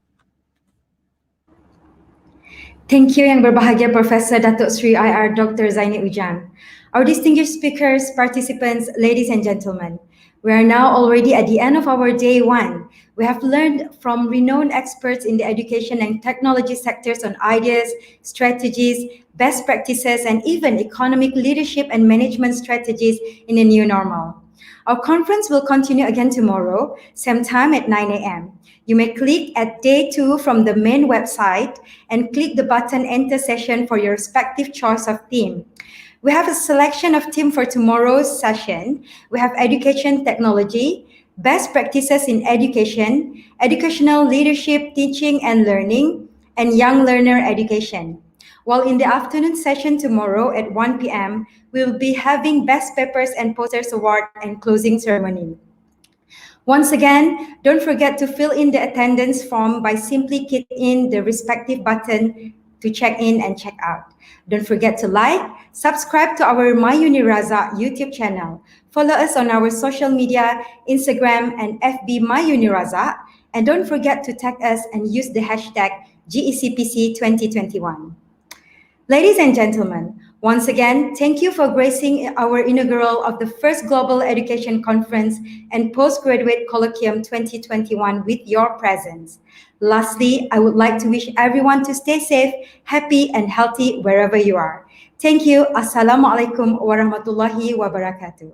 Thank you Yang Berbahagia Professor Datuk Sri IR Dr. Zaini Ujang. Our distinguished speakers, participants, ladies and gentlemen, we are now already at the end of our day one. We have learned from renowned experts in the education and technology sectors on ideas, strategies, best practices, and even economic leadership and management strategies in a new normal. Our conference will continue again tomorrow, same time at 9 a.m. You may click at day 2 from the main website and click the button Enter Session for your respective choice of theme. We have a selection of theme for tomorrow's session. We have education technology, best practices in education, educational leadership, teaching and learning, and young learner education. While in the afternoon session tomorrow at 1 p.m., we will be having Best Papers and Posters Award and closing ceremony. Once again, don't forget to fill in the attendance form by simply clicking in the respective button to check in and check out. Don't forget to like, subscribe to our My UniRazak YouTube channel. Follow us on our social media, Instagram and FB My UniRazak, and don't forget to tag us and use the hashtag GECPC2021. Ladies and gentlemen, once again, thank you for gracing our inaugural of the first Global Education Conference and Postgraduate Colloquium 2021 with your presence. Lastly, I would like to wish everyone to stay safe, happy, and healthy wherever you are. Thank you. Assalamualaikum warahmatullahi wabarakatuh.